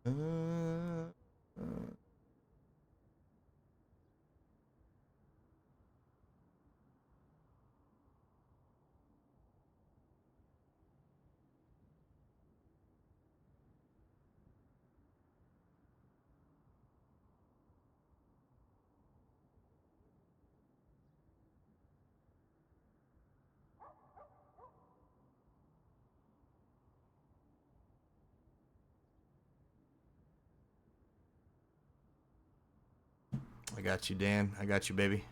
Uh, I got you, Dan. I got you, baby.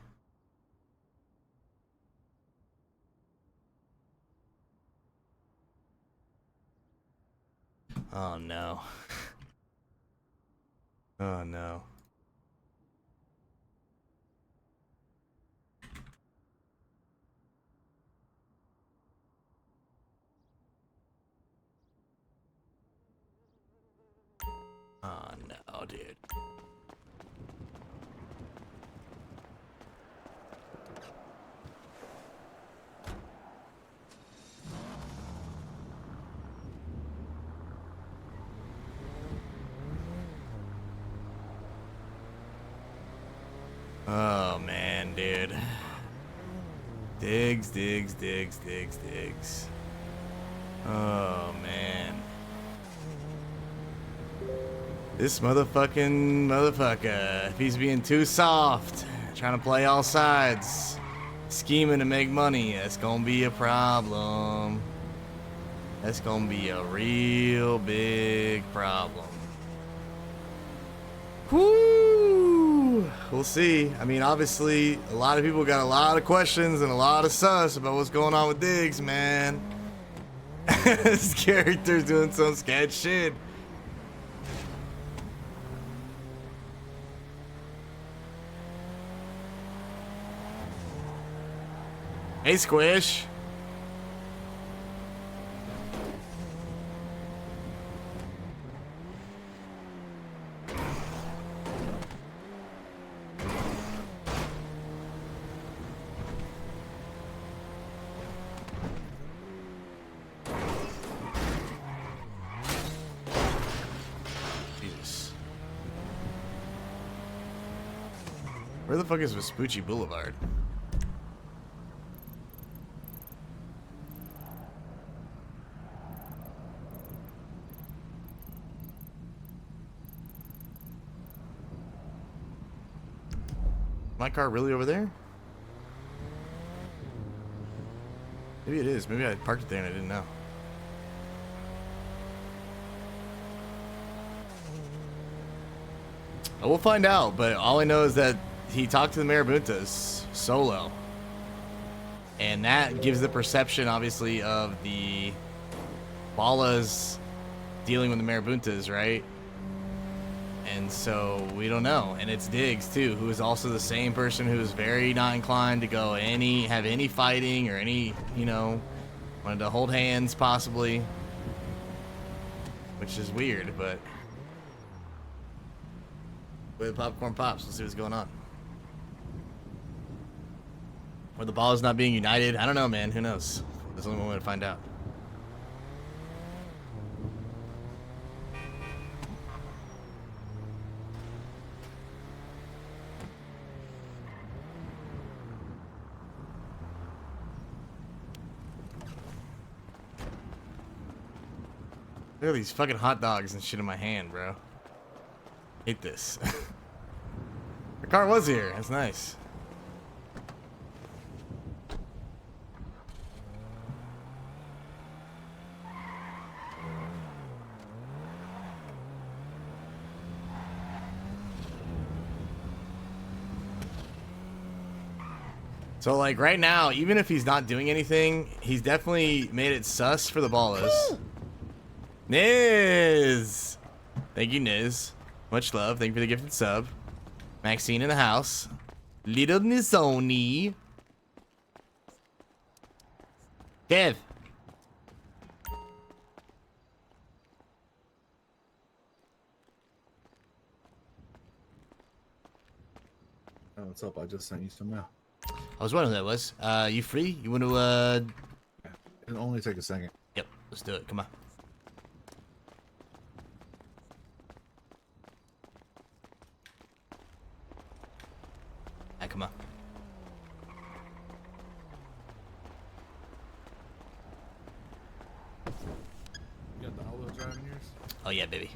Oh, no. Oh, no. Oh, no, dude. Oh, man, dude. Digs. Oh, man. This motherfucker. If he's being too soft, trying to play all sides, scheming to make money, that's gonna be a problem. That's gonna be a real big problem. Whoo! We'll see. I mean, obviously, a lot of people got a lot of questions and a lot of sus about what's going on with Diggs, man. This character's doing some sketch shit. Hey, Squish. Jesus. Where the fuck is Vespucci Boulevard? My car really over there? Maybe it is. Maybe I parked it there and I didn't know. We'll find out, but all I know is that he talked to the Marabuntas solo. And that gives the perception, obviously, of the Ballas dealing with the Marabuntas, right? And so we don't know. And it's Diggs too, who is also the same person who is very not inclined to go have any fighting or any, you know, wanted to hold hands possibly, which is weird, but with popcorn pops, we'll see what's going on. Or the ball is not being united. I don't know, man. Who knows? There's only one way to find out. Look at these fucking hot dogs and shit in my hand, bro. Hate this. The car was here. That's nice. So, like, right now, even if he's not doing anything, he's definitely made it sus for the Ballas. Niz! Thank you, Niz. Much love. Thank you for the gifted sub. Maxine in the house. Little Nizoni. Dev. Oh, what's up? I just sent you some mail. I was wondering who that was. You free? You want to, Yeah. It'll only take a second. Yep, let's do it. Come on. come on. You got the all-wheel drive in yours? Oh yeah, baby.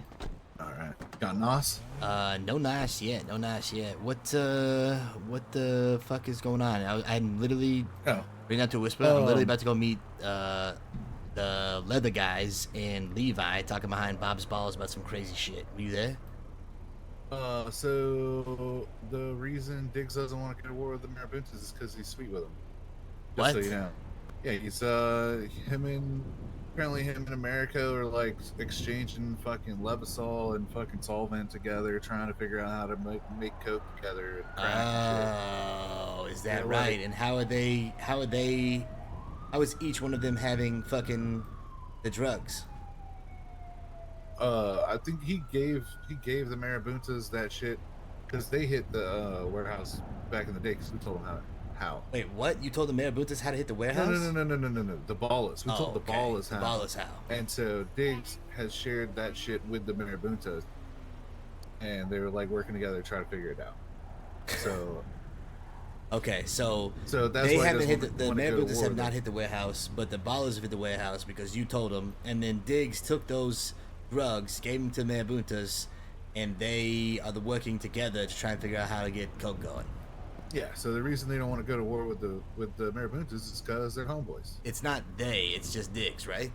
All right. Got NOS? No nice yet. No nice yet. What the fuck is going on? I'm literally Oh. bring out to a whisper. I'm literally about to go meet the leather guys and Levi talking behind Bob's balls about some crazy shit. Were you there? So the reason Diggs doesn't want to go to war with the Marabuntas is because he's sweet with them. Just What? so you know. Yeah, he's apparently him and America are like exchanging fucking Levasol and fucking solvent together, trying to figure out how to make coke together and crack Oh, and is that Yeah, right? like- And how is each one of them having fucking the drugs? I think he gave the Marabuntas that shit because they hit the warehouse back in the day because we told them how. Wait, what? You told the Marabuntas how to hit the No, warehouse? no. The Ballas. We told the Ballas The how. Ballas how. And so Diggs has shared that shit with the Marabuntas, and they were like working together to try to figure it out. So Okay, so that's they why he haven't hit doesn't the wanna go to Marabuntas war have with not them. hit the warehouse, but the Ballas have hit the warehouse because you told them, and then Diggs took those drugs, gave them to the Marabuntas, and they are working together to try and figure out how to get coke going. Yeah. So the reason they don't want to go to war with the Marabuntas is because they're homeboys. It's not they, it's just Diggs, right?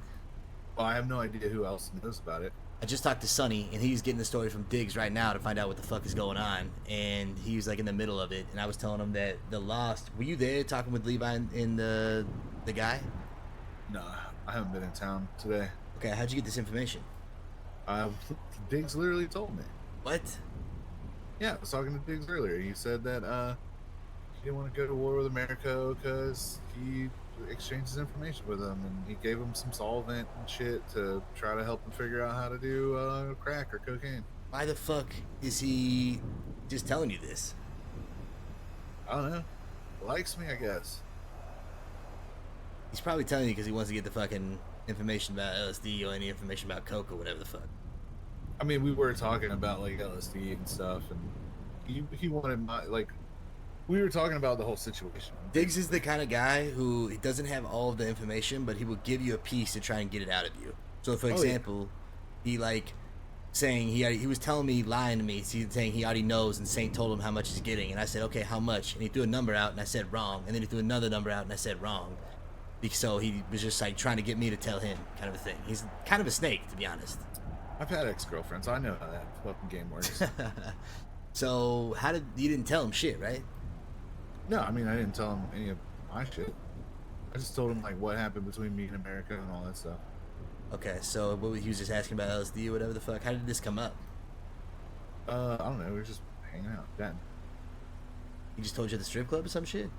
Well, I have no idea who else knows about it. I just talked to Sonny, and he's getting the story from Diggs right now to find out what the fuck is going on. And he was like in the middle of it, and I was telling him that the Lost. Were you there talking with Levi and the guy? No, I haven't been in town today. Okay, how'd you get this information? Diggs literally told me. What? Yeah, I was talking to Diggs earlier. He said that he didn't want to go to war with America because he exchanged his information with him, and he gave him some solvent and shit to try to help him figure out how to do crack or cocaine. Why the fuck is he just telling you this? I don't know. Likes me, I guess. He's probably telling you because he wants to get the fucking information about LSD or any information about coke or whatever the fuck. I mean, we were talking about like LSD and stuff, and he wanted my like. We were talking about the whole situation. Diggs is the kind of guy who he doesn't have all of the information, but he will give you a piece to try and get it out of you. So, for example, he like saying he was telling me, lying to me, saying he already knows, and Saint told him how much he's getting, and I said, okay, how much? And he threw a number out, and I said wrong, and then he threw another number out, and I said wrong. So he was just like trying to get me to tell him, kind of a thing. He's kind of a snake, to be honest. I've had ex-girlfriends. I know how that fucking game works. So you didn't tell him shit, right? No, I mean, I didn't tell him any of my shit. I just told him like what happened between me and America and all that stuff. Okay, so he was just asking about LSD or whatever the fuck. How did this come up? I don't know. We were just hanging out. Then. He just told you at the strip club or some shit?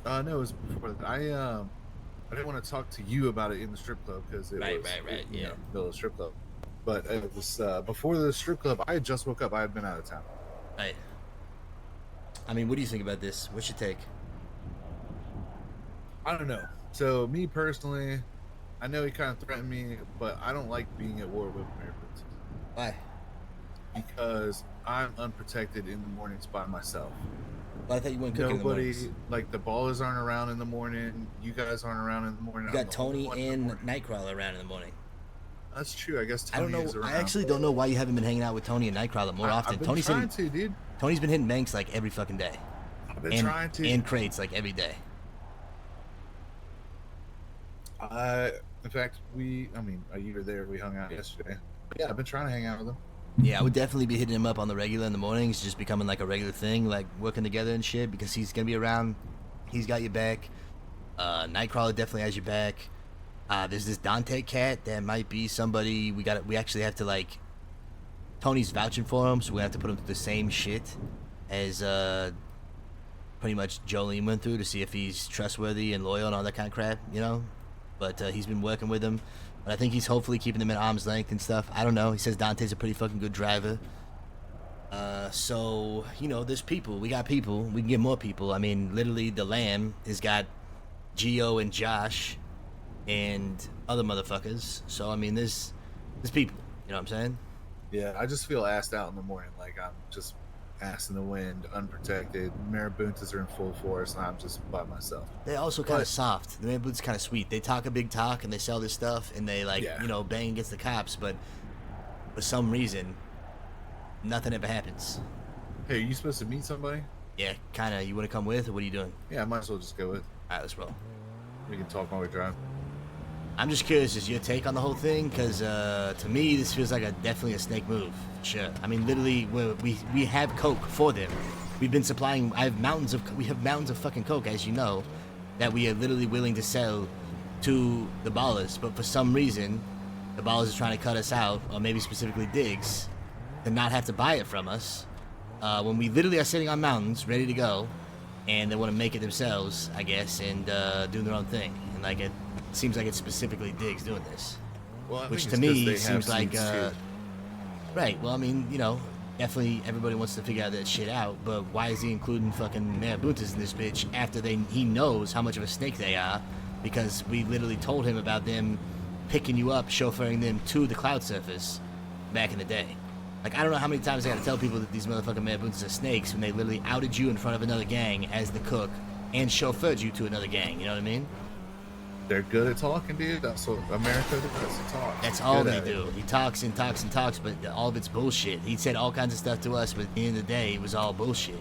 No, it was before that. I didn't want to talk to you about it in the strip club because it Right, was yeah. You know, middle of the strip club. But it was before the strip club. I had just woke up. I had been out of town. Right. I mean, what do you think about this? What's your take? I don't know. So me personally, I know he kind of threatened me, but I don't like being at war with Americans. Why? Because I'm unprotected in the mornings by myself. Well, I thought you weren't cooking in the Nobody, mornings. like the ballers aren't around in the morning. You guys aren't around in the morning. You I'm got the only Tony one in the and morning. Nightcrawler around in the morning. That's true. I guess I Tony don't know. is around. I actually don't know why you haven't been hanging out with Tony and Nightcrawler more often. I've been Tony's trying to, dude. Tony's been hitting banks like every fucking day. I've been trying to. And crates like every day. In fact, I mean, you were there. We hung out yesterday. But yeah, I've been trying to hang out with him. Yeah, I would definitely be hitting him up on the regular in the mornings, just becoming like a regular thing, like working together and shit, because he's gonna be around. He's got your back. Nightcrawler definitely has your back. There's this Dante cat that might be somebody we actually have to like. Tony's vouching for him, so we have to put him through the same shit as pretty much Jolene went through to see if he's trustworthy and loyal and all that kind of crap, you know. But he's been working with him. But I think he's hopefully keeping them at arm's length and stuff. I don't know. He says Dante's a pretty fucking good driver. So, you know, there's people. We got people. We can get more people. I mean, literally, the Lamb has got Gio and Josh and other motherfuckers. So, I mean, there's people. You know what I'm saying? Yeah, I just feel assed out in the morning. Like I'm just ass in the wind, unprotected. Marabuntas are in full force, and I'm just by myself. They're also kind of soft. The Marabunta's kind of sweet. They talk a big talk and they sell this stuff and they like, Yeah. you know, bang against the cops, but for some reason, nothing ever happens. Hey, are you supposed to meet somebody? Yeah, kind of. You want to come with, or what are you doing? Yeah, I might as well just go with. All right, let's roll. We can talk while we drive. I'm just curious, is your take on the whole thing? Because to me, this feels like definitely a snake move. Sure. I mean, literally, we have coke for them. We've been supplying. We have mountains of fucking coke, as you know, that we are literally willing to sell to the ballers. But for some reason, the ballers are trying to cut us out, or maybe specifically Diggs, to not have to buy it from us. When we literally are sitting on mountains, ready to go, and they want to make it themselves, I guess, and do their own thing. And like it seems like it's specifically Diggs doing this, Well, which to me seems like right. Well, I mean, you know, definitely everybody wants to figure out that shit out, but why is he including fucking Marabuntas in this bitch after he knows how much of a snake they are? Because we literally told him about them picking you up, chauffeuring them to the cloud surface back in the day. Like, I don't know how many times I gotta tell people that these motherfucking Marabuntas are snakes when they literally outed you in front of another gang as the cook and chauffeured you to another gang, you know what I mean? They're good at talking, dude. That's what America does. Talk. That's all they do. He talks and talks and talks, but all of it's bullshit. He said all kinds of stuff to us, but at the end of the day, it was all bullshit.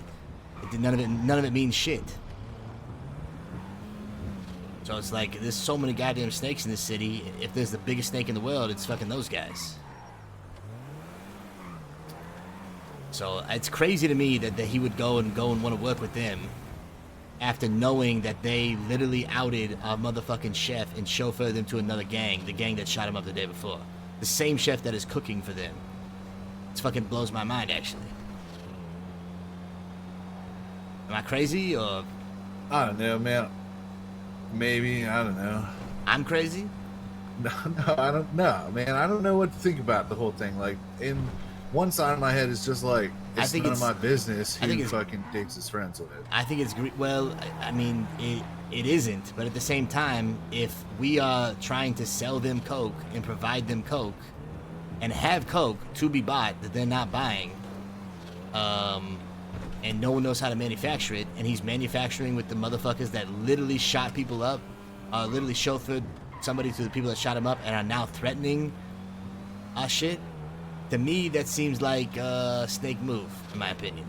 None of it means shit. So it's like, there's so many goddamn snakes in this city. If there's the biggest snake in the world, it's fucking those guys. So it's crazy to me that he would go and want to work with them after knowing that they literally outed our motherfucking chef and chauffeured them to another gang, the gang that shot him up the day before. The same chef that is cooking for them. It fucking blows my mind, actually. Am I crazy, or? I don't know, man. Maybe, I don't know. I'm crazy? No, I don't know, man. I don't know what to think about the whole thing. Like, in one side of my head is just like, it's none of my business who fucking Diggs his friends with. I think it's, well, I mean, it isn't, but at the same time, if we are trying to sell them coke and provide them coke and have coke to be bought that they're not buying, and no one knows how to manufacture it, and he's manufacturing with the motherfuckers that literally shot people up, literally chauffeured somebody to the people that shot him up and are now threatening our shit, to me that seems like a snake move, in my opinion.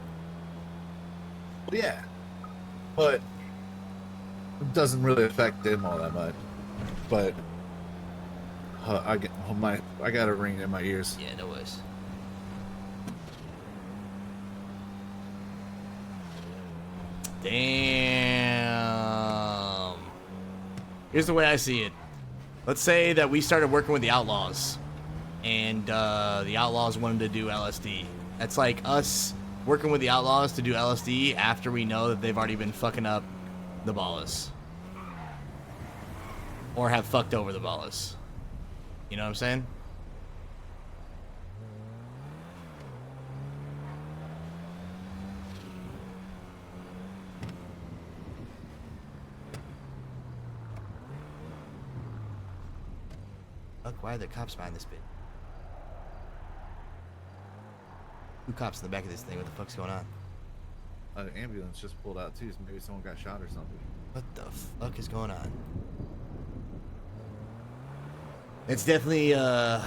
Well, yeah, but it doesn't really affect them all that much. But I got a ring in my ears. Yeah, no worries. Damn. Here's the way I see it. Let's say that we started working with the Outlaws, and the Outlaws wanted to do LSD. That's like us working with the Outlaws to do LSD after we know that they've already been fucking up the Ballas. Or have fucked over the Ballas. You know what I'm saying? Fuck, why are there cops behind this bit? Two cops in the back of this thing. What the fuck's going on? An ambulance just pulled out too, so maybe someone got shot or something. What the fuck is going on? It's definitely a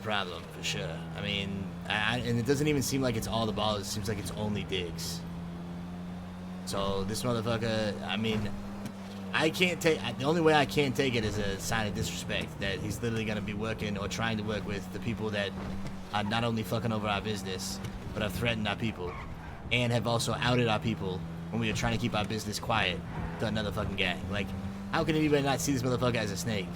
problem for sure. I mean, and it doesn't even seem like it's all the Ballas. It seems like it's only Diggs. So this motherfucker, I mean, the only way I can't take it is a sign of disrespect that he's literally gonna be working or trying to work with the people that are not only fucking over our business, but have threatened our people, and have also outed our people when we were trying to keep our business quiet to another fucking gang. Like, how can anybody not see this motherfucker as a snake?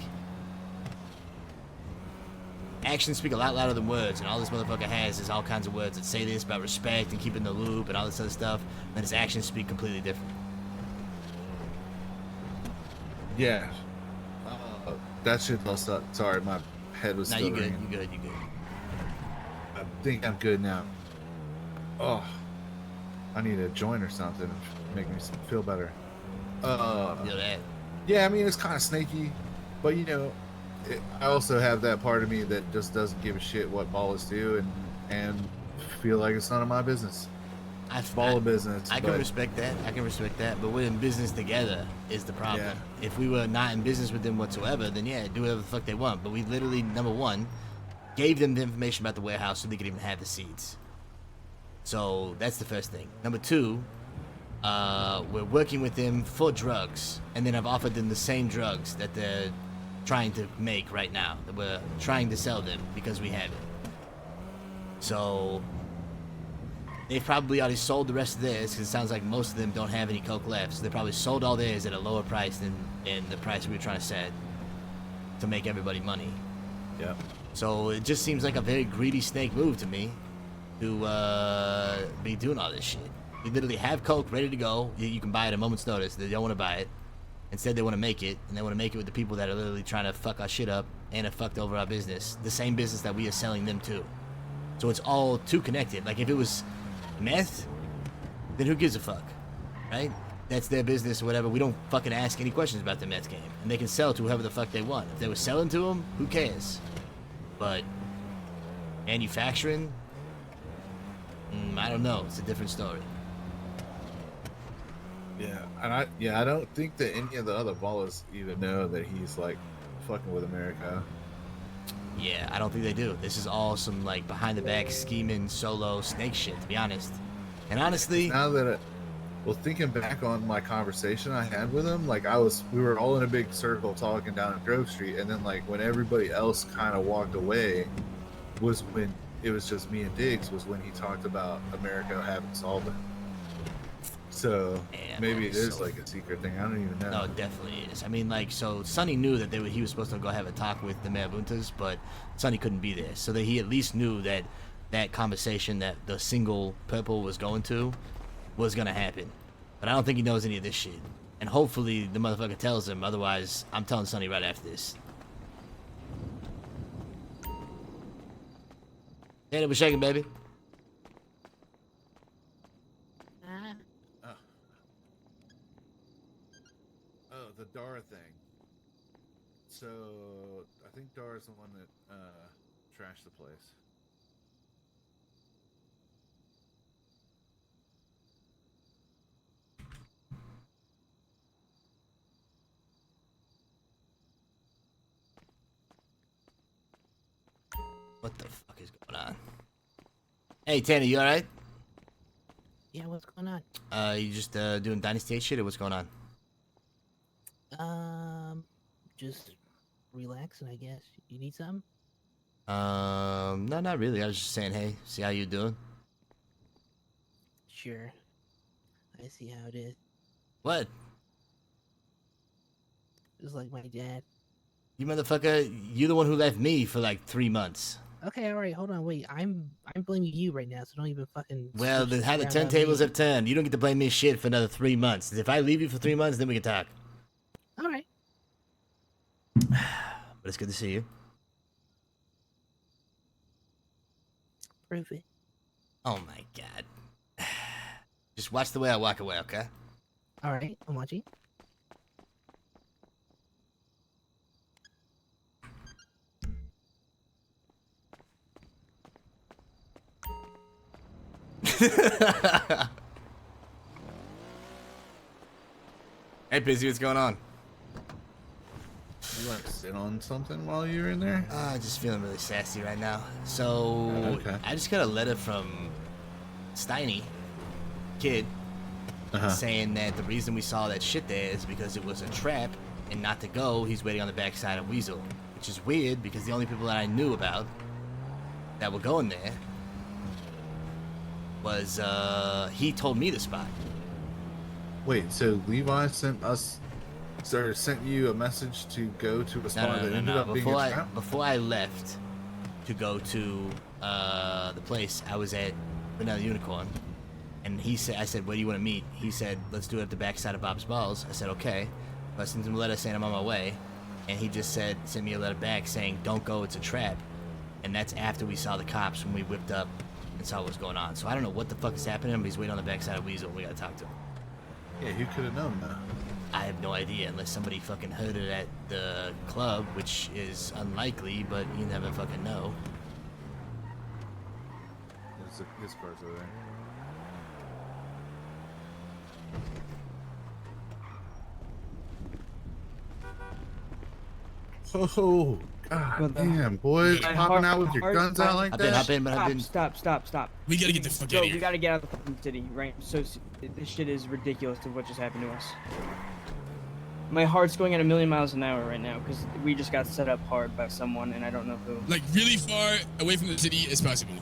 Actions speak a lot louder than words, and all this motherfucker has is all kinds of words that say this about respect and keeping the loop and all this other stuff, and his actions speak completely different. Yeah. That shit lost up. Sorry, my head was still ringing. You good. I think I'm good now. Oh, I need a joint or something to make me feel better. Feel that? Yeah, I mean, it's kind of snaky, but you know, I also have that part of me that just doesn't give a shit what Ballas do, and feel like it's none of my business. Ball of business. I can respect that. I can respect that. But we're in business together is the problem. Yeah. If we were not in business with them whatsoever, then yeah, do whatever the fuck they want. But we literally, number one, gave them the information about the warehouse so they could even have the seeds. So that's the first thing. Number two, we're working with them for drugs, and then I've offered them the same drugs that they're trying to make right now, that we're trying to sell them because we have it. So they've probably already sold the rest of theirs, because it sounds like most of them don't have any coke left, so they probably sold all theirs at a lower price than the price we were trying to set to make everybody money. Yeah. So it just seems like a very greedy snake move to me to be doing all this shit. You literally have coke ready to go. You can buy it at a moment's notice. They don't want to buy it. Instead, they want to make it, and they want to make it with the people that are literally trying to fuck our shit up and have fucked over our business. The same business that we are selling them to. So it's all too connected. Like, if it was meth, then who gives a fuck, right? That's their business or whatever. We don't fucking ask any questions about the meth game. And they can sell to whoever the fuck they want. If they were selling to them, who cares? But manufacturing, I don't know. It's a different story. Yeah, and I don't think that any of the other ballers even know that he's like fucking with America. Yeah, I don't think they do. This is all some like behind the back scheming solo snake shit, to be honest. And honestly, now that thinking back on my conversation I had with him, like we were all in a big circle talking down Grove Street, and then like when everybody else kind of walked away was when it was just me and Diggs, was when he talked about America having solvent. So maybe it is like a secret thing. I don't even know. No, it definitely is. I mean, like, so Sonny knew that he was supposed to go have a talk with the Marabuntas, but Sonny couldn't be there. So that he at least knew that that conversation that the single purple was going to was going to happen. But I don't think he knows any of this shit. And hopefully the motherfucker tells him. Otherwise, I'm telling Sonny right after this. Hey, it was shaking, baby. The Dara thing. So I think Dara's the one that trashed the place. What the fuck is going on? Hey, Tanner, you alright? Yeah, what's going on? You just doing Dynasty 8 shit, or what's going on? Just relaxing, I guess. You need something? No, not really. I was just saying, hey, see how you doing? Sure. I see how it is. What? Just like my dad. You motherfucker, you the one who left me for like 3 months. Okay, alright, hold on, wait. I'm blaming you right now, so don't even fucking... Well, then how the turntables have turned. You don't get to blame me shit for another 3 months. If I leave you for 3 months, then we can talk. Alright. But it's good to see you. Prove it. Oh my god. Just watch the way I walk away, okay? Alright, I'm watching. Hey, Busy, what's going on? You want to sit on something while you're in there? Just feeling really sassy right now. So, okay. I just got a letter from Steiny, kid, saying that the reason we saw that shit there is because it was a trap and not to go. He's waiting on the backside of Weasel, which is weird because the only people that I knew about that were going there was, he told me the spot. Wait, so Levi sent you a message to go to a spot that ended up being a trap? Before I left to go to the place, I was at Vanilla Unicorn, and I said, where do you want to meet? He said, let's do it at the backside of Bob's Balls. I said, okay. I sent him a letter saying I'm on my way, and he just sent me a letter back saying, don't go, it's a trap. And that's after we saw the cops when we whipped up and saw what was going on. So I don't know what the fuck is happening, but he's waiting on the backside of Weasel. We gotta talk to him. Yeah, who could have known that? I have no idea, unless somebody fucking heard it at the club, which is unlikely, but you never fucking know. His car's over there. Oh, god What the- damn, boys. My Popping out with heart- your guns out like I've been, that? I've been, but I've been. Stop. We gotta get the fuck Bro, out of we here. gotta get out of the fucking city, right? This shit is ridiculous of what just happened to us. My heart's going at 1,000,000 miles an hour right now because we just got set up hard by someone and I don't know who. Like really far away from the city as possible.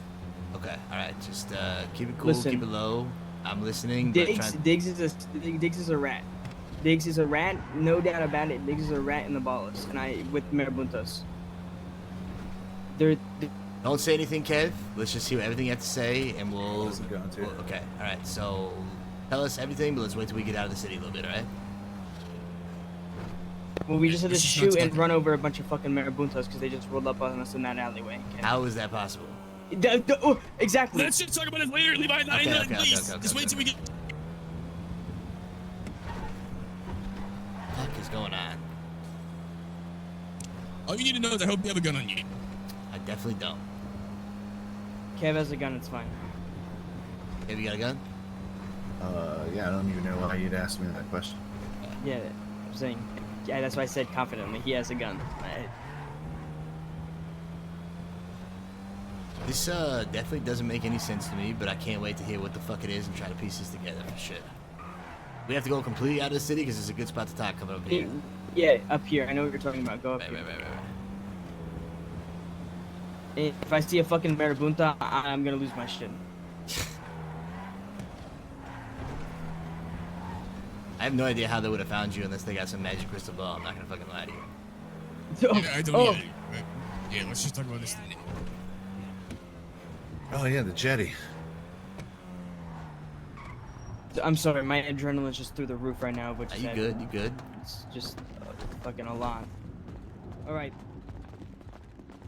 Okay, all right. Just keep it cool, Listen. keep it low. I'm listening. But Diggs is a rat. Diggs is a rat, no doubt about it. Diggs is a rat in the ballas, and with Marabuntas. They're Don't say anything, Kev. Let's just hear everything you have to say, and we'll. Listen, go on to it. Okay, all right. So, tell us everything, but let's wait till we get out of the city a little bit, all right? well, we just had to This is shoot not and talking- run over a bunch of fucking Marabuntas because they just rolled up on us in that alleyway. Okay? How is that possible? Oh, exactly. Let's just talk about it later, Levi. Okay, Please, okay, just wait till we get. What the heck is going on? All you need to know is I hope you have a gun on you. I definitely don't. Kev has a gun. It's fine. Have you got a gun? Yeah, I don't even know why you'd ask me that question. Yeah, I'm saying. Yeah, that's why I said confidently. He has a gun. This definitely doesn't make any sense to me, but I can't wait to hear what the fuck it is and try to piece this together for sure. We have to go completely out of the city because it's a good spot to talk coming up here. Yeah, up here. I know what you're talking about. Go up Right, here. right. If I see a fucking Marabunta, I'm gonna lose my shit. I have no idea how they would have found you unless they got some magic crystal ball. I'm not gonna fucking lie to you. Yeah, I don't Oh. either. But yeah, let's just talk about this. Oh yeah, the jetty. I'm sorry, my adrenaline's just through the roof right now. Which Are is you good? You good? It's just fucking a lot. All right.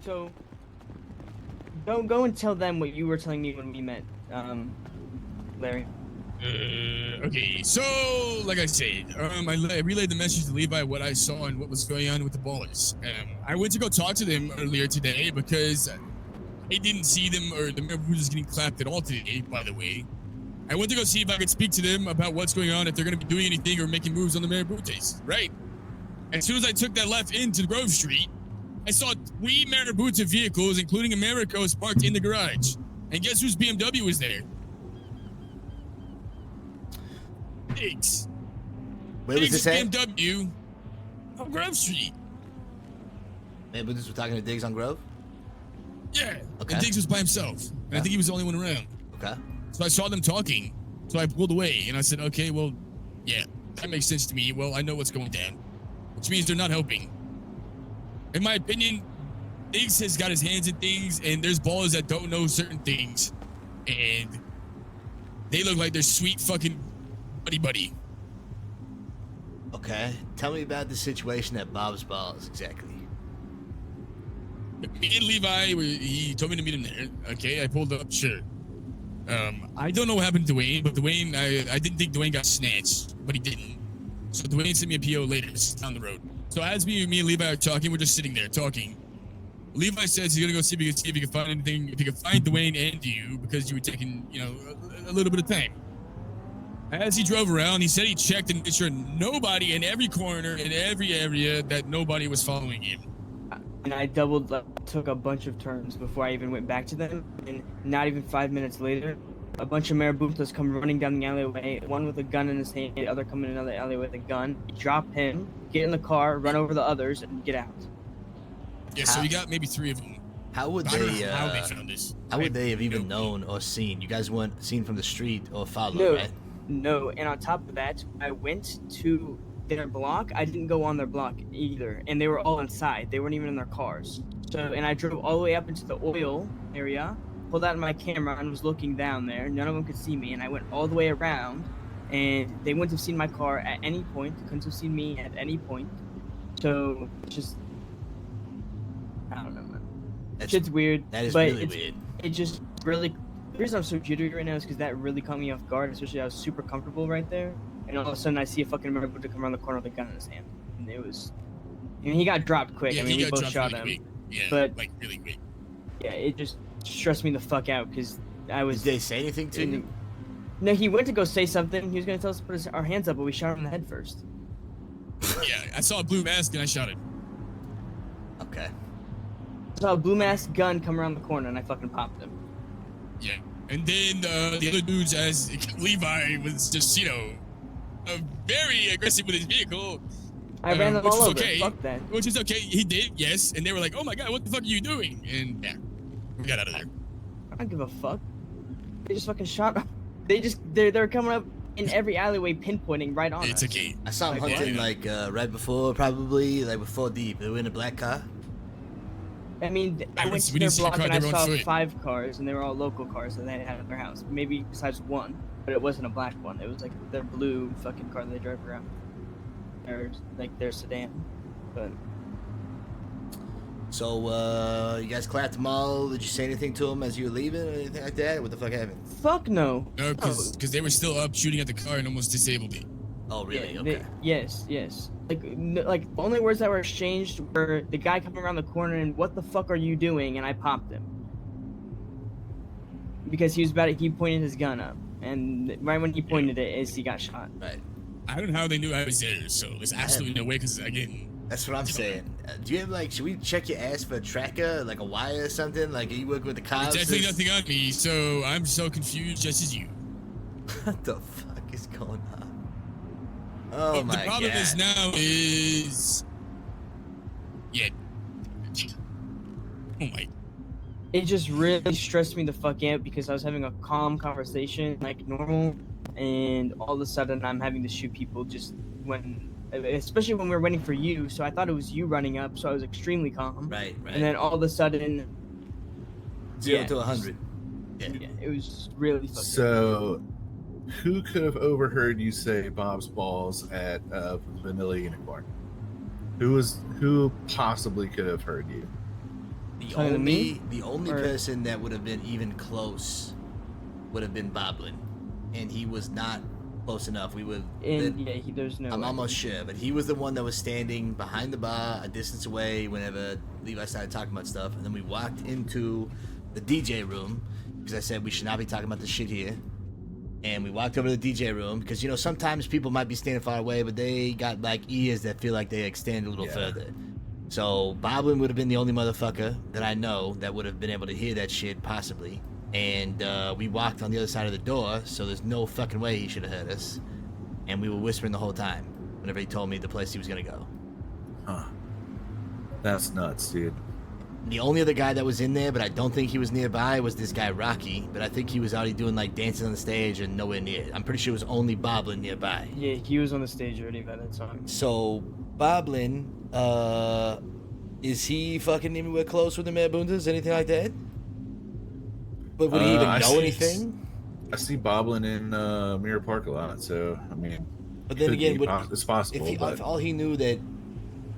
So, go and tell them what you were telling me when we met, Larry. Okay, so like I said, I relayed the message to Levi what I saw and what was going on with the ballers. I went to go talk to them earlier today because I didn't see them or the mayor was getting clapped at all today. By the way, I went to go see if I could speak to them about what's going on, if they're going to be doing anything or making moves on the Marabuntas. Right. As soon as I took that left into Grove Street, I saw 3 Marabuta vehicles, including Americo's, parked in the garage. And guess whose BMW was there? Diggs. Where was Diggs' this at? BMW on Grove Street. Maybe we're talking to Diggs on Grove? Yeah. Okay. And Diggs was by himself. And I think he was the only one around. Okay. So I saw them talking. So I pulled away and I said, okay, well, yeah, that makes sense to me. Well, I know what's going down, which means they're not helping. In my opinion, Diggs has got his hands in things and there's ballers that don't know certain things. And they look like they're sweet fucking buddy. Okay. Tell me about the situation at Bob's Balls exactly. Me and Levi, he told me to meet him there. Okay, I pulled up, sure. I don't know what happened to Dwayne, but Dwayne, I didn't think Dwayne got snatched, but he didn't. So Dwayne sent me a PO later, it's down the road. So as me and Levi are talking, we're just sitting there talking. Levi says he's gonna go see if he can find anything, if he can find Dwayne and you, because you were taking, a little bit of time. As he drove around, he said he checked and made sure nobody in every corner, in every area, that nobody was following him. And I took a bunch of turns before I even went back to them. And not even 5 minutes later, a bunch of Marabuntas come running down the alleyway. One with a gun in his hand, the other come in another alleyway with a gun. Drop him, get in the car, run over the others, and get out. Yeah, so you got maybe 3 of them. How would I don't they? know how they found this. How would they have No even clue. known or seen? You guys weren't seen from the street or followed, No. right? No, and on top of that, I went to their block. I didn't go on their block either, and they were all inside. They weren't even in their cars. So, and I drove all the way up into the oil area, pulled out my camera, and was looking down there. None of them could see me, and I went all the way around, and they wouldn't have seen my car at any point. Couldn't have seen me at any point. So, just I don't know, man. Shit's weird. That is but really it's, weird. It just really. The reason I'm so jittery right now is because that really caught me off guard. Especially I was super comfortable right there, and all of a sudden I see a fucking Marabuta come around the corner with a gun in his hand, and it was. I mean, he got dropped quick. Yeah, I mean, he we got both dropped shot really him. quick. Yeah, but- like really quick. Yeah, it just stressed me the fuck out because I was. Did they say anything to you? No, he went to go say something. He was gonna tell us to put our hands up, but we shot him in the head first. Yeah, I saw a blue mask and I shot him. Okay. I saw a blue mask gun come around the corner, and I fucking popped him. Yeah, and then the other dudes, as Levi was just, very aggressive with his vehicle. I ran them which all was over. okay, Fuck that. Which is okay. He did, yes. And they were like, "Oh my god, what the fuck are you doing?" And yeah, we got out of there. I don't give a fuck. They just fucking shot. They're coming up in every alleyway, pinpointing right on us. It's okay. I saw him Like, hunting what? right before, probably like before deep. They were in a black car. I mean, I went to we their didn't see the block car, and I they were on saw foot. 5 cars, and they were all local cars that they had at their house. Maybe besides one, but it wasn't a black one. It was like their blue fucking car they drive around. Or like their sedan. But So, you guys clapped them all. Did you say anything to them as you were leaving or anything like that? What the fuck happened? fuck no. No, because they were still up shooting at the car and almost disabled it. Oh, really? Yeah, Okay. yes. Like the only words that were exchanged were the guy coming around the corner and "What the fuck are you doing?" and I popped him because he pointed his gun up, and right when he pointed it, he got shot. Right. I don't know how they knew I was there, so there's absolutely no way. Because again, That's what I'm saying. Do you have should we check your ass for a tracker, like a wire or something? Like, are you working with the cops? there's definitely nothing on me, so I'm so confused, just as you. What the fuck is going on? Oh But my the problem god. is now is, yeah. Oh my. It just really stressed me the fuck out because I was having a calm conversation like normal, and all of a sudden I'm having to shoot people especially when we were waiting for you. So I thought it was you running up, so I was extremely calm. Right. And then all of a sudden, 0 to 100. Yeah. it was really fucking. So, who could have overheard you say Bob's balls at Vanilla Unicorn? Who possibly could have heard you? Talking to me? The only Or- person that would have been even close would have been Boblin, and he was not close enough. There's no. I'm way. almost sure, but he was the one that was standing behind the bar a distance away whenever Levi started talking about stuff, and then we walked into the DJ room because I said we should not be talking about this shit here. And we walked over to the DJ room because, sometimes people might be standing far away, but they got ears that feel like they extend a little further. So Boblin would have been the only motherfucker that I know that would have been able to hear that shit, possibly. And we walked on the other side of the door, so there's no fucking way he should have heard us. And we were whispering the whole time whenever he told me the place he was gonna go. Huh. That's nuts, dude. The only other guy that was in there, but I don't think he was nearby, was this guy Rocky. But I think he was already doing dancing on the stage and nowhere near. I'm pretty sure it was only Boblin nearby. Yeah, he was on the stage already by that time. So Boblin, is he fucking anywhere close with the Marabuntas? Anything like that? But would he even I know see- anything? I see Boblin in Mirror Park a lot, so I mean, But then could again, be it's possible. if all he knew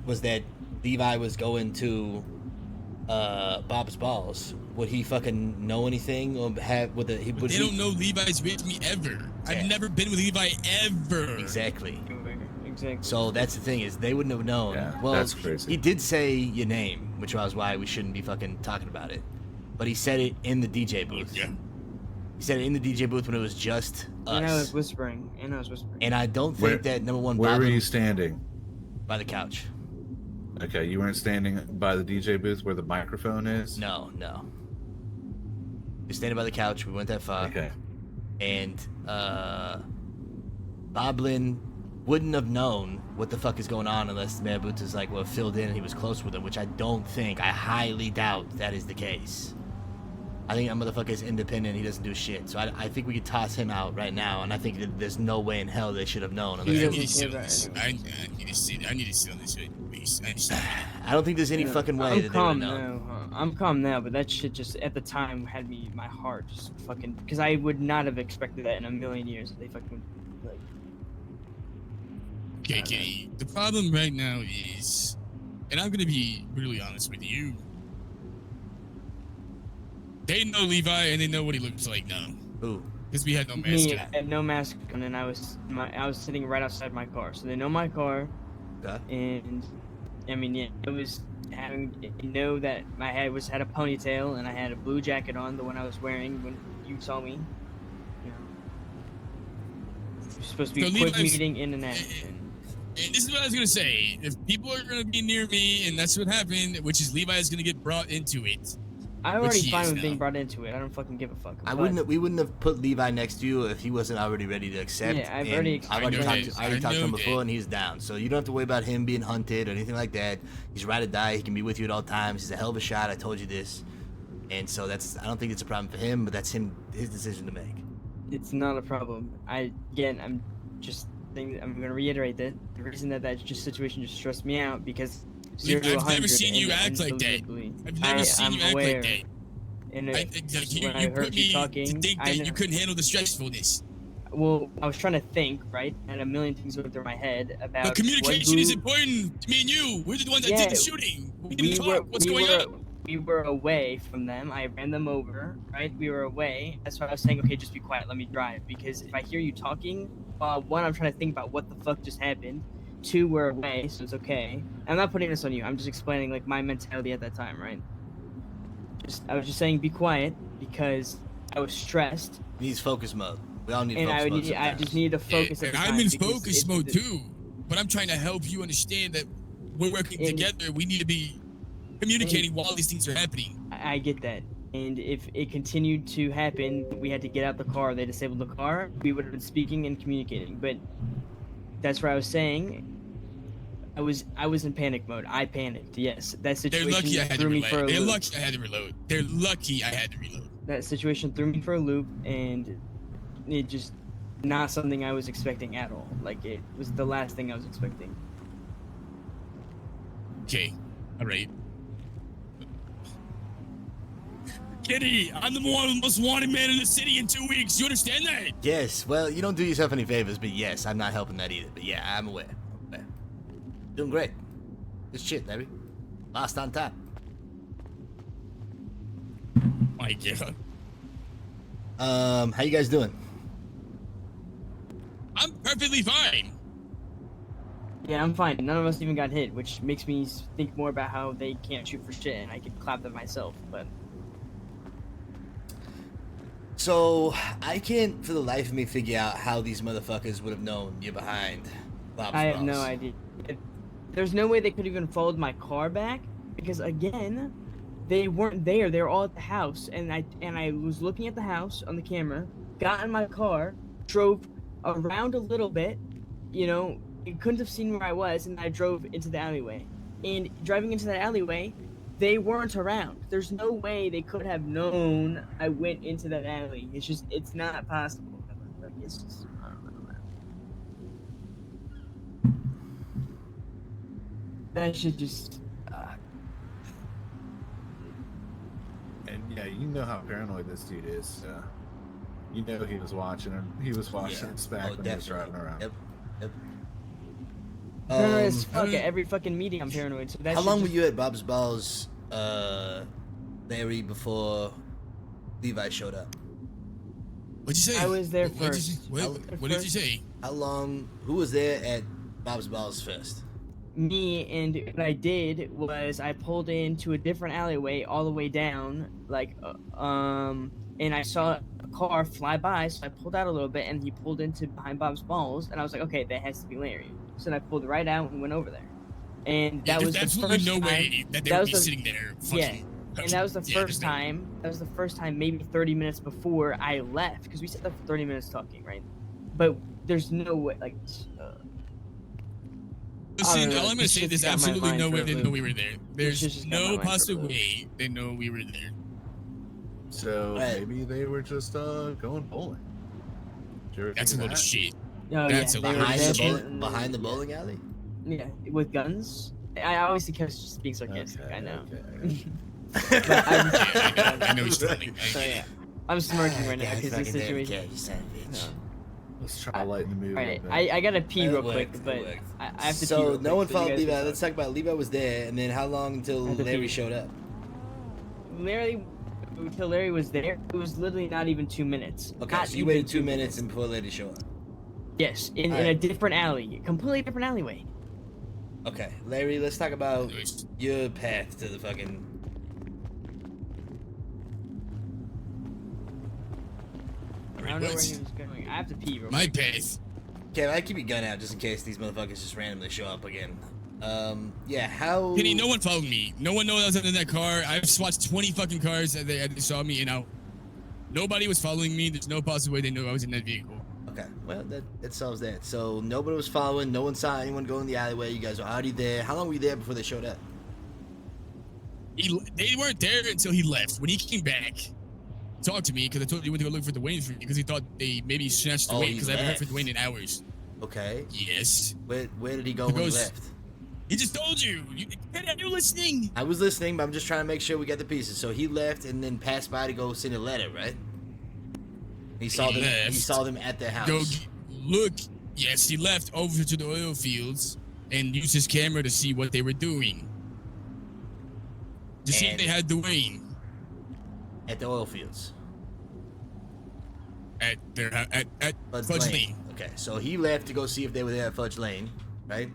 was that Levi was going to Bob's balls, would he fucking know anything or have would They don't know Levi's with me ever. I've Yeah. never been with Levi ever. Exactly. Exactly. So that's the thing, is they wouldn't have known. Yeah, Well, that's crazy. he did say your name, which was why we shouldn't be fucking talking about it. But he said it in the DJ booth. Yeah. He said it in the DJ booth when it was just us. And I was whispering. And I don't think Where- that number one Where were Boblin you standing? by the couch. Okay, you weren't standing by the DJ booth where the microphone is? No. He's standing by the couch. We went that far. Okay. And Boblin wouldn't have known what the fuck is going on unless Marabunta's were filled in and he was close with him, which I highly doubt that is the case. I think that motherfucker is independent. He doesn't do shit. So I think we could toss him out right now, and I think that there's no way in hell they should have known. He Unless I doesn't need to care sit on about this. I need to sit on this shit, please. I don't think there's any fucking way I'm that calm they would know. now. I'm calm now, but that shit just at the time had my heart just fucking, because I would not have expected that in a million years. They fucking Okay, Kitty. The problem right now is, and I'm gonna be brutally honest with you. They know Levi and they know what he looks like now, Ooh. because we had no mask. me. on. I had no mask on, and I was sitting right outside my car, so they know my car. Okay. And I mean, yeah, it was having that my head had a ponytail and I had a blue jacket on, the one I was wearing when you saw me. You know, you're supposed to be So a quick Levi's- meeting in and out. And this is what I was gonna say. If people are gonna be near me, and that's what happened, which is Levi is gonna get brought into it. I'm Which already he fine is with being now. brought into it. I don't fucking give a fuck. We wouldn't have put Levi next to you if he wasn't already ready to accept. Yeah, I've and already I've already explained talked that. I already I talked to him know before, that. and he's down. So you don't have to worry about him being hunted or anything like that. He's ride or die. He can be with you at all times. He's a hell of a shot. I told you this, and so I don't think it's a problem for him, but that's his decision to make. It's not a problem. I'm just saying, I'm gonna reiterate that the reason that just situation just stressed me out because 0 to I've 100 never seen you and act like that. unbelievably- I've never seen I'm you act aware. like that. And I, just you when I you heard put you me talking, to think I that you know- couldn't handle the stressfulness. Well, I was trying to think, right, and a million things went through my head about But communication what, is important to me and you. We're the ones that Yeah, did the shooting. We didn't talk. What's going on? We were away from them. I ran them over, right? We were away. That's why I was saying, okay, just be quiet. Let me drive. Because if I hear you talking, one, I'm trying to think about what the fuck just happened. Two, we're away, so it's okay. I'm not putting this on you. I'm just explaining like my mentality at that time, right? I was just saying, be quiet because I was stressed, He needs focus mode. We all need and focus mode. I sometimes. just needed to focus at And the I'm time. in because focus mode too. But I'm trying to help you understand that we're working And- together. We need to be communicating while these things are happening. I get that. And if it continued to happen, we had to get out the car, they disabled the car, we would have been speaking and communicating. But that's where I was saying I was in panic mode. I panicked, yes. That They're situation lucky I had to threw me for a reload. They're loop. lucky I had to reload. They're lucky I had to reload. That situation threw me for a loop, and it just not something I was expecting at all. Like, it was the last thing I was expecting. Okay. All right. Kitty, I'm the most wanted man in the city in 2 weeks. You understand that? Yes. Well, you don't do yourself any favors, but yes, I'm not helping that either. But yeah, I'm aware. Doing great. Good shit, baby. Last on top. My God. How you guys doing? I'm perfectly fine. Yeah, I'm fine. None of us even got hit, which makes me think more about how they can't shoot for shit, and I could clap them myself, but... So, I can't for the life of me figure out how these motherfuckers would have known you're behind Bob's I have no Balls. idea. There's no way they could even followed my car back because again, they weren't there. They were all at the house, and I was looking at the house on the camera, got in my car, drove around a little bit, you know, you couldn't have seen where I was, and I drove into the alleyway. And driving into that alleyway, they weren't around. There's no way they could have known I went into that alley. It's not possible. Like, it's just, I don't know, man. That should just. And yeah, you know how paranoid this dude is. So you know he was watching him. He was watching us back when he was driving around. Yep. Paranoid as Um, fuck at every fucking meeting. I'm paranoid. So that how should long were just- you at Bob's Balls, Larry, before Levi showed up? What'd you say? I was there What'd you first. say? What did you say? How long? Who was there at Bob's Balls first? Me, and what I did was I pulled into a different alleyway all the way down, like, and I saw a car fly by, so I pulled out a little bit, and he pulled into behind Bob's Balls, and I was like, okay, that has to be Larry. So then I pulled right out and went over there, and that was There's the absolutely first no time. way that they that would was be the- sitting there. Yeah, Fucking, and that was the yeah, first there's no- time. That was the first time, maybe 30 minutes before I left, because we sat there for 30 minutes talking, right? But there's no way, like. I Listen, don't know, all I'm gonna this say shit's there's got my absolutely mind no for way a they know loop. we were there. shit's There's just got my no mind for a possible loop. way they know we were there. So Right. maybe they were just going bowling. Did you ever That's a think load of that? shit. Oh, That's yeah, a they were Behind there the, shit. definitely- behind the bowling alley? Yeah, with guns. I obviously kept just being sarcastic. Okay, I know. okay. But I'm, Yeah, I know he's telling. so yeah, I'm smirking right now Guys, because this fucking situation. okay, you son of a bitch. No. Let's try to lighten the mood. All a right, bit. I gotta pee It real worked, quick, it but worked. I have to pee So real no one quick, so you followed guys Levi. can Let's talk. talk about Levi was there, and then how long until Had to Larry pee. showed up? Larry, until Larry was there, it was literally not even 2 minutes. Okay, Not so you even waited 2 minutes before Larry showed up. Yes, in a Alright. different alley, completely different alleyway. Okay, Larry, let's talk about Anyways, your path to the fucking. I don't know where what? he was going. I have to pee real My quick. path. Okay, I keep your gun out just in case these motherfuckers just randomly show up again. Yeah, how... Kenny, no one followed me. No one knows I was in that car. I've watched 20 fucking cars that they saw me and out. Nobody was following me. There's no possible way they knew I was in that vehicle. Okay, well, that solves that. So nobody was following, no one saw anyone go in the alleyway. You guys were already there. How long were you there before they showed up? They weren't there until he left. When he came back, talked to me because I told him he went to go look for Dwayne for me because he thought they maybe snatched Dwayne because I haven't heard from Dwayne in hours. Okay. Yes. Where did he go when he left? He just told you. Are you listening? I was listening, but I'm just trying to make sure we got the pieces. So he left and then passed by to go send a letter, right? He saw them at their house. Go look. Yes, he left over to the oil fields and used his camera to see what they were doing. To see if they had Dwayne. At the oil fields. At Fudge Lane. Okay, so he left to go see if they were there at Fudge Lane, right?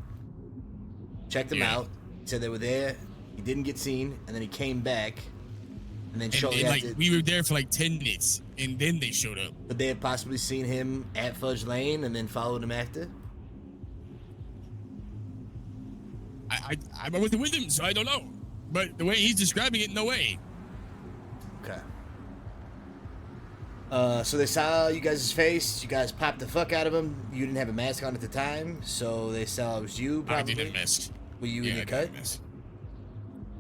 Checked them out. Said they were there. He didn't get seen, and then he came back, and then shortly after, we were there for like 10 minutes, and then they showed up. But they had possibly seen him at Fudge Lane and then followed him after. I wasn't with him, so I don't know. But the way he's describing it, no way. Okay. So they saw you guys' face. You guys popped the fuck out of him. You didn't have a mask on at the time, so they saw it was you. Probably. I didn't have a mask. Were you in your cut?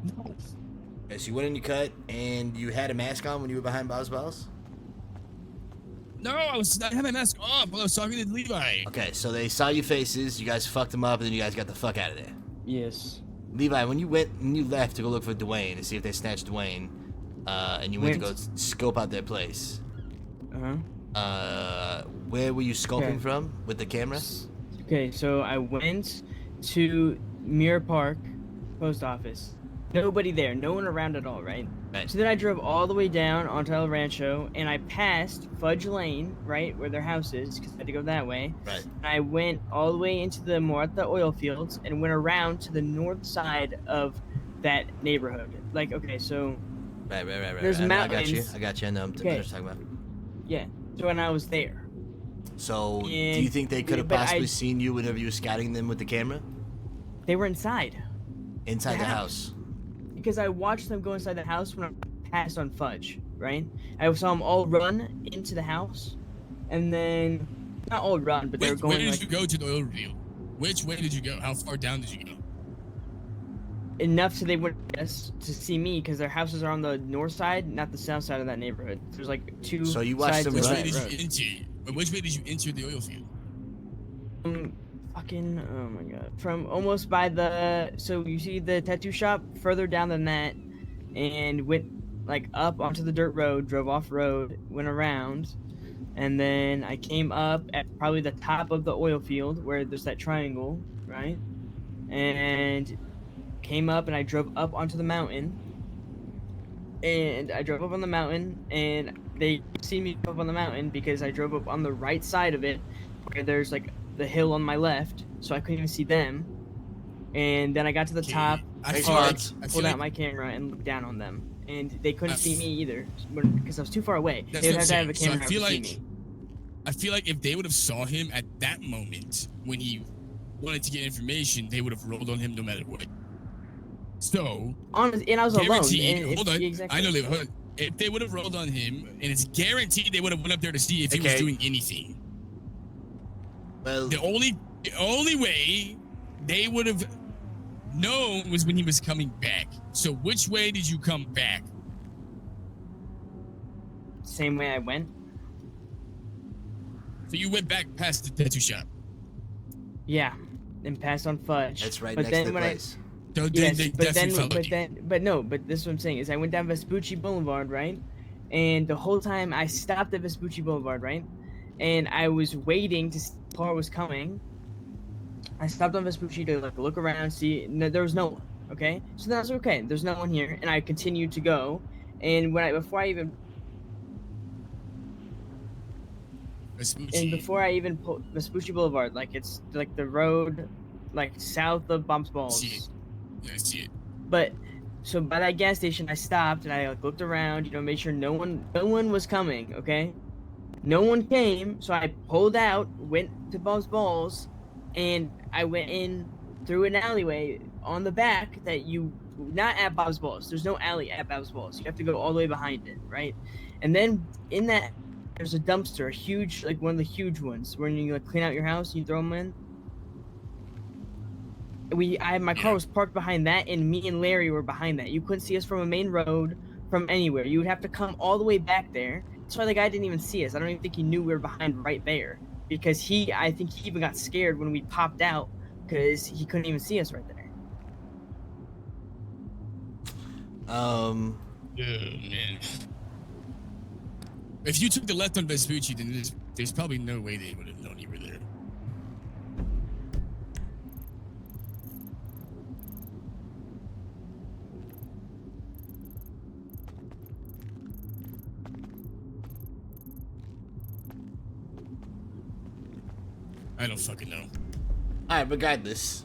No. Okay, so you went in your cut, and you had a mask on when you were behind Bob's Balls? No, I had my mask off while I was talking to Levi. Okay, so they saw your faces. You guys fucked them up, and then you guys got the fuck out of there. Yes. Levi, when you left to go look for Dwayne to see if they snatched Dwayne, and you went to go scope out their place. Where were you scoping from with the camera? Okay, so I went to Mirror Park post office. Nobody there, no one around at all, right? Right. So then I drove all the way down onto El Rancho, and I passed Fudge Lane, right, where their house is, because I had to go that way. Right. And I went all the way into the Muerta oil fields and went around to the north side of that neighborhood. Like, okay, so... Right. There's I mountains. got you. I know. I'm just talking about. Yeah, so when I was there. So, do you think they could have possibly seen you whenever you were scouting them with the camera? They were inside. Inside the house. Because I watched them go inside the house when I passed on Fudge, right? I saw them all run into the house, and then not all run, but they were going. Where did you go to the oil reveal? Which way did you go? How far down did you go? Enough so they wouldn't guess to see me, because their houses are on the north side, not the south side of that neighborhood. There's like two. So you watched them Which run. way did you enter? Which way did you enter the oil field? Oh my god. From almost by the, so you see the tattoo shop further down than that, and went like up onto the dirt road, drove off road, went around, and then I came up at probably the top of the oil field where there's that triangle, right? And came up and I drove up onto the mountain. And I drove up on the mountain, and they see me up on the mountain because I drove up on the right side of it, where there's like the hill on my left, so I couldn't even see them. And then I got to the top, pulled out my camera and looked down on them, and they couldn't see me either because I was too far away. They would have to have a camera to see me. I feel like if they would have saw him at that moment when he wanted to get information, they would have rolled on him no matter what. So, and I was alone. Hold on. Exactly. I know. Hold on. If they would have rolled on him, and it's guaranteed they would have went up there to see if he was doing anything. Well, the only way they would have known was when he was coming back. So which way did you come back? Same way I went. So you went back past the tattoo shop. Yeah, and passed on Fudge. That's right next to the place. But this is what I'm saying is I went down Vespucci Boulevard, right? And the whole time I stopped at Vespucci Boulevard, right? And I was waiting to see if the car was coming. I stopped on Vespucci to like look around, see. No, there was no one. Okay, so then I was okay. There's no one here, and I continued to go. And before I even pulled Vespucci Boulevard, like it's like the road, like south of Bumps Balls. Yeah, I see it. But so by that gas station, I stopped and I like looked around, made sure no one was coming. Okay, No one came, so I pulled out, went to Bob's Balls, and I went in through an alleyway on the back that not at Bob's Balls. There's no alley at Bob's Balls. You have to go all the way behind it, right? And then in that, there's a dumpster, a huge, like one of the huge ones, where you like clean out your house and you throw them in. My car was parked behind that, and me and Larry were behind that. You couldn't see us from a main road, from anywhere. You would have to come all the way back there. That's why the guy didn't even see us. I don't even think he knew we were behind right there, because I think he even got scared when we popped out, because he couldn't even see us right there. Oh man. If you took the left on Vespucci, then there's probably no way they would have known you were there. I don't fucking know. Alright, regardless,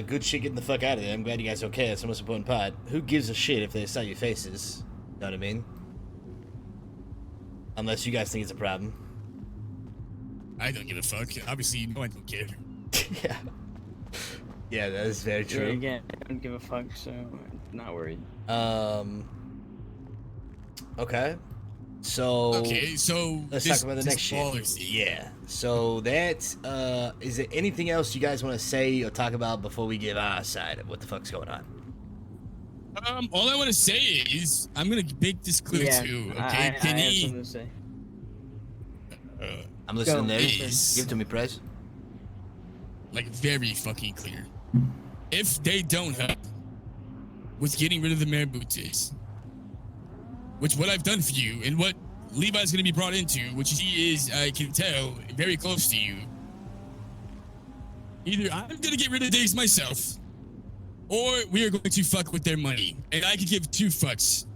good shit getting the fuck out of there. I'm glad you guys are okay. That's the most important part. Who gives a shit if they saw your faces? Know what I mean? Unless you guys think it's a problem. I don't give a fuck. Obviously, you know I don't care. Yeah. Yeah, that is very true. Yeah, again, I don't give a fuck, so I'm not worried. Okay. So Let's talk about the next shit. Yeah. So that is there anything else you guys want to say or talk about before we give our side of what the fuck's going on? All I want to say is I'm gonna make this clear too. Okay, I have something to say. I'm listening. There. Is, Give it to me, Prez. like very fucking clear. If they don't help with getting rid of the marabuntas, which what I've done for you and what Levi's going to be brought into, which he is, I can tell, very close to you. Either I'm going to get rid of Diggs myself, or we are going to fuck with their money. And I could give two fucks.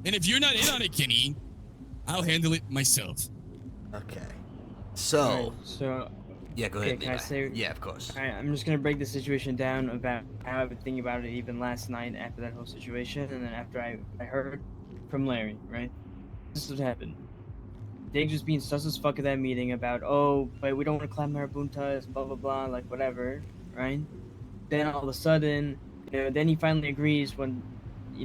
And if you're not in on it, Kenny, I'll handle it myself. Okay. So. So. Yeah, go ahead. Can I say? Yeah, of course. All right, I'm just gonna break the situation down about how I've been thinking about it even last night after that whole situation, and then after I heard from Larry, right? This is what happened. Diggs was being sus as fuck at that meeting about, oh, but we don't want to clap marabuntas, blah blah blah, like whatever, right? Then all of a sudden, then he finally agrees when,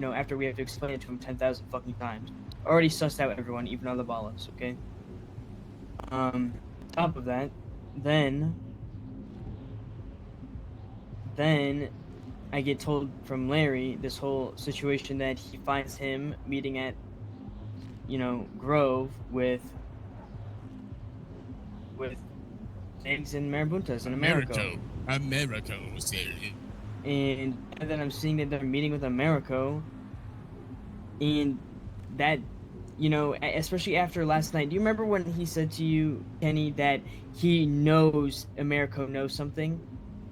after we have to explain it to him 10,000 fucking times. Already sussed out everyone, even other ballas, okay? Top of that, then I get told from Larry this whole situation that he finds him meeting at, Grove with Diggs and marabuntas in America. America was there. And then I'm seeing that they're meeting with Americo, and that, especially after last night. Do you remember when he said to you, Kenny, that he knows Americo knows something?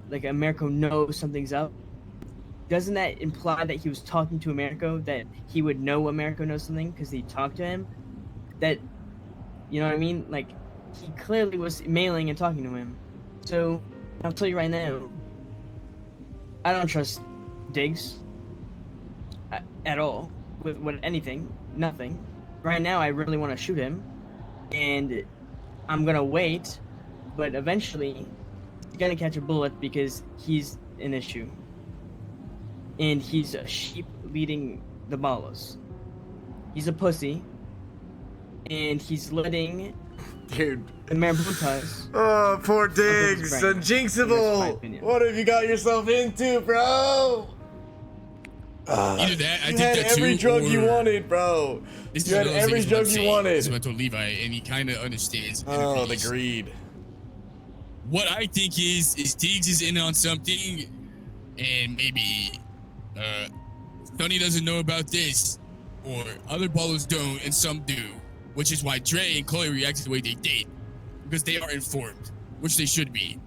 Like, Americo knows something's up? Doesn't that imply that he was talking to Americo, that he would know Americo knows something because he talked to him? That, you know what I mean? Like, he clearly was mailing and talking to him. So, I'll tell you right now, I don't trust Diggs at all with anything, nothing. Right now, I really want to shoot him, and I'm gonna wait, but eventually, he's gonna catch a bullet because he's an issue. And he's a sheep leading the ballas. He's a pussy, and he's letting Dude. the marabuntas. Oh, poor Diggs. Unjinxable. What have you got yourself into, bro? Either that, I You think had that every too, drug or you wanted, bro. this You is had one of those every things drug I'm you saying. wanted. This is what I told Levi, and he kind of understands. and Oh, the agrees. greed. What I think is Diggs is in on something, and maybe Tony doesn't know about this, or other ballers don't, and some do, which is why Dre and Chloe reacted the way they did, because they are informed, which they should be.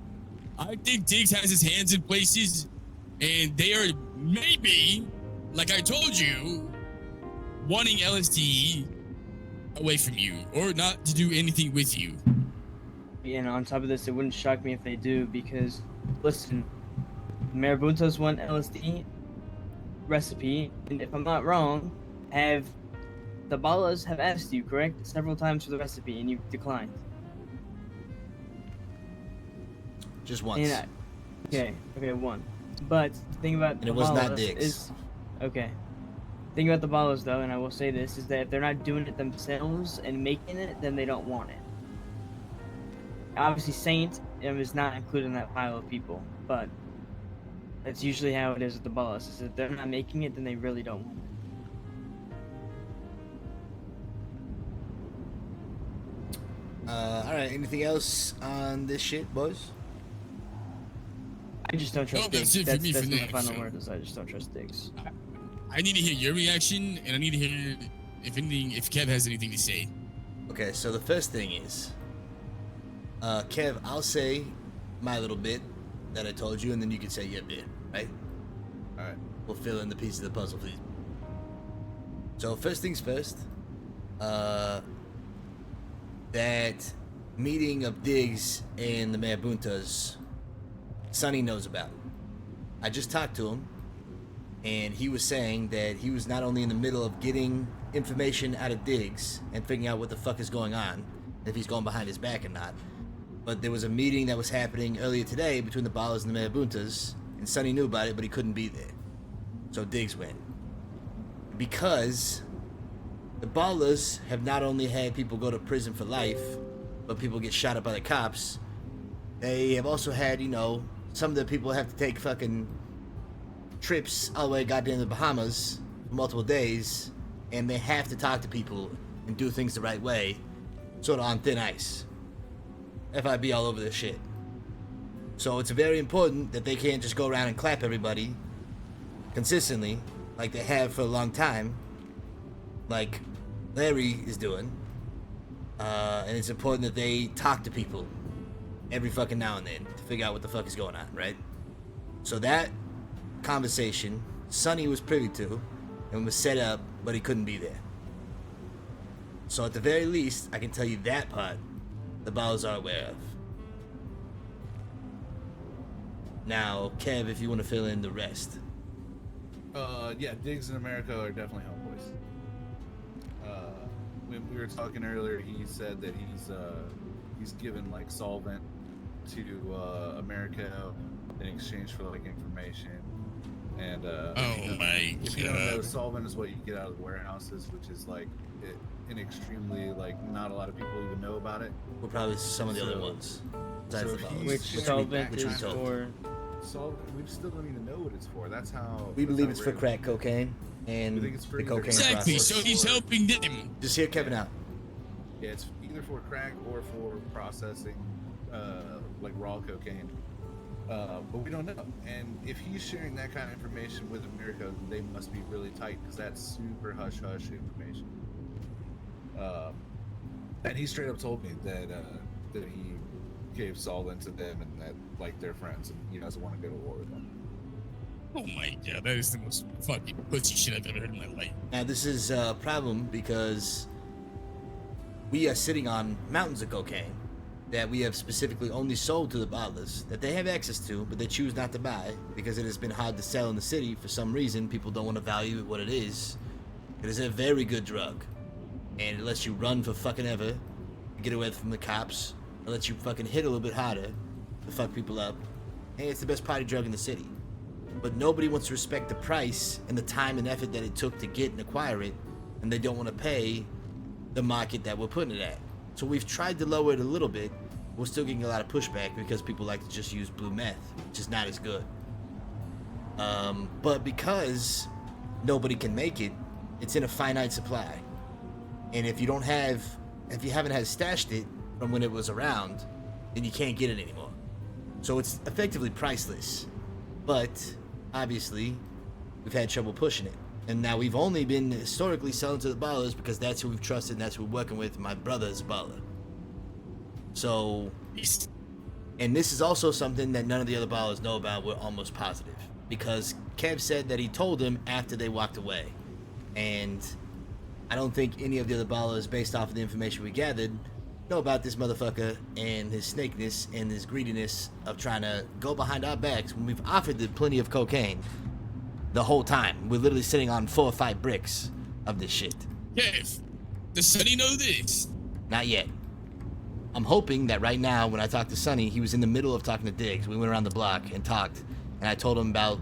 I think Diggs has his hands in places, and they are maybe, like I told you, wanting LSD away from you, or not to do anything with you. And on top of this, it wouldn't shock me if they do, because, listen, marabuntas want LSD recipe, and if I'm not wrong, have the ballas have asked you, correct, several times for the recipe, and you've declined. Just once. And okay, one. But the thing about And the it was not ballas Diggs. is, okay. The thing about the ballas, though, and I will say this, is that if they're not doing it themselves and making it, then they don't want it. Obviously, Saint is not included in that pile of people, but that's usually how it is with the ballas. Is if they're not making it, then they really don't want it. All right. Anything else on this shit, boys? I just don't trust No, that's Diggs. it for me That's for my now, final so. word. Is I just don't trust Diggs. I need to hear your reaction, and I need to hear if Kev has anything to say. Okay. So the first thing is, Kev, I'll say my little bit that I told you, and then you can say your bit, right? All right. We'll fill in the pieces of the puzzle, please. So first things first, that meeting of Diggs and the Marabuntas, Sonny knows about. I just talked to him, and he was saying that he was not only in the middle of getting information out of Diggs and figuring out what the fuck is going on, if he's going behind his back or not, but there was a meeting that was happening earlier today between the Ballas and the Marabuntas, and Sonny knew about it, but he couldn't be there. So Diggs went. Because the Ballas have not only had people go to prison for life, but people get shot up by the cops, they have also had, you know, some of the people have to take fucking trips all the way goddamn to the Bahamas for multiple days, and they have to talk to people and do things the right way, sort of on thin ice. FIB all over this shit. So it's very important that they can't just go around and clap everybody consistently like they have for a long time, like Larry is doing. And it's important that they talk to people every fucking now and then to figure out what the fuck is going on, right? So that conversation, Sonny was privy to and was set up, but he couldn't be there. So at the very least, I can tell you that part the Ballas are aware of. Now, Kev, if you want to fill in the rest. Yeah, Diggs in America are definitely homeboys. When we were talking earlier, he said that he's given like solvent to America in exchange for like information. And if you don't know, solvent is what you get out of the warehouses, which is like an extremely like not a lot of people even know about it. Well, probably some of the other ones. Besides so the he's- Ballas. Which solvent which we is told. for? Solvent, we still don't even know what it's for. That's how We that's believe how it's for rare- crack cocaine and We think it's for the either cocaine Exactly, process. so he's helping them. Just hear Kevin out. Yeah, it's either for crack or for processing, like raw cocaine. But we don't know. And if he's sharing that kind of information with America, they must be really tight because that's super hush hush information. And he straight up told me that that he gave solvent to them and that like they're friends and he doesn't want to go to war with them. Oh my god, that is the most fucking pussy shit I've ever heard in my life. Now, this is a problem because we are sitting on mountains of cocaine that we have specifically only sold to the bottlers that they have access to, but they choose not to buy because it has been hard to sell in the city for some reason. People don't want to value it what it is. It is a very good drug, and it lets you run for fucking ever, get away from the cops. It lets you fucking hit a little bit harder to fuck people up. And it's the best party drug in the city. But nobody wants to respect the price and the time and effort that it took to get and acquire it, and they don't want to pay the market that we're putting it at. So we've tried to lower it a little bit. We're still getting a lot of pushback because people like to just use blue meth, which is not as good. But because nobody can make it, it's in a finite supply. And if you haven't had stashed it from when it was around, then you can't get it anymore. So it's effectively priceless. But obviously, we've had trouble pushing it. And now we've only been historically selling to the ballers because that's who we've trusted and that's who we're working with. My brother is a baller. So, and this is also something that none of the other ballers know about. We're almost positive. Because Kev said that he told him after they walked away. And I don't think any of the other ballers, based off of the information we gathered, know about this motherfucker and his snakeness and his greediness of trying to go behind our backs when we've offered them plenty of cocaine the whole time. We're literally sitting on 4 or 5 bricks of this shit. Kev, does Sonny know this? Not yet. I'm hoping that right now, when I talked to Sonny, he was in the middle of talking to Diggs. We went around the block and talked, and I told him about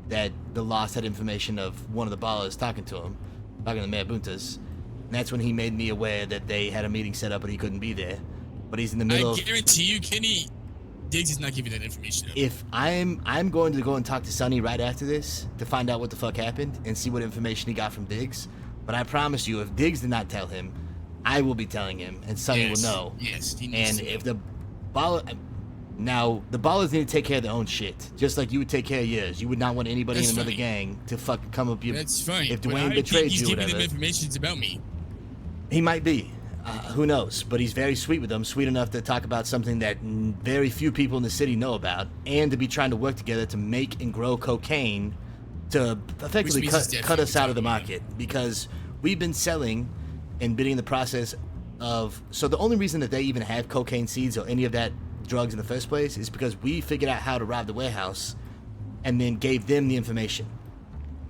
that the Lost had information of one of the ballers talking to him, talking to the Marabuntas. And that's when he made me aware that they had a meeting set up, but he couldn't be there. But he's in the middle. I guarantee you, Kenny, Diggs is not giving that information up. If I'm going to go and talk to Sonny right after this to find out what the fuck happened and see what information he got from Diggs. But I promise you, if Diggs did not tell him, I will be telling him, and Sonny will know. Yes, he needs And to if know. the baller, now the ballers need to take care of their own shit, just like you would take care of yours. You would not want anybody That's in another fine. gang to fucking come up you. That's fine. If but Dwayne I betrayed think he's you, giving whatever. them information about me. He might be. Who knows? But he's very sweet with them, sweet enough to talk about something that very few people in the city know about, and to be trying to work together to make and grow cocaine to effectively Which means it's cut us out of the definitely market, because we've been selling and bidding the process of. So the only reason that they even have cocaine seeds or any of that drugs in the first place is because we figured out how to rob the warehouse and then gave them the information.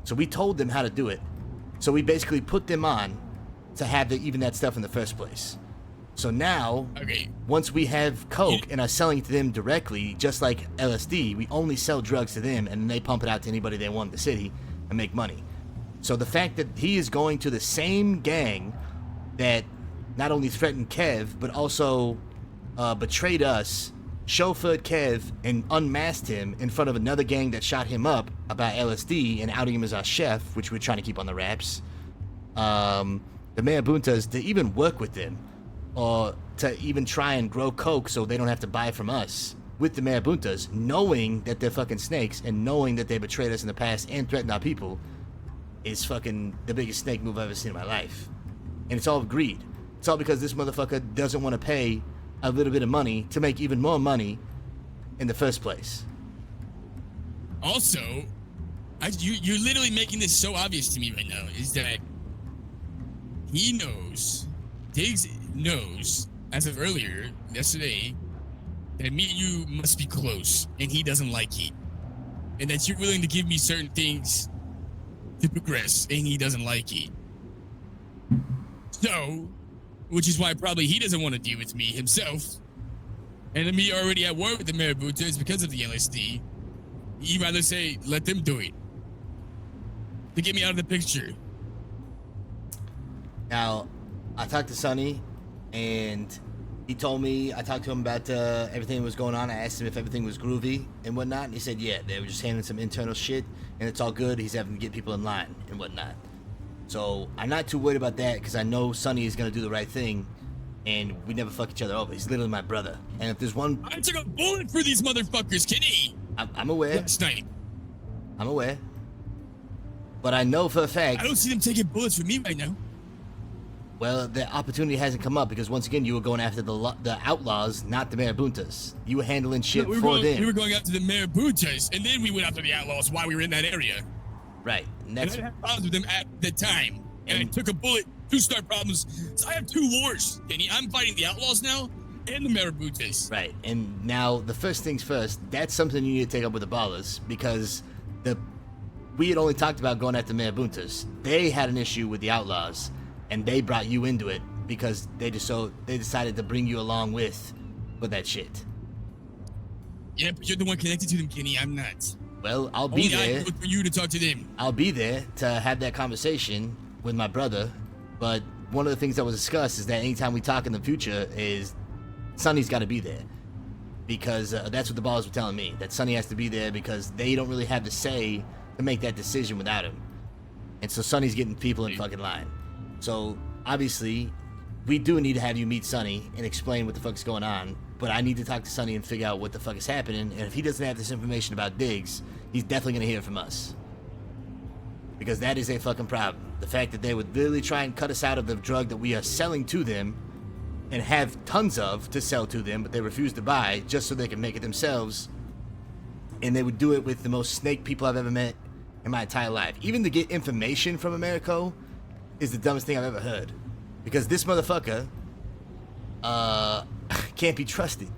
So we told them how to do it. So we basically put them on to have even that stuff in the first place. So now, Okay. once we have coke and are selling it to them directly, just like LSD, we only sell drugs to them and they pump it out to anybody they want in the city and make money. So the fact that he is going to the same gang that not only threatened Kev, but also betrayed us, chauffeured Kev, and unmasked him in front of another gang that shot him up about LSD and outing him as our chef, which we're trying to keep on the wraps. The Marabuntas, to even work with them, or to even try and grow coke so they don't have to buy from us with the Marabuntas, knowing that they're fucking snakes and knowing that they betrayed us in the past and threatened our people, is fucking the biggest snake move I've ever seen in my life. And it's all greed. It's all because this motherfucker doesn't want to pay a little bit of money to make even more money in the first place. Also, you're literally making this so obvious to me right now, is that he knows, Diggs knows, as of earlier, yesterday, that me and you must be close, and he doesn't like it. And that you're willing to give me certain things to progress, and he doesn't like it. So, which is why probably he doesn't want to deal with me himself. And me already at war with the Marabuntas because of the LSD. He'd rather say, let them do it. To get me out of the picture. Now, I talked to Sonny, and he told me, I talked to him about everything that was going on. I asked him if everything was groovy and whatnot, and he said, yeah, they were just handling some internal shit, and it's all good. He's having to get people in line and whatnot. So I'm not too worried about that, because I know Sonny is going to do the right thing, and we never fuck each other over. He's literally my brother. And if there's one... I took a bullet for these motherfuckers, Kenny! I'm aware. Last night. I'm aware. But I know for a fact... I don't see them taking bullets for me right now. Well, the opportunity hasn't come up because, once again, you were going after the outlaws, not the Marabuntas. You were handling shit No, for them. We were going after the Marabuntas, and then we went after the outlaws while we were in that area. Right. And And that's... I had problems with them at the time. And I took a bullet to start problems. So I have two wars, Kenny. I'm fighting the outlaws now and the Marabuntas. Right. And now, the first things first, that's something you need to take up with the ballers, because we had only talked about going after the Marabuntas. They had an issue with the outlaws, and they brought you into it because they decided to bring you along with that shit. Yeah, but you're the one connected to them, Kenny. I'm not. Well, I'll be Only I there. look for you to talk to them. I'll be there to have that conversation with my brother, but one of the things that was discussed is that anytime we talk in the future is Sonny's got to be there, because that's what the ballers were telling me, that Sonny has to be there because they don't really have the say to make that decision without him. And so Sonny's getting people in fucking line. So obviously we do need to have you meet Sonny and explain what the fuck's going on, but I need to talk to Sonny and figure out what the fuck is happening, and if he doesn't have this information about Diggs, he's definitely gonna hear it from us. Because that is a fucking problem. The fact that they would literally try and cut us out of the drug that we are selling to them and have tons of to sell to them, but they refuse to buy just so they can make it themselves. And they would do it with the most snake people I've ever met in my entire life. Even to get information from Americo is the dumbest thing I've ever heard. Because this motherfucker can't be trusted.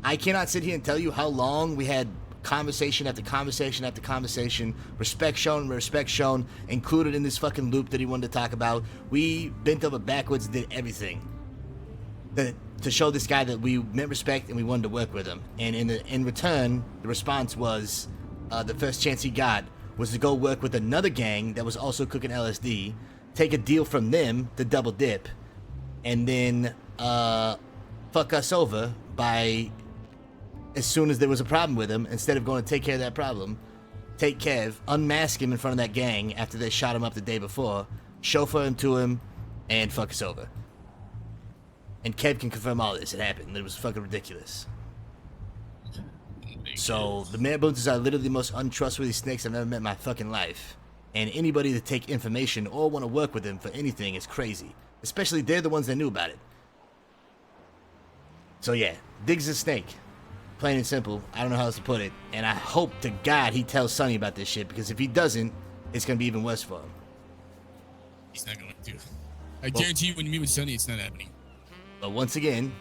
I cannot sit here and tell you how long we had conversation after conversation after conversation, respect shown, included in this fucking loop that he wanted to talk about. We bent over backwards, did everything to show this guy that we meant respect and we wanted to work with him. And in return, the response was, the first chance he got was to go work with another gang that was also cooking LSD, take a deal from them to double dip, and then fuck us over by, as soon as there was a problem with him, instead of going to take care of that problem, take Kev, unmask him in front of that gang after they shot him up the day before, chauffeur him to him, and fuck us over. And Kev can confirm all this. It happened. It was fucking ridiculous. So, the marabuntas are literally the most untrustworthy snakes I've ever met in my fucking life. And anybody to take information or want to work with them for anything is crazy. Especially they're the ones that knew about it. So yeah, Diggs is a snake. Plain and simple. I don't know how else to put it. And I hope to God he tells Sonny about this shit, because if he doesn't, it's going to be even worse for him. He's not going to. I guarantee you when you meet with Sonny, it's not happening. But once again,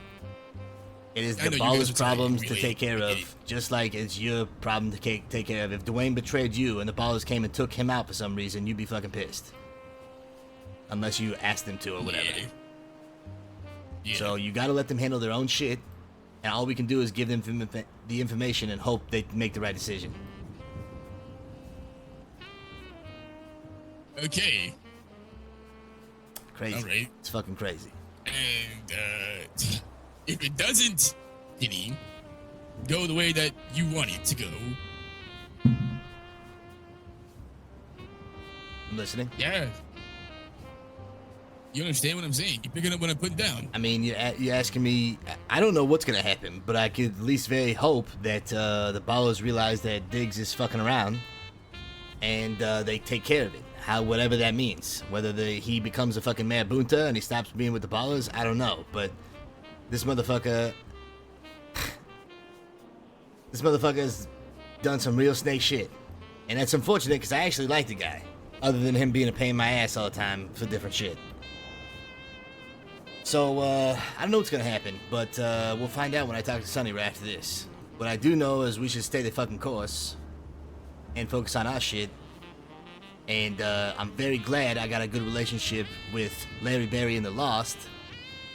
it is the baller's problems to take care of, just like it's your problem to take care of. If Dwayne betrayed you and the ballers came and took him out for some reason, you'd be fucking pissed. Unless you asked them to or whatever. Yeah. So you gotta let them handle their own shit, and all we can do is give them the information and hope they make the right decision. Okay. Crazy. All right. It's fucking crazy. And if it doesn't, Kenny, go the way that you want it to go. I'm listening. Yeah. You understand what I'm saying? You picking up what I'm putting down? I mean, you're asking me. I don't know what's gonna happen, but I could at least very hope that the ballers realize that Diggs is fucking around, and they take care of it. Whatever that means. Whether he becomes a fucking marabunta and he stops being with the ballers, I don't know. But this motherfucker has done some real snake shit, and that's unfortunate because I actually like the guy. Other than him being a pain in my ass all the time for different shit. So, I don't know what's gonna happen, but we'll find out when I talk to Sonny right after this. What I do know is we should stay the fucking course and focus on our shit. And I'm very glad I got a good relationship with Larry Berry and the Lost,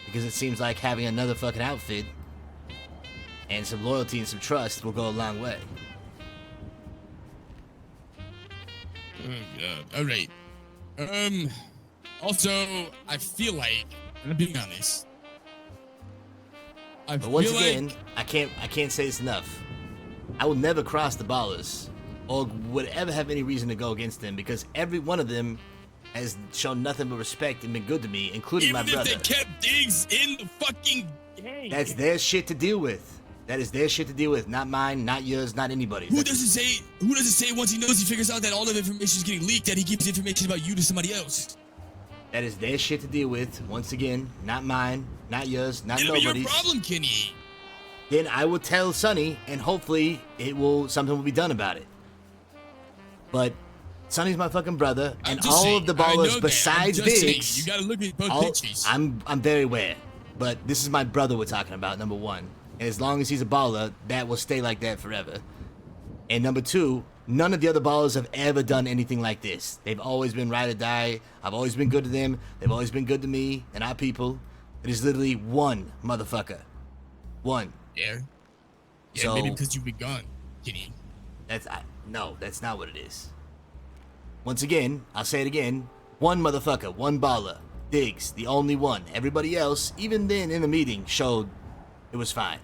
because it seems like having another fucking outfit and some loyalty and some trust will go a long way. All right. Also, I feel like, and I'm being honest. But once again, I can't say this enough. I will never cross the ballers, or would ever have any reason to go against them, because every one of them has shown nothing but respect and been good to me, including my brother. Even if they kept Diggs in the fucking game. That's their shit to deal with. That is their shit to deal with, not mine, not yours, not anybody's. Who does it say once he knows, he figures out that all of the information is getting leaked, that he gives information about you to somebody else? That is their shit to deal with. Once again, not mine, not yours, not It'll nobody's. be your problem, Kenny. Then I will tell Sonny, and hopefully something will be done about it. But Sonny's my fucking brother, and all of the ballers besides Diggs. You gotta look at both pictures. I'm very aware, but this is my brother we're talking about, number one. And as long as he's a baller, that will stay like that forever. And number two, none of the other ballers have ever done anything like this. They've always been ride or die. I've always been good to them. They've always been good to me and our people. It is literally one motherfucker. One. Yeah. Yeah, So, maybe because you've been gone, Kenny. No, that's not what it is. Once again, I'll say it again. One motherfucker, one baller. Diggs, the only one. Everybody else, even then in the meeting, showed it was fine.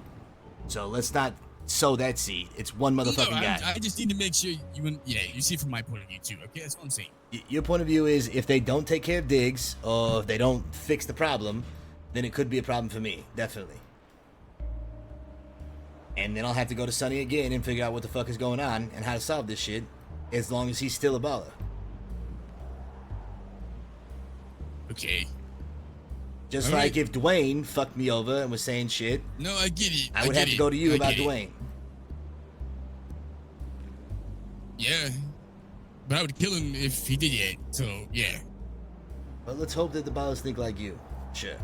So let's not sow that seed. It's one motherfucking guy. I just need to make sure you see from my point of view too, okay? That's what I'm saying. Your point of view is if they don't take care of Diggs, or if they don't fix the problem, then it could be a problem for me, definitely. And then I'll have to go to Sonny again and figure out what the fuck is going on and how to solve this shit, as long as he's still a baller. Okay. Just all like right. If Dwayne fucked me over and was saying shit. No, I get it. I would have to go to you about Dwayne. Yeah. But I would kill him if he did it, so yeah. Well, let's hope that the ballers think like you. Sure.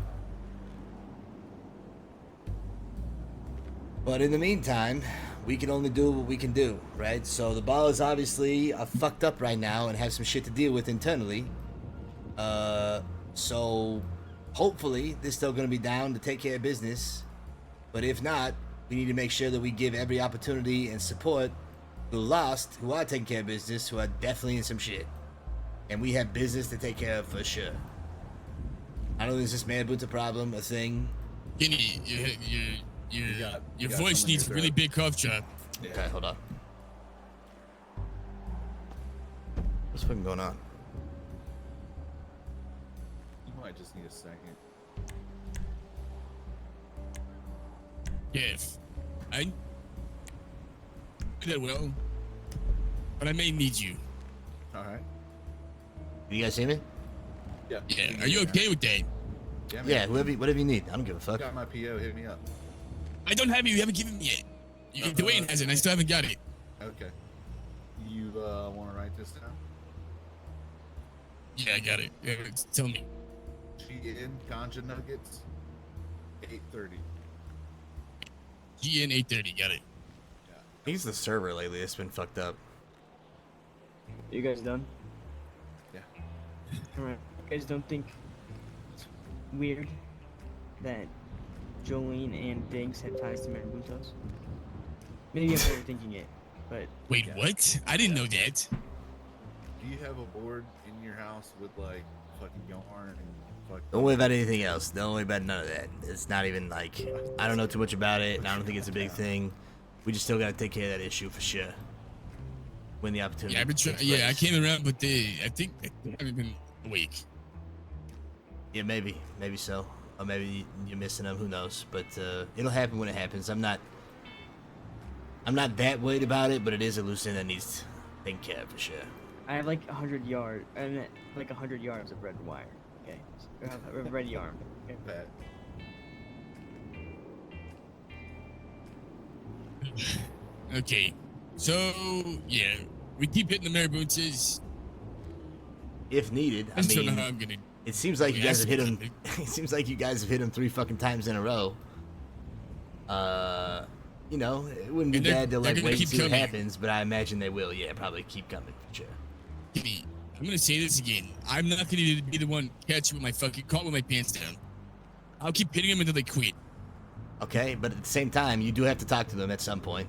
But in the meantime, we can only do what we can do, right? So the Ballers obviously are fucked up right now and have some shit to deal with internally. So hopefully they're still going to be down to take care of business. But if not, we need to make sure that we give every opportunity and support to Lost, who are taking care of business, who are definitely in some shit. And we have business to take care of for sure. I don't know, is this Marabunta problem a thing? Kenny, You your got voice something in needs a your really throat. big cough drop. Okay, hold on. What's fucking going on? You might just need a second. Yes. I do that well, but I may need you. All right. You guys see me? Yeah. Yeah, are you okay with that? Yeah, man. Yeah, whatever you need. I don't give a fuck. Got my PO. Hit me up. I don't have you. You haven't given me it. Dwayne has it. And I still haven't got it. Okay. You want to write this down? Yeah, I got it. Yeah, tell me. GN Ganja Nuggets. 8:30. GN 830. Got it. I think it's the server lately. It's been fucked up. You guys done? Yeah. Alright. You guys don't think it's weird that Jolene and Diggs had ties to Marabuntos? Maybe I'm overthinking it, but Wait, Yeah. what? I didn't know that. Do you have a board in your house with like fucking yarn and fucking? Don't worry about anything else. Don't worry about none of that. It's not even like, I don't know too much about it, and I don't think it's a big thing. We just still gotta take care of that issue for sure. When the opportunity. Yeah, I've been trying. takes Yeah, I place. came around, but I think they haven't been awake. Yeah, maybe so, or maybe you're missing them. Who knows? But it'll happen when it happens. I'm not that worried about it, but it is a loose end that needs taken care of for sure. I have like 100 yards. I mean, like 100 yards of red wire. Okay, so I have red yarn. Okay. Pat. Okay, so yeah, we keep hitting the Marabuntas. If needed, I just don't know mean, how I'm gonna. it seems like you Yeah, guys have hit him. that's- It seems like you guys have hit him 3 fucking times in a row. You know, it wouldn't be And they're- bad to they're like gonna wait and keep see what coming. happens, but I imagine they will. Yeah, probably keep coming for sure. Kenny, I'm gonna say this again. I'm not gonna be the one catch with my fucking caught with my pants down. I'll keep hitting them until they quit. Okay, but at the same time, you do have to talk to them at some point.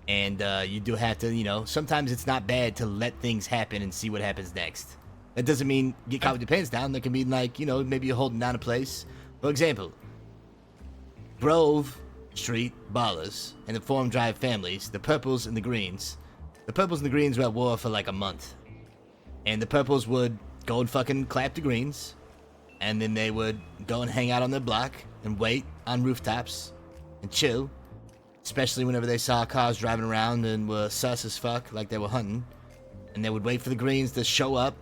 And you do have to, you know, sometimes it's not bad to let things happen and see what happens next. That doesn't mean get caught with your pants down. That can mean like, you know, maybe you're holding down a place. For example, Grove Street Ballers and the Forum Drive families, the Purples and the Greens. The Purples and the Greens were at war for like a month. And the Purples would go and fucking clap the Greens. And then they would go and hang out on their block and wait on rooftops and chill. Especially whenever they saw cars driving around and were sus as fuck, like they were hunting. And they would wait for the Greens to show up,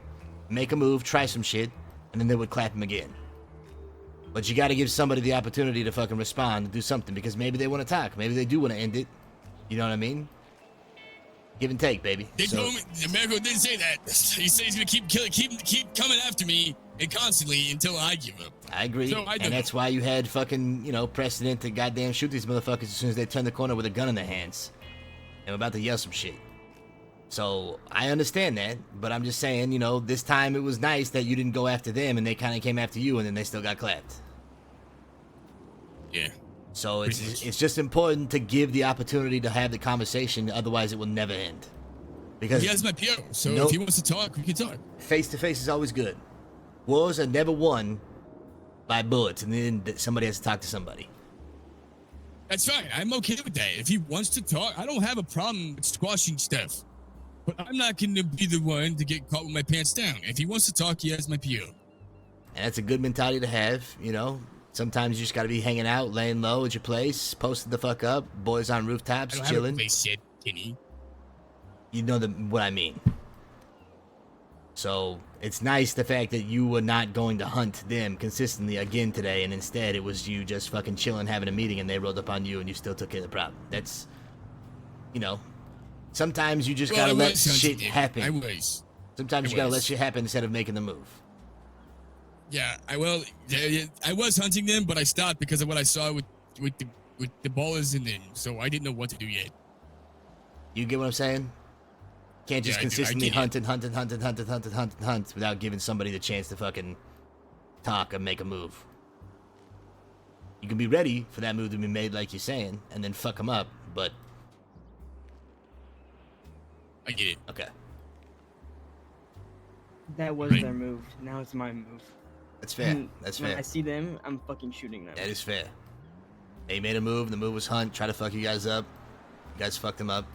make a move, try some shit, and then they would clap them again. But you gotta give somebody the opportunity to fucking respond and do something, because maybe they want to talk. Maybe they do want to end it. You know what I mean? Give and take, baby. They So- told me Americo didn't say that. He said he's gonna keep coming after me and constantly until I give up. I agree, So I don't and that's why you had fucking, you know, precedent to goddamn shoot these motherfuckers as soon as they turn the corner with a gun in their hands. And we're about to yell some shit. So, I understand that, but I'm just saying, you know, this time it was nice that you didn't go after them and they kind of came after you and then they still got clapped. Yeah. So, Pretty much. it's just important to give the opportunity to have the conversation, otherwise it will never end. Because He has my PO, so Nope. if he wants to talk, we can talk. face-to-face is always good. Wars are never won by bullets and then somebody has to talk to somebody. That's fine. I'm okay with that. If he wants to talk, I don't have a problem with squashing stuff. But I'm not going to be the one to get caught with my pants down. If he wants to talk, he has my PO. And that's a good mentality to have, you know. Sometimes you just gotta be hanging out, laying low at your place, posted the fuck up, boys on I rooftops, don't have a chilling. place yet, Kenny. You know what I mean. So it's nice the fact that you were not going to hunt them consistently again today, and instead it was you just fucking chilling, having a meeting, and they rolled up on you, and you still took care of the problem. That's, you know, sometimes you just Well, gotta I let was hunting shit him. happen. I was. Sometimes I you gotta was. let shit happen instead of making the move. Yeah, I was hunting them, but I stopped because of what I saw with the ballers in them. So I didn't know what to do yet. You get what I'm saying? Can't just Yeah, I do. I consistently get it. hunt without giving somebody the chance to fucking talk or make a move. You can be ready for that move to be made, like you're saying, and then fuck them up, but... I get it. Okay. That was Right. their move. Now it's my move. That's fair. And That's when fair. I see them, I'm fucking shooting them. That is fair. They made a move. The move was hunt. Try to fuck you guys up. You guys fucked him up.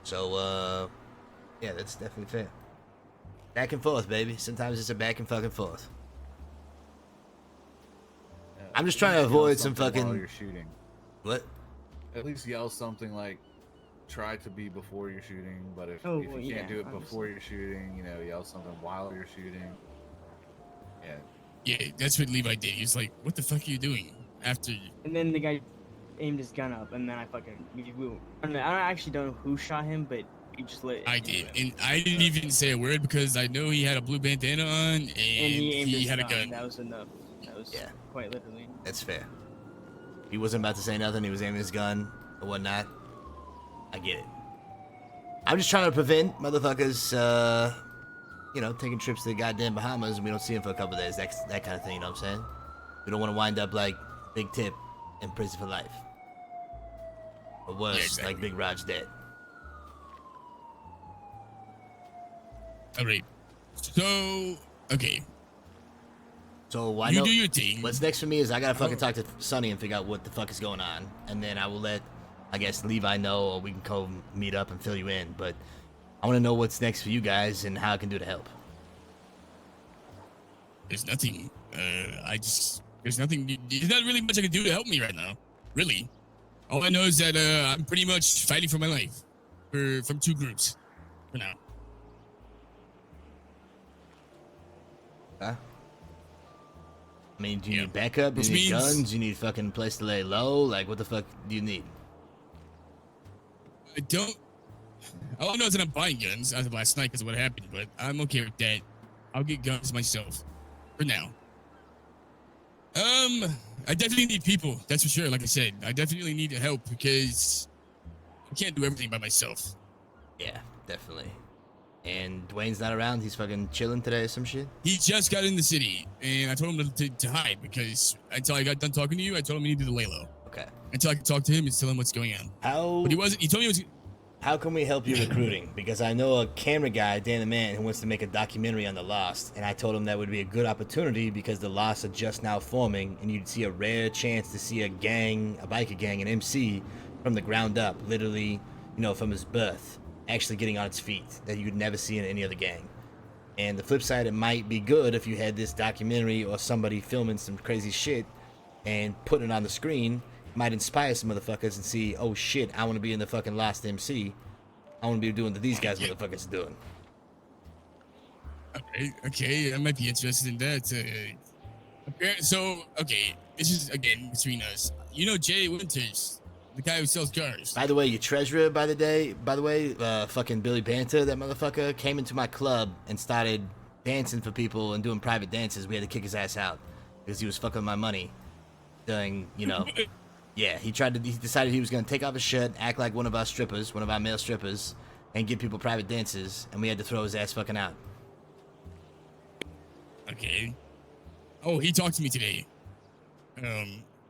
So, yeah, that's definitely fair. Back and forth, baby. Sometimes it's a back and fucking forth. I'm just trying to At least avoid yell some something while fucking... you're shooting. What? At least yell something like, try to be before you're shooting, but if Oh, you well, can't yeah, do it obviously. before you're shooting, you know, yell something while you're shooting. Yeah. Yeah, that's what Levi did. He's like, "What the fuck are you doing?" After And then the guy aimed his gun up, and then I don't know, I actually don't know who shot him, but he just lit. I did, and I didn't even say a word because I know he had a blue bandana on and he aimed his had a gun. That was enough. That was Yeah. quite literally. That's fair. He wasn't about to say nothing. He was aiming his gun or whatnot. I get it. I'm just trying to prevent motherfuckers, you know, taking trips to the goddamn Bahamas and we don't see him for a couple of days. That kind of thing, you know what I'm saying? We don't want to wind up like Big Tip in prison for life. Or worse, Yeah, exactly. like Big Raj dead. All right. So, okay, So I you know do your thing. what's next for me is I gotta fucking Oh. talk to Sonny and figure out what the fuck is going on, and then I will let, I guess, Levi know, or we can go meet up and fill you in. But I want to know what's next for you guys and how I can do to help. There's nothing. There's nothing. There's not really much I can do to help me right now. Really. All I know is that I'm pretty much fighting for my life from two groups for now. Huh? I mean, do you Yeah. need backup? Do Which you need means- guns? Do you need fucking place to lay low? Like, what the fuck do you need? I don't. All I know is that I'm buying guns as of last night because of what happened, but I'm okay with that. I'll get guns myself for now. I definitely need people. That's for sure. Like I said, I definitely need help because I can't do everything by myself. Yeah, definitely. And Dwayne's not around. He's fucking chilling today or some shit. He just got in the city, and I told him to hide because until I got done talking to you, I told him he needed to lay low Okay. until I could talk to him and tell him what's going on. How But he wasn't. He told me he was. how can we help you recruiting? Because I know a camera guy, Dan the Man, who wants to make a documentary on the Lost, and I told him that would be a good opportunity because the Lost are just now forming, and you'd see a rare chance to see a gang, a biker gang, an MC from the ground up, literally, you know, from his birth, actually getting on its feet, that you'd never see in any other gang. And the flip side, it might be good if you had this documentary or somebody filming some crazy shit and putting it on the screen. Might inspire some motherfuckers and see, oh shit, I want to be in the fucking Lost MC. I want to be doing what these guys motherfuckers are doing. Okay, I might be interested in that. So, okay, this is again between us. You know Jay Winters, the guy who sells cars. By the way, your treasurer, fucking Billy Banter, that motherfucker, came into my club and started dancing for people and doing private dances. We had to kick his ass out because he was fucking my money during, you know. Yeah, he decided he was going to take off his shirt, act like one of our strippers, one of our male strippers, and give people private dances, and we had to throw his ass fucking out. Okay. Oh, he talked to me today.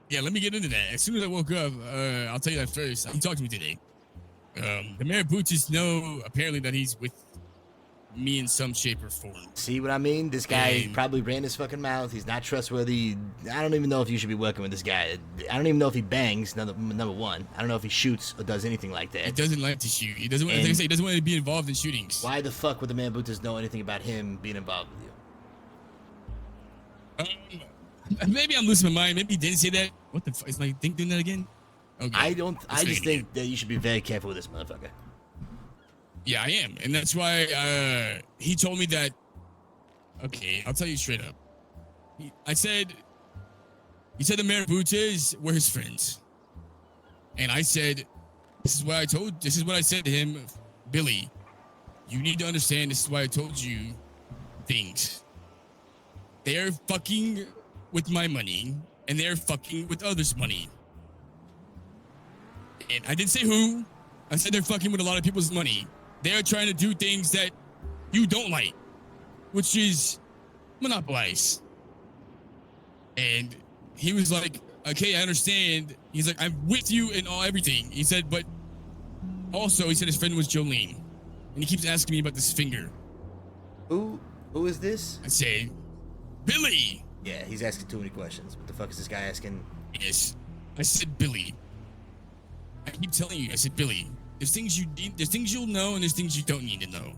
Yeah, let me get into that. As soon as I woke up, I'll tell you that first. He talked to me today. The mayor Booches know apparently that he's with me in some shape or form. See what I mean? This guy Hey. probably ran his fucking mouth. He's not trustworthy. I don't even know if you should be working with this guy. I don't even know if he bangs, number one. I don't know if he shoots or does anything like He that. doesn't like to shoot. He doesn't want. And- Like I say, he doesn't want to be involved in shootings. Why the fuck would the man Butas know anything about him being involved with you? Maybe I'm losing my mind. Maybe he didn't say that. What the fuck? Is my thing doing that again? Okay. I Let's just make it think that you should be very careful with this motherfucker. Yeah, I am, and that's why he told me that. Okay, I'll tell you straight up. He said the mayor Booches were his friends, and I said, this is what I said to him, Billy. You need to understand. This is why I told you things. They're fucking with my money, and they're fucking with others' money. And I didn't say who, I said they're fucking with a lot of people's money. They're trying to do things that you don't like, which is monopolize. And he was like, okay, I understand. He's like, I'm with you in everything. He said, but also, he said his friend was Jolene. And he keeps asking me about this finger. Who is this? I say, Billy. Yeah, he's asking too many questions. What the fuck is this guy asking? Yes. I said, Billy. I keep telling you, I said, Billy, there's things you'll know and there's things you don't need to know.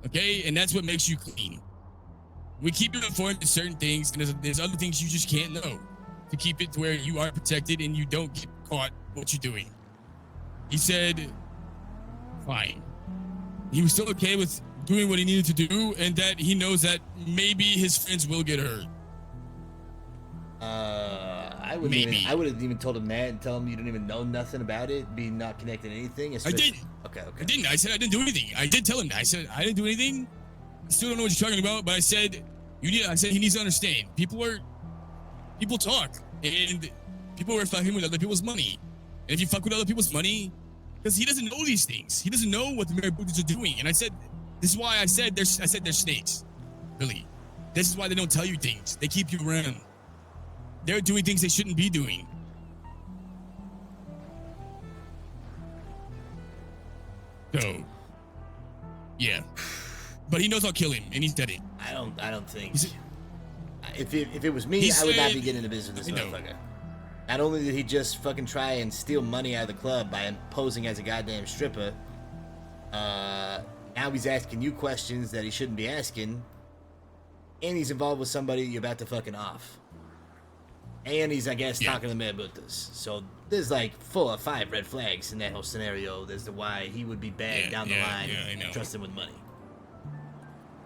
Okay? And that's what makes you clean. We keep you informed of certain things, and there's other things you just can't know to keep it to where you are protected and you don't get caught what you're doing. He said, fine. He was still okay with doing what he needed to do, and that he knows that maybe his friends will get hurt. I would have even told him that and tell him you didn't even know nothing about it, be not connected to anything. I didn't. Okay. I didn't. I said I didn't do anything. I did tell him that. I said I didn't do anything. I still don't know what you're talking about, but I said I said he needs to understand. People talk, and people are fucking with other people's money. And if you fuck with other people's money, because he doesn't know these things, he doesn't know what the Maraboutas are doing. And I said, this is why I said they're snakes, Billy. This is why they don't tell you things. They keep you around. They're doing things they shouldn't be doing. So, yeah. But he knows I'll kill him, and he's dead. I don't think. If it was me, I would not be getting into business with this motherfucker. Not only did he just fucking try and steal money out of the club by posing as a goddamn stripper, now he's asking you questions that he shouldn't be asking, and he's involved with somebody you're about to fucking off. And he's, I guess, talking to the Maraboutas. So there's like 4 or 5 red flags in that whole scenario as to why he would be bad down the line and trust him with money.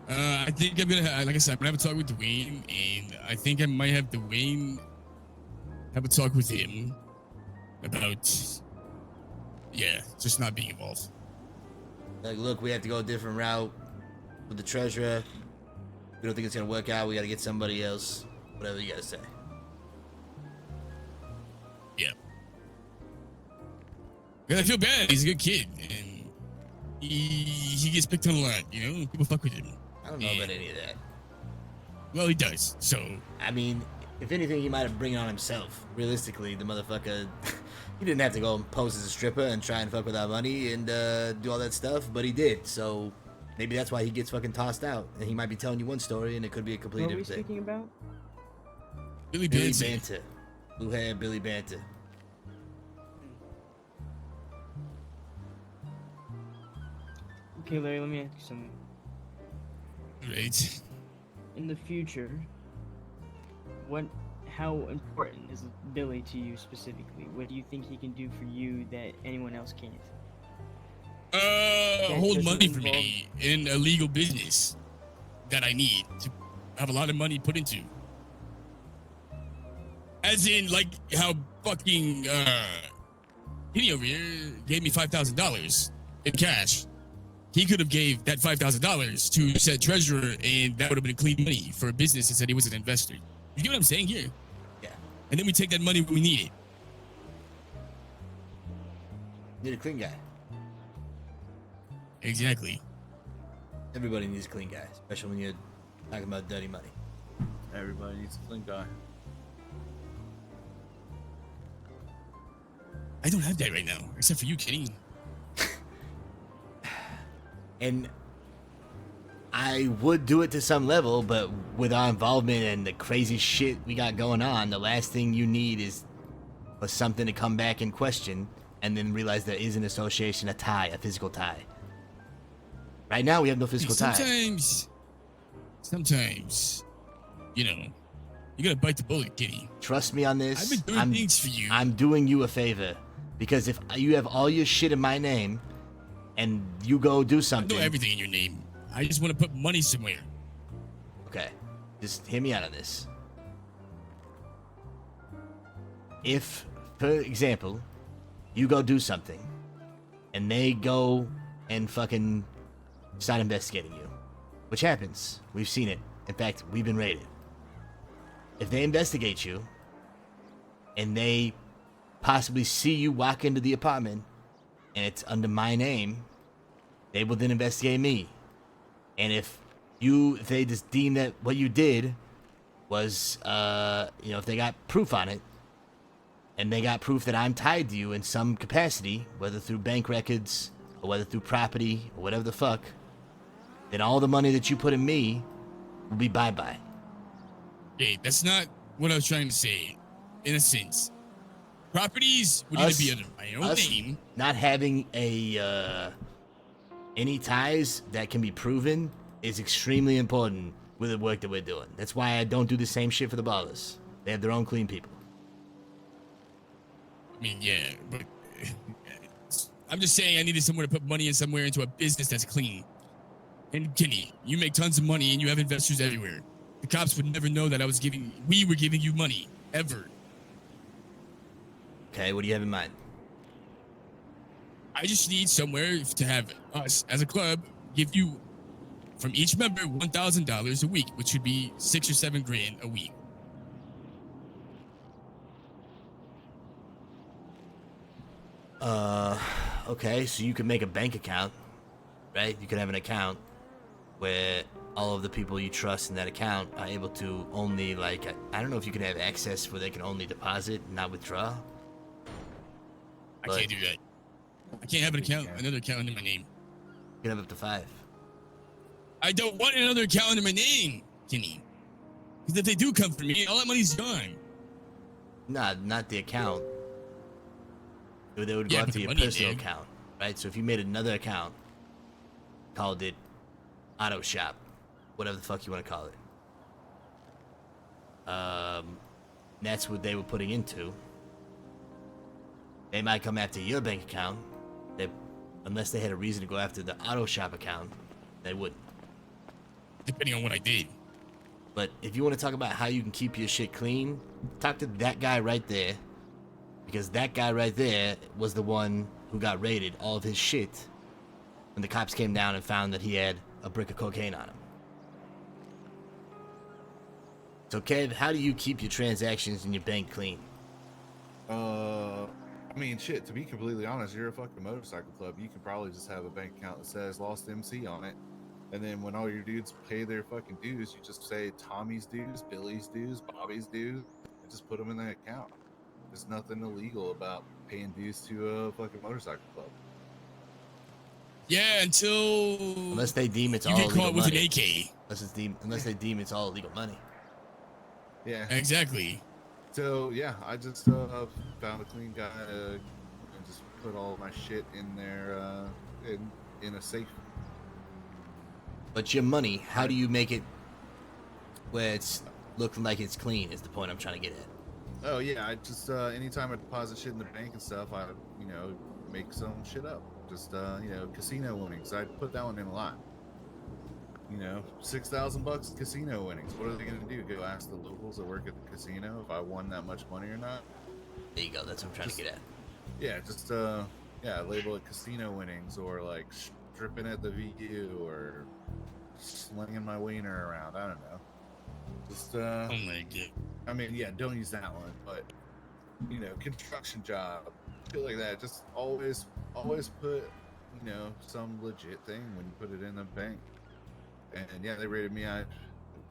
I think I'm gonna, like I said, I'm gonna have a talk with Dwayne, and I think I might have Dwayne have a talk with him about, just not being involved. Like, look, we have to go a different route with the treasurer. We don't think it's gonna work out. We gotta get somebody else. Whatever you gotta say. Yeah. Because I feel bad. He's a good kid, and he gets picked on a lot. You know, people fuck with him. I don't know about any of that. Well, he does. So I mean, if anything, he might have bring it on himself. Realistically, the motherfucker, he didn't have to go and pose as a stripper and try and fuck with our money and do all that stuff, but he did. So maybe that's why he gets fucking tossed out. And he might be telling you one story, and it could be a completely different thing. What are we speaking about? Billy Banter. Blue hair, Billy Banter. Okay, Larry, let me ask you something. right. In the future, how important is Billy to you specifically? What do you think he can do for you that anyone else can't? Hold money for me in a legal business that I need to have a lot of money put into. As in, like how fucking Kenny over here gave me $5,000 in cash. He could have gave that $5,000 to said treasurer, and that would have been clean money for a business that said he was an investor. You get what I'm saying here? Yeah. And then we take that money when we need it. Need a clean guy. Exactly. Everybody needs a clean guy, especially when you're talking about dirty money. Everybody needs a clean guy. I don't have that right now, except for you, Kenny. And I would do it to some level, but with our involvement and the crazy shit we got going on, the last thing you need is for something to come back and question and then realize there is an association, a tie, a physical tie. Right now, we have no physical tie. Sometimes, you know, you gotta bite the bullet, Kenny. Trust me on this. I've been doing things for you. I'm doing you a favor. Because if you have all your shit in my name and you go do something. I know everything in your name. I just want to put money somewhere. Okay. Just hear me out on this. If, for example, you go do something and they go and fucking start investigating you, which happens. We've seen it. In fact, we've been raided. If they investigate you and they possibly see you walk into the apartment and it's under my name, they will then investigate me. And if they just deem that what you did was, if they got proof on it, and they got proof that I'm tied to you in some capacity, whether through bank records, or whether through property, or whatever the fuck, then all the money that you put in me will be bye-bye. Hey, that's not what I was trying to say. In a sense, properties would either be under my own name. Not having any ties that can be proven is extremely important with the work that we're doing. That's why I don't do the same shit for the ballers. They have their own clean people. I mean, yeah, but I'm just saying I needed somewhere to put money in somewhere into a business that's clean. And Kenny, you make tons of money and you have investors everywhere. The cops would never know that we were giving you money, ever. Okay, what do you have in mind? I just need somewhere to have us, as a club, give you, from each member, $1,000 a week, which would be $6 or $7 grand a week. Okay, so you could make a bank account, right? You could have an account where all of the people you trust in that account are able to only, like, I don't know if you can have access where they can only deposit, not withdraw. I can't do that. I can't have another account under my name. You can have up to 5. I don't want another account under my name, Kenny. Because if they do come for me, all that money's gone. Nah, not the account. They would go Yeah, out but to the your money, personal dude. account, right? So if you made another account, called it Auto Shop, whatever the fuck you want to call it. That's what they were putting into. They might come after your bank account. Unless they had a reason to go after the Auto Shop account, they wouldn't. Depending on what I did. But if you want to talk about how you can keep your shit clean, talk to that guy right there. Because that guy right there was the one who got raided, all of his shit, when the cops came down and found that he had a brick of cocaine on him. So, Kev, how do you keep your transactions in your bank clean? I mean, shit, to be completely honest, you're a fucking motorcycle club. You can probably just have a bank account that says Lost MC on it. And then when all your dudes pay their fucking dues, you just say Tommy's dues, Billy's dues, Bobby's dues, and just put them in that account. There's nothing illegal about paying dues to a fucking motorcycle club. Yeah, Unless they deem it's you all get illegal caught with money. an AK. Unless they deem it's all illegal money. Yeah. Exactly. So, yeah, I just found a clean guy and just put all my shit in there in a safe. But your money, how do you make it where it's looking like it's clean is the point I'm trying to get at. Oh yeah, I just anytime I deposit shit in the bank and stuff, I make some shit up. Just casino winnings. I put that one in a lot. $6,000 casino winnings. What are they gonna do? Go ask the locals that work at the casino if I won that much money or not? There you go. That's what I'm trying to get at. Yeah, just label it casino winnings or like stripping at the VU or slinging my wiener around. I don't know. Just Oh my god. I mean, yeah, don't use that one, but construction job, shit like that. Just always put, some legit thing when you put it in the bank. And yeah, they rated me.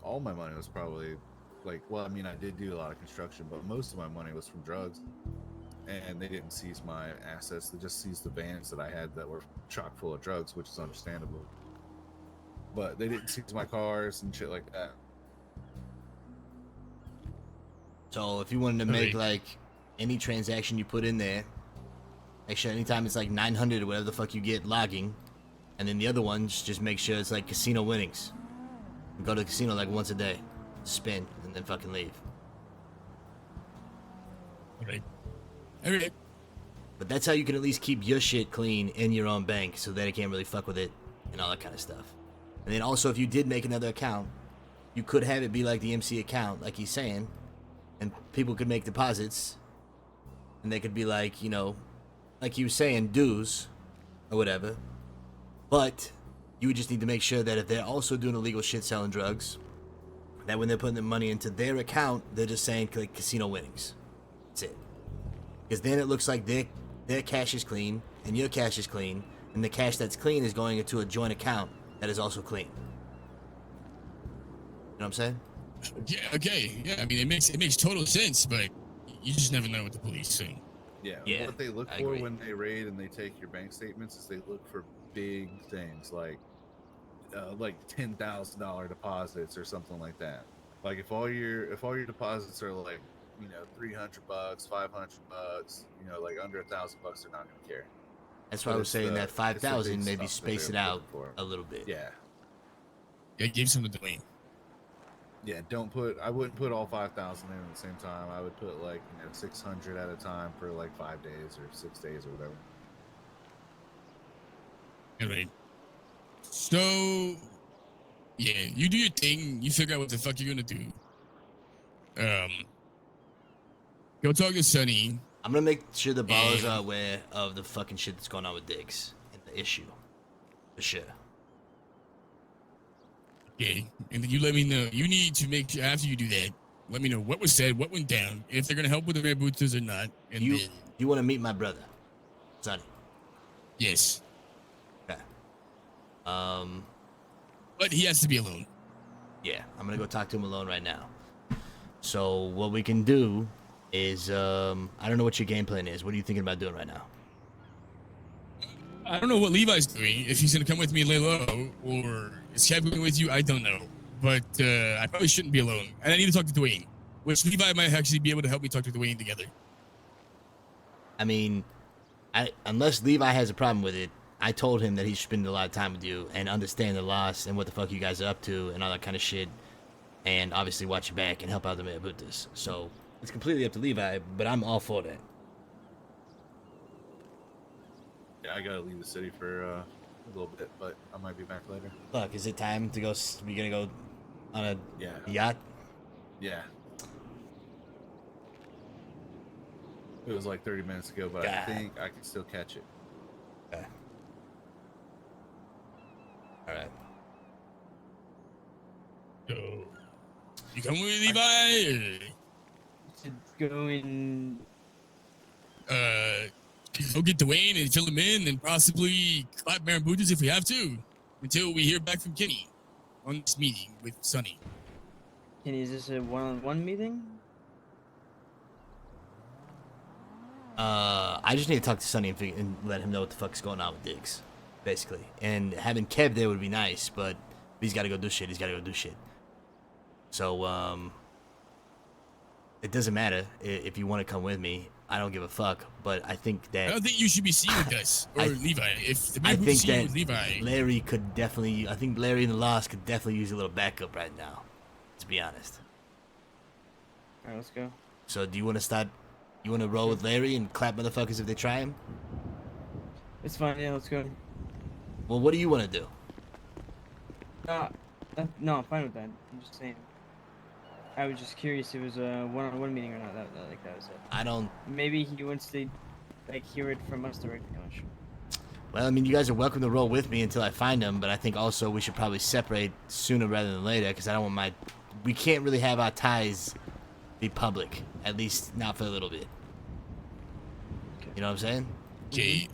All my money was probably I did do a lot of construction, but most of my money was from drugs. And they didn't seize my assets; they just seized the vans that I had that were chock full of drugs, which is understandable. But they didn't seize my cars and shit like that. So if you wanted to make like any transaction you put in there, make sure anytime it's like 900 or whatever the fuck you get logging, and then the other ones just make sure it's like casino winnings. You go to the casino like once a day, spin, and then fucking leave. All right. But that's how you can at least keep your shit clean in your own bank, so that they can't really fuck with it and all that kind of stuff. And then also, if you did make another account, you could have it be like the MC account, like he's saying, and people could make deposits, and they could be like, like he was saying, dues or whatever. But you would just need to make sure that if they're also doing illegal shit, selling drugs, that when they're putting their money into their account, they're just saying like casino winnings. That's it. Because then it looks like their cash is clean, and your cash is clean, and the cash that's clean is going into a joint account that is also clean. You know what I'm saying? Yeah, okay. Yeah, I mean, it makes total sense, but you just never know what the police say. Yeah, Yeah, what they look I for agree. when they raid and they take your bank statements is they look for big things like $10,000 deposits or something like that. Like if all your deposits are like, you know, $300, $500, you know, like under $1,000, they're not gonna care. That's why I But was it's saying the- that it's the 5,000 big maybe stuff that space it they're out looking for. a little bit. Yeah, Yeah, give some to Dwayne. yeah. I wouldn't put all 5,000 in at the same time. I would put like, you know, 600 at a time for like 5 days or 6 days or whatever. All right. So, yeah, you do your thing. You figure out what the fuck you're gonna do. Go talk to Sonny. I'm gonna make sure the ballers are aware of the fucking shit that's going on with Diggs and the issue. For sure. Okay, and then you let me know. You need to make sure after you do that. Let me know what was said, what went down, if they're gonna help with the red boosters or not. And You then, you want to meet my brother, Sonny? yes, Okay. but he has to be alone. Yeah, I'm gonna go talk to him alone right now. So what we can do is, I don't know what your game plan is. What are you thinking about doing right now? I don't know what Levi's doing. If he's gonna come with me and lay low, or is Kev going with you? I don't know. But I probably shouldn't be alone, and I need to talk to Dwayne. Which Levi might actually be able to help me talk to Dwayne together. I mean, unless Levi has a problem with it, I told him that he should spend a lot of time with you and understand the loss and what the fuck you guys are up to and all that kind of shit, and obviously watch your back and help out the Marabuntas. So it's completely up to Levi, but I'm all for that. Yeah, I gotta leave the city for a little bit, but I might be back later. Fuck, is it time to go? We gonna go on a Yeah, yacht? yeah. It was like 30 minutes ago, but I God. think I can still catch it. Okay. All right. So, you come with Levi? To go in. Go get Dwayne and fill him in, and possibly clap Baron Booties if we have to, until we hear back from Kenny on this meeting with Sonny. Kenny, is this a one-on-one meeting? I just need to talk to Sonny and let him know what the fuck's going on with Diggs, basically. And having Kev there would be nice, but he's got to go do shit. He's got to go do shit. So, it doesn't matter if you want to come with me. I don't give a fuck. But I think that I don't think you should be seen with us or Levi. If the I Baron think Booties see you that with Levi, Larry could definitely. I think Larry and the Lost could definitely use a little backup right now. To be honest. All right, let's go. So, do you want to start? You want to roll with Larry and clap motherfuckers if they try him? It's fine. Yeah, let's go. Well, what do you want to do? No, I'm fine with that. I'm just saying. I was just curious if it was a one-on-one meeting or not. That was it. I don't. Maybe he wants to hear it from us directly. I'm not sure. Well, I mean, you guys are welcome to roll with me until I find him, but I think also we should probably separate sooner rather than later because I don't want we can't really have our ties be public, at least not for a little bit. You know what I'm saying? okay,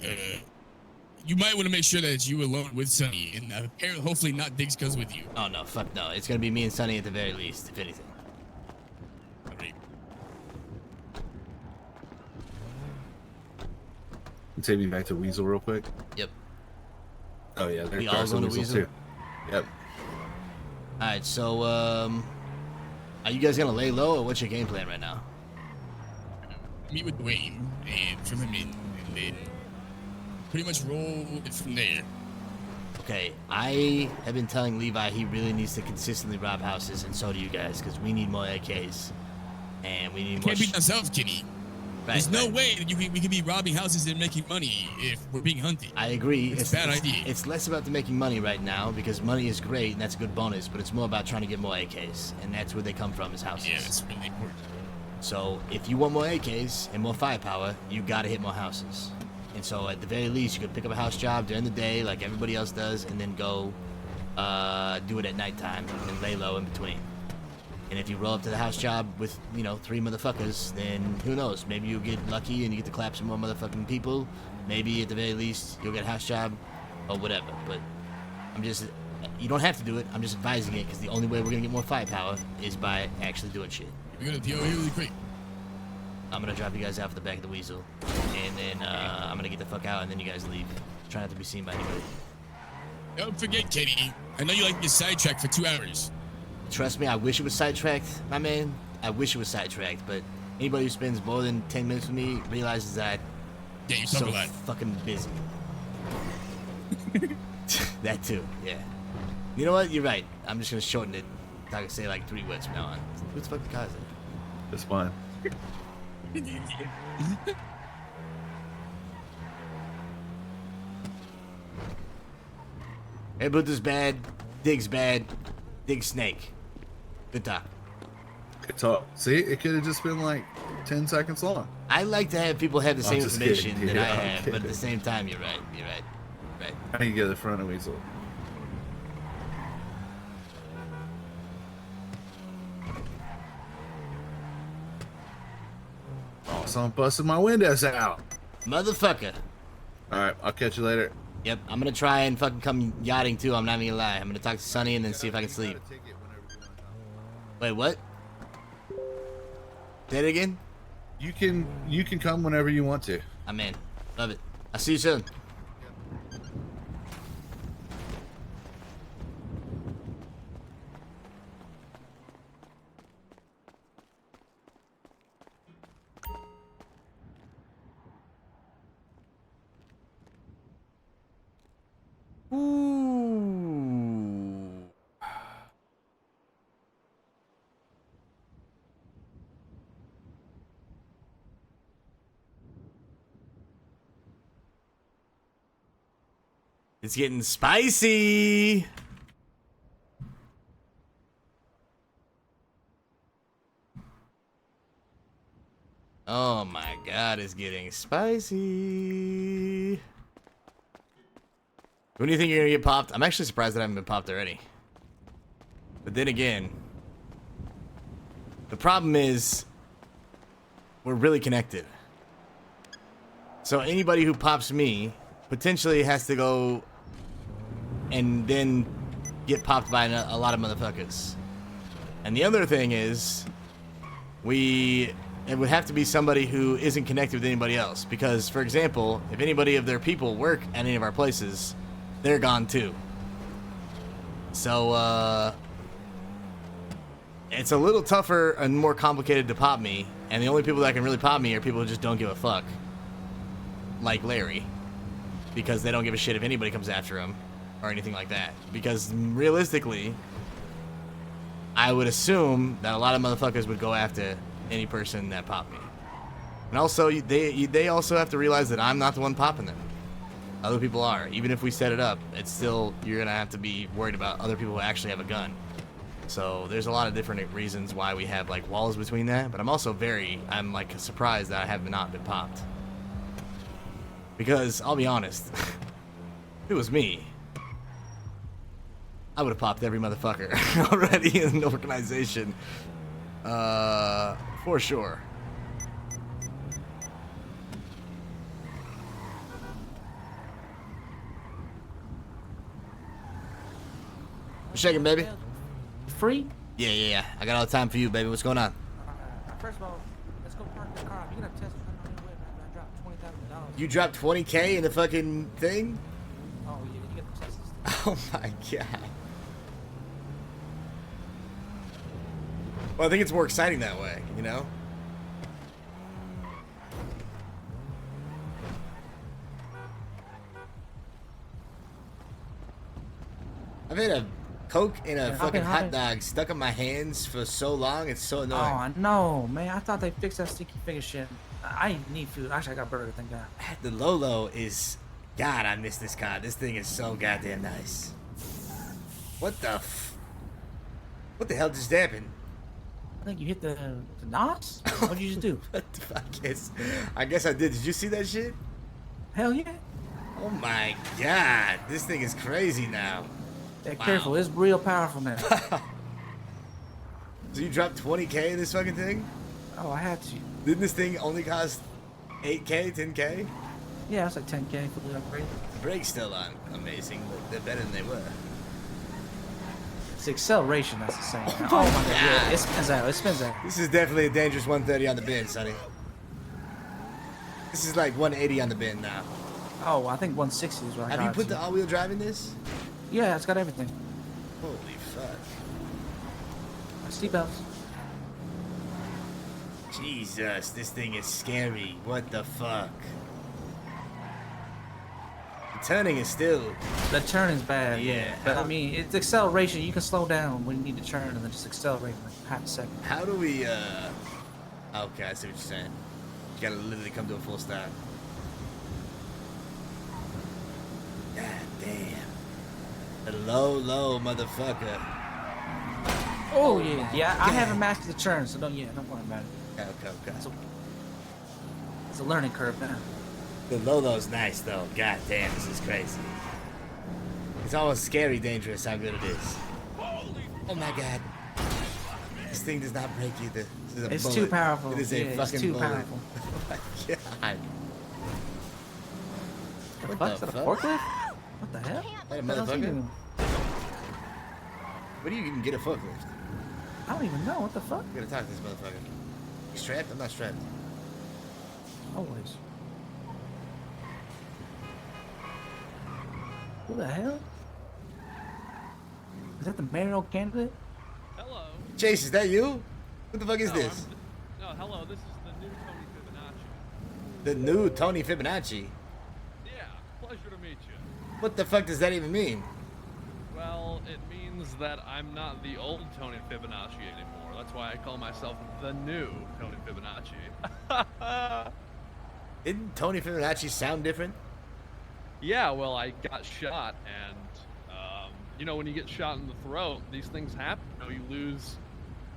you might want to make sure that it's you alone with Sonny, and apparently, hopefully not Diggs goes with you. Oh, no, fuck no. It's going to be me and Sonny at the very least, if anything. All right. You take me back to Weasel real quick. Yep. Oh yeah, there's We all Carson going to Weasel Weasel? too. Yep. Alright, so, are you guys going to lay low, or what's your game plan right now? Meet with Dwayne and fill him in, and then pretty much roll it from there. Okay, I have been telling Levi he really needs to consistently rob houses, and so do you guys, because we need more AKs. And we need more... Can't beat ourselves, Kenny. Right, There's no right. way that we can be robbing houses and making money if we're being hunted. I agree. It's a bad idea. It's less about the making money right now, because money is great, and that's a good bonus, but it's more about trying to get more AKs, and that's where they come from, is houses. Yeah, that's really important. So, if you want more AKs and more firepower, you gotta hit more houses. And so, at the very least, you could pick up a house job during the day, like everybody else does, and then go do it at nighttime and lay low in between. And if you roll up to the house job with, you know, 3 motherfuckers, then who knows? Maybe you'll get lucky and you get to clap some more motherfucking people. Maybe at the very least you'll get a house job or whatever. But you don't have to do it. I'm just advising it because the only way we're gonna get more firepower is by actually doing shit. We're gonna PO here really quick. I'm gonna drop you guys off at the back of the Weasel, and then I'm gonna get the fuck out, and then you guys leave. Try not to be seen by anybody. Don't forget, Kenny. I know you like to get sidetracked for 2 hours. Trust me, I wish it was sidetracked, my man. I wish it was sidetracked, but anybody who spends more than 10 minutes with me realizes that Yeah, you I'm talk so a lot. fucking busy. That too, yeah. You know what? You're right. I'm just gonna shorten it. I can say like 3 words from now on. Who's fucking car is it? That's fine. Hey, Buddha's bad. Dig's bad. Dig snake. Good talk. Good talk. See, it could have just been like 10 seconds long. I like to have people have the same just information kidding, that dude. I I'm have, but at the kidding. same time, you're right. You're right. Right. I need to get to the front of Weasel. Oh, someone busted my windows out. Motherfucker. All right, I'll catch you later. Yep, I'm gonna try and fucking come yachting too. I'm not even gonna lie. I'm gonna talk to Sonny and then see if I can sleep. Wait, what? Say it again? You can come whenever you want to. I'm in. Love it. I'll see you soon. Ooh. It's getting spicy. Oh my god, it's getting spicy. When do you think you're gonna get popped? I'm actually surprised that I haven't been popped already. But then again, the problem is we're really connected. So anybody who pops me potentially has to go and then get popped by a lot of motherfuckers. And the other thing is, it would have to be somebody who isn't connected with anybody else. Because, for example, if anybody of their people work at any of our places, they're gone too. So, it's a little tougher and more complicated to pop me. And the only people that can really pop me are people who just don't give a fuck. Like Larry. Because they don't give a shit if anybody comes after him or anything like that. Because realistically, I would assume that a lot of motherfuckers would go after any person that popped me. And also, they also have to realize that I'm not the one popping them. Other people are. Even if we set it up, it's still, you're gonna have to be worried about other people who actually have a gun. So there's a lot of different reasons why we have like walls between that. But I'm also I'm like surprised that I have not been popped. Because I'll be honest, if it was me, I would have popped every motherfucker already in the organization. For sure. Shaking, baby. Free? Yeah. I got all the time for you, baby. What's going on? First of all, let's go park the car. You gotta test it. I dropped $20,000. You dropped 20K in the fucking thing? Oh, yeah, you gotta test this. Oh my god. Well, I think it's more exciting that way, you know? I've had a Coke and a fucking hot dog stuck in my hands for so long, it's so Oh, annoying. I know, man. I thought they fixed that sticky finger shit. I need food. Actually, I got a burger, thank God. The Lolo is... God, I miss this car. This thing is so goddamn nice. What the What the hell just happened? I think you hit the NOS? What'd you just do? What the fuck is... I guess I did. Did you see that shit? Hell yeah. Oh my god. This thing is crazy now. Yeah, Wow. careful. It's real powerful now. So you dropped 20K in this fucking thing? Oh, I had to. Didn't this thing only cost 8K, 10K? Yeah, it's like 10K for the upgrade. The brakes still aren't amazing, but they're better than they were. It's the acceleration that's the same. Oh my god, yeah, it spins out. It spins out. This is definitely a dangerous 130 on the bin, Sonny. This is like 180 on the bin now. Oh, I think 160 is what I Have got you put to. the all-wheel drive in this? Yeah, it's got everything. Holy fuck. Seatbelts. Jesus, this thing is scary. What the fuck? The turning is still... The turn is bad. Yeah. But I mean, it's acceleration. You can slow down when you need to turn and then just accelerate in like half a second. How do we, Okay, I see what you're saying. You gotta literally come to a full stop. God damn. The low motherfucker. Oh yeah. Yeah, I haven't mastered the turn, so don't worry about it. Okay. It's a learning curve now. The Lolo's nice though. God damn, this is crazy. It's almost scary dangerous how good it is. Oh my god. This thing does not break either. This is a It's bullet. too powerful. It is a Yeah, fucking it's too bullet. powerful. Oh my god. What What the fuck? Is the that a fuck? forklift? What the hell? Hey, What the hell's he motherfucker. doing? Where do you even get a forklift? I don't even know. What the fuck? I gotta talk to this motherfucker. You strapped? I'm not strapped. Always. Who the hell? Is that the mayoral candidate? Hello. Chase, is that you? What the fuck is No, this? No, hello. This is the new Tony Fibonacci. The new Tony Fibonacci. Yeah, pleasure to meet you. What the fuck does that even mean? Well, it means that I'm not the old Tony Fibonacci anymore. That's why I call myself the new Tony Fibonacci. Didn't Tony Fibonacci sound different? Yeah, well, I got shot, and you know, when you get shot in the throat, these things happen. You know, you lose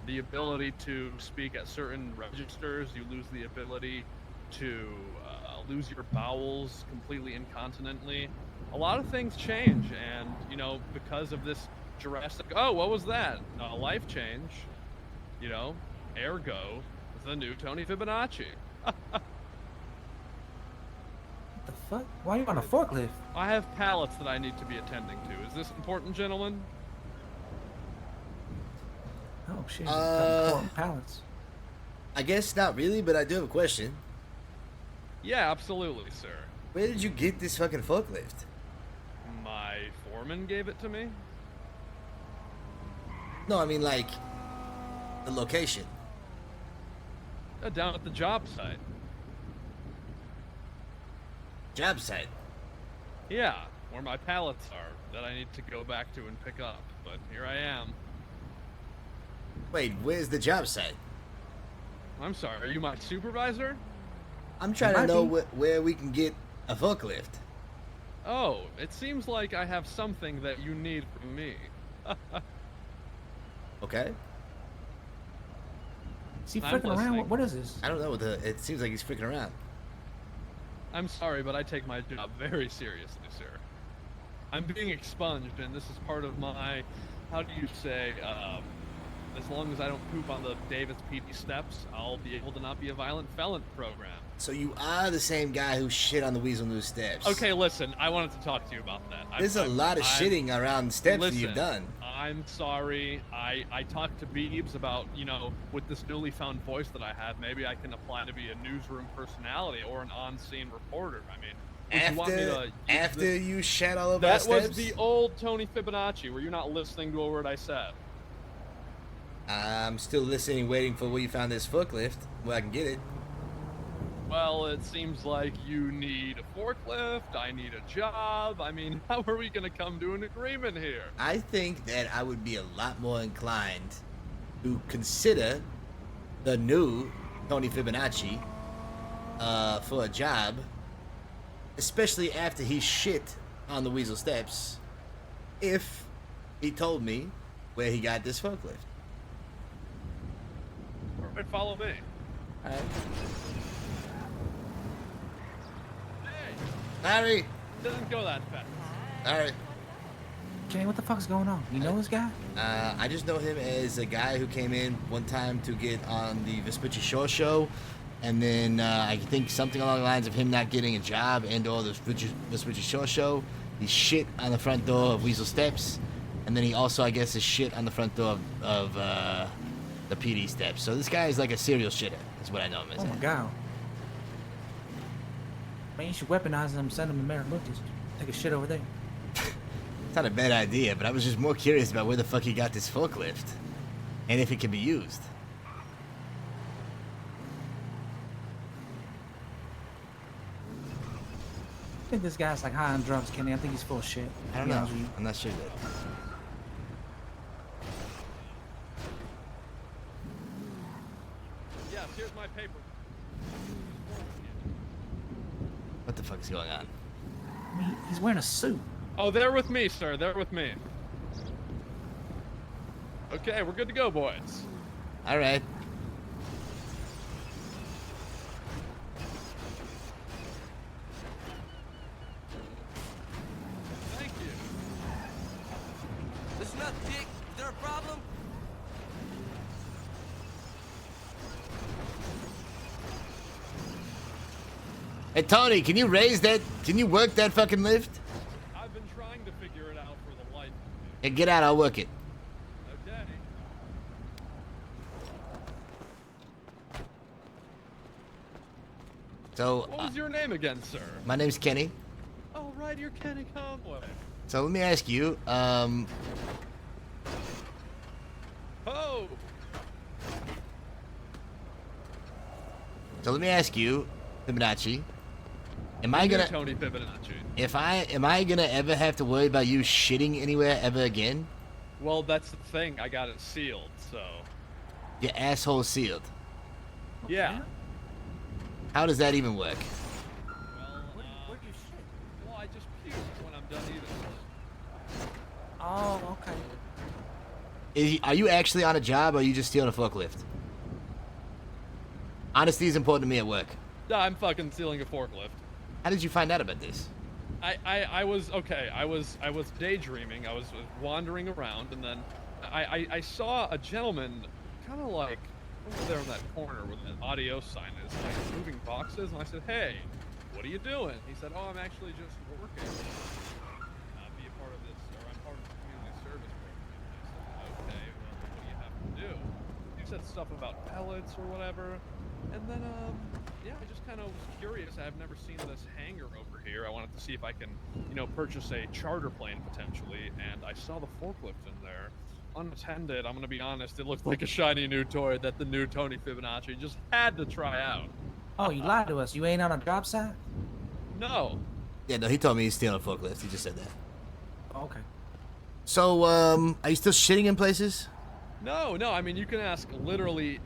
the ability to speak at certain registers. You lose the ability to lose your bowels completely incontinently. A lot of things change, and you know, because of this drastic. Oh, what was that? A life change. You know, ergo, the new Tony Fibonacci. What the fuck? Why are you on a forklift? I have pallets that I need to be attending to. Is this important, gentlemen? Oh shit. Important pallets. I guess not really, but I do have a question. Yeah, absolutely, sir. Where did you get this fucking forklift? My foreman gave it to me. No, I mean like the location. Down at the job site. Job site. Yeah, where my pallets are that I need to go back to and pick up. But here I am. Wait, where's the job site? I'm sorry, are you my supervisor? I'm trying to Might know be. where we can get a forklift. Oh, it seems like I have something that you need from me. Okay. Is he I'm freaking around? listening. What is this? I don't know. It seems like he's freaking around. I'm sorry, but I take my job very seriously, sir. I'm being expunged, and this is part of my, how do you say, as long as I don't poop on the Davis PD steps, I'll be able to not be a violent felon program. So you are the same guy who shit on the Weasel News steps. Okay, listen, I wanted to talk to you about that. There's a lot of shitting around steps that you've Listen, done. I'm sorry. I talked to Beebs about, you know, with this newly found voice that I have, maybe I can apply to be a newsroom personality or an on-scene reporter. I mean, would you want me to use After this? you shat all over That our was steps? the old Tony Fibonacci. Were you not listening to a word I said? I'm still listening, waiting for where you found this forklift, where I can get it. Well, it seems like you need a forklift, I need a job. I mean, how are we going to come to an agreement here? I think that I would be a lot more inclined to consider the new Tony Fibonacci for a job, especially after he shit on the Weasel steps, if he told me where he got this forklift. Alright, follow me. Alright. Hey, Harry! it doesn't go that fast. Alright. Kenny, what the fuck's going on? You know this guy? I just know him as a guy who came in one time to get on the Vespucci Shore show, and then I think something along the lines of him not getting a job and/or the Vespucci Shore show. He shit on the front door of Weasel Steps, and then he also, I guess, is shit on the front door of the PD Steps. So this guy is like a serial shitter. Is what I know him as. Oh my god. Man, you should weaponize him and send him to Marabuntas. Take a shit over there. It's not a bad idea, but I was just more curious about where the fuck he got this forklift, and if it can be used. I think this guy's like high on drugs, Kenny. I think he's full of shit. I don't know. I'm not sure that. Yes, here's my paper. What the fuck is going on? I mean, he's wearing a suit. Oh, they're with me, sir. They're with me. Okay, we're good to go, boys. All right. Thank you. Listen up, Dick. Is there a problem? Hey Tony, can you raise that? Can you work that fucking lift? I've been trying to figure it out for the life of me. Hey, get out. I'll work it. Okay. So, What was your name again, sir? my name's Kenny. Oh, right, you're Kenny Conway. So let me ask you, Oh! Fibonacci, am I You're gonna, Tony Fibonacci. am I gonna ever have to worry about you shitting anywhere ever again? Well, that's the thing. I got it sealed, so. Your asshole sealed. Yeah. How does that even work? Well, Where do you shit? well, I just puked when I'm done eating. Oh, okay. Are you actually on a job or are you just stealing a forklift? Honesty is important to me at work. No, I'm fucking stealing a forklift. How did you find out about this? I was okay. I was daydreaming. I was wandering around, and then I saw a gentleman, kind of like over there in that corner where the audio sign is, like moving boxes. And I said, "Hey, what are you doing?" He said, "Oh, I'm actually just working. Be a part of this, or I'm part of the community service program." I said, "Okay, well, what do you have to do?" He said stuff about pellets or whatever. And then, yeah, I just kind of was curious. I've never seen this hangar over here. I wanted to see if I can, purchase a charter plane potentially. And I saw the forklift in there, unattended. I'm going to be honest, it looked like a shiny new toy that the new Tony Fibonacci just had to try out. Oh, you lied to us. You ain't on a job site? No. Yeah, no, he told me he's stealing a forklift. He just said that. Oh, okay. So, are you still shitting in places? No, I mean, you can ask literally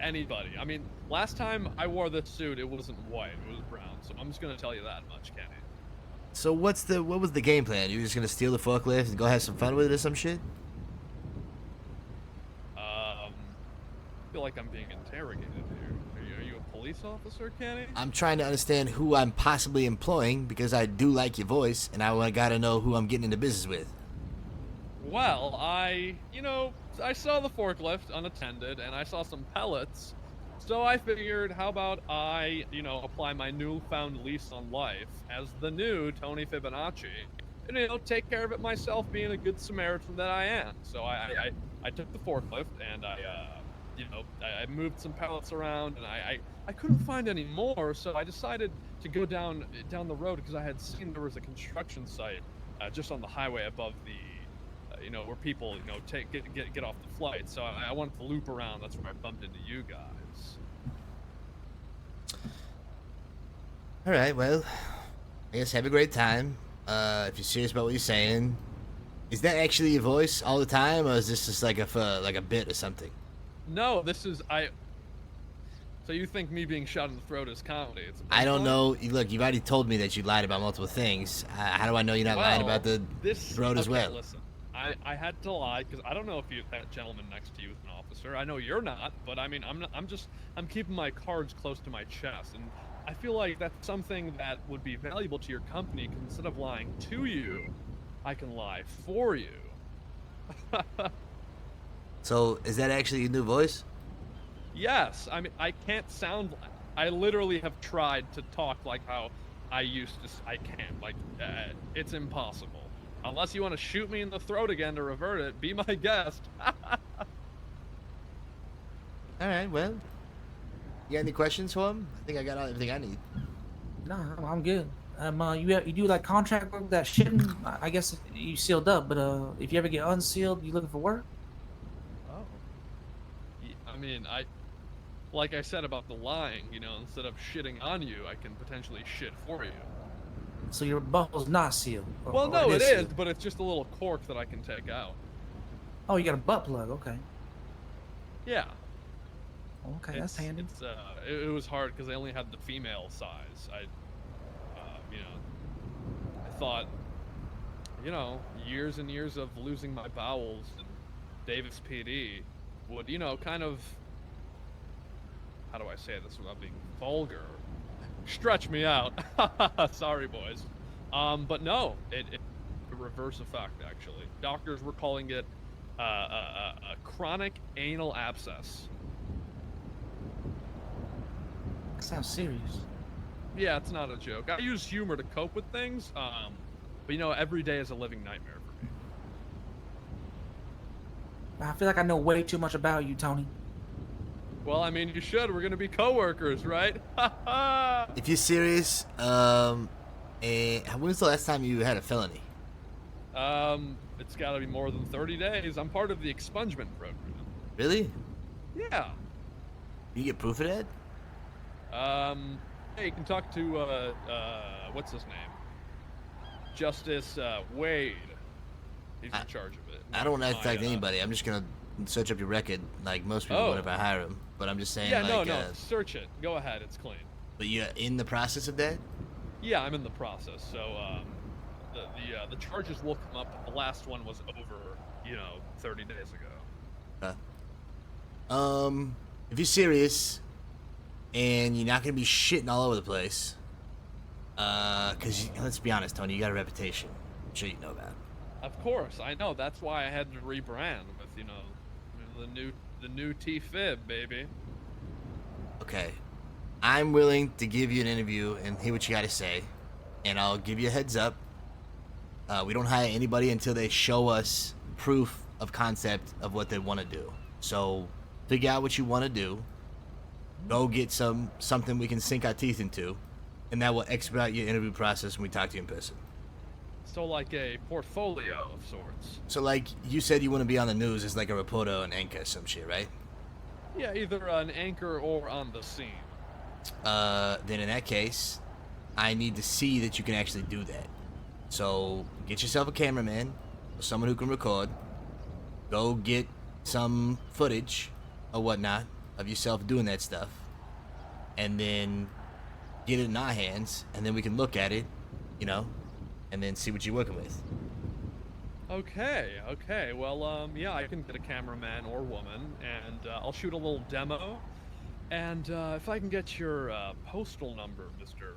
anybody. I mean, last time I wore this suit, it wasn't white, it was brown. So I'm just going to tell you that much, Kenny. So what was the game plan? You were just gonna steal the forklift and go have some fun with it or some shit? I feel like I'm being interrogated here. Are you a police officer, Kenny? I'm trying to understand who I'm possibly employing because I do like your voice and I gotta know who I'm getting into business with. Well, I saw the forklift unattended and I saw some pellets. So I figured, how about I, apply my newfound lease on life as the new Tony Fibonacci and, take care of it myself, being a good Samaritan that I am. So I took the forklift and I moved some pallets around and I couldn't find any more. So I decided to go down the road because I had seen there was a construction site just on the highway above the, where people, get off the flight. So I wanted to loop around. That's where I bumped into you guys. All right, well, I guess have a great time. If you're serious about what you're saying, is that actually your voice all the time, or is this just like a bit or something? No, this is So you think me being shot in the throat is comedy? I don't know. Look, you've already told me that you lied about multiple things. How do I know you're not lying about the throat as well? Listen, I had to lie because I don't know if that gentleman next to you is an officer. I know you're not, but I mean, I'm keeping my cards close to my chest, and I feel like that's something that would be valuable to your company. Because instead of lying to you, I can lie for you. So, is that actually your new voice? Yes, I mean, I can't sound. I literally have tried to talk like how I used to. I can't. Like, it's impossible. Unless you want to shoot me in the throat again to revert it, be my guest. All right, well, you got any questions for him? I think I got everything I need. No, I'm good. You do like contract work that shouldn't. I guess you sealed up, but if you ever get unsealed, you looking for work? Oh. I mean, like I said about the lying, you know, instead of shitting on you, I can potentially shit for you. So your butthole's not sealed. Well, no, it is, sealed. but it's just a little cork that I can take out. Oh, you got a butt plug. Okay. Yeah. Okay, that's handy. It was hard because I only had the female size. You know, I thought, you know, years and years of losing my bowels in Davis PD would, you know, kind of, how do I say this without being vulgar? Stretch me out. Sorry, boys. But no, it a reverse effect, actually. Doctors were calling it a chronic anal abscess. That sounds serious. Yeah, it's not a joke. I use humor to cope with things, but you know, every day is a living nightmare for me. I feel like I know way too much about you, Tony. Well, I mean, you should. We're gonna be coworkers, right? If you're serious, when was the last time you had a felony? It's gotta be more than 30 days. I'm part of the expungement program. Really? Yeah. You get proof of that? Hey, you can talk to, what's his name? Justice, Wade. He's in charge of it. I don't want to talk to anybody. I'm just gonna search up your record, like most people would if I hire him. But I'm just saying, yeah, like, no, search it. Go ahead, it's clean. But you're in the process of that? Yeah, I'm in the process. So, the charges will come up, but the last one was over, you know, 30 days ago. If you're serious, and you're not gonna be shitting all over the place, because let's be honest, Tony, you got a reputation. I'm sure you know that. Of course, I know. That's why I had to rebrand with, you know, the new T-Fib, baby. Okay, I'm willing to give you an interview and hear what you got to say, and I'll give you a heads up. We don't hire anybody until they show us proof of concept of what they want to do. So figure out what you want to do. Go get something we can sink our teeth into, and that will expedite your interview process when we talk to you in person. So like a portfolio of sorts. So like you said, you want to be on the news as like a reporter or an anchor or some shit, right? Yeah, either an anchor or on the scene. Then in that case, I need to see that you can actually do that. So get yourself a cameraman or someone who can record. Go get some footage or whatnot of yourself doing that stuff, and then get it in our hands, and then we can look at it, you know, and then see what you're working with. Okay. Well, yeah, I can get a cameraman or woman, and I'll shoot a little demo. And if I can get your postal number, Mr.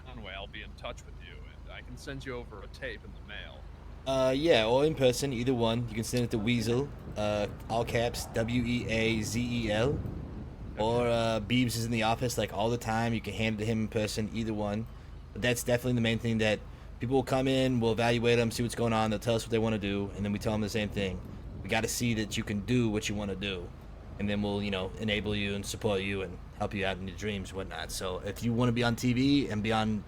Conway, I'll be in touch with you, and I can send you over a tape in the mail. Yeah, or in person, either one. You can send it to Weasel, all caps, Weazel, or Beebs is in the office like all the time. You can hand it to him in person, either one. But that's definitely the main thing, that people will come in, we'll evaluate them, see what's going on, they'll tell us what they want to do, and then we tell them the same thing. We got to see that you can do what you want to do, and then we'll, you know, enable you and support you and help you out in your dreams and whatnot. So if you want to be on TV and be on,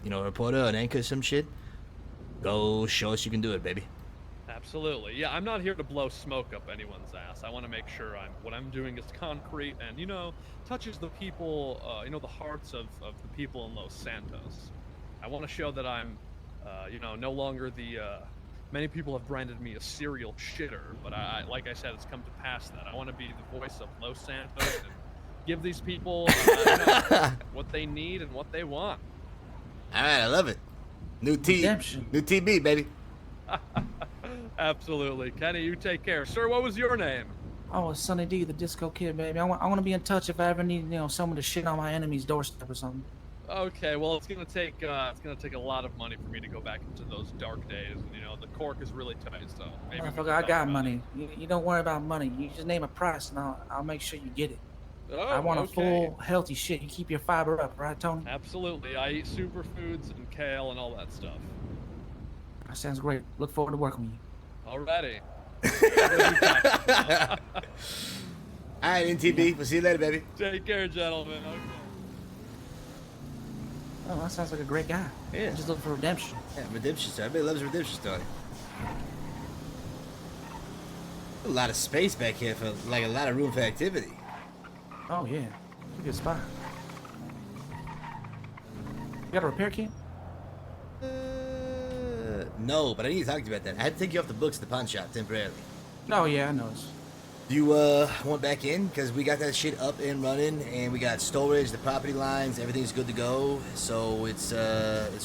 you know, a reporter, an anchor, some shit, go show us you can do it, baby. Absolutely. Yeah, I'm not here to blow smoke up anyone's ass. I want to make sure what I'm doing is concrete and, you know, touches the people, you know, the hearts of the people in Los Santos. I want to show that I'm, you know, no longer the, many people have branded me a serial shitter, but like I said, it's come to pass that I want to be the voice of Los Santos and give these people you know, what they need and what they want. All right, I love it. New TB, baby. Absolutely. Kenny, you take care. Sir, what was your name? Oh, it's Sonny D, the Disco Kid, baby. I want to be in touch if I ever need, you know, someone to shit on my enemy's doorstep or something. Okay, well, it's gonna take a lot of money for me to go back into those dark days. And, you know, the cork is really tight, so maybe we Motherfucker, can I talk got about money. You don't worry about money. You just name a price, and I'll make sure you get it. it. I Oh, want a okay. full, healthy shit. You keep your fiber up, right, Tony? Absolutely. I eat superfoods and kale and all that stuff. That sounds great. Look forward to working with you. Alrighty. All right, NTB. We'll see you later, baby. Take care, gentlemen. Okay. Oh, that sounds like a great guy. Yeah. Just looking for redemption. Yeah, redemption story. Everybody loves a redemption story. A lot of space back here for like a lot of room for activity. Oh yeah, it's a good spot. You got a repair kit? No, but I need to talk to you about that. I had to take you off the books at the pawn shop temporarily. Oh yeah, I noticed. You want back in? Because we got that shit up and running, and we got storage, the property lines, everything's good to go. So it's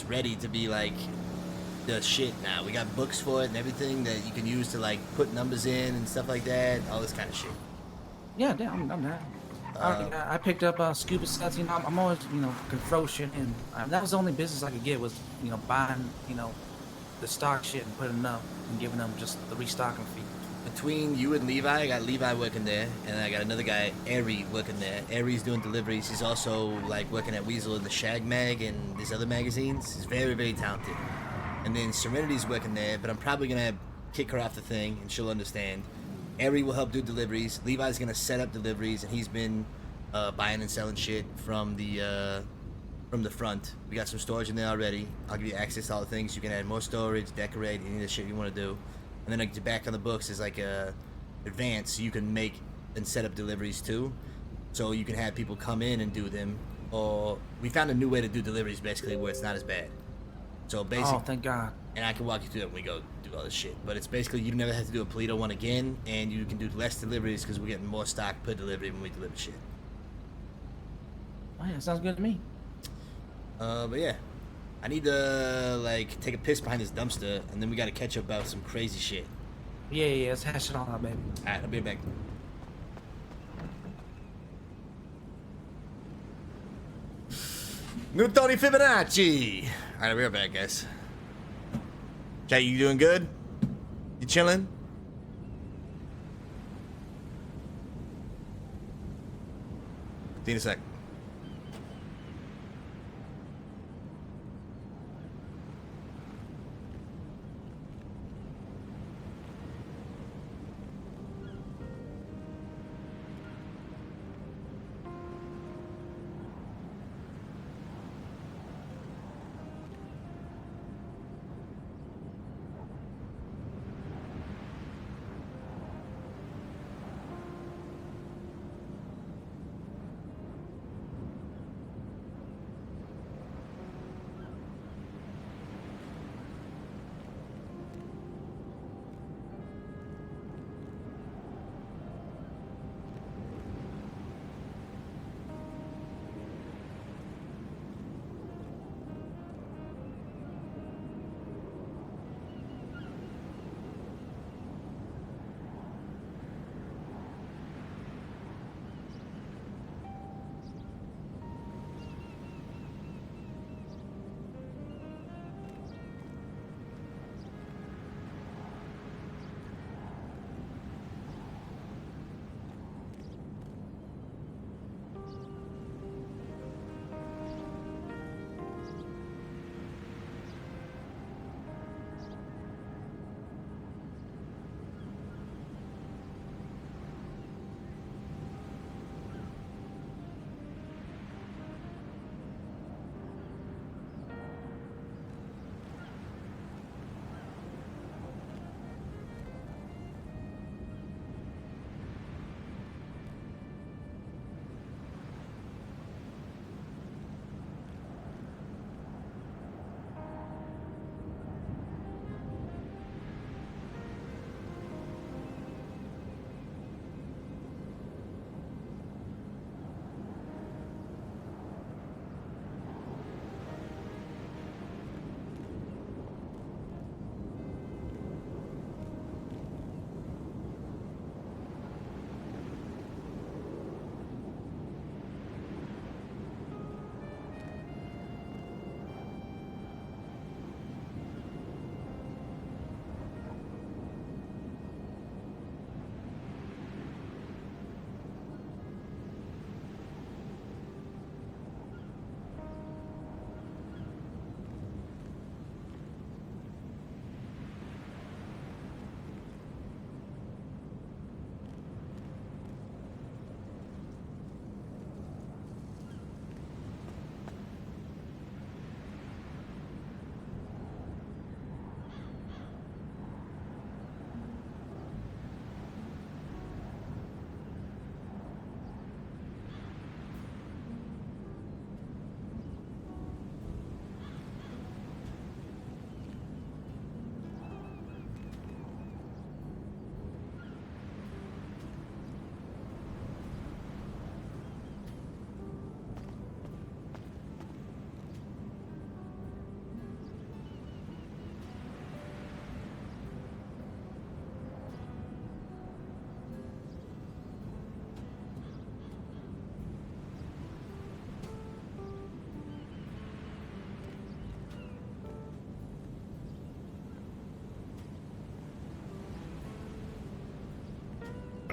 ready to be like the shit now. We got books for it and everything that you can use to like put numbers in and stuff like that. All this kind of shit. Yeah, damn, I'm down. I picked up scuba sets. You know, I'm always, you know, can throw shit in. That was the only business I could get was, you know, buying, you know, the stock shit and putting it up and giving them just the restocking fee. Between you and Levi, I got Levi working there, and I got another guy, Ari, working there. Ari's doing deliveries. He's also like working at Weasel in the Shag Mag and these other magazines. He's very, very talented. And then Serenity's working there, but I'm probably gonna kick her off the thing, and she'll understand. Ari will help do deliveries. Levi's gonna set up deliveries, and he's been buying and selling shit from the front. We got some storage in there already. I'll give you access to all the things. You can add more storage, decorate, any of the shit you want to do. And then like back on the books is like a advance, so you can make and set up deliveries too. So you can have people come in and do them. Or we found a new way to do deliveries basically where it's not as bad. So basically, Oh, thank God. and I can walk you through that when we go do all this shit. But it's basically you never have to do a Polito one again, and you can do less deliveries because we're getting more stock per delivery when we deliver shit. Oh yeah, sounds good to me. But yeah, I need to like take a piss behind this dumpster, and then we got to catch up about some crazy shit. Yeah, let's hash it all out, baby. All right, I'll be back. New Tony Fibonacci. All right, I'll be right back, guys. Chat, you doing good? You chilling? See you in a sec.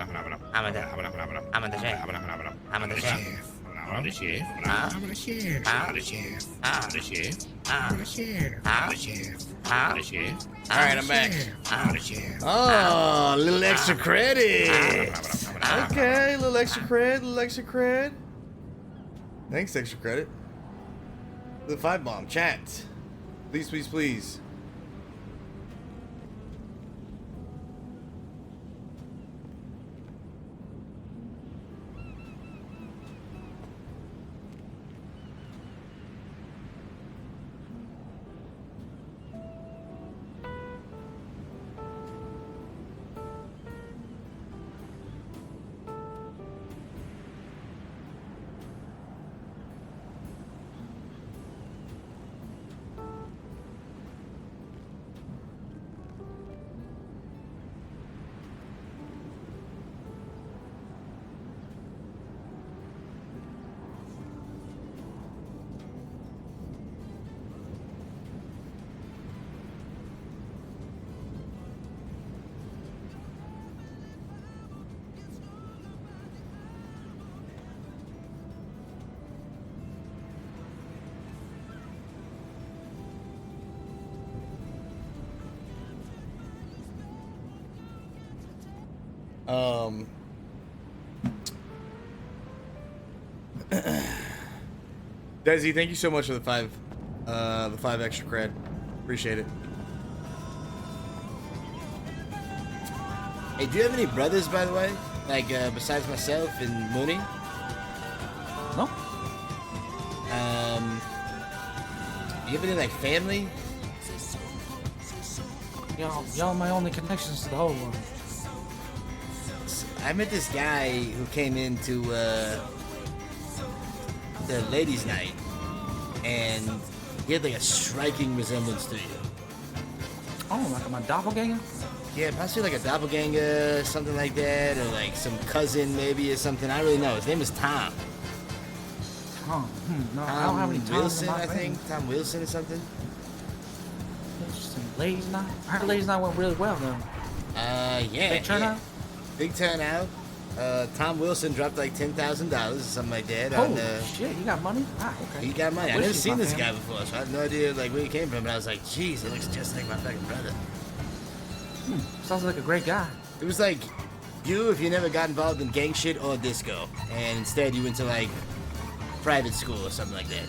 I'm the chef. I'm the chef. I'm the chef. Huh? I'm the chef. Huh? I'm the chef. Huh? I'm the chef. Huh? I'm the chef. Huh? I'm the chef. Huh? I'm the chef. All right, I'm back. I'm the chef. Oh, a little extra credit. Okay, a little extra cred. Thanks, extra credit. The 5 bomb chat. Please. Desi, thank you so much for the 5 extra cred. Appreciate it. Hey, do you have any brothers, by the way? Like, besides myself and Mooney? No. You have any, like, family? Y'all my only connections to the whole world. I met this guy who came into the ladies' night, and he had like a striking resemblance to you. Oh, like my doppelganger? Yeah, possibly like a doppelganger, something like that, or like some cousin maybe or something. I don't really know. His name is Tom. Tom? No, I don't have any Toms in Wilson, my I family. think. Tom Wilson or something. Interesting. Ladies' night? I heard ladies' night went really well though. Yeah. Big turnout? Big turnout. Tom Wilson dropped like $10,000 or something like that. Oh shit, you got money? Ah, okay. He got money. I wish never he seen was my this guy family. before, so I have no idea like where he came from. But I was like, geez, he looks just like my fucking brother. Sounds like a great guy. It was like you if you never got involved in gang shit or disco, and instead you went to like private school or something like that.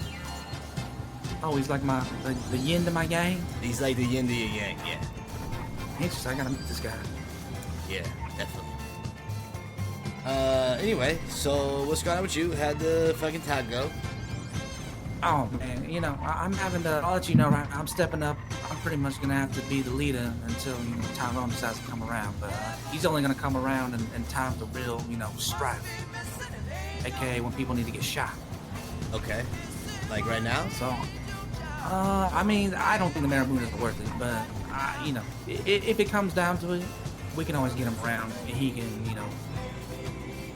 Oh, he's like the yin to my yang? He's like the yin to your yang, yeah. Interesting, I gotta meet this guy. Yeah, definitely. Anyway, so what's going on with you? How'd the fucking talk go? Oh man, I'm having to. I'll let you know right now. I'm stepping up. I'm pretty much gonna have to be the leader until Tyrone decides to come around. But he's only gonna come around in time for real, strife. AKA when people need to get shot. Okay. Like right now? So, I mean, I don't think the Marabunta is worth it, but if it comes down to it, we can always get him around, and he can,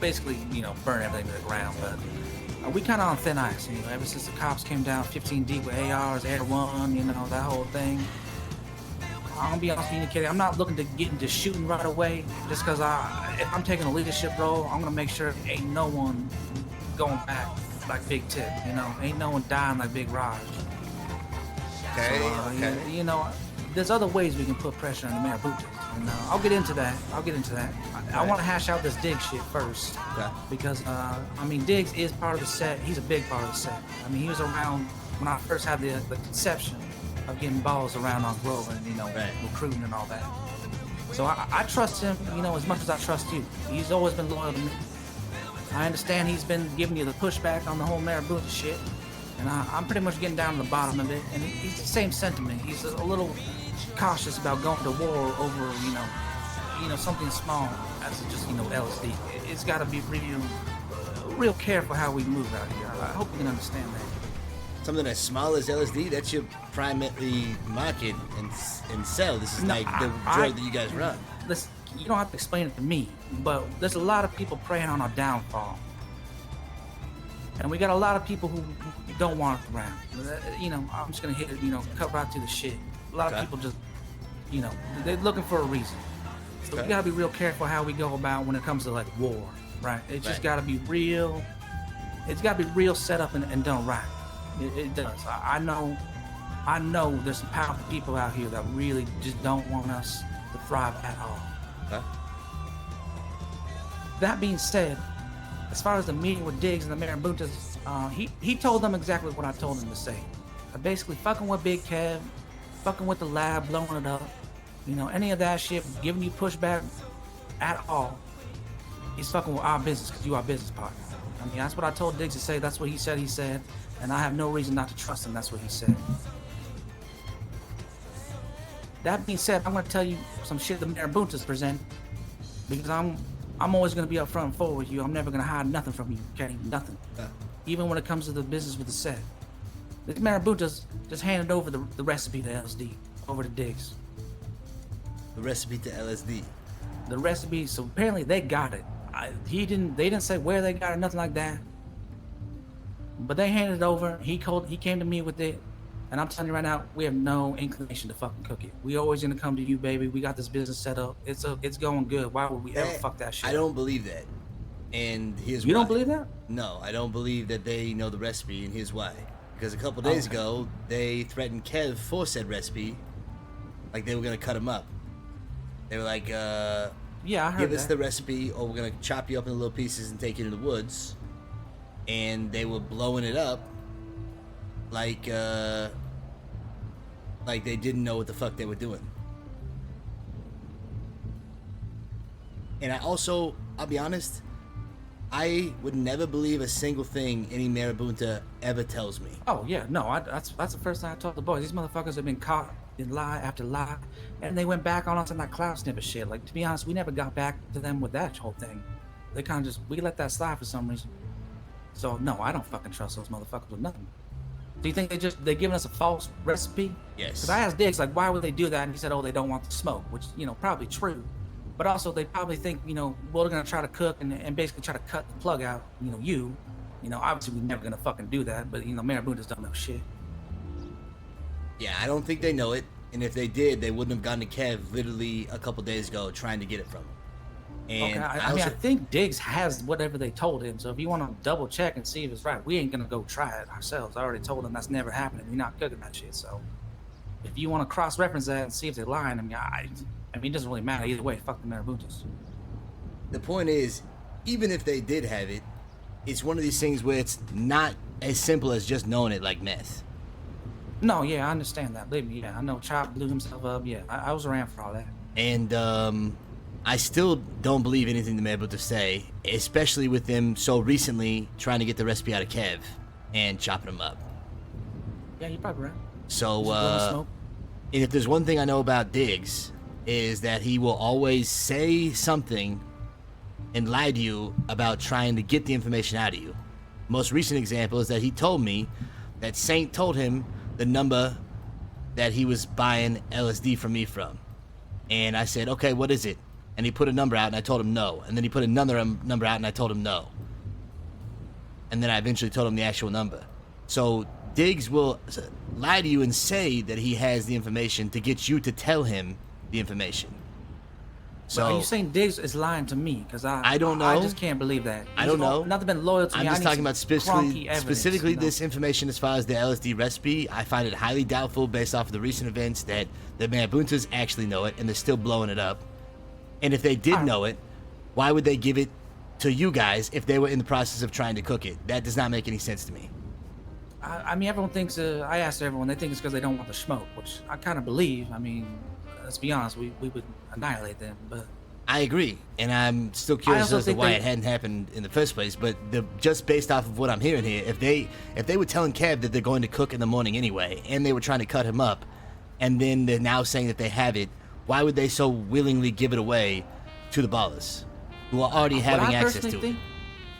basically, burn everything to the ground. But we kind of on thin ice, ever since the cops came down 15 deep with ARs, Air One, that whole thing. I'm gonna be honest with you, kid. I'm not looking to get into shooting right away, just because if I'm taking a leadership role, I'm gonna make sure ain't no one going back like Big Tip, ain't no one dying like Big Raj. Okay. So, okay. There's other ways we can put pressure on the Marabuntas. And I'll get into that. I want to hash out this Diggs shit first. Okay. Because, Diggs is part of the set. He's a big part of the set. He was around when I first had the conception of getting balls around on Grover and, right. recruiting and all that. So I trust him, as much as I trust you. He's always been loyal to me. I understand he's been giving you the pushback on the whole Marabunta shit. And I'm pretty much getting down to the bottom of it. And he's the same sentiment. He's a little cautious about going to war over, something small as just, LSD. It's got to be real careful how we move out here. I hope you can understand that. Something as small as LSD, that's your primary market and sell. This is like the drug that you guys run. Listen, you don't have to explain it to me, but there's a lot of people preying on our downfall. And we got a lot of people who don't want it around. I'm just going to hit it, cut right to the shit. A lot of people just, they're looking for a reason. So we gotta be real careful how we go about when it comes to like war, right? It just gotta be real. It's gotta be real set up and done right. It does. I know there's some powerful people out here that really just don't want us to thrive at all. Okay. That being said, as far as the meeting with Diggs and the Marabuntas, he told them exactly what I told him to say. Basically, fucking with Big Kev, fucking with the lab, blowing it up, you know, any of that shit, giving you pushback at all, he's fucking with our business because you are business partner. I mean, that's what I told Diggs to say. That's what he said, and I have no reason not to trust him. That's what he said. That being said, I'm going to tell you some shit the Marabuntas present because I'm always going to be up front and forward with you. I'm never going to hide nothing from you, okay? Nothing. Even when it comes to the business with the set. The Marabuntas just handed over the recipe to LSD, over to Diggs. The recipe to LSD. The recipe, so apparently they got it. They didn't say where they got it, nothing like that. But they handed it over. He came to me with it. And I'm telling you right now, we have no inclination to fucking cook it. We always gonna come to you, baby. We got this business set up. It's going good. Why would we ever fuck that shit? I don't believe that. And here's why. You don't believe that? No, I don't believe that they know the recipe, and here's why. Because a couple days ago, they threatened Kev for said recipe, like they were gonna cut him up. They were like, yeah, I heard give us that. the recipe, or we're gonna chop you up into little pieces and take you to the woods. And they were blowing it up like they didn't know what the fuck they were doing. And I'll be honest, I would never believe a single thing any Marabunta ever tells me. Oh yeah, no, that's the first thing I told the boys. These motherfuckers have been caught in lie after lie, and they went back on us in that cloud sniffer shit. Like, to be honest, we never got back to them with that whole thing. They kind of we let that slide for some reason. So no, I don't fucking trust those motherfuckers with nothing. Do you think they giving us a false recipe? Yes. Because I asked Diggs, like, why would they do that? And he said, oh, they don't want the smoke, which, you know, probably true. But also, they probably think, you know, we're going to try to cook and basically try to cut the plug out, you know, you. You know, obviously, we're never going to fucking do that. But, you know, Marabuntas don't know shit. Yeah, I don't think they know it. And if they did, they wouldn't have gone to Kev literally a couple days ago trying to get it from him. And okay, I mean, I think Diggs has whatever they told him. So if you want to double check and see if it's right, we ain't going to go try it ourselves. I already told him that's never happening. We're not cooking that shit. So if you want to cross-reference that and see if they're lying, I mean, it doesn't really matter either way. Fuck the Marabuntas. The point is, even if they did have it, it's one of these things where it's not as simple as just knowing it like meth. No, yeah, I understand that. Believe me, yeah. I know Chop blew himself up. Yeah, I was around for all that. And I still don't believe anything the Marabuntas say, especially with them so recently trying to get the recipe out of Kev and chopping him up. Yeah, you're probably right. So, and if there's one thing I know about Diggs, is that he will always say something and lie to you about trying to get the information out of you. Most recent example is that he told me that Saint told him the number that he was buying LSD from me from. And I said, okay, what is it? And he put a number out and I told him no. And then he put another number out and I told him no. And then I eventually told him the actual number. So Diggs will lie to you and say that he has the information to get you to tell him the information. So are you saying Diggs is lying to me? Because I don't know. I just can't believe that. I don't know. Nothing been loyal to me. I'm just talking about specifically you know? this information as far as the LSD recipe. I find it highly doubtful based off of the recent events that the Marabuntas actually know it and they're still blowing it up. And if they did know it, why would they give it to you guys if they were in the process of trying to cook it? That does not make any sense to me. I mean, everyone thinks, I asked everyone, they think it's because they don't want the smoke, which I kind of believe. I mean, let's be honest, we would annihilate them, but... I agree, and I'm still curious as to why it hadn't happened in the first place, but just based off of what I'm hearing here, if they were telling Kev that they're going to cook in the morning anyway, and they were trying to cut him up, and then they're now saying that they have it, why would they so willingly give it away to the ballers, who are already having access to it?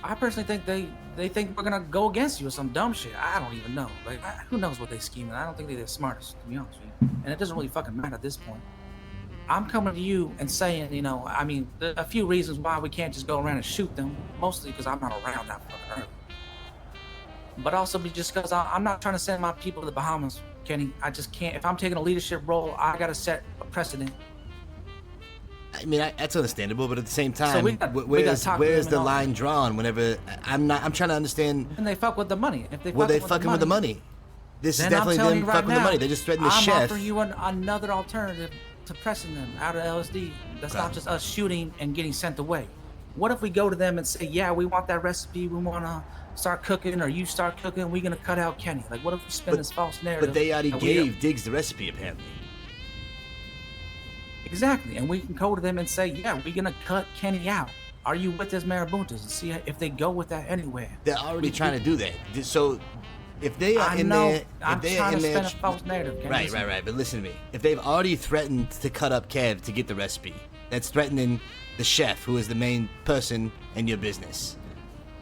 I personally think they think we're gonna go against you or some dumb shit. I don't even know. Like, who knows what they scheming? I don't think they're the smartest, to be honest with you. And it doesn't really fucking matter at this point. I'm coming to you and saying, you know, I mean, there are a few reasons why we can't just go around and shoot them. Mostly because I'm not around that fucking early. But also just because I'm not trying to send my people to the Bahamas, Kenny. I just can't. If I'm taking a leadership role, I gotta set a precedent. I mean, that's understandable, but at the same time, we gotta talk to where's them the and all line that. drawn? Whenever I'm trying to understand. And they fuck with the money. If they Well, fuck they fucking with the money. This is then definitely I'm telling them you right fucking with the now, money. They just threatened the I'm chef. offering you another alternative to pressing them out of LSD. That's Okay. not just us shooting and getting sent away. What if we go to them and say, yeah, we want that recipe, we want to start cooking, or you start cooking, we're going to cut out Kenny. Like, what if we spin this false narrative? But they already that we- gave Diggs the recipe, apparently. Exactly, and we can go to them and say, yeah, we're going to cut Kenny out. Are you with this Marabuntas? And see if they go with that anywhere. They're already trying to do that. So if they are I in know, there, I'm if they are trying in to there, spin a false narrative. Kenny. right. Listen. But listen to me. If they've already threatened to cut up Kev to get the recipe, that's threatening the chef, who is the main person in your business.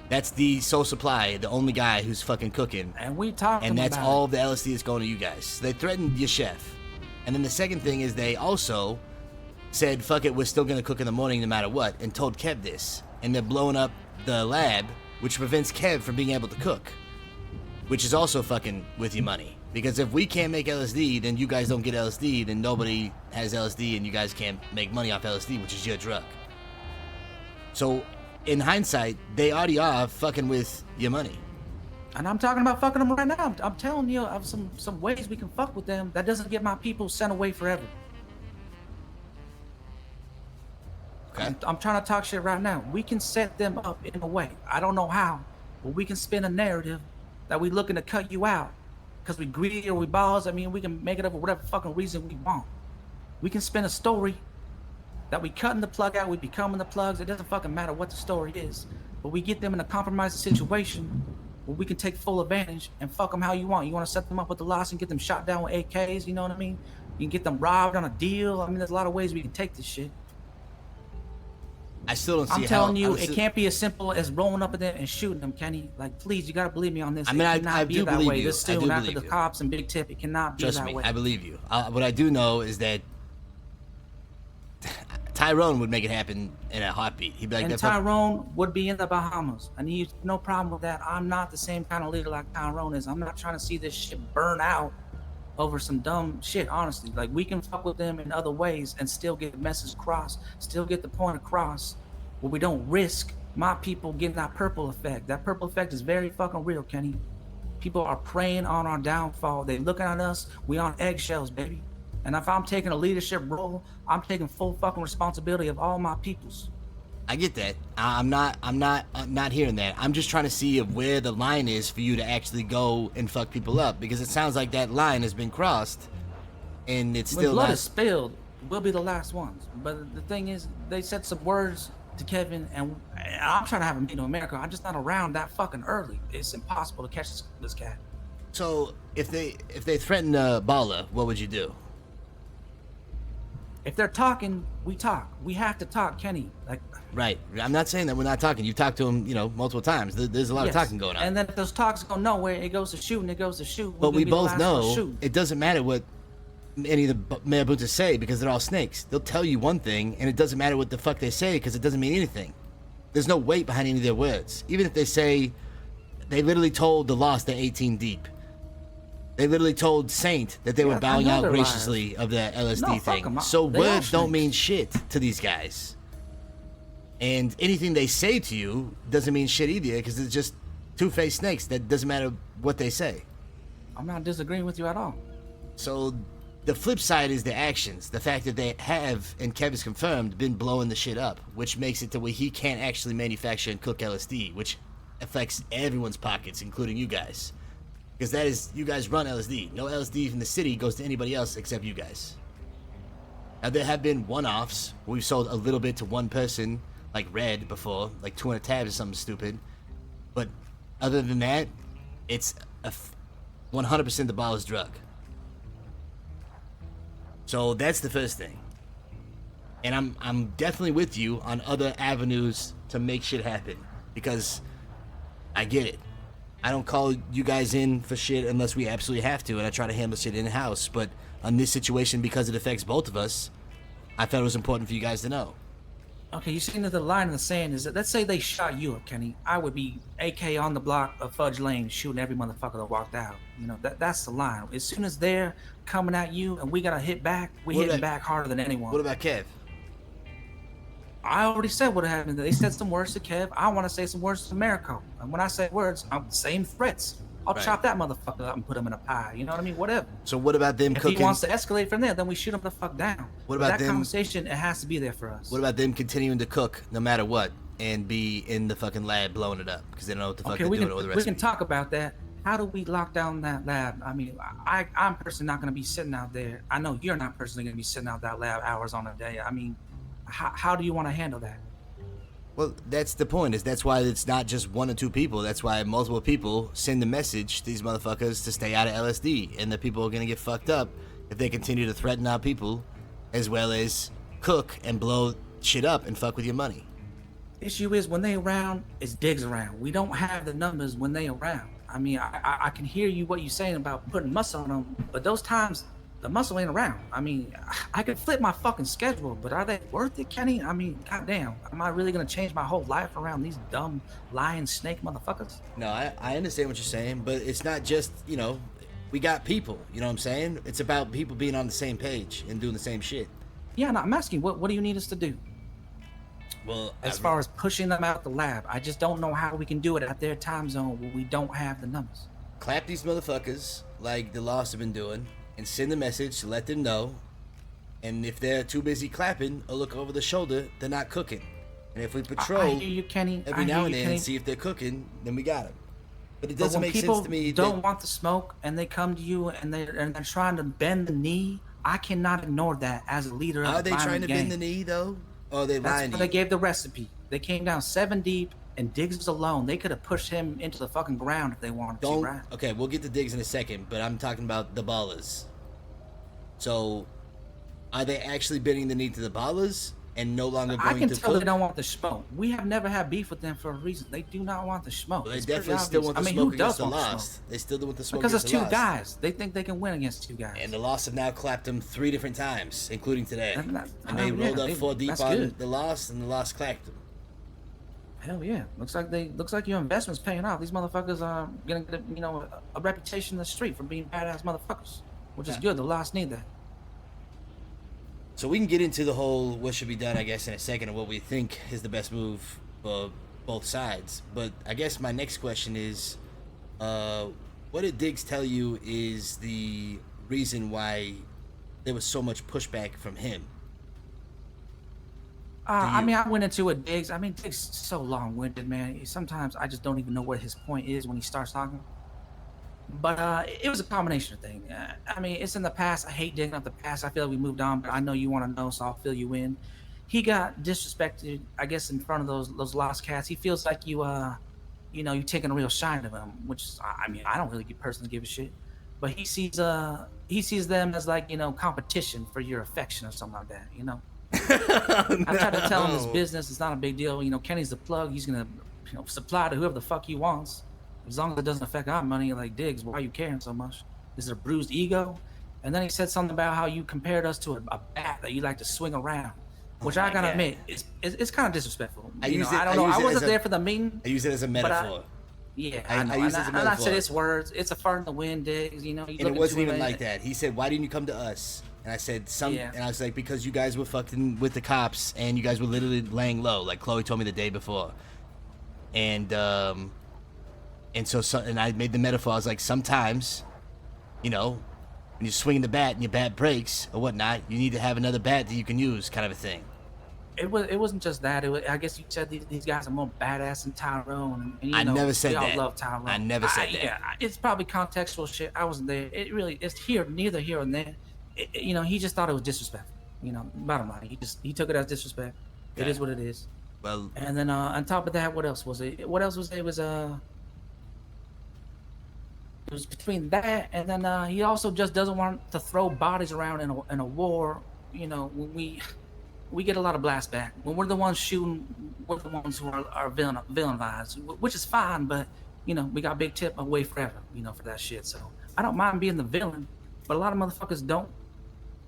That's the sole supply, the only guy who's fucking cooking. And we talked And that's about all the LSD that's going to you guys. So they threatened your chef. And then the second thing is they also said, fuck it, we're still going to cook in the morning no matter what, and told Kev this. And they're blowing up the lab, which prevents Kev from being able to cook, which is also fucking with your money. Because if we can't make LSD, then you guys don't get LSD, then nobody has LSD, and you guys can't make money off LSD, which is your drug. So, in hindsight, they already are fucking with your money. And I'm talking about fucking them right now. I'm telling you of some ways we can fuck with them that doesn't get my people sent away forever. Okay. I'm trying to talk shit right now. We can set them up in a way. I don't know how, but we can spin a narrative that we looking to cut you out because we greedy or we balls. I mean, we can make it up for whatever fucking reason we want. We can spin a story that we cutting the plug out, we becoming the plugs. It doesn't fucking matter what the story is, but we get them in a compromising situation where we can take full advantage and fuck them how you want. You want to set them up with the loss and get them shot down with AKs, you know what I mean? You can get them robbed on a deal. I mean, there's a lot of ways we can take this shit. I still don't see I'm how. telling you, I'm it still- can't be as simple as rolling up at them and shooting them, Kenny. Like, please, you gotta believe me on this. I mean, it I cannot be do that believe way. you. This I do soon after believe the you. cops and Big Tip, it cannot be Trust that me, way. I believe you. What I do know is that Tyrone would make it happen in a heartbeat. He'd be like, And "That fuck-" Tyrone would be in the Bahamas, and he's no problem with that. I'm not the same kind of leader like Tyrone is. I'm not trying to see this shit burn out over some dumb shit, honestly. Like, we can fuck with them in other ways and still get the message across, still get the point across, where we don't risk my people getting that purple effect. That purple effect is very fucking real, Kenny. People are preying on our downfall. They looking at us, we on eggshells, baby. And if I'm taking a leadership role, I'm taking full fucking responsibility of all my peoples. I get that. I'm not hearing that. I'm just trying to see of where the line is for you to actually go and fuck people up, because it sounds like that line has been crossed, and it's When still blood not. is spilled, we'll be the last ones. But the thing is, they said some words to Kevin, and I'm trying to have a meeting in America. I'm just not around that fucking early. It's impossible to catch this cat. So if they threaten Bala, what would you do? If they're talking, we talk. We have to talk, Kenny. Like, Right. I'm not saying that we're not talking. You've talked to him, multiple times. There's a lot yes. of talking going on. And then if those talks go nowhere, it goes to shooting, it goes to shoot. But We're we gonna be the both last one to know shoot. it doesn't matter what any of the Marabuntas say, because they're all snakes. They'll tell you one thing, and it doesn't matter what the fuck they say, because it doesn't mean anything. There's no weight behind any of their words. Even if they say, they literally told the Lost they're 18 deep. They literally told Saint that they were Yeah, I bowing know out they're graciously of the LSD No, fuck thing. 'em. So They are words don't snakes. mean shit to these guys. And anything they say to you doesn't mean shit either, because it's just two-faced snakes. That doesn't matter what they say. I'm not disagreeing with you at all. So the flip side is the actions. The fact that they have, and Kev is confirmed, been blowing the shit up, which makes it to where he can't actually manufacture and cook LSD, which affects everyone's pockets, including you guys. Because that is, you guys run LSD. No LSD from the city goes to anybody else except you guys. Now, there have been one-offs where we've sold a little bit to one person, like Red before, like 200 tabs or something stupid. But other than that, it's 100% the baller's drug. So that's the first thing. And I'm definitely with you on other avenues to make shit happen, because I get it. I don't call you guys in for shit unless we absolutely have to, and I try to handle shit in-house. But on this situation, because it affects both of us, I felt it was important for you guys to know. Okay, you see the line in the sand is that, let's say they shot you up, Kenny. I would be AK on the block of Fudge Lane shooting every motherfucker that walked out. That's the line. As soon as they're coming at you and we gotta hit back, we What hitting about- back harder than anyone. What about Kev? I already said what happened. They said some words to Kev. I want to say some words to Mariko. And when I say words, I'm same threats. I'll Right. chop that motherfucker up and put him in a pie. You know what I mean? Whatever. So what about them If cooking? he wants to escalate from there, then we shoot him the fuck down. What But about that them- conversation? It has to be there for us. What about them continuing to cook no matter what and be in the fucking lab blowing it up because they don't know what the fuck Okay, they're we doing can with the we recipe? can talk about that. How do we lock down that lab? I mean, I'm personally not going to be sitting out there. I know you're not personally going to be sitting out that lab hours on a day. I mean, how do you want to handle that? Well, that's the point. Is that's why it's not just one or two people. That's why multiple people send a message to these motherfuckers to stay out of LSD, and the people are gonna get fucked up if they continue to threaten our people, as well as cook and blow shit up and fuck with your money. Issue is when they around, it's Diggs around. We don't have the numbers when they around. I mean, I can hear you what you're saying about putting muscle on them, but those times the muscle ain't around. I mean, I could flip my fucking schedule, but are they worth it, Kenny? I mean, goddamn, am I really gonna change my whole life around these dumb lion snake motherfuckers? No, I understand what you're saying, but it's not just, you know, we got people, you know what I'm saying? It's about people being on the same page and doing the same shit. Yeah, no, I'm asking, what do you need us to do? Well, As far as pushing them out the lab, I just don't know how we can do it at their time zone where we don't have the numbers. clap these motherfuckers like the Lost have been doing and send a message to let them know. And if they're too busy clapping or look over the shoulder, they're not cooking. And if we patrol I hear you, Kenny. every I now hear and you, then Kenny. and see if they're cooking, then we got them. But it But doesn't when make people sense to me. don't that, want the smoke and they come to you and they're trying to bend the knee, I cannot ignore that as a leader of are the they violent trying to bend the gang. knee though? Or are they That's lying why to they you? gave the recipe. They came down 7 deep and Diggs was alone. They could have pushed him into the fucking ground if they wanted to, Don't. right? Okay, we'll get to Diggs in a second, but I'm talking about the ballers. So, are they actually bending the knee to the ballers and no longer I going can to tell cook? they don't want the smoke. We have never had beef with them for a reason. They do not want the smoke. Well, they It's pretty definitely still obvious. want the I mean, smoke who against does the want the Lost. smoke? They still do want the smoke Because it's against two the Lost. guys. They think they can win against two guys. And the Lost have now clapped them 3 different times, including today. And they yeah, rolled up 4 deep that's on good. the Lost, and the Lost clapped them. Hell yeah! Looks like your investment's paying off. These motherfuckers are gonna get a reputation in the street for being badass motherfuckers, which is Yeah. good. The Lost need that. So we can get into the whole what should be done, I guess, in a second, and what we think is the best move for both sides. But I guess my next question is, what did Diggs tell you is the reason why there was so much pushback from him? I mean, I went into it, Diggs. I mean, Diggs is so long-winded, man. Sometimes I just don't even know what his point is when he starts talking. But it was a combination of things. I mean, it's in the past. I hate digging up the past. I feel like we moved on, but I know you want to know, so I'll fill you in. He got disrespected, I guess, in front of those lost cats. He feels like you're taking a real shine to him, which I mean, I don't really personally give a shit. But he sees them as like, competition for your affection or something like that, I tried to tell him his business is not a big deal. Kenny's the plug. He's gonna, supply to whoever the fuck he wants, as long as it doesn't affect our money. Like, Diggs, why are you caring so much? Is it a bruised ego? And then he said something about how you compared us to a bat that you like to swing around, which I gotta admit, it's kind of disrespectful. I don't know. I wasn't there for the meeting. I use it as a metaphor. Yeah, I I know. use it as a And I metaphor. said it's words. It's a fart in the wind, Diggs. And it wasn't even like that. He said, "Why didn't you come to us?" And I said, Yeah. And I was like, because you guys were fucking with the cops, and you guys were literally laying low, like Chloe told me the day before. And and I made the metaphor. I was like, sometimes, when you're swinging the bat and your bat breaks or whatnot, you need to have another bat that you can use, kind of a thing. It wasn't just that. I guess you said these guys are more badass than Tyrone. And I never said we all that. love Tyrone. I never said that. Yeah, it's probably contextual shit. I wasn't there. It's neither here and there. He just thought it was disrespectful. Bottom line, he took it as disrespect. It Okay. is what it is. Well, And then on top of that, what else was it? It was between that and then he also just doesn't want to throw bodies around in a war. When we get a lot of blast back. When we're the ones shooting, we're the ones who are villainized, which is fine, but we got Big Tip away forever, for that shit. So I don't mind being the villain, but a lot of motherfuckers don't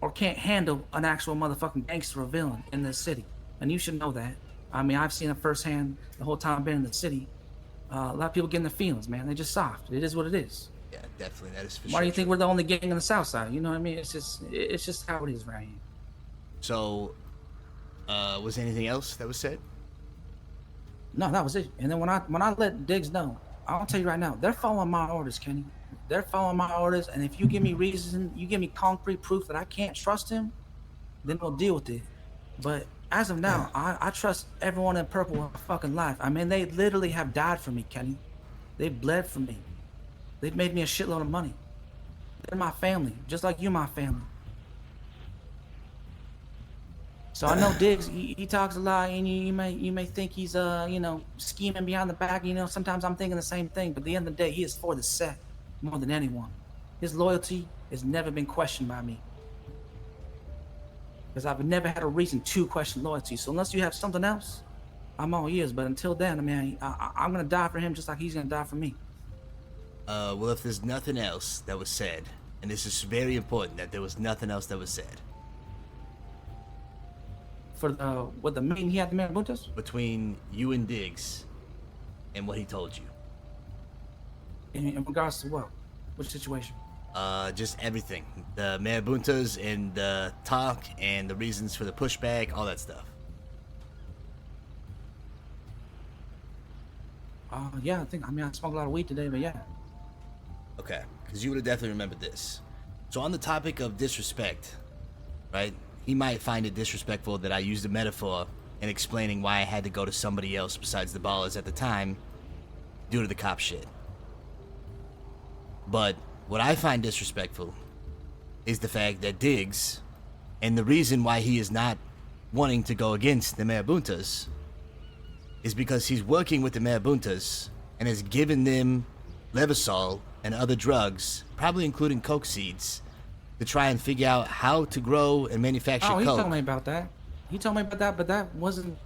or can't handle an actual motherfucking gangster or villain in this city. And you should know that. I mean, I've seen it firsthand the whole time I've been in the city. A lot of people getting their feelings, man. They're just soft. It is what it is. yeah, definitely, that is for sure. Why do you think we're the only gang in the South Side? You know what I mean? It's just how it is right here. So, Was there anything else that was said? No, that was it. And then when I let Diggs know, I'll tell you right now, they're following my orders, Kenny. They're following my orders, and if you give me reason, you give me concrete proof that I can't trust him, then we'll deal with it. But as of now, I trust everyone in Purple with my fucking life. I mean, they literally have died for me, Kenny. They bled for me. They've made me a shitload of money. They're my family, just like you, my family. So I know Diggs, he talks a lot, and you may think he's you know, scheming behind the back. You know, sometimes I'm thinking the same thing. But at the end of the day, he is for the set more than anyone. His loyalty has never been questioned by me, because I've never had a reason to question loyalty. So unless you have something else, I'm all ears. But until then, I mean, I'm gonna die for him just like he's gonna die for me. Well, if there's nothing else that was said, and this is very important that there was nothing else that was said. For what the meeting he had the Marabuntas? Between you and Diggs and what he told you. In regards to what? Which situation? Just everything. The Marabuntas and the talk and the reasons for the pushback, all that stuff. Yeah, I mean, I smoked a lot of weed today, but yeah. Okay, because you would have definitely remembered this. So on the topic of disrespect, right? He might find it disrespectful that I used a metaphor in explaining why I had to go to somebody else besides the Ballers at the time due to the cop shit. But what I find disrespectful is the fact that Diggs, and the reason why he is not wanting to go against the Marabuntas, is because he's working with the Marabuntas and has given them Levosol and other drugs, probably including coke seeds, to try and figure out how to grow and manufacture coke. He told me about that. He told me about that, but that wasn't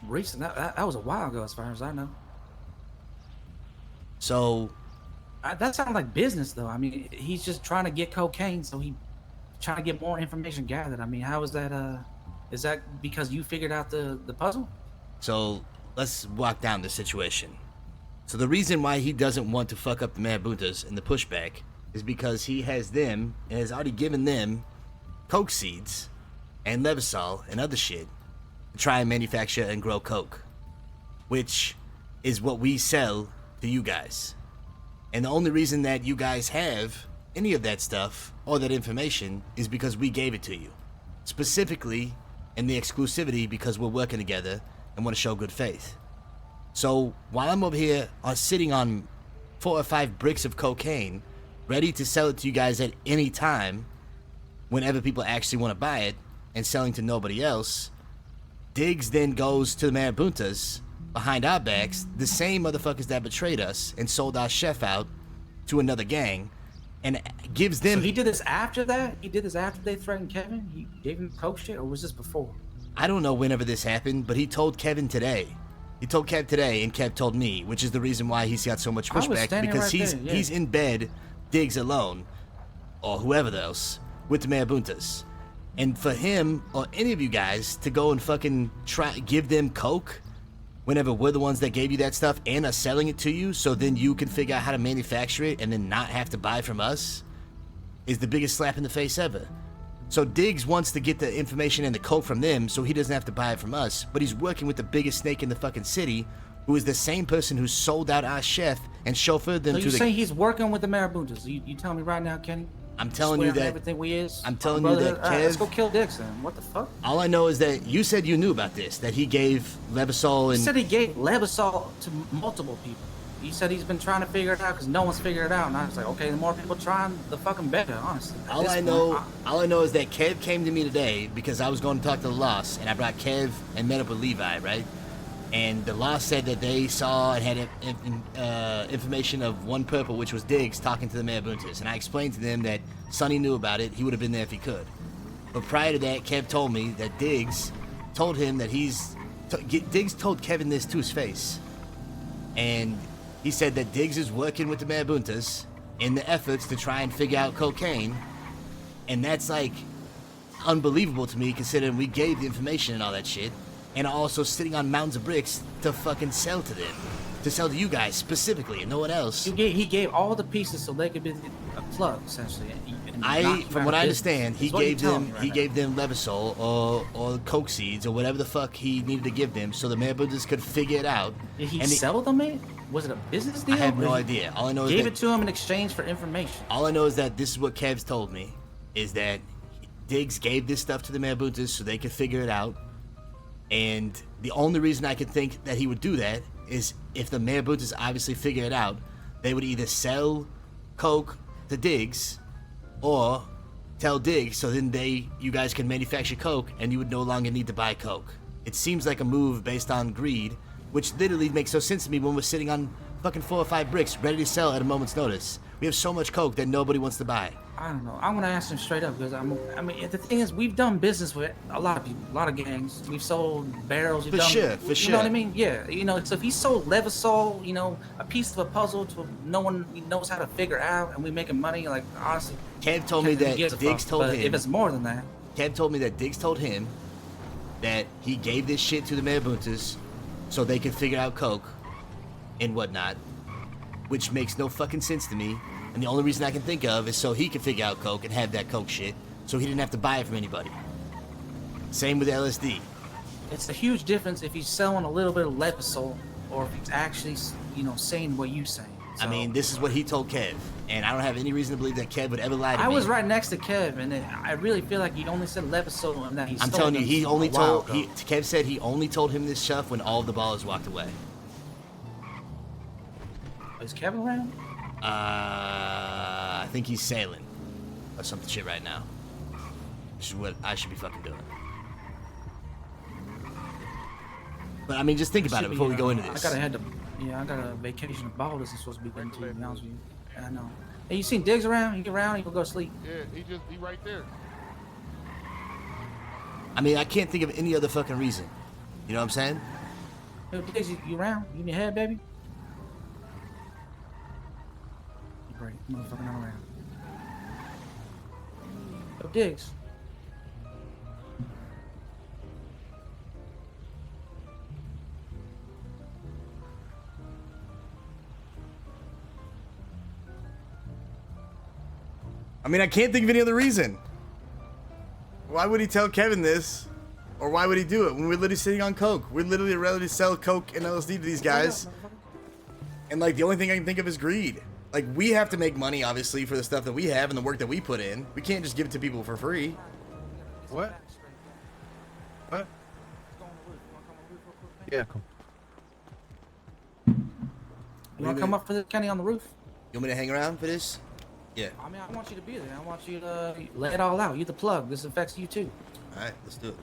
recent. That was a while ago, as far as I know. So, that sounds like business, though. I mean, he's just trying to get cocaine, so he trying to get more information gathered. I mean, how is that? Is that because you figured out the puzzle? So let's walk down the situation. So the reason why he doesn't want to fuck up the Marabuntas and the pushback is because he has them and has already given them coke seeds and Levosol and other shit to try and manufacture and grow coke, which is what we sell to you guys. And the only reason that you guys have any of that stuff or that information is because we gave it to you, specifically in the exclusivity, because we're working together and want to show good faith. So while I'm over here sitting on 4 or 5 bricks of cocaine, ready to sell it to you guys at any time, whenever people actually want to buy it, and selling to nobody else, Diggs then goes to the Marabuntas behind our backs, the same motherfuckers that betrayed us and sold our chef out to another gang, and gives them... So he did this after that? He did this after they threatened Kevin? He gave him coke shit, or was this before? I don't know whenever this happened, but he told Kevin today. He told Kev today, and Kev told me, which is the reason why he's got so much pushback, because he's in bed, Diggs alone, or whoever else, with the Marabuntas. And for him, or any of you guys, to go and fucking give them coke, whenever we're the ones that gave you that stuff and are selling it to you, so then you can figure out how to manufacture it and then not have to buy from us, is the biggest slap in the face ever. So Diggs wants to get the information and the coke from them so he doesn't have to buy it from us, but he's working with the biggest snake in the fucking city, who is the same person who sold out our chef and chauffeured them to the... So you saying he's working with the Marabuntas? You tell me right now, Kenny? I'm telling you that... everything we is? I'm telling you that Kev... let's go kill Diggs then. What the fuck? All I know is that you said you knew about this, that he gave Levosol and... He said he gave Levosol to multiple people. He said he's been trying to figure it out because no one's figured it out. And I was like, okay, the more people trying, the fucking better, honestly. All I know is that Kev came to me today because I was going to talk to the Lost, and I brought Kev and met up with Levi, right? And the Lost said that they saw and had information of one Purple, which was Diggs, talking to the Marabuntas. And I explained to them that Sonny knew about it. He would have been there if he could. But prior to that, Kev told me that Diggs told him that Diggs told Kevin this to his face. And he said that Diggs is working with the Marabuntas in the efforts to try and figure out cocaine. And that's like unbelievable to me, considering we gave the information and all that shit. And are also sitting on mountains of bricks to fucking sell to them. To sell to you guys specifically and no one else. He gave all the pieces so they could be a plug essentially. And knock you From out what of I business. understand, he Is what you're gave telling them me right he now. gave them Levisol or coke seeds or whatever the fuck he needed to give them, so the Marabuntas could figure it out. Did he and sell them it? Was it a business deal? I have or no he idea. All I know is gave that it to him in exchange for information. all I know is that this is what Kev's told me, is that Diggs gave this stuff to the Marabuntas so they could figure it out. And the only reason I could think that he would do that is if the Marabuntas obviously figure it out, they would either sell coke to Diggs or tell Diggs, so then you guys can manufacture coke and you would no longer need to buy coke. It seems like a move based on greed, which literally makes no sense to me when we're sitting on fucking 4 or 5 bricks ready to sell at a moment's notice. We have so much coke that nobody wants to buy. I don't know. I'm gonna ask him straight up because I mean, the thing is, we've done business with a lot of people, a lot of gangs. We've sold barrels. For sure. You know what I mean? Yeah. You know, so if he sold Levisol, you know, a piece of a puzzle to no one knows how to figure out, and we making money, like honestly. Kev told me that Diggs told him. If it's more than that. Kev told me that Diggs told him that he gave this shit to the Marabuntas so they could figure out coke and whatnot, which makes no fucking sense to me. And the only reason I can think of is so he could figure out coke and have that coke shit, so he didn't have to buy it from anybody. Same with LSD. It's a huge difference if he's selling a little bit of Levisol or if he's actually, you know, saying what you saying. I mean, this is what he told Kev, and I don't have any reason to believe that Kev would ever lie to me. I was right next to Kev, and I really feel like he only said Levisol and that he. I'm telling you, he only told. Kev said he only told him this stuff when all of the ballers walked away. Is Kevin around? I think he's sailing or some shit right now. Which is what I should be fucking doing. But I mean, just think about it before we go into this. I got a vacation of ballers I'm supposed to be going to be honest with you. I know. Hey, you seen Diggs around? He get around, he will go to sleep. Yeah, he right there. I mean, I can't think of any other fucking reason. You know what I'm saying? Yo, Diggs, you around? You in your head, baby? Great, motherfucker, not around. Yo, Diggs. I mean, I can't think of any other reason. Why would he tell Kevin this? Or why would he do it when we're literally sitting on coke? We're literally ready to sell coke and LSD to these guys. And like, the only thing I can think of is greed. Like, we have to make money, obviously, for the stuff that we have and the work that we put in. We can't just give it to people for free. What? What? Yeah, cool. You wanna come up for this, Kenny, on the roof? You want me to hang around for this? Yeah. I mean, I want you to be there. I want you to let it all out. You're the plug. This affects you too. All right, let's do it.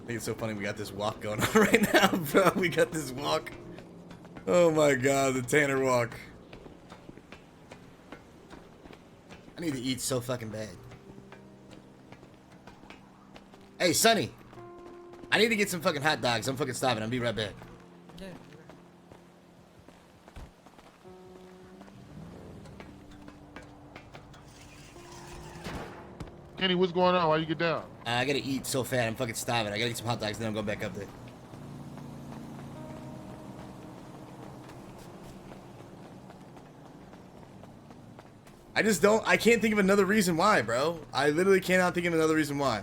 I think it's so funny we got this walk going on right now, bro. We got this walk. Oh my god, the Tanner walk. I need to eat so fucking bad. Hey, Sonny. I need to get some fucking hot dogs. I'm fucking starving. I'll be right back. Yeah. Kenny, what's going on? Why you get down? I gotta eat so fat. I'm fucking starving. I gotta get some hot dogs, then I'm going back up there. I can't think of another reason why, bro. I literally cannot think of another reason why.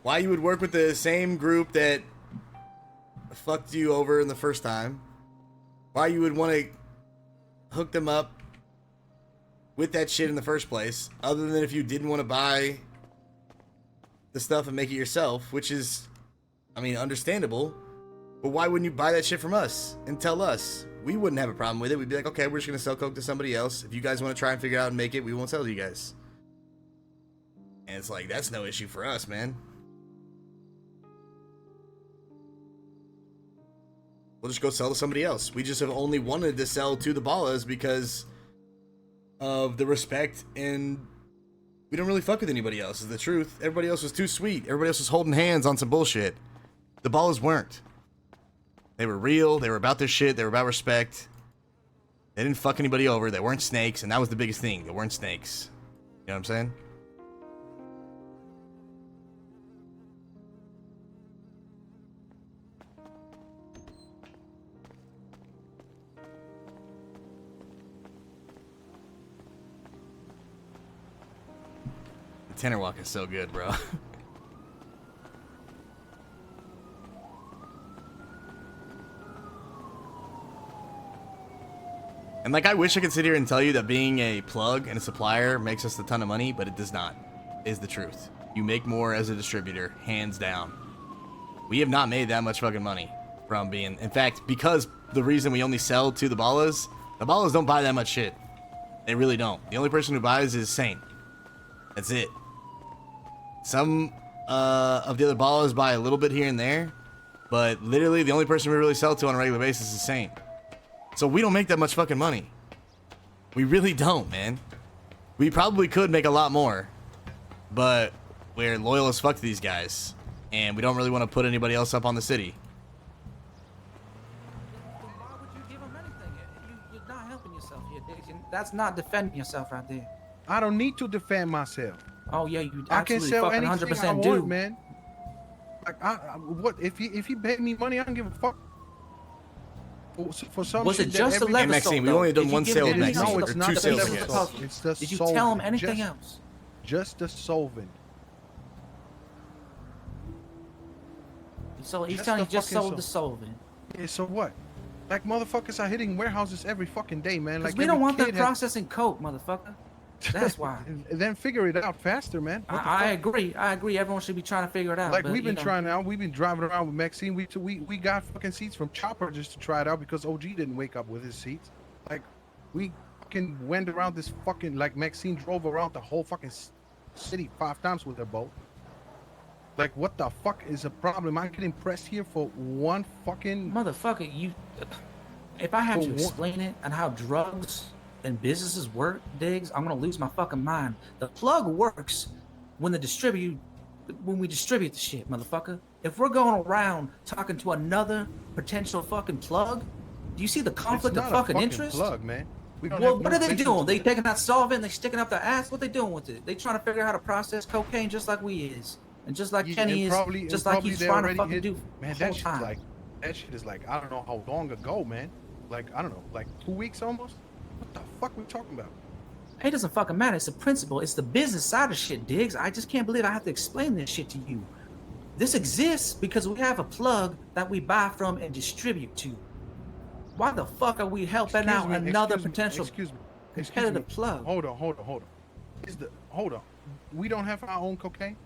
Why you would work with the same group that fucked you over in the first time. Why you would want to hook them up with that shit in the first place, other than if you didn't want to buy the stuff and make it yourself, which is, I mean, understandable. But why wouldn't you buy that shit from us and tell us? We wouldn't have a problem with it. We'd be like, okay, we're just going to sell coke to somebody else. If you guys want to try and figure it out and make it, we won't sell to you guys. And it's like, that's no issue for us, man. We'll just go sell to somebody else. We just have only wanted to sell to the Ballas because of the respect, and we don't really fuck with anybody else, is the truth. Everybody else was too sweet. Everybody else was holding hands on some bullshit. The Ballas weren't. They were real. They were about their shit. They were about respect. They didn't fuck anybody over. They weren't snakes, and that was the biggest thing. They weren't snakes. You know what I'm saying? Tanner Walk is so good, bro. And like, I wish I could sit here and tell you that being a plug and a supplier makes us a ton of money, but it does not, is the truth. You make more as a distributor, hands down. We have not made that much fucking money from being, in fact, because the reason we only sell to the ballas don't buy that much shit. They really don't. The only person who buys is Saint. That's it. Some of the other ballas buy a little bit here and there, but literally the only person we really sell to on a regular basis is Saint. So we don't make that much fucking money. We really don't, man. We probably could make a lot more, but we're loyal as fuck to these guys, and we don't really want to put anybody else up on the city. Then why would you give them anything? You're not helping yourself here, Diggs. That's not defending yourself right there. I don't need to defend myself. Oh yeah, you I can absolutely sell fucking anything 100% I do. want, man. Like, what if he paid me money? I don't give a fuck. For some Was shit it just the that level Maxine, soap, we though? only done Did you one give sale them of anything Maxine. No, else? it's Two not the sales level ago. soap. It's the Did you solvent. tell them anything just, else? Just the solvent. So he's Just telling you the just fucking sold the solvent. Yeah, so what? Like, motherfuckers are hitting warehouses every fucking day, man. Because Like, we don't every want them kid has- processing coke, motherfucker. That's why. Then figure it out faster, man. What the I fuck? agree. I agree. Everyone should be trying to figure it out. Like, but, we've been you know, trying out. We've been driving around with Maxine. We got fucking seats from Chopper just to try it out because OG didn't wake up with his seats. Like, we fucking went around this fucking, like, Maxine drove around the whole fucking city 5 times with her boat. Like, what the fuck is the problem? I getting pressed here for one fucking... Motherfucker, you... If I have For to what? explain it and how drugs and businesses work, Diggs, I'm gonna lose my fucking mind. The plug works when we distribute the shit, motherfucker. If we're going around talking to another potential fucking plug, do you see the conflict It's of not a fucking interest? plug, man. We don't Well, have what no are they business doing? with They it. taking that solvent, they sticking up their ass. What they doing with it? They trying to figure out how to process cocaine just like we is, and just like Yeah, Kenny and is, probably- just and like he's probably they trying to already fucking hit- do. Man, the whole that shit time. that shit is like, I don't know how long ago, man. Like, I don't know, like 2 weeks almost. What the fuck we talking about? It doesn't fucking matter. It's the principle. It's the business side of shit, Diggs. I just can't believe I have to explain this shit to you. This exists because we have a plug that we buy from and distribute to. Why the fuck are we helping out another potential competitive plug? Hold on. Hold on. We don't have our own cocaine?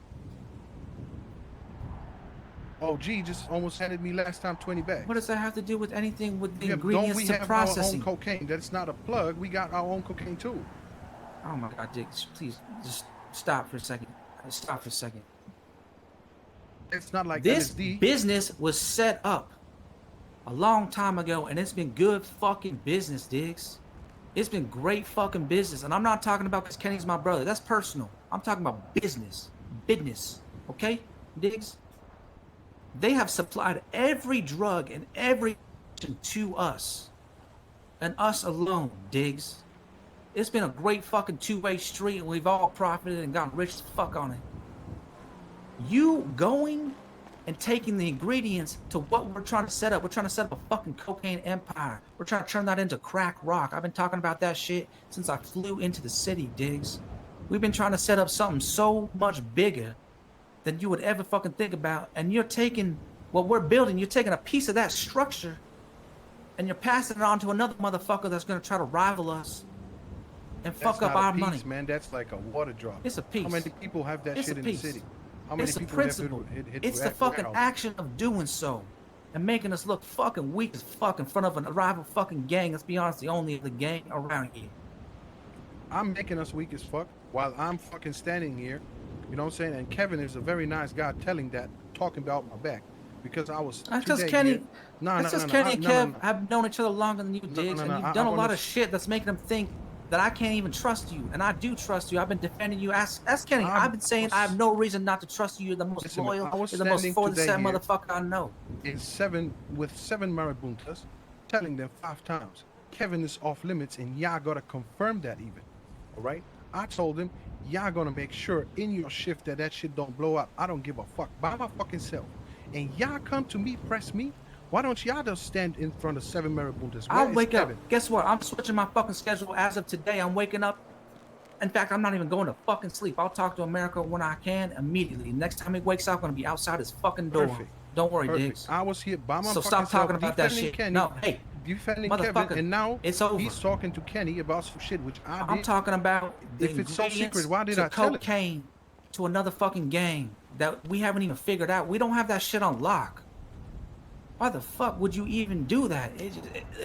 Oh, gee, just almost handed me last time 20 bags. What does that have to do with anything with the Yeah, ingredients don't we to have processing? our own cocaine? That's not a plug. We got our own cocaine too. Oh my God, Diggs, please just stop for a second. Stop for a second. It's not like This LSD. business was set up a long time ago, and it's been good fucking business, Diggs. It's been great fucking business, and I'm not talking about because Kenny's my brother. That's personal. I'm talking about business, okay, Diggs? They have supplied every drug and every to us, and us alone, Diggs. It's been a great fucking two-way street, and we've all profited and gotten rich as fuck on it. You going and taking the ingredients to what we're trying to set up. We're trying to set up a fucking cocaine empire. We're trying to turn that into crack rock. I've been talking about that shit since I flew into the city, Diggs. We've been trying to set up something so much bigger than you would ever fucking think about. And you're taking what we're building, you're taking a piece of that structure and you're passing it on to another motherfucker that's gonna try to rival us and fuck up our money. Man, that's like a water drop. It's a piece. How many people have that It's shit a in the piece. city? How many It's the people principle. have hit It's the rack fucking warehouse? action of doing so and making us look fucking weak as fuck in front of a rival fucking gang. Let's be honest, the only other gang around here. I'm making us weak as fuck while I'm fucking standing here. You know what I'm saying? And Kevin is a very nice guy telling that, talking about my back. Because I was That's because today Kenny, here- No, that's no, because no, Kenny and no, no, Kev no. have known each other longer than you, Diggs, and you've done a lot of shit that's making them think that I can't even trust you, and I do trust you. I've been defending you. Ask Kenny. I've been saying I have no reason not to trust you. You're the most Listen, man, loyal, I was you're the most standing for the today set here. motherfucker I know. With seven marabuntas, telling them 5 times, Kevin is off limits, and y'all gotta confirm that even. All right? I told him, y'all gonna make sure in your shift that shit don't blow up. I don't give a fuck by my fucking self. And y'all come to me, press me. Why don't y'all just stand in front of 7 marabuntas? I'll wake up. Guess what? I'm switching my fucking schedule as of today. I'm waking up In fact, I'm not even going to fucking sleep. I'll talk to America when I can immediately. Next time he wakes up, I'm gonna be outside his fucking door. Perfect. Don't worry, Perfect. Diggs. I was here by my So fucking stop talking self, about that defending shit. Kenny, No, hey, defending motherfucker, Kevin, and now it's over. he's talking to Kenny about some shit which I did. I'm talking about the If it's so ingredients secret, why did to I tell it? cocaine to another fucking gang that we haven't even figured out. We don't have that shit on lock. Why the fuck would you even do that?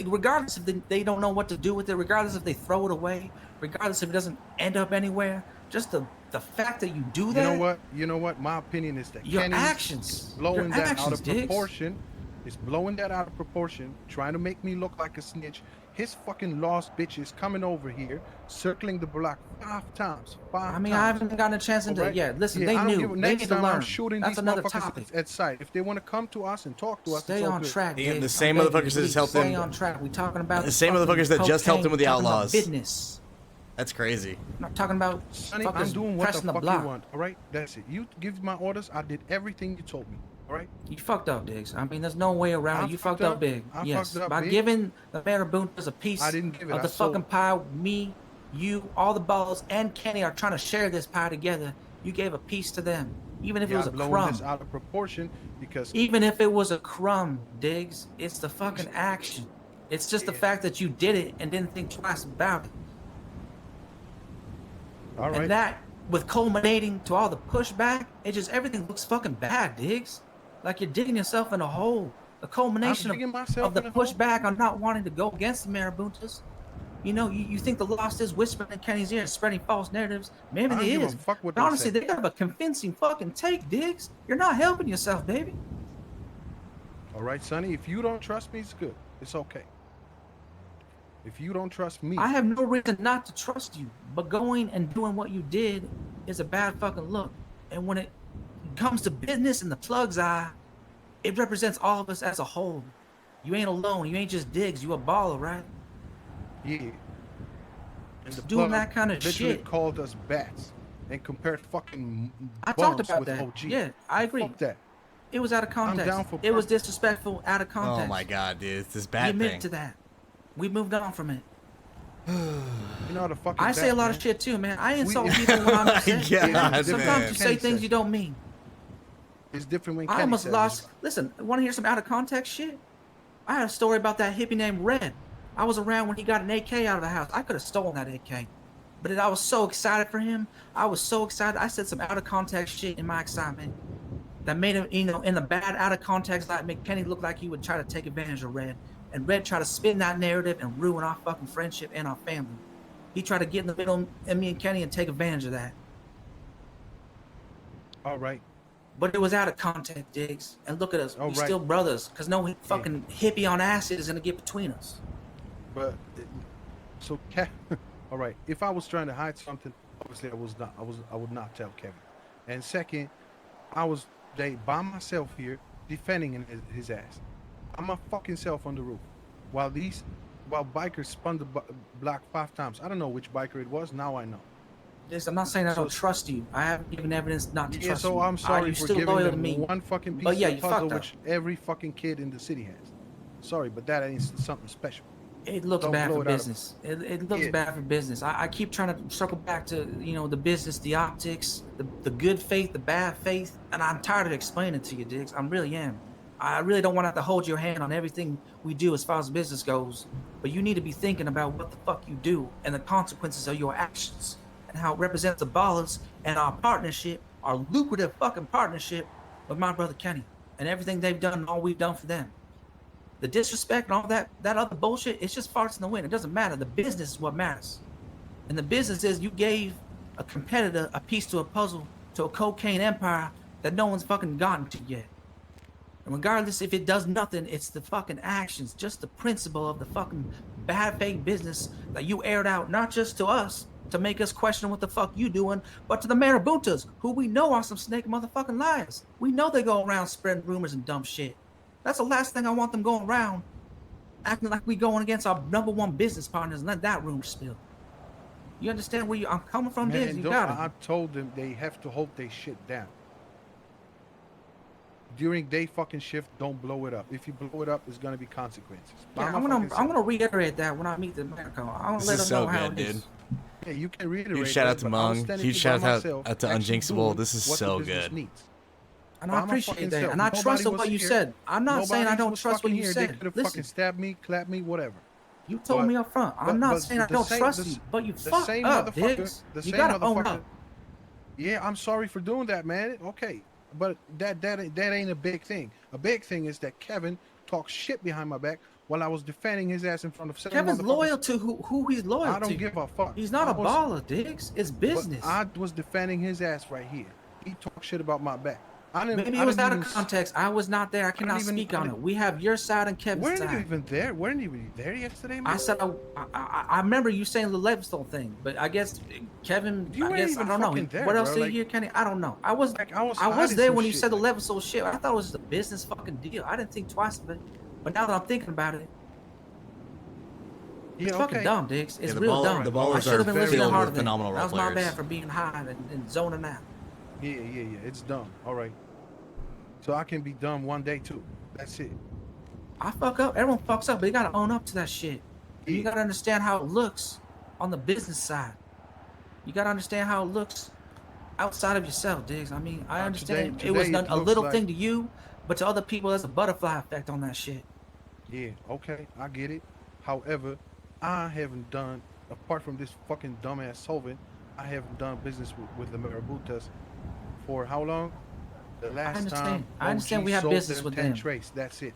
Regardless if they don't know what to do with it, regardless if they throw it away, regardless if it doesn't end up anywhere, just the fact that you do that. You know what? My opinion is that Your Kenny's actions. blowing Your that actions, out of Diggs. proportion. Is blowing that out of proportion, trying to make me look like a snitch. His fucking lost bitch is coming over here, circling the block 5 times. I mean, I haven't gotten a chance into it yet. Listen, they I don't knew. give a- They next need to time I'm learn. shooting That's these another motherfuckers topic. at sight. If they want to come to us and talk to us, Stay it's all on good. track. Yeah, the Diggs. same I'm begging motherfuckers you, that just please helped stay him. on track. We talking about The same motherfuckers that just helped him with the cocaine, we're talking about Outlaws. business. That's crazy. I'm not talking about Sonny, I'm fuckers doing what the pressing the fuck block. you want. All right, that's it. You give my orders. I did everything you told me. All right. You fucked up, Diggs. I mean, there's no way around it. You fucked up big. I Yes, fucked up by big. giving the mayor Buntas a piece I didn't give it. of I the sold fucking pie. Me, you, all the balls, and Kenny are trying to share this pie together. You gave a piece to them, even if it was a blowing crumb. this out of proportion because Even if it was a crumb, Diggs, it's the fucking action. It's just the fact that you did it and didn't think twice about it. all right. And that, with culminating to all the pushback, it just everything looks fucking bad, Diggs. Like you're digging yourself in a hole. The culmination digging of myself the in a hole? pushback on not wanting to go against the Marabuntas. You know, you think the lost is whispering in Kenny's ear, spreading false narratives. Maybe I don't they give a is. fuck what But they honestly, say. they have a convincing fucking take, Diggs. You're not helping yourself, baby. All right, Sonny. If you don't trust me, it's good. It's okay. If you don't trust me, I have no reason not to trust you, but going and doing what you did is a bad fucking look. And when it comes to business in the plug's eye, it represents all of us as a whole. You ain't alone. You ain't just Diggs. You a baller, right? yeah. And the Doing plug that kind of literally shit. called us bats and compared fucking I talked bums about with that. OG. Yeah, I agree. Fuck that. It was out of context. down for It was disrespectful, out of context. Oh my god, dude. It's this We bad admit thing. to that. We moved on from it. You know how to fucking I say a bat, lot man. of shit too, man. I insult We- people when I'm My upset. God, Sometimes man. you say Kenny things says you don't mean. It's different when I Kenny almost says lost. it. Listen, want to hear some out of context shit? I had a story about that hippie named Red. I was around when he got an AK out of the house. I could have stolen that AK, but I was so excited for him. I was so excited. I said some out of context shit in my excitement that made him, you know, in the bad out of context, like make Kenny look like he would try to take advantage of Red, and Red tried to spin that narrative and ruin our fucking friendship and our family. He tried to get in the middle of me and Kenny and take advantage of that. All right. But it was out of context, Diggs. And look at us. All We right. still brothers. Because no fucking hippie on acid is going to get between us. But so all right. If I was trying to hide something, obviously I was not. I would not tell Kevin. And second, I was by myself here defending his ass. I'm my fucking self on the roof, while bikers spun the block 5 times. I don't know which biker it was. Now I know. Diggs, I'm not saying I don't So- trust you. I haven't given evidence not to Yeah, trust so you. I'm sorry You're for still giving loyal to them me. one fucking piece But yeah, of you the puzzle, fucked up. which every fucking kid in the city has. Sorry, but that ain't something special. It looks Don't bad blow for it out of- business. It looks Yeah. bad for business. I keep trying to circle back to, you know, the business, the optics, the good faith, the bad faith, and I'm tired of explaining to you, Diggs. I really am. I really don't want to have to hold your hand on everything we do as far as business goes, but you need to be thinking about what the fuck you do and the consequences of your actions and how it represents the ballers and our partnership, our lucrative fucking partnership with my brother Kenny and everything they've done and all we've done for them. The disrespect and all that other bullshit, it's just farts in the wind. It doesn't matter. The business is what matters. And the business is you gave a competitor a piece to a puzzle to a cocaine empire that no one's fucking gotten to yet. And regardless if it does nothing, it's the fucking actions, just the principle of the fucking bad fake business that you aired out, not just to us to make us question what the fuck you doing, but to the Marabuntas, who we know are some snake motherfucking liars. We know they go around spreading rumors and dumb shit. That's the last thing I want them going around, acting like we going against our #1 business partners and let that rumor spill. You understand where I'm coming from, Man, Diggs? You don't- got it. I told them they have to hold their shit down. During day fucking shift, don't blow it up. If you blow it up, there's gonna be consequences. By Yeah, my I'm fucking gonna self. reiterate that when I meet the America. I'm gonna This let is them know so how good, it is. dude. Yeah, you can reiterate. Huge shout out to but I was Mung. standing Huge here by shout out myself, to actually Unjinxable. doing This is what the so business good. needs. And By I my appreciate fucking that. self. And I Nobody trusted was what you here. said. I'm not saying I Nobody don't was trust what fucking you here. They said. could have Listen, fucking stabbed me, clapped me, whatever. you told me up front. I'm not saying I don't trust you, but you fucked up, Diggs. You gotta own up. Yeah, I'm sorry for doing that, man. Okay, but that ain't a big thing. A big thing is that Kevin talked shit behind my back while I was defending his ass in front of 7 Kevin's motherfuckers. loyal to who he's loyal to. I don't give a fuck. He's not a baller, Diggs. It's business. I was defending his ass right here. He talked shit about my back. Maybe it was out of context. I was not there. I cannot speak on it. We have your side and Kevin's side. Weren't you even there? Weren't you even there yesterday, man? I said I remember you saying the Levestone thing, but I guess Kevin. I guess I don't know. There, what else bro. did Like, you hear, Kenny? I don't know. I was hiding there some when you shit, said the like- Levestone shit. I thought it was just a business fucking deal. I didn't think twice of it, but now that I'm thinking about it, it's fucking dumb, Diggs. It's real dumb. The I ballers should have are been listening filled harder. with Than phenomenal that role was my players. bad for being high and zoning out. Yeah. It's dumb. All right. So I can be dumb one day too. That's it. I fuck up. Everyone fucks up, but you gotta own up to that shit. And you gotta understand how it looks on the business side. You gotta understand how it looks outside of yourself, Diggs. I mean, I understand today it was it a looks little like- thing to you, but to other people, there's a butterfly effect on that shit. Yeah. Okay. I get it. However, I haven't done, apart from this fucking dumbass solvent, I haven't done business with the Maraboutas for how long? The last understand. time I understand OG we have sold business them with 10 them. trays. That's it.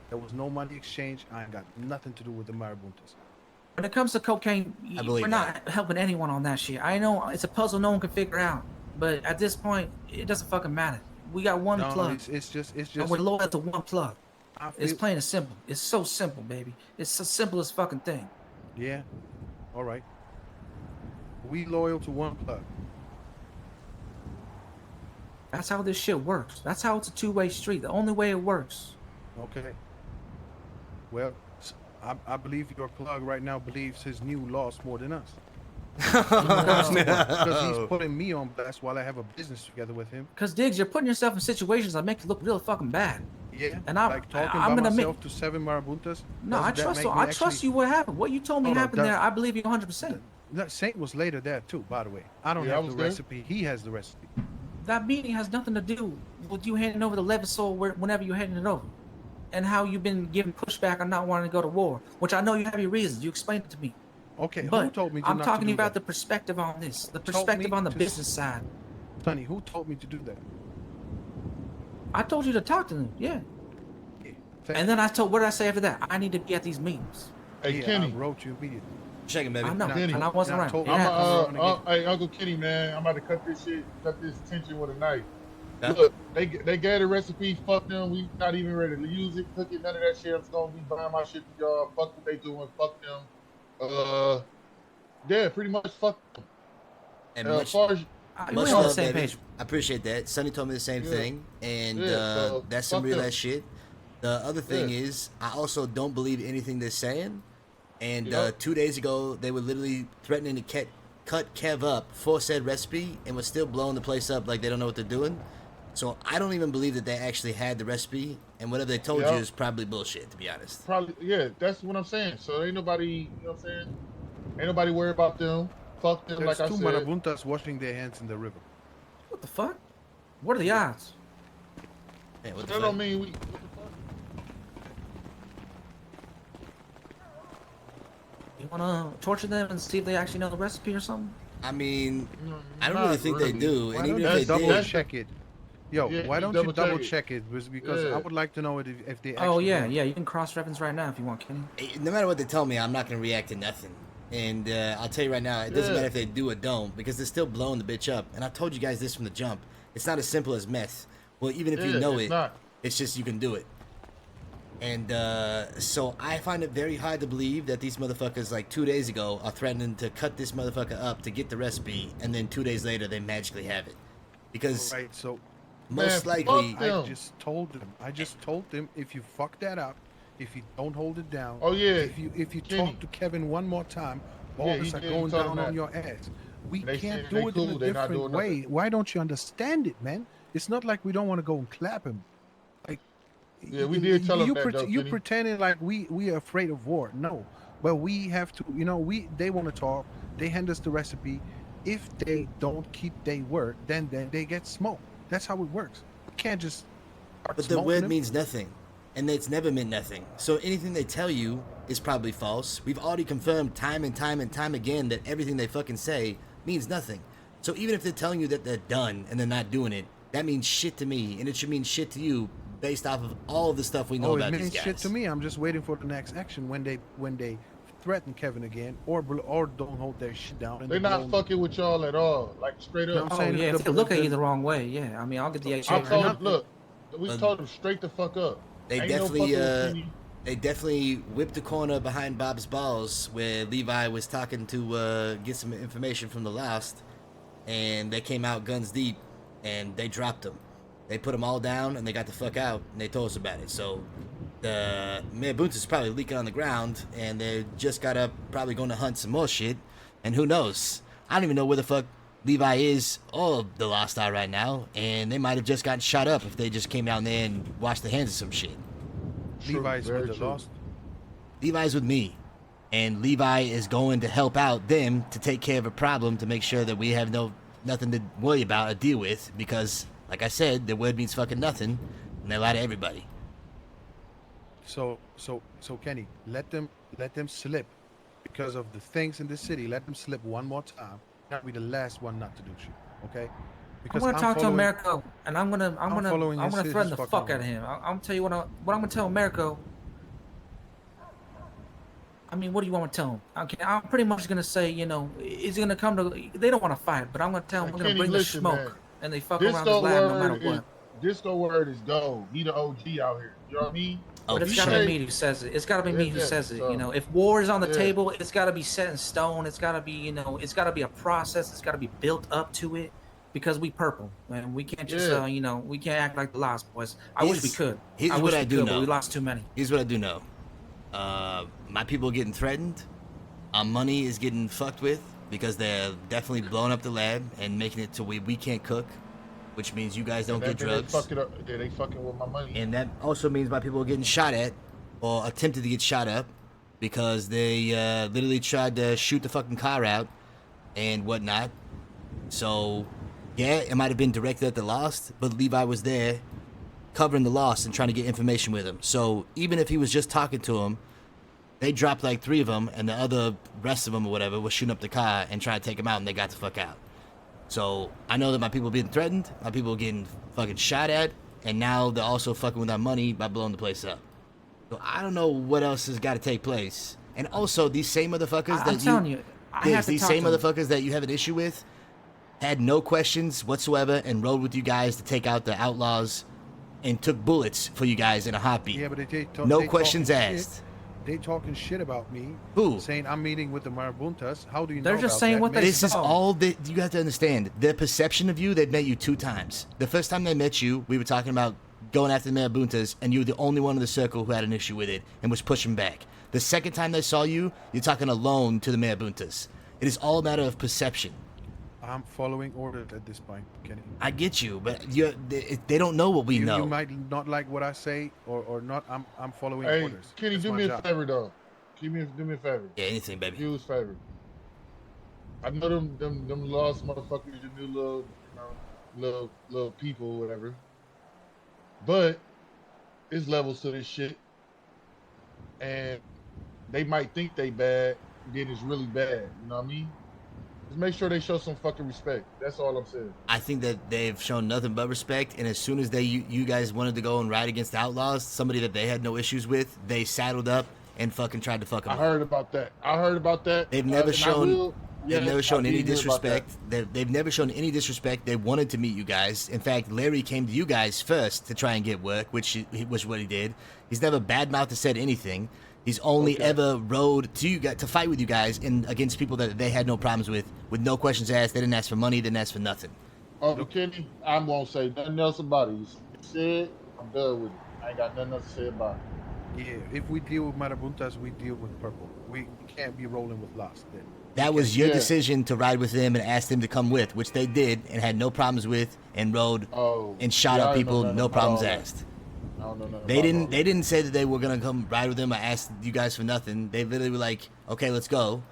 There was no money exchange. I ain't got nothing to do with the Maraboutas. When it comes to cocaine, I believe we're not helping anyone on that shit. I know it's a puzzle no one can figure out, but at this point, it doesn't fucking matter. We got one No, plug. it's just. And we're loyal to one plug. I It's feel- plain and simple. It's so simple, baby. It's the simplest fucking thing. Yeah. All right. We loyal to one plug. That's how this shit works. That's how it's a two-way street. The only way it works. Okay. Well, I believe your plug right now believes his new loss more than us. Because he's putting me on blast while I have a business together with him. Cause Diggs, you're putting yourself in situations that make you look real fucking bad. Yeah. And I'm like talking I'm by gonna myself to 7 Marabuntas. No, I trust you. I trust you. What happened? What you told me Hold on, happened there. I believe you 100%. That Saint was later there too, by the way. I don't Yeah, I have was the there. recipe. He has the recipe. That meeting has nothing to do with you handing over the Levisol whenever you're handing it over, and how you've been giving pushback on not wanting to go to war, which I know you have your reasons. You explained it to me. Okay, But who told me I'm not talking to do about that? the perspective on this, the Told me perspective on the to business side. Sonny, who told me to do that? I told you to talk to them, yeah. And then I told, what did I say after that? I need to be at these meetings. Hey, Yeah, Kenny. I wrote you immediately. Checking, baby. I know, Kenny. and I wasn't And I around. told- It I'm happened. hey, Uncle Kenny, man. I'm about to cut this tension with a knife. Yeah. Look, they gave the recipe. Fuck them. We not even ready to use it, cook it, none of that shit. I'm just gonna be buying my shit from y'all. Fuck what they doing. Fuck them. Yeah, pretty much. Fuck them. And As far as We much on the love, same baby. page. I appreciate that. Sonny told me the same Yeah. thing, and Yeah, so that's some fuck real them. ass shit. The other thing Yeah. is, I also don't believe anything they're saying. And Yeah. 2 days ago, they were literally threatening to cut Kev up for said recipe, and was still blowing the place up like they don't know what they're doing. So I don't even believe that they actually had the recipe, and whatever they told Yeah. you is probably bullshit, to be honest. probably, yeah, that's what I'm saying. So ain't nobody, you know what I'm saying? Ain't nobody worried about them. Fuck them, There's like I two said. Marabuntas washing their hands in the river. What the fuck? What are the odds? Hey, what the That fuck? don't mean we. You wanna torture them and see if they actually know the recipe or something? I mean, I don't Not really think they do. Why And don't even you if they double did, check it? Yo, Yeah, why you don't you double double check check it? Because Yeah. I would like to know it if they actually. Oh yeah, know. yeah. You can cross-reference right now if you want, Kenny. no matter what they tell me, I'm not gonna react to nothing. And I'll tell you right now, it doesn't Yeah. matter if they do or don't, because they're still blowing the bitch up. And I told you guys this from the jump. It's not as simple as meth. Well, even if you Yeah, know it's it, not. it's just you can do it. And so I find it very hard to believe that these motherfuckers, like 2 days ago, are threatening to cut this motherfucker up to get the recipe, and then 2 days later they magically have it. Because Right. So most Man, likely, fuck I them. just told them. I just told them if you fuck that up, if you don't hold it down. Oh, yeah, If you Kenny. talk to Kevin one more time, Yeah, all he this are did, he going told down him on that. your ass. We They can't said do they it in cool, a they not different doing way. nothing. Why don't you understand it, man? It's not like we don't want to go and clap him. Like, Yeah, we did tell him you that, though, you Kenny. pretending like we are afraid of war. No, but we have to. You know, they want to talk. They hand us the recipe. If they don't keep their word, then they get smoked. That's how it works. We can't just start But the smoking word them. means nothing, and it's never meant nothing. So anything they tell you is probably false. We've already confirmed time and time and time again that everything they fucking say means nothing. So even if they're telling you that they're done and they're not doing it, that means shit to me, and it should mean shit to you based off of all of the stuff we know about it these means guys. shit to me. I'm just waiting for the next action when they threaten Kevin again, or don't hold their shit down. And They're not fucking with y'all at all, like straight up. I'm Oh saying yeah, the- if they look at you the wrong way, yeah. I mean, I'll get the I HA. told them, look, we But- told them straight the fuck up. They Ain't definitely, no fucking with they definitely whipped the corner behind Bob's balls where Levi was talking to get some information from the Lost, and they came out guns deep, and they dropped him. They put them all down, and they got the fuck out, and they told us about it. So the Mayor Boots is probably leaking on the ground, and they just probably going to hunt some more shit, and who knows? I don't even know where the fuck Levi is or the Lost are right now, and they might have just gotten shot up if they just came down there and washed their hands of some shit. Levi's very with the true. Lost. Levi's with me, and Levi is going to help out them to take care of a problem to make sure that we have nothing to worry about or deal with, because like I said, the word means fucking nothing, and they lie to everybody. So Kenny, let them slip because of the things in the city. Let them slip one more time. Not be the last one not to do shit. Okay? I'm Because gonna talk to following- Americo, and I'm gonna following his threaten the fucking fuck out of order. him. I'm gonna tell you what I'm gonna tell Americo. I mean, what do you want me to tell him? Okay, I'm pretty much gonna say, you know, it's gonna come to. They don't want to fight, but I'm gonna tell them we're gonna Kenny, bring listen, the smoke, man. and they fuck around this Disco lab no matter word is what. Disco word is gold. He the OG out here. You know what I mean? Oh, But it's for gotta sure. be me who says it. It's gotta be me Yeah, who yeah, says it. so- You know, if war is on the yeah. table, it's gotta be set in stone. It's gotta be, you know, it's gotta be a process. It's gotta be built up to it, because we purple, and we can't just, Yeah. you know, we can't act like the Lost Boys. I wish we Here's- could. here's I what wish I we do could, know. but we lost too many. Here's what I do know. My people are getting threatened. Our money is getting fucked with because they're definitely blowing up the lab and making it to where we can't cook, which means you guys don't get drugs. They fucking with my money. And that also means my people are getting shot at or attempted to get shot up because they literally tried to shoot the fucking car out and whatnot. So, yeah, it might have been directed at the Lost, but Levi was there covering the Lost and trying to get information with him. So even if he was just talking to him, they dropped like 3 of them, and the rest of them or whatever was shooting up the car and trying to take him out, and they got the fuck out. So I know that my people are being threatened, my people are getting fucking shot at, and now they're also fucking with our money by blowing the place up. So I don't know what else has got to take place. And also, these same motherfuckers I'm telling you, I have to these talk same to them. motherfuckers that you have an issue with had no questions whatsoever and rode with you guys to take out the outlaws and took bullets for you guys in a heartbeat. Yeah, but No they questions talking asked. Shit. They talking shit about me. Who? Saying I'm meeting with the Marabuntas. How do you They're know just about saying that? what they Maybe- This is all that you have to understand. Their perception of you, they've met you 2 times. The first time they met you, we were talking about going after the Marabuntas, and you were the only one in the circle who had an issue with it and was pushing back. The second time they saw you, you're talking alone to the Marabuntas. It is all a matter of perception. I'm following orders at this point, Kenny. I get you, but they don't know what we know. You might not like what I say or not. I'm following Hey, orders. Kenny, That's do my me a job. favor though. Do me a favor. Yeah, anything, baby. Huge favor. I know them lost motherfuckers, your new little, you know, little people, whatever. But it's levels to this shit, and they might think they bad, then it's really bad. You know what I mean? Just make sure they show some fucking respect. That's all I'm saying. I think that they've shown nothing but respect, and as soon as you guys wanted to go and ride against the Outlaws, somebody that they had no issues with, they saddled up and fucking tried to fuck them I up. heard about that. They've never shown. They've never shown any disrespect. disrespect. They've never shown any disrespect. They wanted to meet you guys. In fact, Larry came to you guys first to try and get work, which was what he did. He's never badmouthed or said anything. He's only ever rode to you guys to fight with you guys and against people that they had no problems with no questions asked. They didn't ask for money. Didn't ask for nothing. Oh, Kenny, I won't say nothing else about it. You said I'm done with it. I ain't got nothing else to say about it. Yeah, if we deal with Marabuntas, we deal with purple. We can't be rolling with Lost. Then. That was your Yeah. decision to ride with them and ask them to come with, which they did and had no problems with, and rode and shot yeah, up I know people, nothing no about problems all that. asked. I don't know nothing They about didn't. all They didn't say that they were gonna come ride with them or ask you guys for nothing. They literally were like, "Okay, let's go,"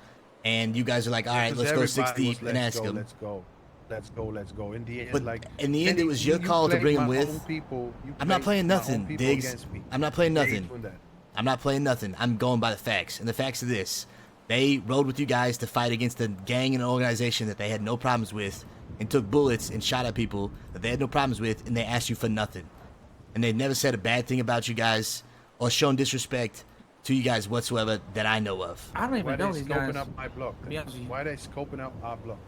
And you guys are like, all right, Because let's go 6 everybody was, deep and ask them. Let's go. In the end, But like in the end, it Kenny, was your you call to played bring him my with. own people, you I'm not played playing my own nothing, people Diggs. against me. I'm not playing They ain't nothing. doing that. I'm not playing nothing. I'm going by the facts. And the facts are this. They rode with you guys to fight against a gang and an organization that they had no problems with, and took bullets and shot at people that they had no problems with, and they asked you for nothing. And they've never said a bad thing about you guys or shown disrespect to you guys whatsoever that I know of. I don't even Why know they these scoping guys. up my block? be honest with you. Why they scoping up our block?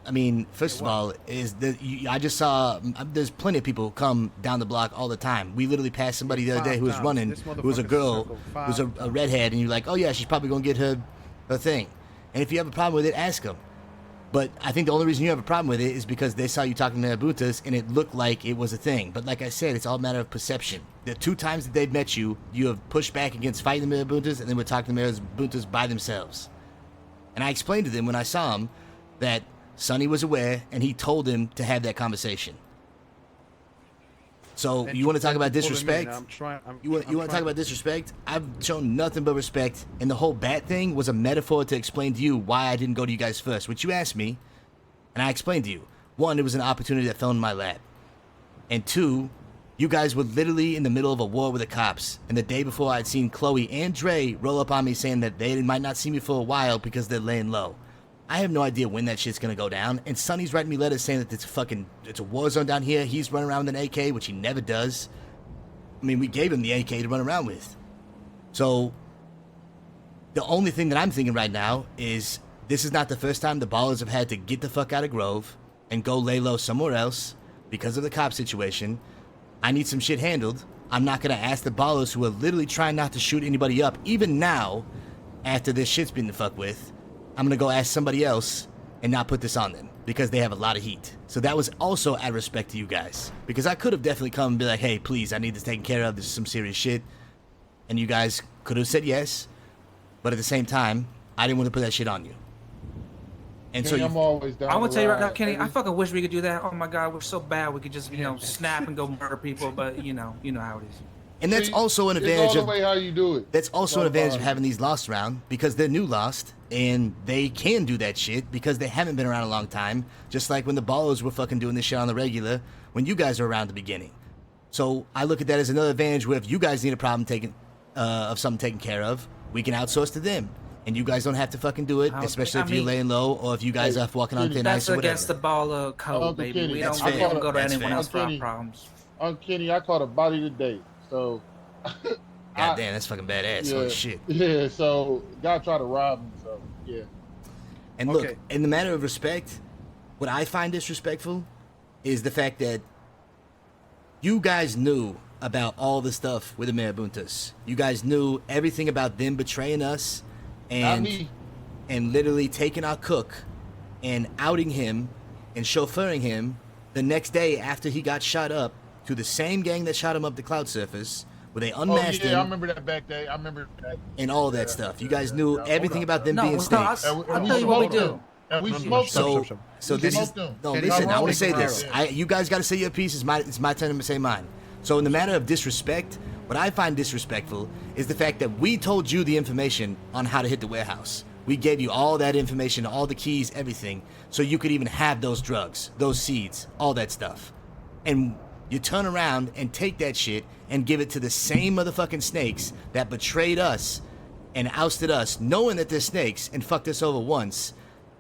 I mean, first of all, I just saw there's plenty of people come down the block all the time. We literally passed somebody the other day who was 5 running, times. This who was a motherfucker girl, circled who was a 5 redhead, and you're like, oh yeah, she's probably gonna get her thing. And if you have a problem with it, ask them. But I think the only reason you have a problem with it is because they saw you talking to Buntas and it looked like it was a thing. But like I said, it's all a matter of perception. The 2 times that they've met you, you have pushed back against fighting the Buntas, and then we're talking to the Buntas by themselves. And I explained to them when I saw him that Sonny was aware, and he told him to have that conversation. So And you want to talk about pull him in. disrespect? You want to talk about disrespect? I've shown nothing but respect, and the whole bat thing was a metaphor to explain to you why I didn't go to you guys first, which you asked me, and I explained to you. 1, it was an opportunity that fell in my lap, and 2, you guys were literally in the middle of a war with the cops, and the day before I'd seen Chloe and Dre roll up on me saying that they might not see me for a while because they're laying low. I have no idea when that shit's gonna go down, and Sonny's writing me letters saying that it's a war zone down here. He's running around with an AK, which he never does. I mean, we gave him the AK to run around with. So the only thing that I'm thinking right now is this is not the first time the Ballers have had to get the fuck out of Grove and go lay low somewhere else because of the cop situation. I need some shit handled. I'm not gonna ask the Ballers, who are literally trying not to shoot anybody up, even now, after this shit's been the fuck with. I'm gonna go ask somebody else and not put this on them because they have a lot of heat. So that was also out of respect to you guys, because I could have definitely come and be like, hey, please, I need this taken care of. This is some serious shit. And you guys could have said yes, but at the same time, I didn't want to put that shit on you. And Kenny, so I'm always down I'm gonna to tell you right now, ride. Kenny. I fucking wish we could do that. Oh my God, we're so bad. We could just, snap and go murder people. But you know how it is. and that's See, also an it's advantage all the of way how you do it. That's also an all advantage of about having these lost around, because they're new lost and they can do that shit because they haven't been around a long time, just like when the Ballers were fucking doing this shit on the regular when you guys were around at the beginning. So I look at that as another advantage where if you guys need a problem of something taken care of, we can outsource to them. And you guys don't have to fucking do it, especially if you're laying low or if you guys are walking on thin ice That's or whatever. against the baller code, Uncle baby. Kenny, We that's don't, fair. we don't go to That's anyone fair. else for our Kenny. problems. Kenny, I caught a body today, so. God damn, that's fucking badass. Yeah, Holy shit. Yeah, so guy tried to rob me, so yeah. And look, Okay. in the matter of respect, what I find disrespectful is the fact that you guys knew about all the stuff with the Marabuntas. You guys knew everything about them betraying us Not and me. literally taking our cook and outing him and chauffeuring him the next day after he got shot up to the same gang that shot him up the Cloud Surface, where they Oh unmasked yeah, I him remember that back day. I remember that. and all of that stuff. You guys knew everything about them No, being no, snakes. I'll tell you what we do. And we No, no, smoked stop, them. stop, stop. So We this is smoked them. no. Kenny, Listen, I'm I want wrong. to say Guerrero. this. You guys got to say your piece. It's my turn to say mine. So in the matter of disrespect, what I find disrespectful is the fact that we told you the information on how to hit the warehouse. We gave you all that information, all the keys, everything, so you could even have those drugs, those seeds, all that stuff. And you turn around and take that shit and give it to the same motherfucking snakes that betrayed us and ousted us, knowing that they're snakes and fucked us over once.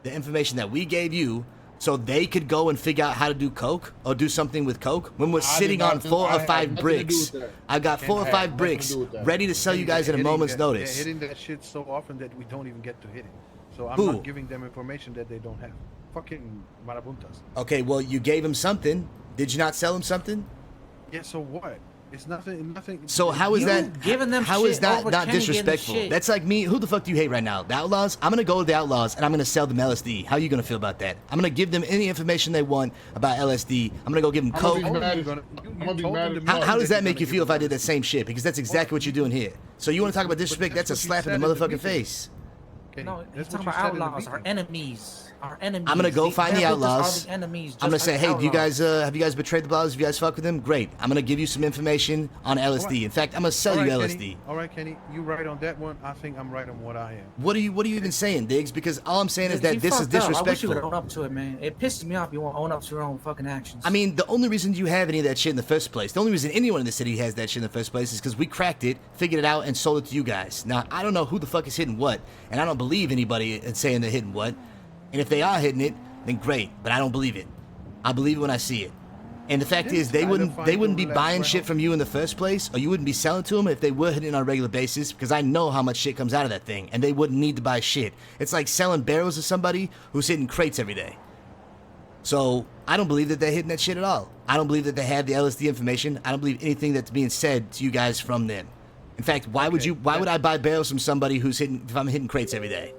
The information that we gave you so they could go and figure out how to do coke or do something with coke when we're I sitting did not on do- 4 I or had 5 nothing to do bricks. with that. I got 4 or had 5 nothing to bricks do with that. ready to sell you guys at a moment's They're notice. hitting that shit so often that we don't even get to hit it. So I'm Who? not giving them information that they don't have. Fucking marabuntas. Okay, well, you gave him something. Did you not sell him something? Yeah, so what? It's nothing. So how is You that? giving them how shit is that over not Kenny getting disrespectful? shit. That's like me. Who the fuck do you hate right now? The Outlaws? I'm gonna go to the Outlaws and I'm gonna sell them LSD. How are you gonna feel about that? I'm gonna give them any information they want about LSD. I'm gonna go give them I'm coke. gonna be mad as- I'm gonna be mad as How does that make you feel if I did that same shit? Because that's exactly what you're doing here. So you want to talk about disrespect? That's a that's what you slap in the said in the motherfucking meeting. face. Kenny, No, he's that's talking what you about said in the outlaws, our meeting. enemies. Our enemies. I'm gonna go find the Marabuntas are outlaws. the enemies, I'm gonna just say, like hey, the do you outlaws. guys have you guys betrayed the Ballas? Have you guys fucked with them? Great. I'm gonna give you some information on LSD. Alright. In fact, I'm gonna sell you Alright, LSD. Kenny. All right, Kenny, you right on that one. I think I'm right on what I am. What are you even saying, Diggs? Because all I'm saying is You that this is fucked up. I wish you would disrespectful. own up to it, man. It pisses me off. You won't own up to your own fucking actions. I mean, the only reason you have any of that shit in the first place, the only reason anyone in the city has that shit in the first place is because we cracked it, figured it out, and sold it to you guys. Now, I don't know who the fuck is hitting what, and I don't believe anybody in saying they're hitting what. And if they are hitting it, then great, but I don't believe it. I believe it when I see it. And the fact is, they wouldn't be buying shit from you in the first place, or you wouldn't be selling to them if they were hitting it on a regular basis, because I know how much shit comes out of that thing, and they wouldn't need to buy shit. It's like selling barrels to somebody who's hitting crates every day. So, I don't believe that they're hitting that shit at all. I don't believe that they have the LSD information. I don't believe anything that's being said to you guys from them. In fact, why would I buy barrels from somebody who's hitting, if I'm hitting crates every day?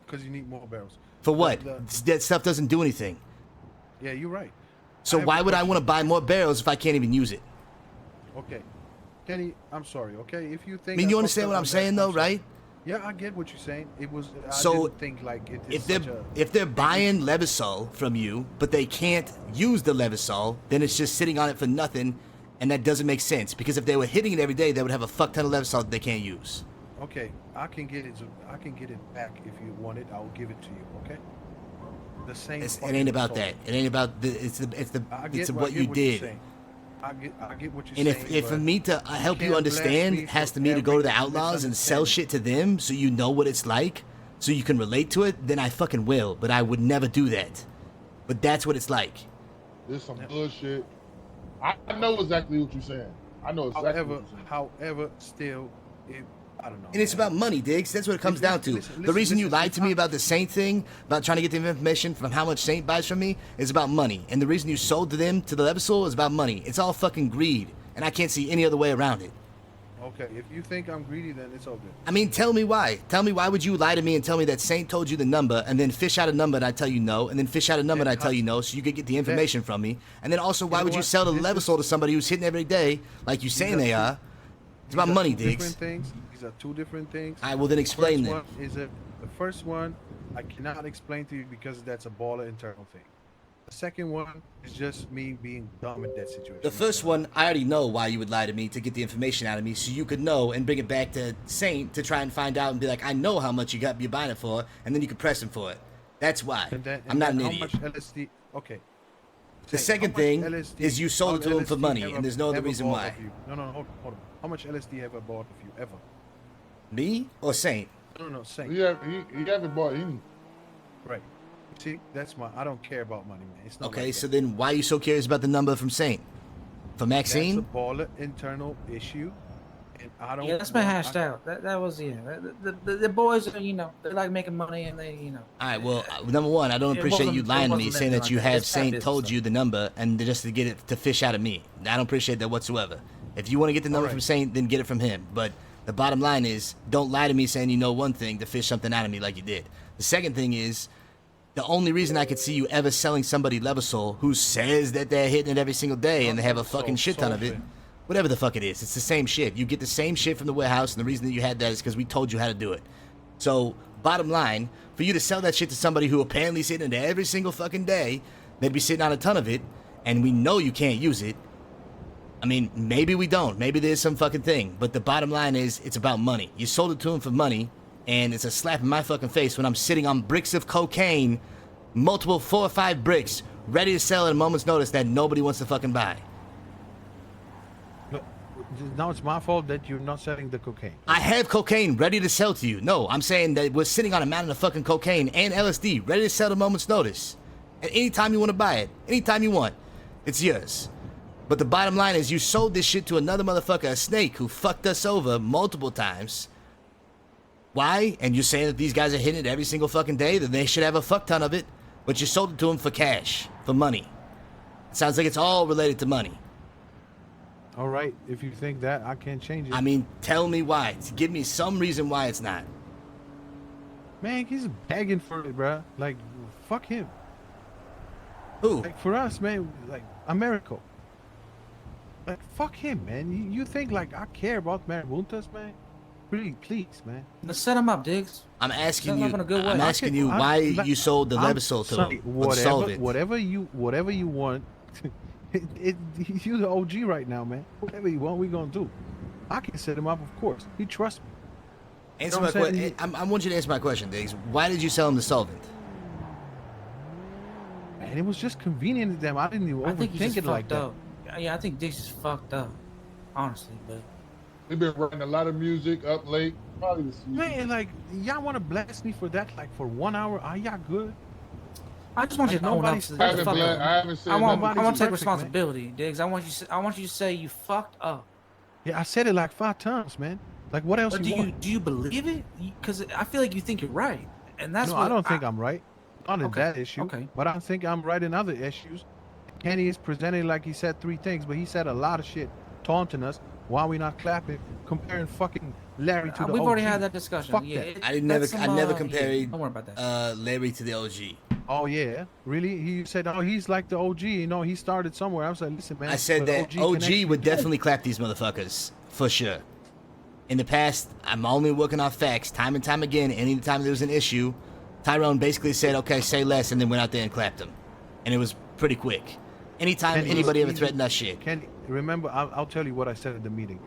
Because you need more barrels. For what? That stuff doesn't do anything. Yeah, you're right. So why would I want to buy more barrels if I can't even use it? Okay. Kenny, I'm sorry, okay? If you think I mean, you understand what I'm saying, though, right? Yeah, I get what you're saying. It was. So, I didn't think like it is if they're buying Levissol from you, but they can't use the Levissol, then it's just sitting on it for nothing, and that doesn't make sense. Because if they were hitting it every day, they would have a fuck ton of Levissol that they can't use. Okay, I can get it. I can get it back if you want it. I'll give it to you. Okay. The same. It ain't about that. It ain't about the. It's what you did. I get what you're and saying. if for me to help you can't understand, blast it has for to me to go to the every outlaws and sell shit to them so you know what it's like, so you can relate to it, then I fucking will. But I would never do that. But that's what it's like. There's some bullshit. I know exactly what you're saying. I know exactly what you're saying. However, still, I don't know. And it's about money, Diggs. That's what it comes down to. The reason you lied to me about the Saint thing, about trying to get the information from how much Saint buys from me, is about money. And the reason you sold to them, to the Levissol, is about money. It's all fucking greed. And I can't see any other way around it. Okay, if you think I'm greedy, then it's all good. I mean, tell me why. Tell me why would you lie to me and tell me that Saint told you the number, and then fish out a number and I tell you no, and then fish out a number and I tell you no, so you could get the information from me. And then also, why would you sell the Levissol to somebody who's hitting every day, like you saying they are? It's about money, Diggs. Different things. These are two different things. I will then explain them. The first one I cannot explain to you because that's a baller internal thing. The second one is just me being dumb in that situation. The first one, I already know why you would lie to me to get the information out of me, so you could know and bring it back to Saint to try and find out and be like, I know how much you're buying it for, and then you could press him for it. That's why. I'm not an idiot. How much LSD? Okay. The second thing is you sold it to him for money, and there's no other reason why. No, hold on. How much LSD have I bought of you ever? Me or Saint? No, Saint. He haven't bought any. Right. See, that's I don't care about money, man. It's not Okay, like so that. then why are you so curious about the number from Saint? For Maxine? That's a baller internal issue, and I don't. Yeah, that's been hashed out. That was The boys are, they like making money and they, All right, well, number one, I don't appreciate you lying to me, saying that you have Saint told you the number and just to get it to fish out of me. I don't appreciate that whatsoever. If you want to get the number from Saint, then get it from him. But the bottom line is, don't lie to me saying you know one thing to fish something out of me like you did. The second thing is, the only reason I could see you ever selling somebody Levissol who says that they're hitting it every single day and they have a fucking shit ton of it, whatever the fuck it is, it's the same shit. You get the same shit from the warehouse, and the reason that you had that is because we told you how to do it. So, bottom line, for you to sell that shit to somebody who apparently is hitting it every single fucking day, they'd be sitting on a ton of it, and we know you can't use it. I mean, maybe we don't. Maybe there's some fucking thing. But the bottom line is, it's about money. You sold it to him for money, and it's a slap in my fucking face when I'm sitting on bricks of cocaine, multiple 4 or 5 bricks, ready to sell at a moment's notice that nobody wants to fucking buy. Now it's my fault that you're not selling the cocaine. I have cocaine ready to sell to you. No, I'm saying that we're sitting on a mountain of fucking cocaine and LSD ready to sell at a moment's notice. And anytime you want to buy it, anytime you want, it's yours. But the bottom line is you sold this shit to another motherfucker, a snake, who fucked us over multiple times. Why? And you're saying that these guys are hitting it every single fucking day, then they should have a fuck ton of it, but you sold it to them for cash, for money. It sounds like it's all related to money. All right, if you think that, I can't change it. I mean, tell me why. Give me some reason why it's not. Man, he's begging for it, bruh. Like, fuck him. Who? Like, for us, man, like, America. Like, fuck him, man. You think, like, I care about Marabuntas, man? please, man. Let's set him up, Diggs. I'm asking Set him you. up in a good way. I'm asking you why you sold the Levasol to Sonny, him. Or solvent. whatever you want. You the OG right now, man. Whatever you want, we gonna do. I can set him up, of course. He trusts me. Answer You know my what I'm saying? question. I want you to answer my question, Diggs. Why did you sell him the solvent? Man, it was just convenient to them. I didn't even I think he's overthink just it like fucked that. up. Yeah, I think Diggs is fucked up. Honestly, but We've been writing a lot of music up late. Probably the season. Man, like, y'all want to blast me for that, like, for 1 hour? Are y'all good? I just want you to own up Nobody's to I the haven't, fuck up. I haven't said I want nothing. to take perfect, man. responsibility, Diggs. I want you to say you fucked up. Yeah, I said it like 5 times, man. Like, what else But you want? do you believe it? Because I feel like you think you're right, and that's No, what I don't think I'm right. Not in Okay, that issue. okay. But I think I'm right in other issues. Kenny is presenting like he said 3 things, but he said a lot of shit, taunting us. Why we not clapping? Comparing fucking Larry to the We've OG. already had that discussion. Fuck Yeah, that. I never yeah, compared don't worry about that. Larry to the OG. Oh yeah, really? He said, "Oh, he's like the OG." You know, he started somewhere. I was like, "Listen, man." I said but that can OG actually would do it." definitely clap these motherfuckers for sure. In the past, I'm only working off facts. Time and time again, anytime there was an issue, Tyrone basically said, "Okay, say less," and then went out there and clapped them, and it was pretty quick. Anytime Kenny, anybody ever he- threatened us shit, Kenny, remember, I'll tell you what I said at the meeting.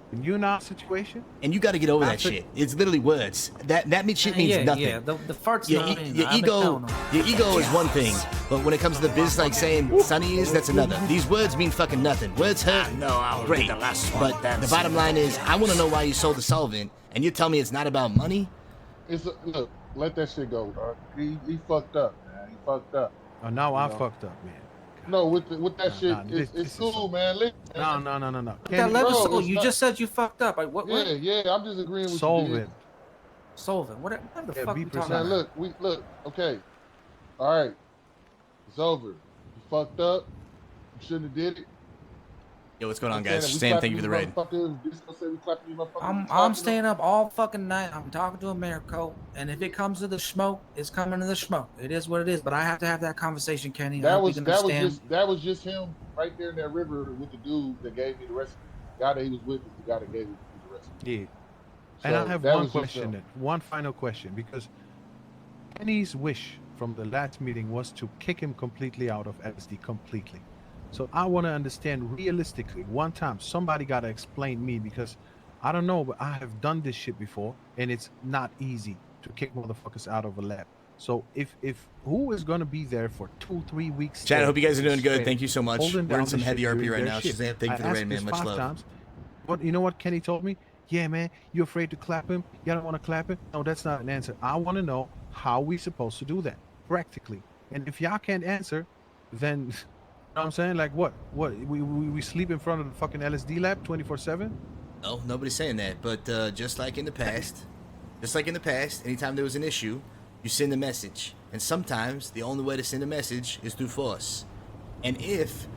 When you're in our situation, and you got to get over that After- shit. It's literally words. That shit means yeah, nothing. Yeah, the farts. Your, not in. your I've been ego, telling them. your ego is one thing, but when it comes to the business, like saying Sonny is, that's another. These words mean fucking nothing. Words hurt, great, but the bottom line is, I want to know why you sold the solvent, and you tell me it's not about money. Look, let that shit go, dog. He fucked up, man. He fucked up. oh, now I know. fucked up, man. No, with that shit, this it's is cool, so- man. Listen, No. That Kenny, level bro, soul, it's you not- just said you fucked up. Like what? Yeah, I'm just agreeing with solve you. it. Solvent. Whatever the Yeah, fuck be you talking precise. Man, about? look, okay. All right. It's over. You fucked up. You shouldn't have did it. Yo, what's going on, I'm saying guys? that we Sam, clapping thank you for the these raid. motherfuckers. This gonna say we clapping these motherfuckers. I'm talking staying up all fucking night. I'm talking to Americo, and if it comes to the smoke, it's coming to the smoke. It is what it is. But I have to have that conversation, Kenny. I That hope was you can understand. that was just him right there in that river with the dude that gave me the recipe. The guy that he was with is the guy that gave me the recipe. Yeah. And I So have that one was just question, him. then. One final question, because Kenny's wish from the last meeting was to kick him completely out of LSD completely. So I want to understand realistically, one time, somebody got to explain me, because I don't know, but I have done this shit before, and it's not easy to kick motherfuckers out of a lab. So if who is gonna be there for 2-3 weeks? Chad, I hope you guys are doing good. straight, Thank you so much. holding We're in down some the heavy shit, RP doing right their now. shit. Shazam, thank you for the I raid, asked man. this Much 5 love. times. But you know what Kenny told me? Yeah, man, you afraid to clap him? You don't want to clap him? No, that's not an answer. I want to know how we supposed to do that practically. And if y'all can't answer, then you know what I'm saying? Like what? What we sleep in front of the fucking LSD lab 24/7? No, nobody's saying that. But just like in the past, anytime there was an issue, you send a message. And sometimes the only way to send a message is through force. And if,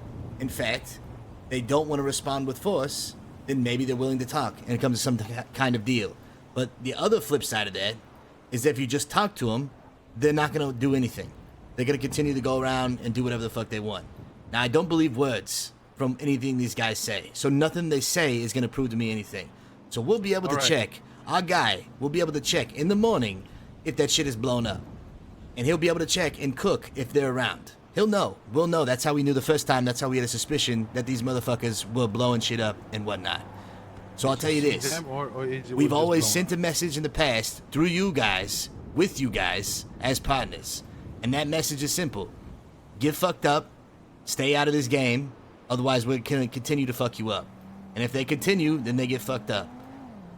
in fact, they don't want to respond with force, then maybe they're willing to talk and it comes to some kind of deal. But the other flip side of that is that if you just talk to them, they're not going to do anything. They're going to continue to go around and do whatever the fuck they want. Now, I don't believe words from anything these guys say. So nothing they say is going to prove to me anything. So we'll be able to check. Our guy will be able to check in the morning if that shit is blown up. And he'll be able to check and cook if they're around. He'll know. We'll know. That's how we knew the first time. That's how we had a suspicion that these motherfuckers were blowing shit up and whatnot. So I'll tell you this. We've always sent a message in the past through you guys, with you guys, as partners. And that message is simple. Get fucked up. Stay out of this game. Otherwise, we're going to continue to fuck you up. And if they continue, then they get fucked up.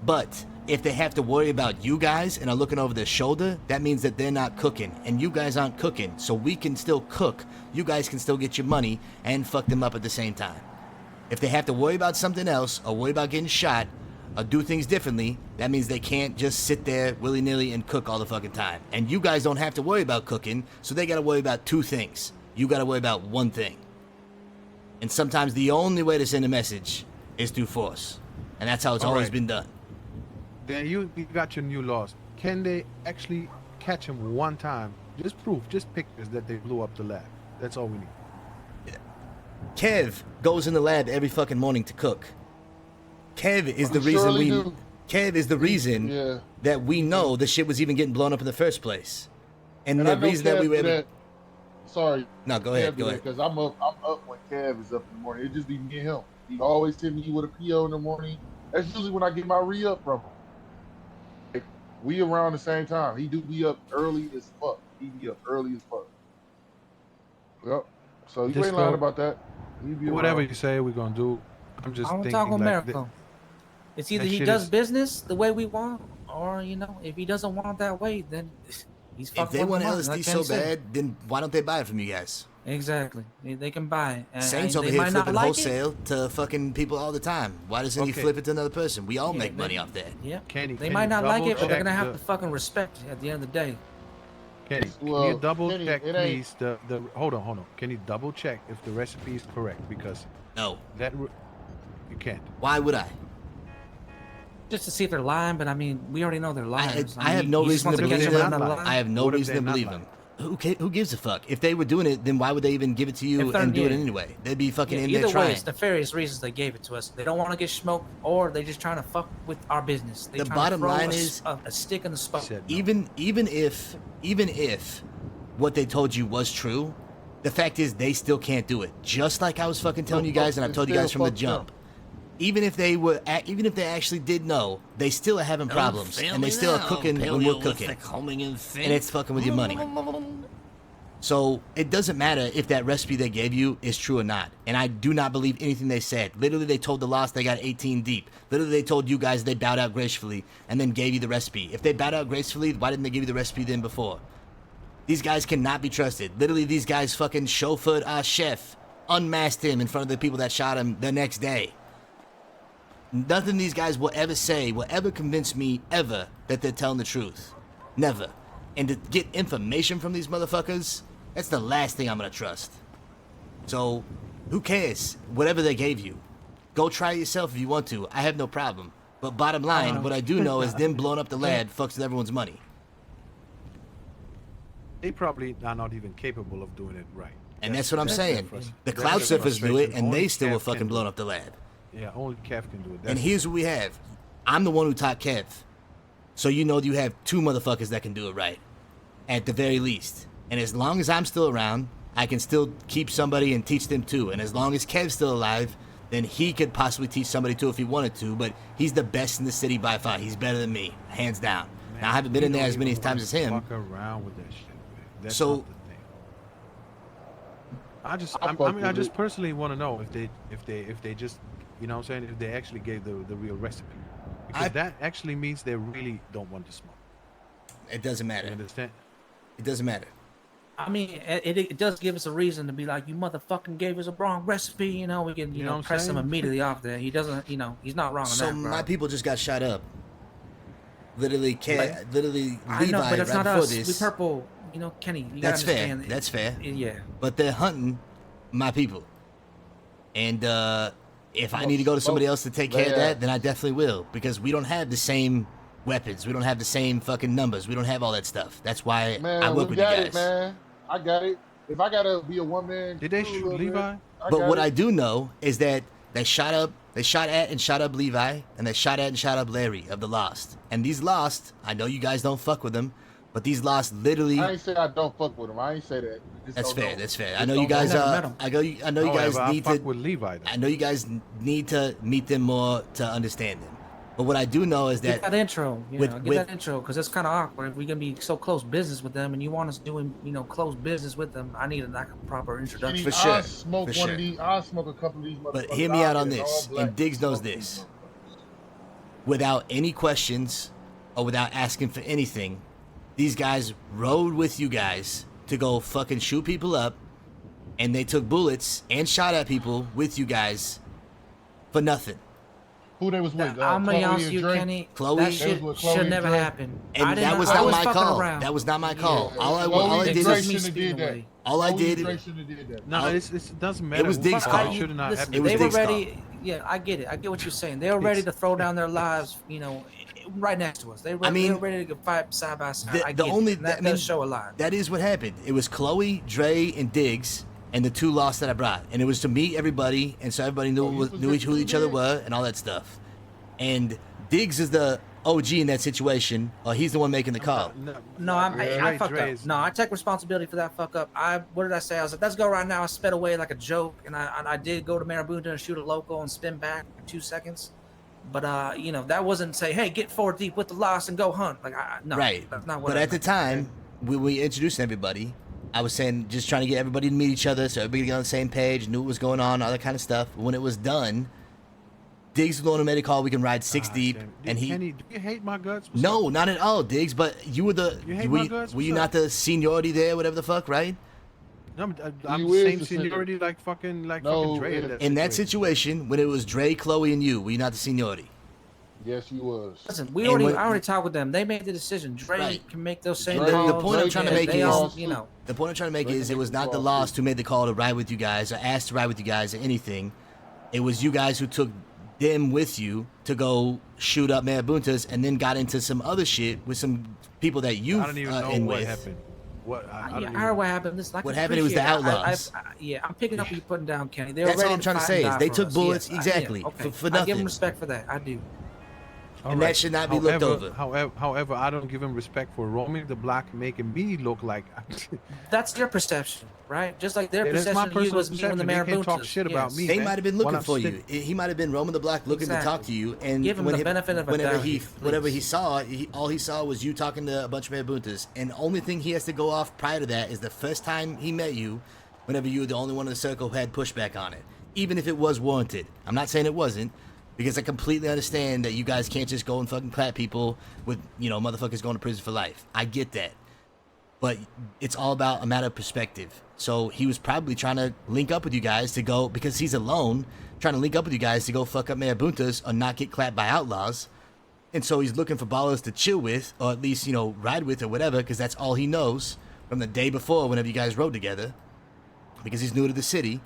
But if they have to worry about you guys and are looking over their shoulder, that means that they're not cooking. And you guys aren't cooking. So we can still cook. You guys can still get your money and fuck them up at the same time. If they have to worry about something else, or worry about getting shot, or do things differently, that means they can't just sit there willy-nilly and cook all the fucking time. And you guys don't have to worry about cooking, so they gotta worry about 2 things. You gotta worry about 1 thing. And sometimes the only way to send a message is through force. And that's how it's always been done. Then you got your new laws. Can they actually catch him one time? Just proof, just pictures that they blew up the lab. That's all we need. Kev goes in the lab every fucking morning to cook. Kev is the reason surely we... do. Kev is the reason that we know the shit was even getting blown up in the first place. And the reason that we were able... Sorry. No, go ahead. Go ahead. Because I'm up when Kev is up in the morning. It just be me and him. He always hit me with a PO in the morning. That's usually when I get my re-up from him. Like, we around the same time. He do be up early as fuck. He be up early as fuck. Yep. So you ain't lying about that. Whatever you say, we're gonna do. I'm just thinking talk like America. It's either he does business the way we want, or if he doesn't want it that way, then he's fucking. If they want LSD LSD so bad, then why don't they buy it from you guys? Exactly. They can buy it. Saints over here flipping wholesale to fucking people all the time. Why doesn't he flip it to another person? We all make money off that. Yeah. They might not like it, but they're gonna have to fucking respect it at the end of the day. Kenny, can you double check, please? Hold on. Can you double check if the recipe is correct? Because no, you can't. Why would I? Just to see if they're lying, but I mean, we already know they're lying. I have no reason to believe them. I have no reason to believe them. Who gives a fuck? If they were doing it, then why would they even give it to you and do it anyway? They'd be fucking in there trying. Either way, it's nefarious reasons they gave it to us. They don't want to get smoked, or they're just trying to fuck with our business. The bottom line is a stick in the spot. Even if what they told you was true, the fact is they still can't do it. Just like I was fucking telling you guys, and I've told you guys from the jump. Even if they actually did know, they still are having problems, and they still are cooking when we're cooking, and it's fucking with your money. So it doesn't matter if that recipe they gave you is true or not, and I do not believe anything they said. Literally, they told the Lost they got 18 deep. Literally, they told you guys they bowed out gracefully and then gave you the recipe. If they bowed out gracefully, why didn't they give you the recipe then before? These guys cannot be trusted. Literally, these guys fucking chauffeured our chef, unmasked him in front of the people that shot him the next day. Nothing these guys will ever say will ever convince me ever that they're telling the truth. Never. And to get information from these motherfuckers, that's the last thing I'm gonna trust. So, who cares? Whatever they gave you. Go try it yourself if you want to. I have no problem. But bottom line, what I do know is them blowing up the lab fucks with everyone's money. They probably are not even capable of doing it right. And that's what I'm saying. The cloud surfers do it, and they still were fucking blowing up the lab. Yeah, only Kev can do it. And here's what we have. I'm the one who taught Kev. So you know you have two motherfuckers that can do it right. At the very least. And as long as I'm still around, I can still keep somebody and teach them too. And as long as Kev's still alive, then he could possibly teach somebody too if he wanted to. But he's the best in the city by far. He's better than me, hands down. Man, now, I haven't been in there as many times as him. Fuck around with that shit, man. That's so not the thing. I just personally want to know if they just, you know what I'm saying, if they actually gave the real recipe. Because that actually means they really don't want to smoke. It doesn't matter. You understand? It doesn't matter. I mean, it does give us a reason to be like, you motherfucking gave us a wrong recipe, you know, we can, you know press him immediately off there. He doesn't, you know, he's not wrong on that, So my people just got shot up. Literally, literally Levi know, but it's right not before us. this. We purple, you know, Kenny, you That's gotta fair. understand. That's fair. Yeah. But they're hunting my people. And if I need to go to somebody else to take care of that, then I definitely will. Because we don't have the same weapons. We don't have the same fucking numbers. We don't have all that stuff. That's why I work with you guys. Man. I got it. If I gotta be a one-man, did they shoot Levi? But what I do know is that they shot at and shot up Levi, and they shot at and shot up Larry of the Lost. And these Lost, I know you guys don't fuck with them, but these Lost literally. I ain't say I don't fuck with them. I ain't say that. That's fair. That's fair. I know you guys. I know you guys need to. With Levi, I know you guys need to meet them more to understand them. But what I do know is that get that intro, get that intro, because it's kind of awkward. If we're gonna be so close business with them, and you want us doing, close business with them, I need a proper introduction. For sure. I'll smoke one of these. I'll smoke a couple of these. But hear me out on this, and Diggs knows this. Without any questions or without asking for anything, these guys rode with you guys to go fucking shoot people up, and they took bullets and shot at people with you guys for nothing. Who they was with? I'm gonna be honest with you, Kenny. Chloe. That shit should never happen. And that was not my call. That was not my call. Yeah. All I did is all I did. No, it doesn't matter. It was Diggs' call. Should not Listen, happen. they were ready. Yeah, I get it. I get what you're saying. They were ready to throw down their lives, right next to us. They were ready to fight side by side. That does show a lot. That is what happened. It was Chloe, Dre, and Diggs, and the two Lost that I brought, and it was to meet everybody, and so everybody knew who each other were, and all that stuff. And Diggs is the OG in that situation, or he's the one making the call. No, I fucked up. No, I take responsibility for that fuck up. What did I say? I was like, let's go right now. I sped away like a joke, and I did go to Marabunta and shoot a local and spin back for 2 seconds. But you know, that wasn't say, hey, get 4 deep with the loss and go hunt. Like, no, right. That's not what. But at the time, we introduced everybody. I was saying just trying to get everybody to meet each other, so everybody got on the same page, knew what was going on, all that kind of stuff. When it was done, Diggs was the one who made a call. We can ride 6 deep, and he. Kenny, do you hate my guts? No, not at all, Diggs. But you were the. You hate my guts? Were you not the seniority there, whatever the fuck, right? I'm the same seniority like fucking Dre. In that situation, when it was Dre, Chloe, and you, were you not the seniority? Yes, you was. Listen, I already talked with them. They made the decision. Dre can make those same calls. The point I'm trying to make is, you know. The point I'm trying to make is, it was not the Lost who made the call to ride with you guys or asked to ride with you guys or anything. It was you guys who took them with you to go shoot up Marabuntas and then got into some other shit with some people that you I don't even know what happened. I heard what happened. This, like, what happened? It was the Outlaws. I'm picking up what you're putting down, Kenny. That's all I'm trying to say. Is they took bullets exactly for nothing. I give them respect for that. I do. And that should not be looked over. However, I don't give him respect for roaming the block, making me look like. That's their perception, right? Just like their perception of you was me when the Marabuntas. They can't talk shit about me. They might have been looking for you. He might have been roaming the block looking to talk to you. And give him the benefit of a doubt. Whatever he saw, all he saw was you talking to a bunch of Marabuntas. And the only thing he has to go off prior to that is the first time he met you, whenever you were the only one in the circle who had pushback on it, even if it was warranted. I'm not saying it wasn't. Because I completely understand that you guys can't just go and fucking clap people with, motherfuckers going to prison for life. I get that. But it's all about a matter of perspective. So he was probably trying to link up with you guys to go, because he's alone, trying to link up with you guys to go fuck up Marabuntas or not get clapped by outlaws. And so he's looking for ballers to chill with, or at least, ride with or whatever, because that's all he knows from the day before whenever you guys rode together. Because he's new to the city,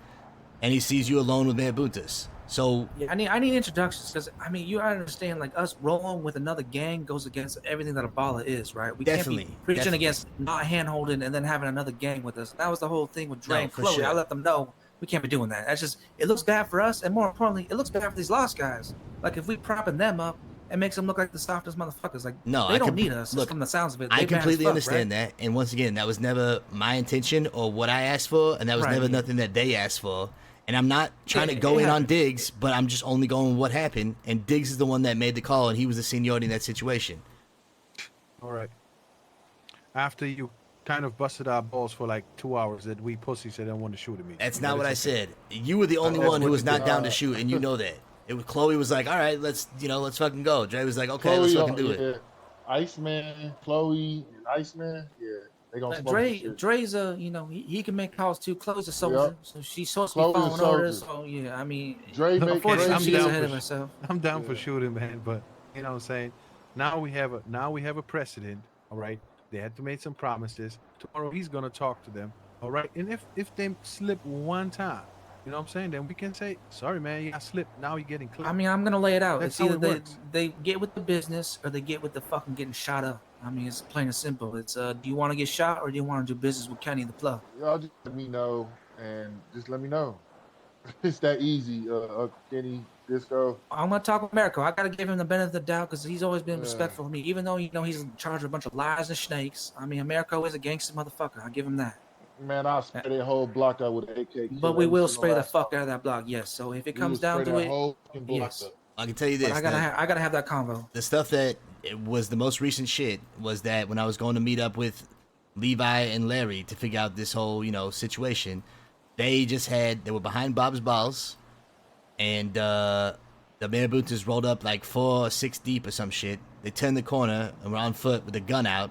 and he sees you alone with Marabuntas. So yeah, I need introductions, because you understand, like, us rolling with another gang goes against everything that a baller is, right? We can't be preaching against not hand holding and then having another gang with us. That was the whole thing with Dre and Chloe. Sure. I let them know we can't be doing that. That's just, it looks bad for us, and more importantly, it looks bad for these lost guys. Like, if we propping them up, it makes them look like the softest motherfuckers. Like, they don't need us. Look, from the sounds of it, I completely understand that, and once again, that was never my intention or what I asked for, and that was never nothing that they asked for. And I'm not trying to go in on Diggs, but I'm just only going with what happened. And Diggs is the one that made the call, and he was the seniority in that situation. All right. After you kind of busted our balls for like 2 hours, that we pussies said, I don't want to shoot at me. That's not what I said. You were the only one who was not down to shoot, and you know that. It was Chloe was like, all right, let's fucking go. Dre was like, okay, let's fucking do it. Iceman, Chloe, and Iceman, they gonna Dre's he can make calls too. Chloe's a soldier, so she's supposed to be following orders. So Dre unfortunately, she's ahead of herself. I'm down for shooting, man, but you know what I'm saying. Now we have a precedent. All right, they had to make some promises. Tomorrow he's gonna talk to them. All right, and if they slip one time, you know what I'm saying, then we can say, sorry, man, you got slipped. Now you're getting clipped. I'm gonna lay it out. That's it's either they get with the business or they get with the fucking getting shot up. It's plain and simple. It's do you want to get shot or do you want to do business with Kenny the plug? Y'all just let me know, and just let me know. It's that easy, Kenny Disco. I'm gonna talk with Americo. I gotta give him the benefit of the doubt because he's always been respectful of me, even though he's in charge of a bunch of lies and snakes. Americo is a gangster motherfucker. I give him that. Man, I'll spray that whole block out with an AK. But we will spray the fuck out of that block, yes. So if it comes down to it, yes. I can tell you this. But I gotta have that convo. The stuff that was the most recent shit was that when I was going to meet up with Levi and Larry to figure out this whole, situation, they were behind Bob's balls, and the Marabuntas rolled up like 4 or 6 deep or some shit. They turned the corner and were on foot with a gun out,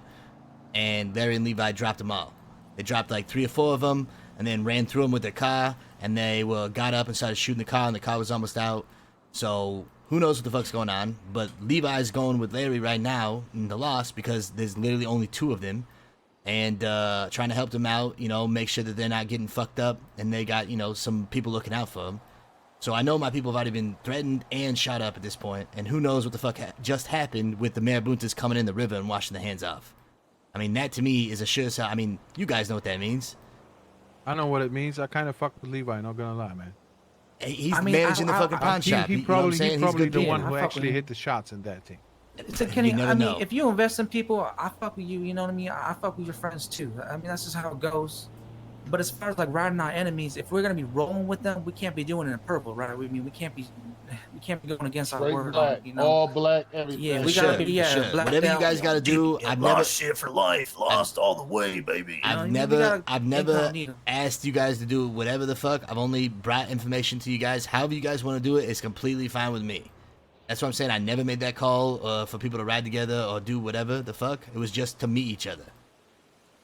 and Larry and Levi dropped them all. They dropped like 3 or 4 of them, and then ran through them with their car, and they got up and started shooting the car, and the car was almost out. So who knows what the fuck's going on? But Levi's going with Larry right now in the loss because there's literally only 2 of them, and trying to help them out, make sure that they're not getting fucked up, and they got some people looking out for them. So I know my people have already been threatened and shot up at this point, and who knows what the fuck just happened with the Marabuntas coming in the river and washing the hands off. That to me is a sure sign. You guys know what that means. I know what it means. I kind of fucked with Levi, not gonna lie, man. He's I mean, managing the fucking pawn He, shop. he You know what I'm probably, saying? he He's probably good the people. one I who fuck actually with hit the shots in that team. It's like, Kenny, never I mean, know. if you invest in people, I fuck with you. You know what I mean? I fuck with your friends too. I mean, that's just how it goes. But as far as like riding our enemies, if we're gonna be rolling with them, we can't be doing it in purple, right? I mean, we can't be going against our Straight word black, on, you know. all black, everything. Yeah, For we sure, gotta be for sure. blacked Whatever you out. guys got to do, I've never shit for life, lost all the way, baby. I've we never gotta I've asked you guys to do whatever the fuck. I've only brought information to you guys. However you guys want to do it is completely fine with me. That's what I'm saying. I never made that call for people to ride together or do whatever the fuck. It was just to meet each other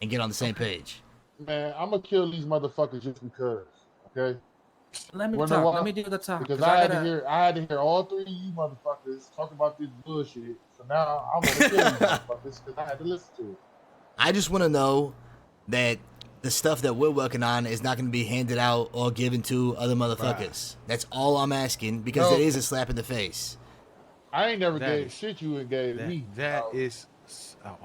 and get on the same page. Man, I'm gonna kill these motherfuckers just because. Okay. Let me Wanna know talk. why? Let me do the talk. Because I had to hear all three of you motherfuckers talk about this bullshit. So now I'm gonna kill these motherfuckers because I had to listen to it. I just want to know that the stuff that we're working on is not going to be handed out or given to other motherfuckers. Right. That's all I'm asking because it is a slap in the face. I ain't never gave shit you and gave me. That is okay.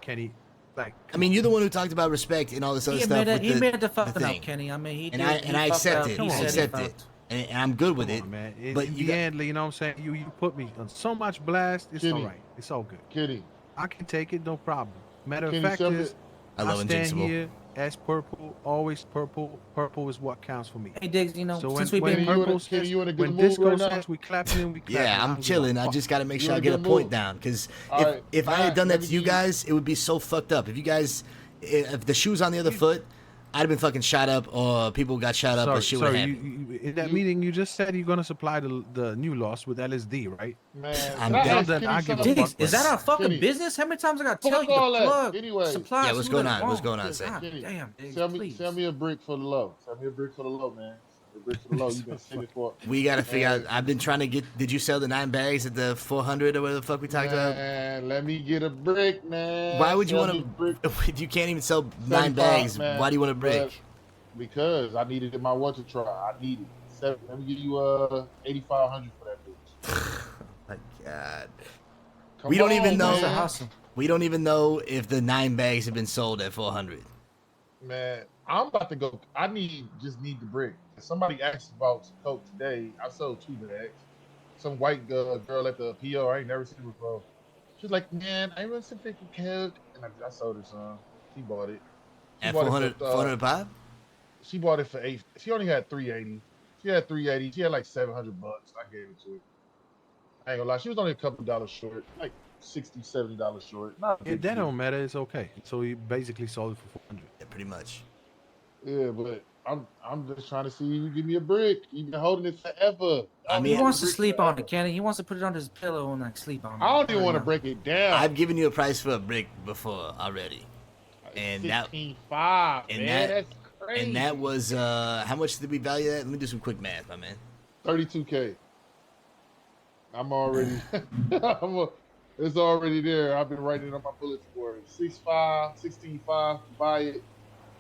Kenny, like, I mean, you're the one who talked about respect and all this other stuff. He made the fucking up, Kenny. I mean, I accept it. I accept it. And I'm good with it. Man. But in the end, you know what I'm saying? You put me on so much blast. It's all right. It's all good. Kenny, I can take it, no problem. Matter of Kenny, fact is, I love stand Invincible. here as purple, always purple. Purple is what counts for me. Hey, Diggs, you know, so since when, we've been purple, when disco says we clapping and we clapping. Yeah, I'm chilling. I just got to make sure I get a point down. Because if I had done that to you guys, it would be so fucked up. If you guys, if the shoe's on the other foot, I'd have been fucking shot up or people got shot up or shit would happen. In that meeting, you just said you're going to supply the new loss with LSD, right? Man, I'm down. Diggs, is that our fucking business? How many times I got to tell you to plug supplies? Yeah, what's going on? What's going on, Say? Damn, Diggs, sell me a brick for the low. Sell me a brick for the low, man. A brick for the low. You've been sitting for. We got to figure out. I've been trying to get. Did you sell the 9 bags at the 400 or whatever the fuck we talked about? Man, let me get a brick, man. Why would you want to? You can't even sell 9 bags. Man. Why do you want a brick? Because I needed it in my water try. I need it. Let me give you 8,500 for that bitch. My God. We don't even know. We don't even know if the 9 bags have been sold at 400. Man, I'm about to go. I just need the brick. Somebody asked about coke today. I sold 2 bags. Some white girl at the PO I ain't never seen before. She's like, man, I want some freaking coke, and I sold her some. She bought it. At 400, 400 pop? She bought it for 8. She only had 380. She had 380. She had like $700. I gave it to her. I ain't gonna lie. She was only a couple dollars short, like $60, $70 short. That don't matter. It's okay. So he basically sold it for 400. Yeah, pretty much. Yeah, but I'm just trying to see you give me a brick. You've been holding it forever. I mean, he wants to sleep on it, Kenny. He wants to put it under his pillow and like sleep on it. I don't even want to break it down. I've given you a price for a brick before already, and that that's crazy. And that was how much did we value that? Let me do some quick math, my man. $32K. I'm already. It's already there. I've been writing it on my bullet board. 6.5, 16.5 to buy it.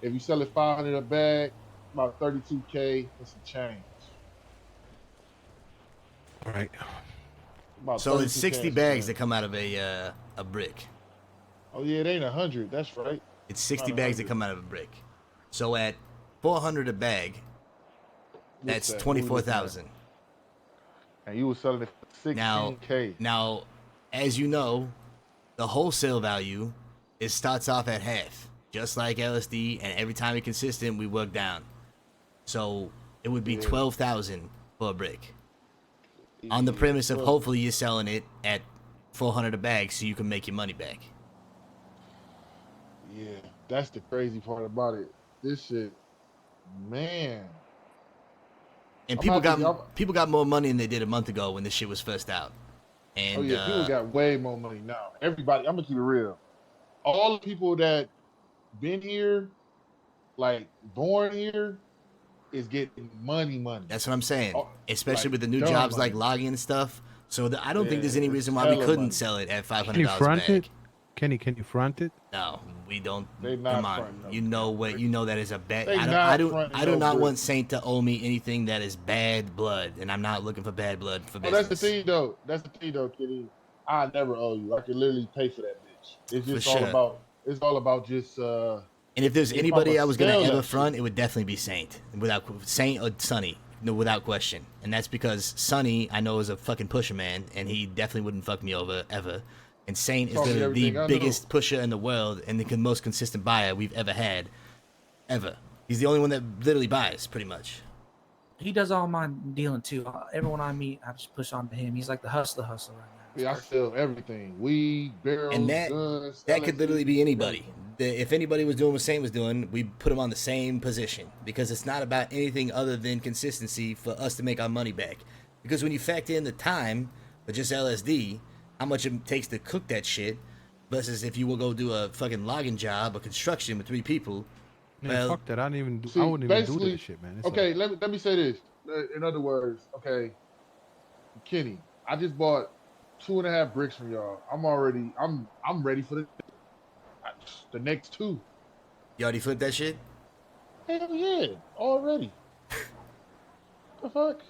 If you sell it 500 a bag, about 32K and some change. All right. So it's 60 bags that come out of a brick. Oh yeah, it ain't 100. That's right. It's 60 bags that come out of a brick. So at 400 a bag, that's 24,000. And you were selling it for 16K. Now, as you know, the wholesale value starts off at half, just like LSD, and every time it's consistent, we work down. So it would be 12,000 for a brick. On the premise of hopefully you're selling it at 400 a bag so you can make your money back. Yeah, that's the crazy part about it. This shit, man. And people got more money than they did a month ago when this shit was first out. And people got way more money now. Everybody, I'm gonna keep it real. All the people that been here, like born here, is getting money. That's what I'm saying. Especially like, with the new jobs like logging and stuff. So I don't think there's any reason why we couldn't sell it at $500 a bag. Kenny, can you front it? No, we don't. Come on, you know that is a bad. I do not want Saint to owe me anything that is bad blood, and I'm not looking for bad blood for business. That's the thing though, Kitty. I never owe you. I can literally pay for that bitch. It's just all about just. And if there's anybody I was gonna ever front, it would definitely be Saint. Without Saint or Sonny, no, without question. And that's because Sonny, I know, is a fucking pusher, man, and he definitely wouldn't fuck me over ever. And Saint is Probably literally everything I the know. biggest pusher in the world and the most consistent buyer we've ever had, ever. He's the only one that literally buys, pretty much. He does all my dealing too. Everyone I meet, I just push on to him. He's like the hustler right now. Yeah, I sell everything: weed, barrels, And that guns. that could LSD, literally be anybody. everything. If anybody was doing what Saint was doing, we put him on the same position because it's not about anything other than consistency for us to make our money back. Because when you factor in the time for just LSD, how much it takes to cook that shit, versus if you will go do a fucking logging job or construction with 3 people. Man, Well, fuck that. I don't even do. See, I wouldn't even do basically- that shit, man. It's Okay, like, let me say this. In other words, okay, Kenny, I just bought 2.5 bricks from y'all. I'm ready for the next 2. you already flipped that shit? Hell yeah, already. The fuck?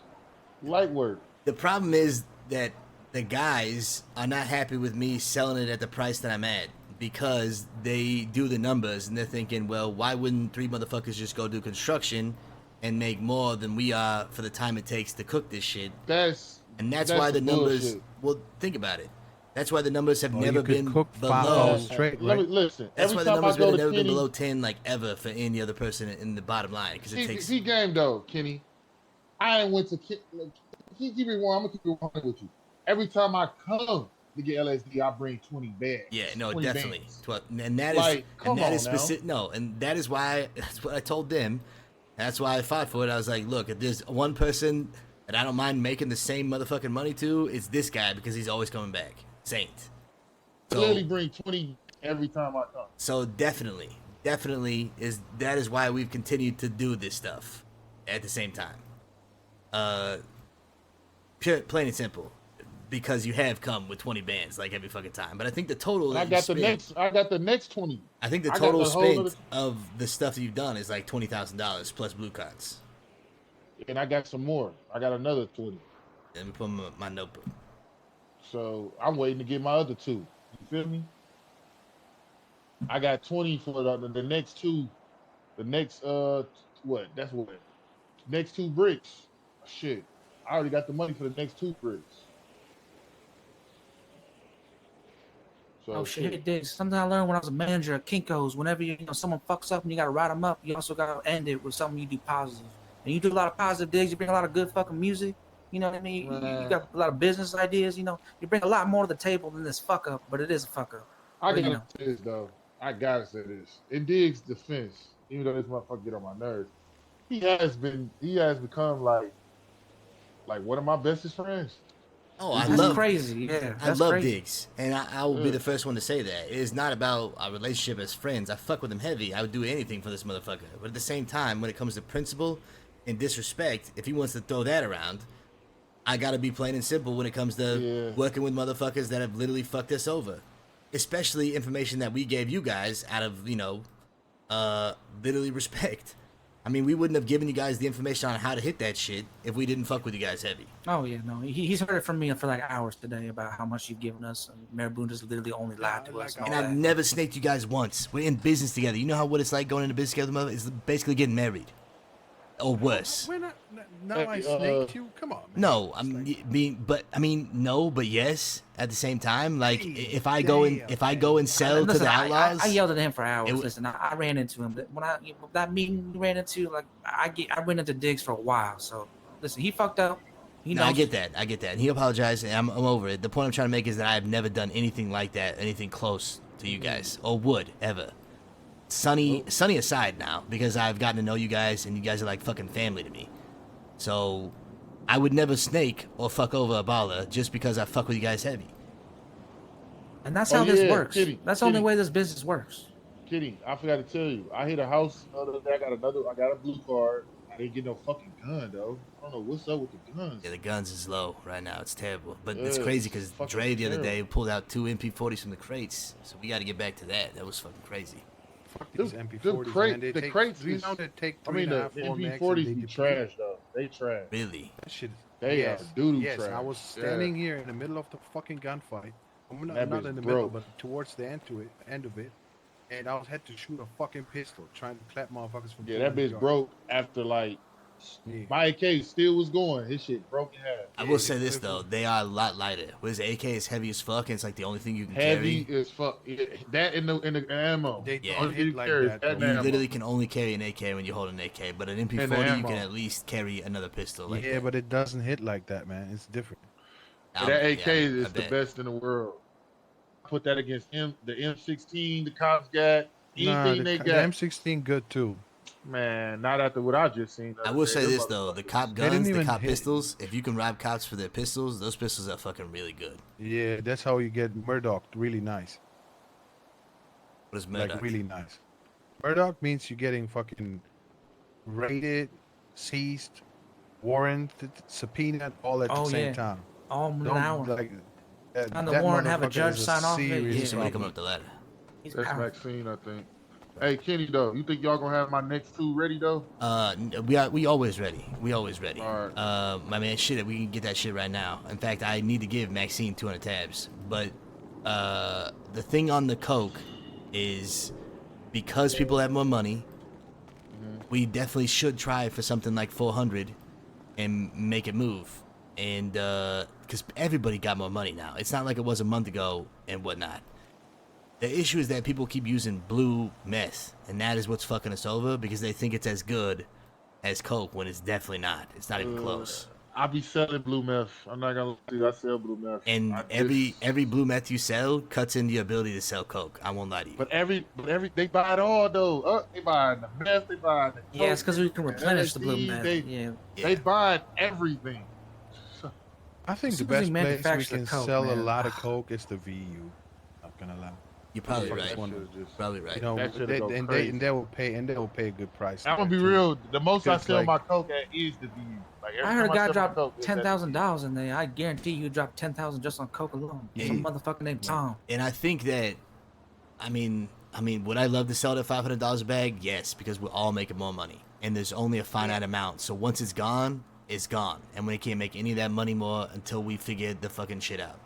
Light work. The problem is that the guys are not happy with me selling it at the price that I'm at because they do the numbers and they're thinking, well, why wouldn't 3 motherfuckers just go do construction and make more than we are for the time it takes to cook this shit? That's why the numbers. bullshit. Well, think about it. That's why the numbers have oh, never you could been cook 5 below. hours straight, Let right? me listen. That's Every why the time numbers I go have to never been Kenny, below 10 like ever for any other person in the bottom line because it takes. He game though, Kenny. I ain't went to keep it warm. I'm gonna keep it 100 with you. Every time I come to get LSD, I bring 20 bags. Yeah, no, 20 definitely. bands. And that is Like, come on now. specific. No, and that is why. That's what I told them. That's why I fought for it. I was like, look, if there's one person that I don't mind making the same motherfucking money to, it's this guy because he's always coming back. Saint. I literally bring 20 every time I come. So definitely is why we've continued to do this stuff at the same time. Plain and simple, because you have come with 20 bands like every fucking time. But I think the total And I got the next 20. I think the I got total the whole spent other- of the stuff that you've done is like $20,000 plus blue cards. And I got some more. I got another 20. Let me put my notebook. So I'm waiting to get my other 2. You feel me? I got 20 for the next 2. The next what? That's what? Next 2 bricks. Shit. I already got the money for the next 2 bricks. So Oh shit, Diggs. Something I learned when I was a manager at Kinko's. Whenever you know someone fucks up and you gotta write them up, you also gotta end it with something you do positive. And you do a lot of positive digs. You bring a lot of good fucking music. You know what I mean? You got a lot of business ideas. You know, you bring a lot more to the table than this fuck up, but it is a fuck up. I But, gotta say this though. I gotta say this. In Diggs' defense, even though this motherfucker get on my nerves, he has become like one of my bestest friends. Oh, I That's love crazy. Yeah, I that's love crazy. Diggs, and I will be the first one to say that. It is not about our relationship as friends. I fuck with him heavy. I would do anything for this motherfucker. But at the same time, when it comes to principle and disrespect, if he wants to throw that around, I gotta be plain and simple when it comes to working with motherfuckers that have literally fucked us over. Especially information that we gave you guys out of, literally respect. I mean, we wouldn't have given you guys the information on how to hit that shit if we didn't fuck with you guys heavy. Oh yeah, no, he's heard it from me for like hours today about how much you've given us. And Mayor Boone just literally only lied to us. And I've never snaked you guys once. We're in business together. You know what it's like going into business together, mother? It's basically getting married. Or worse. We're not. No, I snaked you. Come on, man. No, no, but yes. At the same time, like if I go and sell to the outlaws, I yelled at him for hours. Listen, I ran into him. When that meeting we ran into, like I went into Diggs for a while. So listen, he fucked up. He knows. I get that, and he apologized, and I'm over it. The point I'm trying to make is that I've never done anything like that, anything close to you guys, or would ever. Sunny aside now, because I've gotten to know you guys, and you guys are like fucking family to me. So, I would never snake or fuck over a baller just because I fuck with you guys heavy. And that's how this works. Kitty, that's the only way this business works. Kitty, I forgot to tell you. I hit a house the other day. I got a blue card. I didn't get no fucking gun though. I don't know what's up with the guns. Yeah, the guns is low right now. It's terrible. But Yeah, it's crazy because it's fucking Dre the other terrible. day pulled out 2 MP40s from the crates. So we got to get back to that. That was fucking crazy. Fuck these MP40s, man. They crates you is- know, they take I mean, the 3.5, 4 max. MP40s and be they trash though. They trash. Really? That shit. They yes, are doo-doo yes. trash. I was standing here in the middle of the fucking gunfight. I'm not That in bitch the middle, broke. but towards the end of it, and I had to shoot a fucking pistol trying to clap motherfuckers from. Yeah, that 200 bitch yards. broke after like My AK still was going. His shit broke in half. I will say this though, they are a lot lighter. Whereas the AK is heavy as fuck, and it's like the only thing you can Heavy carry. as fuck. Yeah, that in the ammo. They Yeah. don't Only thing hit you like carry is that. that though. You ammo. literally can only carry an AK when you hold an AK, but an MP40 you ammo. can at least carry another pistol. Like Yeah, that. but it doesn't hit like that, man. It's different. Yeah, that AK I is the bet. best in the world. Put that against the M16, the cops got Nah, anything they the got. M16 good too. Man, not after what I just seen. I will say this though, the cop They didn't guns, the even cop hit- pistols, if you can rob cops for their pistols, those pistols are fucking really good. Yeah, that's how you get Murdoch really nice. What is Murdoch? Like really nice. Murdoch means you're getting fucking raided, seized, warranted, subpoenaed, all at the Oh, same yeah. time. All in an Don't, hour. like, that, On the that warrant, have a motherfucker judge is a sign off of it. serious Yeah, somebody problem. coming up the ladder. He's That's powerful. Maxine, I think. Hey, Kenny, though, you think y'all gonna have my next two ready though? We always ready. We always ready. All right. My man, shit, we can get that shit right now. In fact, I need to give Maxine 200 tabs. But the thing on the coke is because people have more money, we definitely should try for something like 400 and make it move. And because everybody got more money now, it's not like it was a month ago and whatnot. The issue is that people keep using blue meth, and that is what's fucking us over because they think it's as good as coke when it's definitely not. It's not even close. I be selling blue meth. I'm not gonna lie to you, I sell blue meth. And I every blue meth you sell cuts into your ability to sell coke. I won't lie to you. But every they buy it all though. They buy the meth, they buy the Yeah, it's because we can coke, replenish the blue LSD, meth. They buy everything. I think As the soon as best we place we manufacture can the coke, sell a man. lot of coke is the VU. Not gonna lie. You're probably That's right. one of them. Probably right. You know, That shit'll they, go and crazy. they will pay a good price. I'm gonna there, be too. real. The most I It's sell like- my coke at is the VU. Like every I heard a time guy sell my drop coke, it's at the $10,000 in there. I guarantee you drop 10,000 just on coke alone. Some motherfucker named Tom. And I think that, I mean, would I love to sell it at $500 a bag? Yes, because we're all making more money, and there's only a finite amount. So once it's gone, and we can't make any of that money more until we figure the fucking shit out.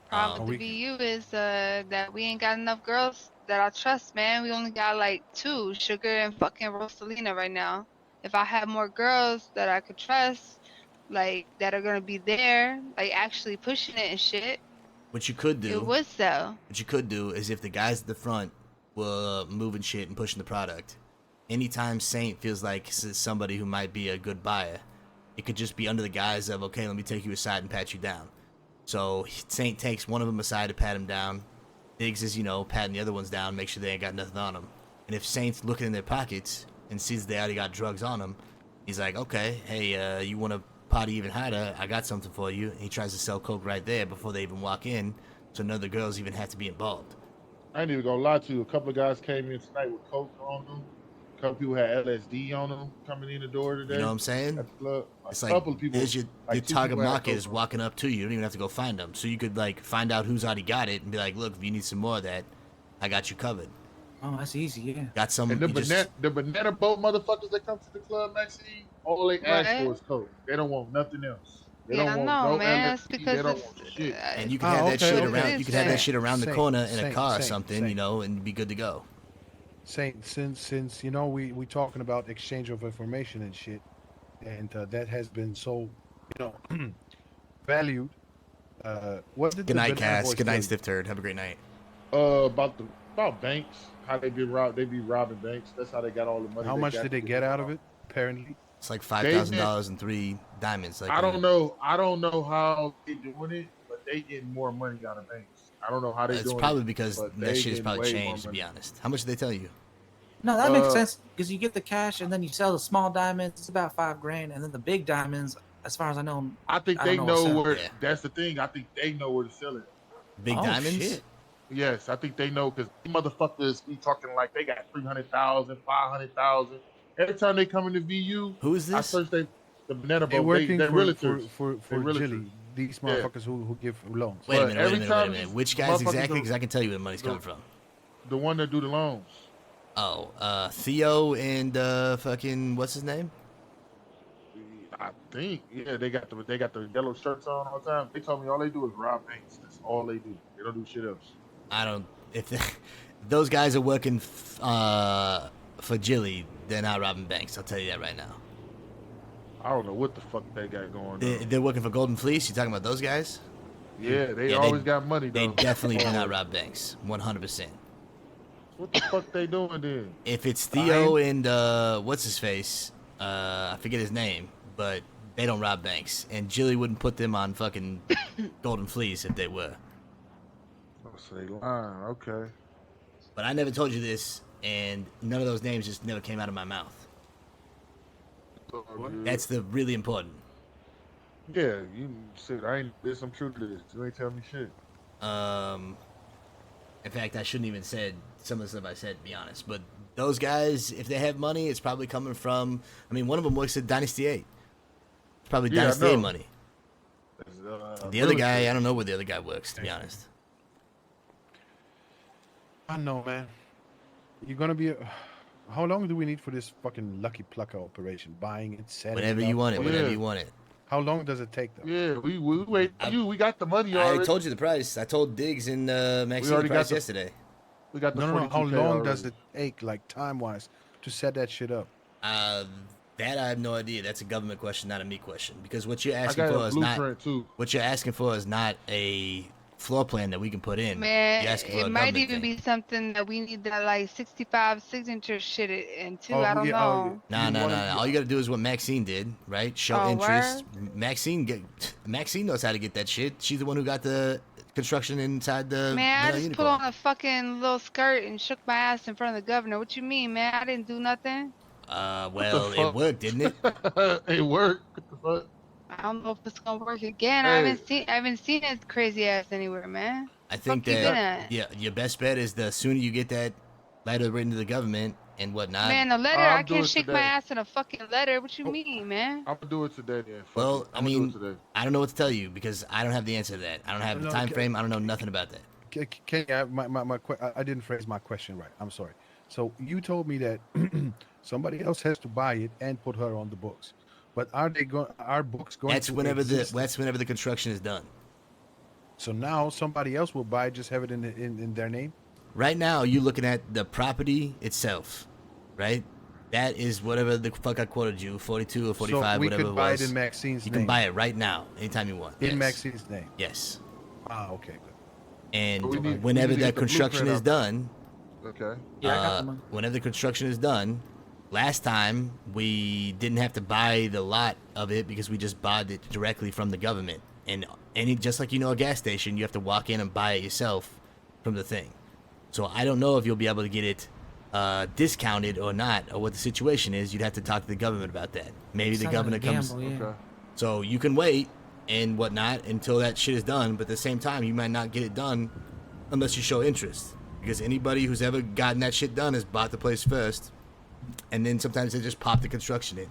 Problem with the VU is that we ain't got enough girls that I trust, man. We only got like 2, Sugar and fucking Rosalina right now. If I had more girls that I could trust, like that are gonna be there, like actually pushing it and shit, What you could do, it would sell. What you could do is if the guys at the front were moving shit and pushing the product, anytime Saint feels like somebody who might be a good buyer, it could just be under the guise of, okay, let me take you aside and pat you down. So Saint takes one of them aside to pat him down. Diggs is, patting the other ones down, make sure they ain't got nothing on them. And if Saint's looking in their pockets and sees they already got drugs on them, he's like, okay, hey, you want to party even harder? I got something for you. And he tries to sell coke right there before they even walk in, so none of the girls even have to be involved. I ain't even gonna lie to you. A couple of guys came in tonight with coke on them. A couple people had LSD on them coming in the door today. You know what I'm saying? At the club. It's A like, couple of people, there's your like 2 target people had market coke is on. walking up to you. You don't even have to go find them. So you could, find out who's already got it and be like, look, if you need some more of that, I got you covered. Oh, that's easy, yeah. Got some. And the you just- banana boat motherfuckers that come to the club, Maxine, all they ask Right. for is coke. They don't want nothing else. They Yeah, don't I want know, no man. It's LSD. because They don't it's, want shit. And you could have that okay, shit okay. around. You could have that shit around the Saint, corner in a Saint, car or Saint, something, Saint. and be good to go. Saint, since we talking about exchange of information and shit, and that has been so, valued. What did Good the night, Banana Cass. Boys Good tell night, you? Stiff Turd. Have a great night. About banks, how they be robbing banks. That's how they got all the money. How much got did they to get out of it? Apparently, It's like $5,000 and 3 diamonds. I don't know. I don't know how they doing it, but they getting more money out of banks. I don't know how they It's doing probably it, because but that they shit is getting probably way more changed, to be money. honest. How much did they tell you? No, that makes Uh, sense because you get the cash and then you sell the small diamonds. It's about $5,000, and then the big diamonds, as far as I know, I think I they don't know what's know up. where. Yeah. That's the thing. I think they know where to sell it. Big Oh, diamonds? shit. Yes, I think they know because motherfuckers be talking like they got 300,000, 500,000. Every time they come into VU, Who is I this? search the banana they're boat. working They're for realtors. for They're realtors. Jilly. These Yeah. motherfuckers who give loans. Wait a But minute, wait a every minute, wait a time minute. these Which guys motherfuckers exactly? don't- Because I can tell you where the money's the- coming from. The one that do the loans. Oh, Theo and fucking what's his name? I think, yeah, they got the yellow shirts on all the time. They told me all they do is rob banks. That's all they do. They don't do shit else. I don't. If those guys are working for Jilly, they're not robbing banks. I'll tell you that right now. I don't know what the fuck they got going on. They're working for Golden Fleece. You talking about those guys? Yeah, they always got money though. They definitely do not rob banks. 100%. What the fuck they doing then? If it's Theo and what's his face, I forget his name, but they don't rob banks, and Jilly wouldn't put them on fucking Golden Fleece if they were. I'll say line, okay. But I never told you this, and none of those names just never came out of my mouth. That's the really important. Yeah, you said there's some truth to this. You ain't tell me shit. In fact, I shouldn't even said some of the stuff I said, to be honest. But those guys, if they have money, it's probably coming from. I mean, one of them works at Dynasty 8. It's probably Dynasty 8 money. The other guy, I don't know where the other guy works, to be honest. I know, man. You're gonna be. How long do we need for this fucking Lucky Plucker operation? Buying it, selling it. Whenever you want it. Whenever you want it. How long does it take, though? Yeah, we wait for you. We got the money already. I told you the price. I told Diggs and Maxine the price yesterday. We got the no. How long already. does it take, like time-wise, to set that shit up? That I have no idea. That's a government question, not a me question. Because what you're I asking got for a is not blueprint too. what you're asking for is not a floor plan that we can put in. Man, You're asking for a it might government even thing. be something that we need that like 65 signature shit into. I don't know. Nah. All you gotta do is what Maxine did, right? Show interest. Maxine knows how to get that shit. She's the one who got the construction inside the. Man, I just unicorn. put on a fucking little skirt and shook my ass in front of the governor. What you mean, man? I didn't do nothing. Well, it worked, didn't it? It worked. What the fuck? I don't know if it's gonna work again. Hey. I haven't seen his crazy ass anywhere, man. I think Fuck you been that at? your best bet is the sooner you get that letter written to the government and whatnot. Man, a letter, I'll I do can't it shake my today. ass in a fucking letter. What you mean, man? I'm gonna do it today then. Fuck Well, it. I I'ma do it mean, today. I don't know what to tell you because I don't have the answer to that. I don't have the No, time okay. frame. I don't know nothing about that. I didn't phrase my question right. I'm sorry. So you told me that somebody else has to buy it and put her on the books. But are books going That's to whenever exist? that's whenever the construction is done. So now somebody else will buy it, just have it in their name? Right now, you're looking at the property itself, right? That is whatever the fuck I quoted you, 42 or 45, so we whatever could it buy was. it in Maxine's You name. can buy it right now, anytime you want. In Yes. Maxine's name. Yes. Ah, okay, good. And But we need whenever to get that the construction blueprint is up. done, Okay. Yeah, I got the money. whenever the construction is done, last time we didn't have to buy the lot of it because we just bought it directly from the government. And just like a gas station, you have to walk in and buy it yourself from the thing. So I don't know if you'll be able to get it discounted or not, or what the situation is. You'd have to talk to the government about that. Maybe the Sounds like a governor comes. gamble, yeah. Okay. So you can wait and whatnot until that shit is done, but at the same time, you might not get it done unless you show interest. Because anybody who's ever gotten that shit done has bought the place first, and then sometimes they just pop the construction in.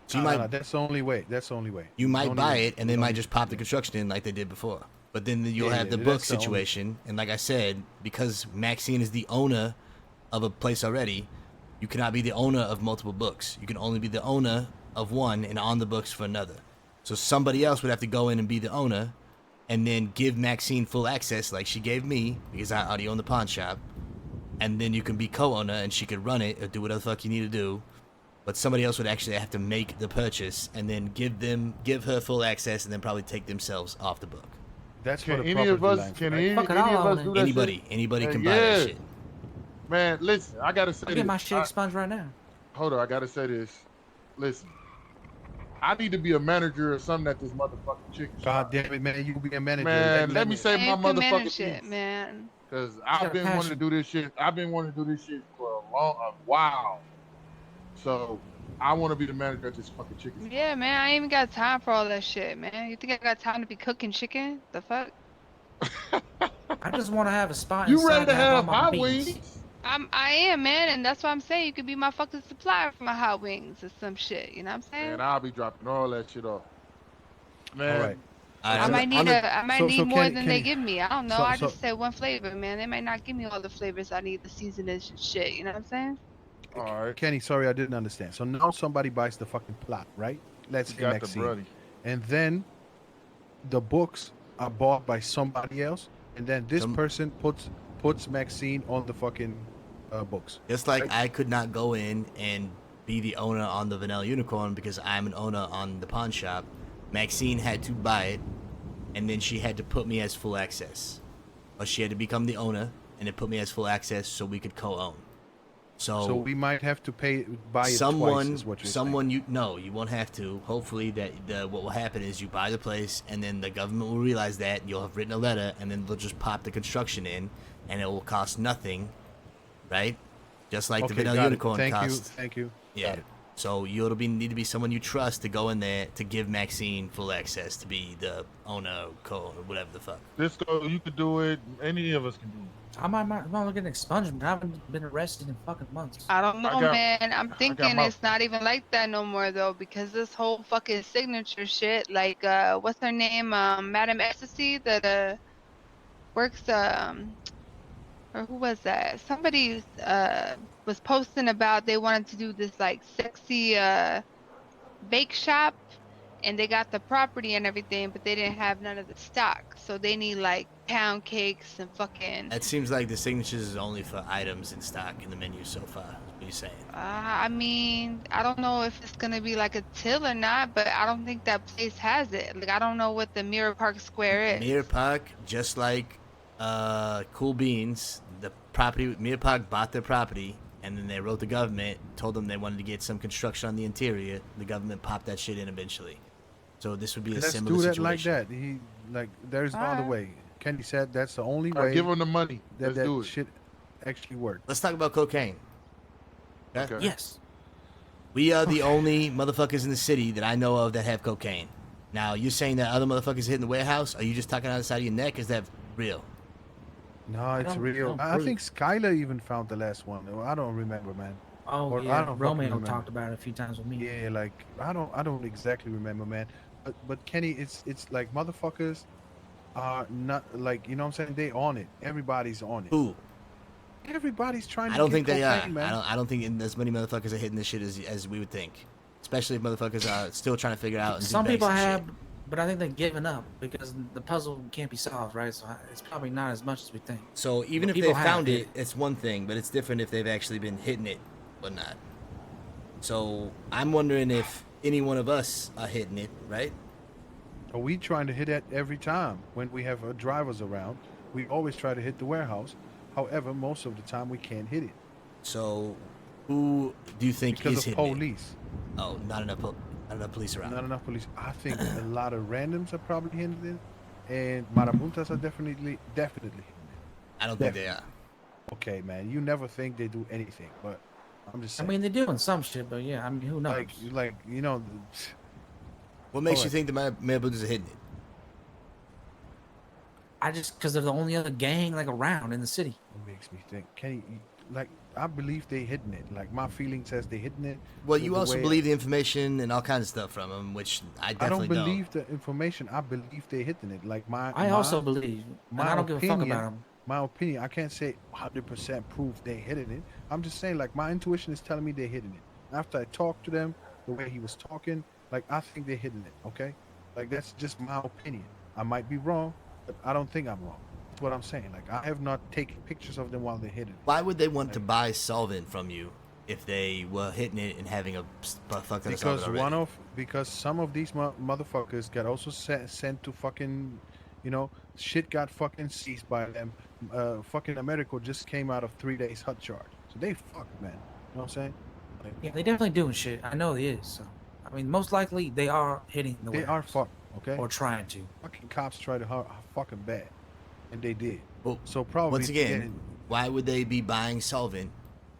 So you might that's the only way. That's the only way. you might Don't buy even- it, and they don't might even- just pop the construction in like they did before. But then you'll Yeah, have the yeah, book that's the only- situation, and like I said, because Maxine is the owner of a place already, you cannot be the owner of multiple books. You can only be the owner of one and on the books for another. So somebody else would have to go in and be the owner, and then give Maxine full access like she gave me, because I already own the pawn shop. And then you can be co-owner, and she could run it or do whatever the fuck you need to do. But somebody else would actually have to make the purchase and then give her full access, and then probably take themselves off the book. That's for Can the any of property us? lines, Can right? any, Fuck it, any of I'll us own do it. that Anybody shit? can Yeah. buy that shit. Man, listen, I gotta say I'll this. get my shit expunged right now. Hold on, I gotta say this. Listen, I need to be a manager or something at this motherfucking chicken shop. God damn it, man! You be a manager. Man, let me say Man, my you can manage motherfucking shit, piece. man. Cause got I've a been wanting to passion. do this shit. I've been wanting to do this shit for a while. So I want to be the manager at this fucking chicken shop. Yeah, man, I ain't even got time for all that shit, man. You think I got time to be cooking chicken? The fuck? I just want to have a spot You inside ready to have all have my hot beans. wings? I am, man, and that's why I'm saying you could be my fucking supplier for my hot wings or some shit. You know what I'm saying? And I'll be dropping all that shit off. Man, All right. I might need so more Kenny- than they Kenny- give me. I don't know. so- I so- just said one flavor, man. They might not give me all the flavors I need, the seasonings and shit. You know what I'm saying? all right. Kenny, sorry, I didn't understand. So now somebody buys the fucking plot, right? Let's You say got the Maxine. bruddy. And then the books are bought by somebody else, and then this person puts Maxine on the fucking books. Just like I could not go in and be the owner on the Vanilla Unicorn because I'm an owner on the pawn shop. Maxine had to buy it, and then she had to put me as full access. Or she had to become the owner, and then put me as full access so we could co-own. So we might have to buy it twice, is what you're saying. You won't have to. Hopefully what will happen is you buy the place, and then the government will realize that, and you'll have written a letter, and then they'll just pop the construction in, and it will cost nothing, right? Just like the Vanilla Unicorn cost. Thank you. Yeah. So you'll need to be someone you trust to go in there to give Maxine full access to be the owner, co-owner, whatever the fuck. Disco, you could do it. Any of us can do it. I might get an expungement. I haven't been arrested in fucking months. I don't know, man. I'm thinking it's not even like that no more, though, because this whole fucking signature shit, like, what's her name? Madam Ecstasy, that, works, or who was that? Somebody, was posting about they wanted to do this, like, sexy, bake shop, and they got the property and everything, but they didn't have none of the stock. So they need, like, pound cakes and fucking... It seems like the signatures is only for items in stock in the menu so far. What are you saying? I mean, I don't know if it's gonna be like a till or not, but I don't think that place has it. Like, I don't know what the Mirror Park Square is. Mirror Park, just like Cool Beans, the property, Mirror Park bought their property, and then they wrote the government, told them they wanted to get some construction on the interior. The government popped that shit in eventually. So this would be a similar situation. Let's do that like that. There's no other way. Kenny said that's the only way. Give him the money. That Let's do it. Shit actually works. Let's talk about cocaine. Okay. Yes. We are the only motherfuckers in the city that I know of that have cocaine. Now, you're saying that other motherfuckers hitting the warehouse? Are you just talking out the side of your neck? Is that real? No, it's real. I think Skylar even found the last one. I don't remember, man. Oh, Or yeah. I don't Romeo remember. talked about it a few times with me. Yeah, like I don't exactly remember, man. But Kenny, it's like motherfuckers are not like, you know what I'm saying? They on it. Everybody's on it. Who? Everybody's trying to I don't get think they cocaine, are. man. I don't think as many motherfuckers are hitting this shit as we would think. Especially if motherfuckers are still trying to figure out. And Some do people basic have, shit. but I think they're giving up because the puzzle can't be solved, right? So it's probably not as much as we think. So even But if they people have found hit it, it's one thing, but it's different if they've actually been hitting it or not. So I'm wondering if any one of us are hitting it, right? Are we trying to hit it every time when we have drivers around? We always try to hit the warehouse. However, most of the time we can't hit it. So who do you think because is of hitting police? It? Oh, not enough police around. Not enough police. I think a lot of randoms are probably hitting it, and marabuntas are definitely hitting it. I don't think they are. Okay, man. You never think they do anything, but I'm just saying. I mean, they're doing some shit, but yeah, I mean, who knows? Like you know. What makes you think the marabuntas are hitting it? Because they're the only other gang like around in the city. It makes me think, Kenny, like I believe they hitting it. Like my feeling says they hitting it. Well, you also believe the information and all kinds of stuff from them, which I definitely don't believe the information. I believe they hitting it. Like I also believe. And I don't give a fuck about them. My opinion, I can't say 100% proof they hitting it. I'm just saying, like my intuition is telling me they hitting it. After I talked to them, the way he was talking, like I think they're hitting it. Okay, like that's just my opinion. I might be wrong, but I don't think I'm wrong. That's what I'm saying. Like I have not taken pictures of them while they're hitting it. Why would they want to buy solvent from you if they were hitting it and having a fuck ton of solvent already? Because some of these motherfuckers got also sent to fucking, you know, shit got fucking seized by them. Fucking America just came out of 3 days hot charge, so they fucked, man. You know what I'm saying? Like, yeah, they definitely doing shit. I know it is. So, I mean, most likely they are hitting the They are fucked, okay? Or trying to. Fucking cops try to fucking bad, and they did. Well, so probably once again, why would they be buying solvent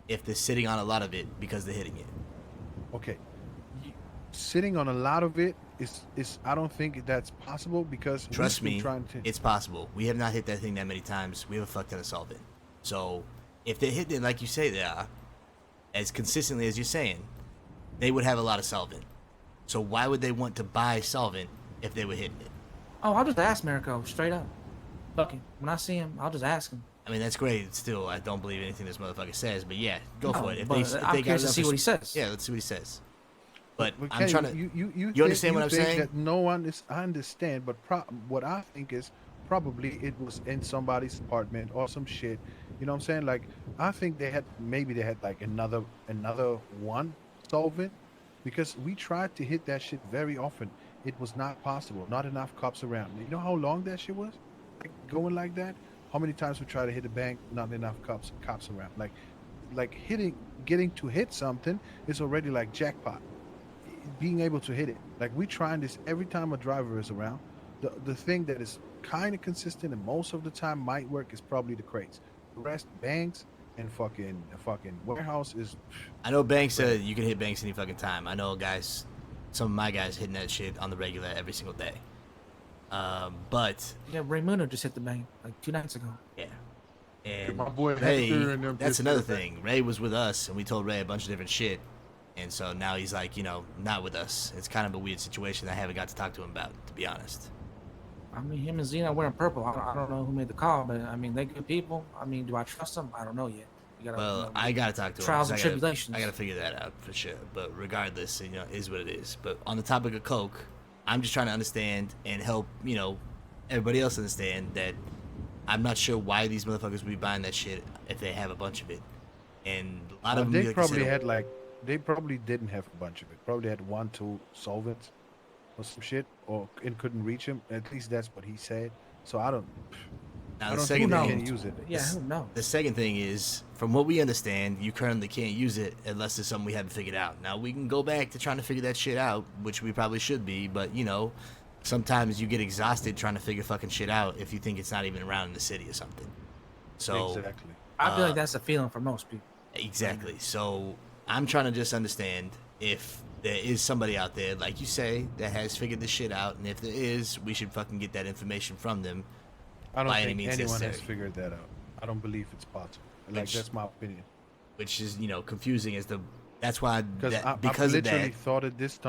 if they're sitting on a lot of it because they're hitting it? Okay, sitting on a lot of it is I don't think that's possible because trust me, it's possible. We have not hit that thing that many times. We have a fuck ton of solvent. So if they're hitting it like you say they are, as consistently as you're saying, they would have a lot of solvent. So why would they want to buy solvent if they were hitting it? Oh, I'll just ask Marico straight up. Fucking, when I see him, I'll just ask him. I mean, that's great. Still, I don't believe anything this motherfucker says, but yeah, go for it. If I'm they curious to see what he says. Yeah, let's see what he says. But I'm Kenny, trying to. You understand what I'm saying? That no one is. I understand, but what I think is probably it was in somebody's apartment or some shit. You know what I'm saying? Like I think maybe they had like another one solvent, because we tried to hit that shit very often. It was not possible. Not enough cops around. You know how long that shit was? Like, going like that? How many times we try to hit a bank, not enough cops around. Like getting to hit something is already like jackpot. Being able to hit it. Like, we trying this every time a driver is around. The thing that is kind of consistent and most of the time might work is probably the crates. The rest, banks and fucking warehouse is. I know banks. You can hit banks any fucking time. I know guys. Some of my guys hitting that shit on the regular every single day. But yeah, Raymundo just hit the bank like 2 nights ago. Yeah. And my boy Ray, Hector and them that's just another did that. thing. Ray was with us, and we told Ray a bunch of different shit. And so now he's like, not with us. It's kind of a weird situation I haven't got to talk to him about, to be honest. I mean, him and Zena wearing purple. I don't know who made the call, but I mean, they good people. I mean, do I trust them? I don't know yet. You gotta, I gotta talk to him. trials 'cause and tribulations. I gotta figure that out for sure. But regardless, it is what it is. But on the topic of coke, I'm just trying to understand and help, everybody else understand that I'm not sure why these motherfuckers would be buying that shit if they have a bunch of it. And a lot of them, They like you probably said, had they probably didn't have a bunch of it. Probably had 1-2 solvents or some shit, and couldn't reach him. At least that's what he said. So I don't. Now, I the don't second think they thing, can use it. Yeah, who knows? The second thing is, from what we understand, you currently can't use it unless it's something we haven't figured out. Now, we can go back to trying to figure that shit out, which we probably should be, but, sometimes you get exhausted trying to figure fucking shit out if you think it's not even around in the city or something. So, exactly. I feel like that's a feeling for most people. Exactly. So, I'm trying to just understand if there is somebody out there, like you say, that has figured this shit out, and if there is, we should fucking get that information from them. I don't by any think means anyone necessary. has figured that out. I don't believe it's possible. That's my opinion. Which is, confusing as the. That's why. I Because of literally that. thought at this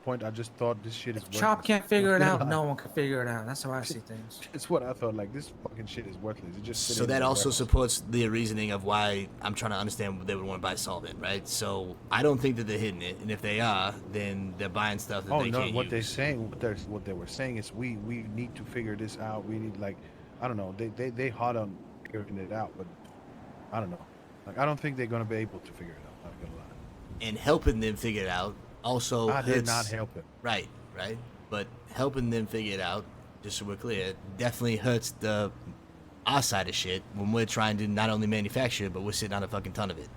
point, I just thought this shit is. Chop worthless. can't figure it out. No one can figure it out. That's how I see things. It's what I thought. Like, this fucking shit is worthless. It just. So that also supports the reasoning of why I'm trying to understand what they would want to buy solvent, right? So I don't think that they're hitting it, and if they are, then they're buying stuff that they no! can't What use. they're saying, what they were saying is, we need to figure this out. We need, like, I don't know. They hard on figuring it out, but I don't know. Like, I don't think they're gonna be able to figure it out. I'm not gonna lie. And helping them figure it out also I did hurts- not help him. Right. But helping them figure it out, just so we're clear, definitely hurts our side of shit when we're trying to not only manufacture it, but we're sitting on a fucking ton of it.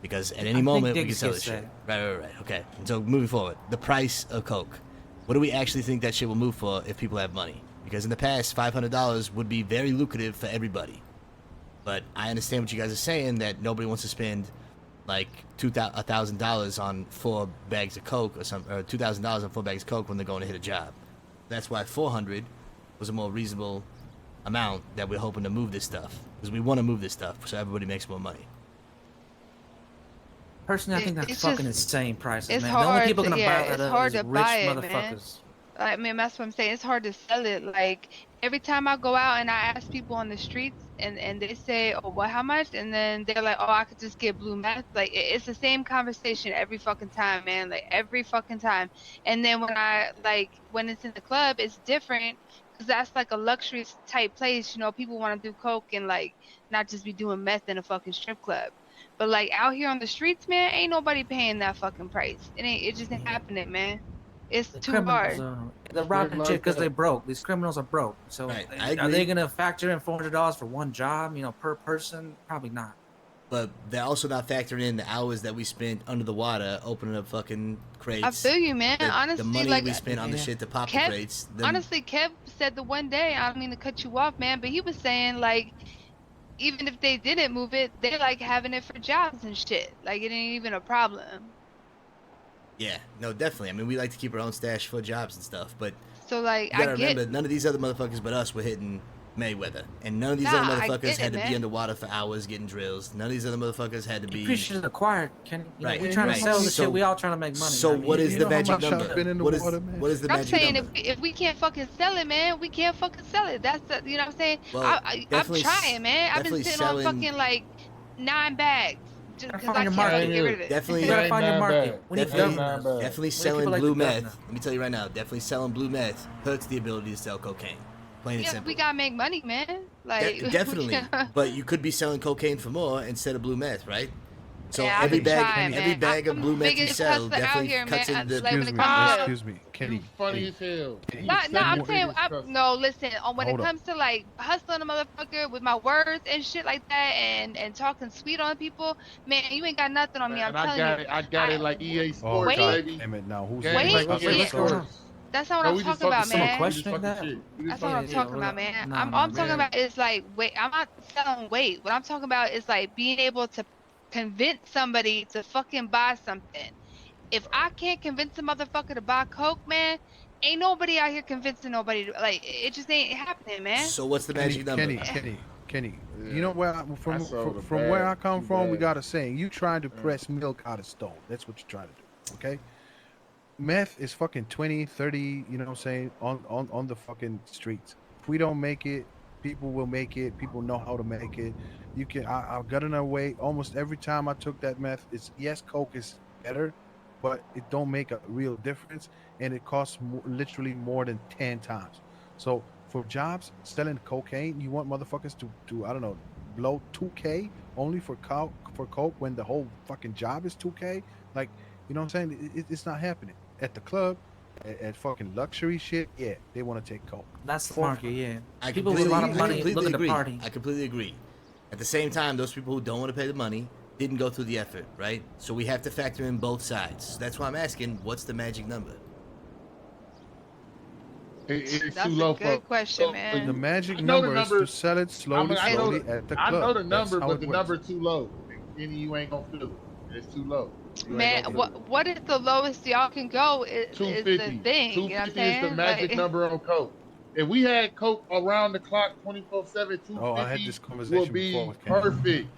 Because at any moment we can sell this shit. Right. Okay. So moving forward, the price of coke. What do we actually think that shit will move for if people have money? Because in the past, $500 would be very lucrative for everybody. But I understand what you guys are saying, that nobody wants to spend like $1,000 on 4 bags of coke or $2,000 on 4 bags of coke when they're going to hit a job. That's why 400 was a more reasonable amount that we're hoping to move this stuff, because we want to move this stuff so everybody makes more money. Personally, I think that's It's fucking just- insane prices, It's man. The only hard people to- gonna yeah, buy it's that hard is to rich buy it, man. motherfuckers. I mean, that's what I'm saying. It's hard to sell it. Like, every time I go out and I ask people on the streets, and they say, "Oh, well, how much?" And then they're like, "Oh, I could just get blue meth." Like, it's the same conversation every fucking time, man. Like, every fucking time. And then when it's in the club, it's different, because that's like a luxury type place. People want to do coke and like not just be doing meth in a fucking strip club. But like out here on the streets, man, ain't nobody paying that fucking price. It just ain't happening, man. It's The too criminals, hard. they're robbing like shit because that. they broke. These criminals are broke. So Right, I are agree. they gonna factor in $400 for one job, per person? Probably not. But they're also not factoring in the hours that we spent under the water opening up fucking crates. I feel you, man. Honestly, the money like we spent on the Yeah. shit to pop the Kev, crates. honestly, Kev said the one day, I don't mean to cut you off, man, but he was saying like, even if they didn't move it, they like having it for jobs and shit. Like, it ain't even a problem. Yeah, no, definitely. I mean, we like to keep our own stash for jobs and stuff, but So like, you gotta I get. remember, none of these other motherfuckers but us were hitting Mayweather, and none of these Nah, other I motherfuckers get had it, to be man. underwater for hours getting drills. None of these other motherfuckers had to be. Appreciate acquired, Kenny. Right, We're trying right. to sell the So- shit. We all trying to make money. So I mean, what is you the know how magic much I've number? been in the What is water, man? what is the I'm magic saying number? if we can't fucking sell it, man, we can't fucking sell it. That's the, you know what I'm saying? Well, I'm definitely trying, man. I've been definitely sitting selling- on fucking like 9 bags just Gotta because find I your can't market. fucking get rid of it. Definitely, You gotta find your 99 market. bag. We need Definitely, Not governors. bad. definitely people selling like blue the meth. governor. Let me tell you right now, definitely selling blue meth hurts the ability to sell cocaine. Plain and Yeah, simple. we gotta make money, man. Like Definitely, but you could be selling cocaine for more instead of blue meth, right? So Yeah, every I've been bag, trying, every man. bag of I'm blue the meth you biggest sell hustler out definitely here, cuts man. into the. Like when Excuse it me, comes to excuse me, Kenny. You funny Hey, as hell. Kenny, no, Second I'm saying, biggest customer. no. Listen, when hold it up. comes to like hustling a motherfucker with my words and shit like that, and talking sweet on people, man, you ain't got nothing on me. I'm And I telling got you. it. I got it like EA Oh, Sports, Wait, God baby. damn it. Now, who's Got it making wait, like the EA yeah. what's going on? Sports. That's not what No, I'm we just talking about, talking Someone shit. man. We just questioning talking that? shit. We just That's not what I'm talking shit. talking about, man. No, I'm talking man. about is like wait. I'm not selling weight. What I'm talking about is like being able to convince somebody to fucking buy something. If I can't convince a motherfucker to buy coke, man, ain't nobody out here convincing nobody to like. It just ain't happening, man. So what's the magic number? Kenny. You Yeah. know where I from sold a from where I bag, come 2 from, we bags. got a saying: you trying to press milk out of stone. That's what you're trying to do. Okay. Meth is fucking 20, 30, you know what I'm saying, on the fucking streets. If we don't make it, people will make it. People know how to make it. You can I've gotten away almost every time I took that meth. It's yes, coke is better, but it don't make a real difference, and it costs literally more than 10 times. So for jobs selling cocaine, you want motherfuckers to I don't know, blow 2K only for coke when the whole fucking job is 2K. Like, you know what I'm saying? It's not happening. At the club, at fucking luxury shit, yeah, they want to take coke. That's the For- market, yeah. I People with a lot of money completely looking to agree. party. I completely agree. At the same time, those people who don't want to pay the money didn't go through the effort, right? So we have to factor in both sides. That's why I'm asking, what's the magic number? It's That's too a low good for question, The man. magic I know number the is to number. sell it slowly, I know slowly the. at the I club. know the That's number, how but it the works. number too low. Any you ain't gonna feel it. It's too low. You ain't Man, gonna feel it. what is the lowest y'all can go is the 250. thing, you know what I'm 250 is the saying? magic Like, number on coke. If we had coke around the clock 24/7, Oh, I had 250 this would conversation before be with Kenny. perfect.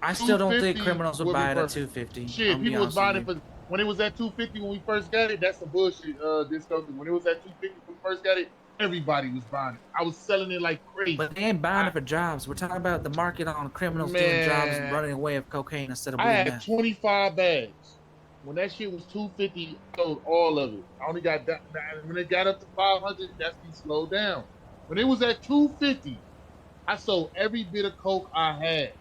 I still don't think 250 criminals would would be buy it at perfect. 250. Shit, I'll be people was honest with buying you. it for when it was at 250 when we first got it. That's some bullshit, Disco. When it was at 250 when we first got it, everybody was buying it. I was selling it like crazy. But they ain't buying it for jobs. We're talking about the market on criminals doing jobs and Man, running away of cocaine instead of blue I had meth. 25 bags. When that shit was 250, I sold all of it. I only got that. When it got up to 500, that's when it slowed down. When it was at 250, I sold every bit of coke I had.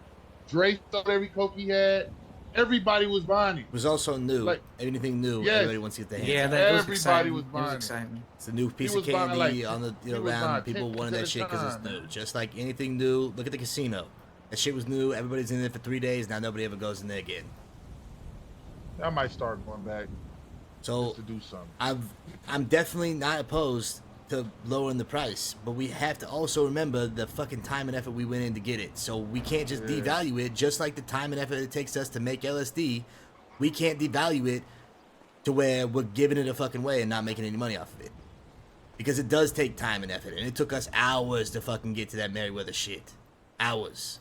Dre sold every coke he had. Everybody was buying it. It was also new. Like, Anything new, yes, everybody wants to get their hands Yeah, on. that was everybody exciting. was It was buying it. exciting. It's a new piece He of was buying, candy like, on the he was around. buying People 10 wanted at that a shit because it's time, new. man. Just like anything new. Look at the casino. That shit was new. Everybody's in there for 3 days. Now nobody ever goes in there again. I might start going back So just to do something. I'm definitely not opposed to lowering the price, but we have to also remember the fucking time and effort we went in to get it. So we can't just devalue it, just like the time and effort it takes us to make LSD. We can't devalue it to where we're giving it a fucking way and not making any money off of it. Because it does take time and effort, and it took us hours to fucking get to that Merriweather shit. Hours.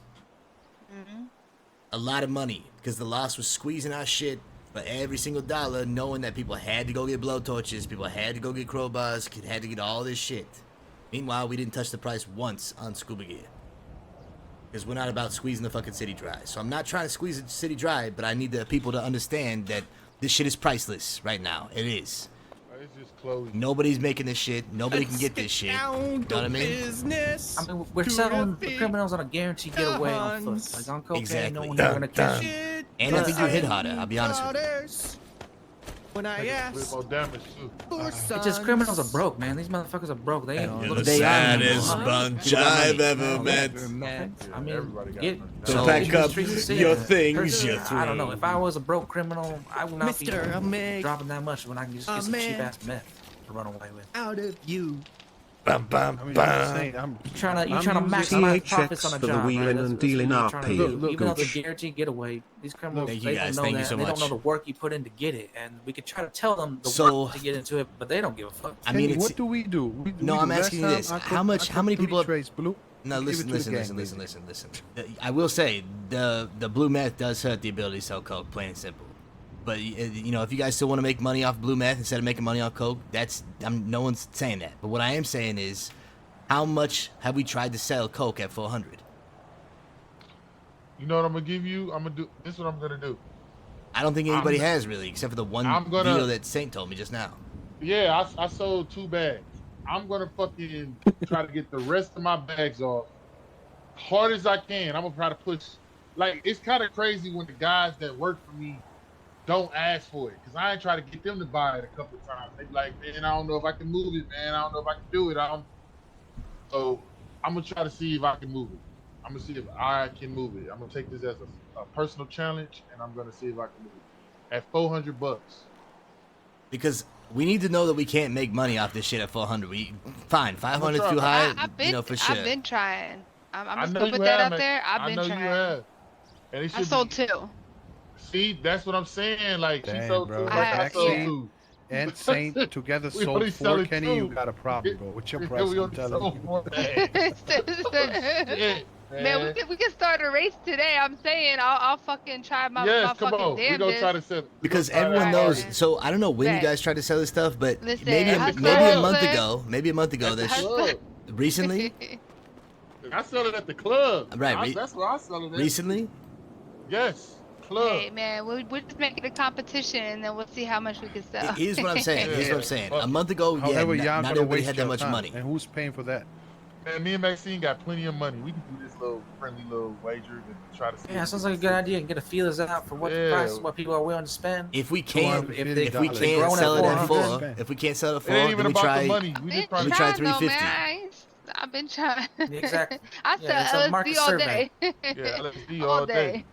A lot of money, because the loss was squeezing our shit for every single dollar, knowing that people had to go get blowtorches, people had to go get crowbars, had to get all this shit. Meanwhile, we didn't touch the price once on scuba gear. Because we're not about squeezing the fucking city dry. So I'm not trying to squeeze the city dry, but I need the people to understand that this shit is priceless right now. It is. It's just closed. Nobody's making this shit. Nobody can get this shit. You know what I mean? I mean, we're selling the criminals on a guaranteed getaway on foot. Like on cocaine, Exactly. no one's gonna catch you. And I think you hit harder, I'll be honest with you. When I With asked more damage too. for It's just criminals are broke, man. These motherfuckers are broke. They ain't You're looking the for saddest money. bunch I've ever met. I mean, Everybody got get money. So get pack in the up streets and see your it. things, you I don't know. three. If I was a broke criminal, I would not be Mr. I'll make dropping that much when I can just get a some man cheap ass meth to run away with. out of you. Bum, bum, I mean, bum. You're trying to I'm maximize using profits on a for the job, wheeling right? and That's dealing what you're up trying to here. do. Even though Gooch. the guaranteed getaway, these criminals Thank you they guys. don't know Thank you that. so They don't much. know the work you put in to get it, and we could try to tell them the So- work to get into it, but they don't give a fuck. I mean, Kenny, it's... what do we do? No, I'm asking you this. How many people... Trace blue? No, Give it listen, to the listen, gang, listen, listen. listen, listen. I will say, the blue meth does hurt the ability to sell coke, plain and simple. But, you know, if you guys still want to make money off blue meth instead of making money off coke, no one's saying that. But what I am saying is, how much have we tried to sell coke at 400? You know what I'm gonna give you? I'm gonna do this. Is what I'm gonna do. I don't think anybody has really, except for the one deal that Saint told me just now. Yeah, I sold 2 bags. I'm gonna fucking try to get the rest of my bags off hard as I can. I'm gonna try to push like it's kind of crazy when the guys that work for me don't ask for it, because I ain't try to get them to buy it a couple of times. They be like, man, I don't know if I can move it, man. I don't know if I can do it. So I'm gonna try to see if I can move it. I'm gonna see if I can move it. I'm gonna take this as a personal challenge, and I'm gonna see if I can move it at $400. Because we need to know that we can't make money off this shit at 400. Fine, 500 too high, for sure. I've been trying. I'm just know gonna put you that have, out there. I've been trying. You have. And it I should sold be, 2. See, that's what I'm saying. Like Dang, she sold bro. 2, like I sold Yeah. 2. And Saint together We sold only 4. selling Kenny, 2. you got a problem, bro. With your We price, only I'm telling sold you. 4 bags. Shit, Man, we can start a race today. I'm saying I'll fucking try my come fucking on. We gonna damnedest. try to sell it. Because everyone knows. So I don't know when you Bet. guys tried to sell this stuff, but Listen, maybe hustler, a month hustler. ago, that recently. I sell it at the club. Right. That's where I sell it at. Recently. Yes. Club. Hey man, we'll just make it a competition and then we'll see how much we can sell. Here's what I'm saying. A month ago, However, yeah, y'all not gonna everybody waste had that your much time. money. And who's paying for that? Man, me and Maxine got plenty of money. We can do this little friendly little wager to try to see. Yeah, sounds like a good idea. Get a feelers out for what the price, what people are willing to spend. If we can't, if we $250. can't sell it at 4, $400. if we can't sell it at 4, It ain't then even we about try. the money. We just trying to try No, man, 350. I've been trying. Exactly. I Yeah, sell it's a market LSD all survey. day. Yeah, LSD all day.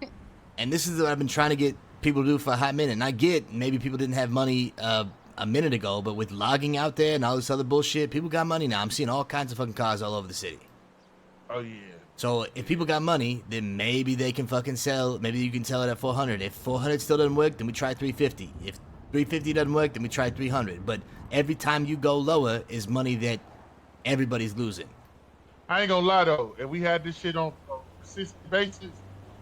And this is what I've been trying to get people to do for a hot minute. And I get maybe people didn't have money a minute ago, but with logging out there and all this other bullshit, people got money now. I'm seeing all kinds of fucking cars all over the city. Oh yeah. So if people got money, then maybe they can fucking sell. Maybe you can sell it at 400. If 400 still doesn't work, then we try 350. If 350 doesn't work, then we try 300. But every time you go lower is money that everybody's losing. I ain't gonna lie though. If we had this shit on a consistent basis,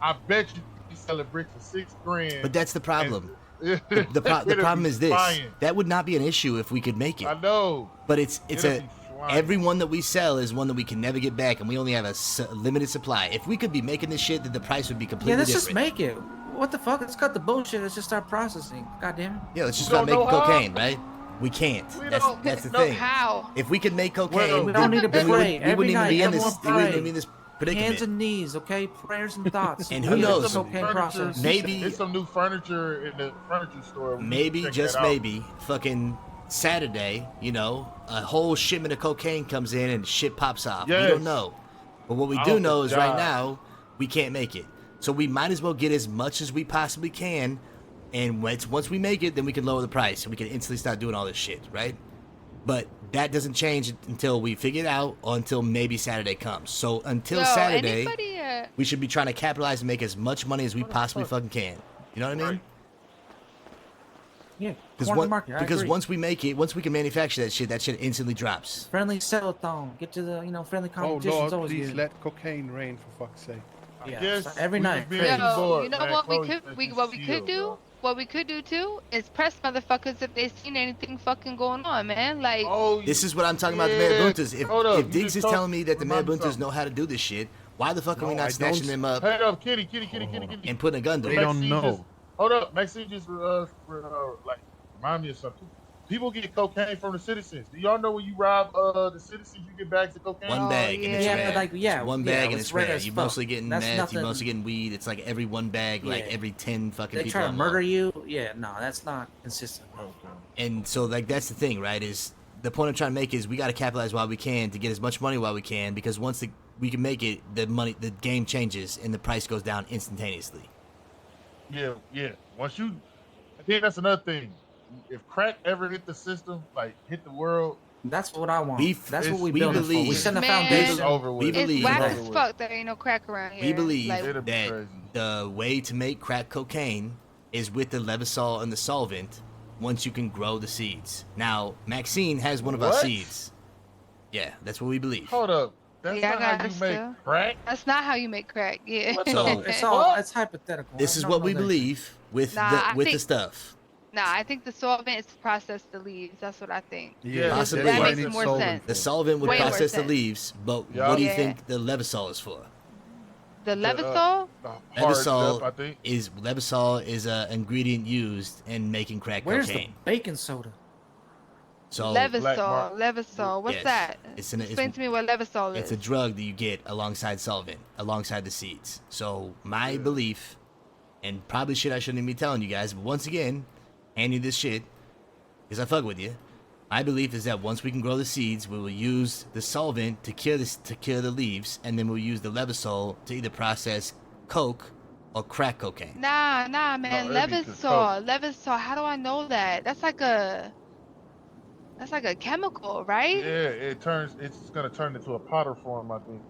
I bet you we selling bricks for $6,000. But that's the problem. The problem is this. That would not be an issue if we could make it. I know. But it's It'll a be flying. every one that we sell is one that we can never get back, and we only have a limited supply. If we could be making this shit, then the price would be completely Yeah, let's different. just make it. What the fuck? Let's cut the bullshit. Let's just start processing. God damn it. Yeah, let's just start making cocaine, right? We can't. That's the thing. How? If we could make cocaine, We don't need to then pray. we wouldn't even be in this. Everyone We wouldn't pray. even be in this predicament. Hands and knees, okay? Prayers and thoughts. And who knows? Cocaine process. Maybe There's some new furniture in the furniture store. We maybe, can check just that out. maybe, fucking Saturday, a whole shipment of cocaine comes in and shit pops off. We Yes. don't know. But what we I do hope know to is right God. now, we can't make it. So we might as well get as much as we possibly can. And once we make it, then we can lower the price and we can instantly start doing all this shit, right? But that doesn't change until we figure it out or until maybe Saturday comes. So until Yo, Saturday, anybody, we should be trying to capitalize and make as much money as we possibly fucking can. You know what I mean? Yeah, Because corner market. I agree. once we make it, once we can manufacture that shit instantly drops. Friendly sellathon. Get to the, friendly Oh competitions. Lord, always please good. let cocaine rain for fuck's sake. Yeah, Yes, every we night. could be crazy. on the board, You know man. what we Chloe could said we she's what we chill, could do? bro. What we could do too is press motherfuckers if they seen anything fucking going on, man. Like This is what I'm talking about the yeah. Marabuntas. Hold up, If you Diggs just is told- telling me that the remind me Marabuntas something. know how to do this shit, why the fuck are we No, not I snatching don't- them up Hey up, kitty. and putting a gun to They them? don't know. Hold up, Maxine just like remind me of something. People get cocaine from the citizens. Do y'all know when you rob the citizens, you get bags of cocaine? One bag in its Yeah, rare. but like, yeah, It's one yeah, bag and it's it's rare rare. as You're fuck. mostly getting That's meth. nothing- You're mostly getting weed. It's like every one bag, like Yeah. every 10 fucking They people. try to I know. murder you. Yeah, no, that's not consistent. And so, like, that's the thing, right? Is the point I'm trying to make is we got to capitalize while we can to get as much money while we can, because once we can make it, the game changes and the price goes down instantaneously. Yeah. Once you, I think that's another thing. If crack ever hit the system, like hit the world, That's what I want. That's what we we build it for. We believe- set the Man, foundation. it's over with. We it's believe whack that- as fuck. There ain't no crack around here. We believe Like, It'll be that crazy. the way to make crack cocaine is with the Levissol and the solvent once you can grow the seeds. Now, Maxine has one of our What? seeds. Yeah, that's what we believe. Hold up. That's Yeah, I not how got you it make still. crack. that's not how you make crack. Yeah. So- It's hypothetical. This is what we believe with Nah, I the think- stuff. Nah, I think the solvent is to process the leaves. That's what I think. Yeah, Possibly. That That makes more sense. The solvent would Way more process the sense. leaves, but Yeah. what do you Yeah. think the Levissol is for? The Levissol? Levissol is an ingredient used in making crack Where's cocaine. the baking soda? So Levitol. What's yes, that? It's Explain to me what Levitol It's is. a drug that you get alongside solvent, alongside the seeds. So my belief, and probably shit I shouldn't even be telling you guys, but once again, hand you this shit, because I fuck with you. My belief is that once we can grow the seeds, we will use the solvent to kill the leaves, and then we'll use the Levitol to either process coke or crack cocaine. Nah, man. Levitol. How do I know that? That's like a chemical, right? Yeah, it's gonna turn into a powder form, I think,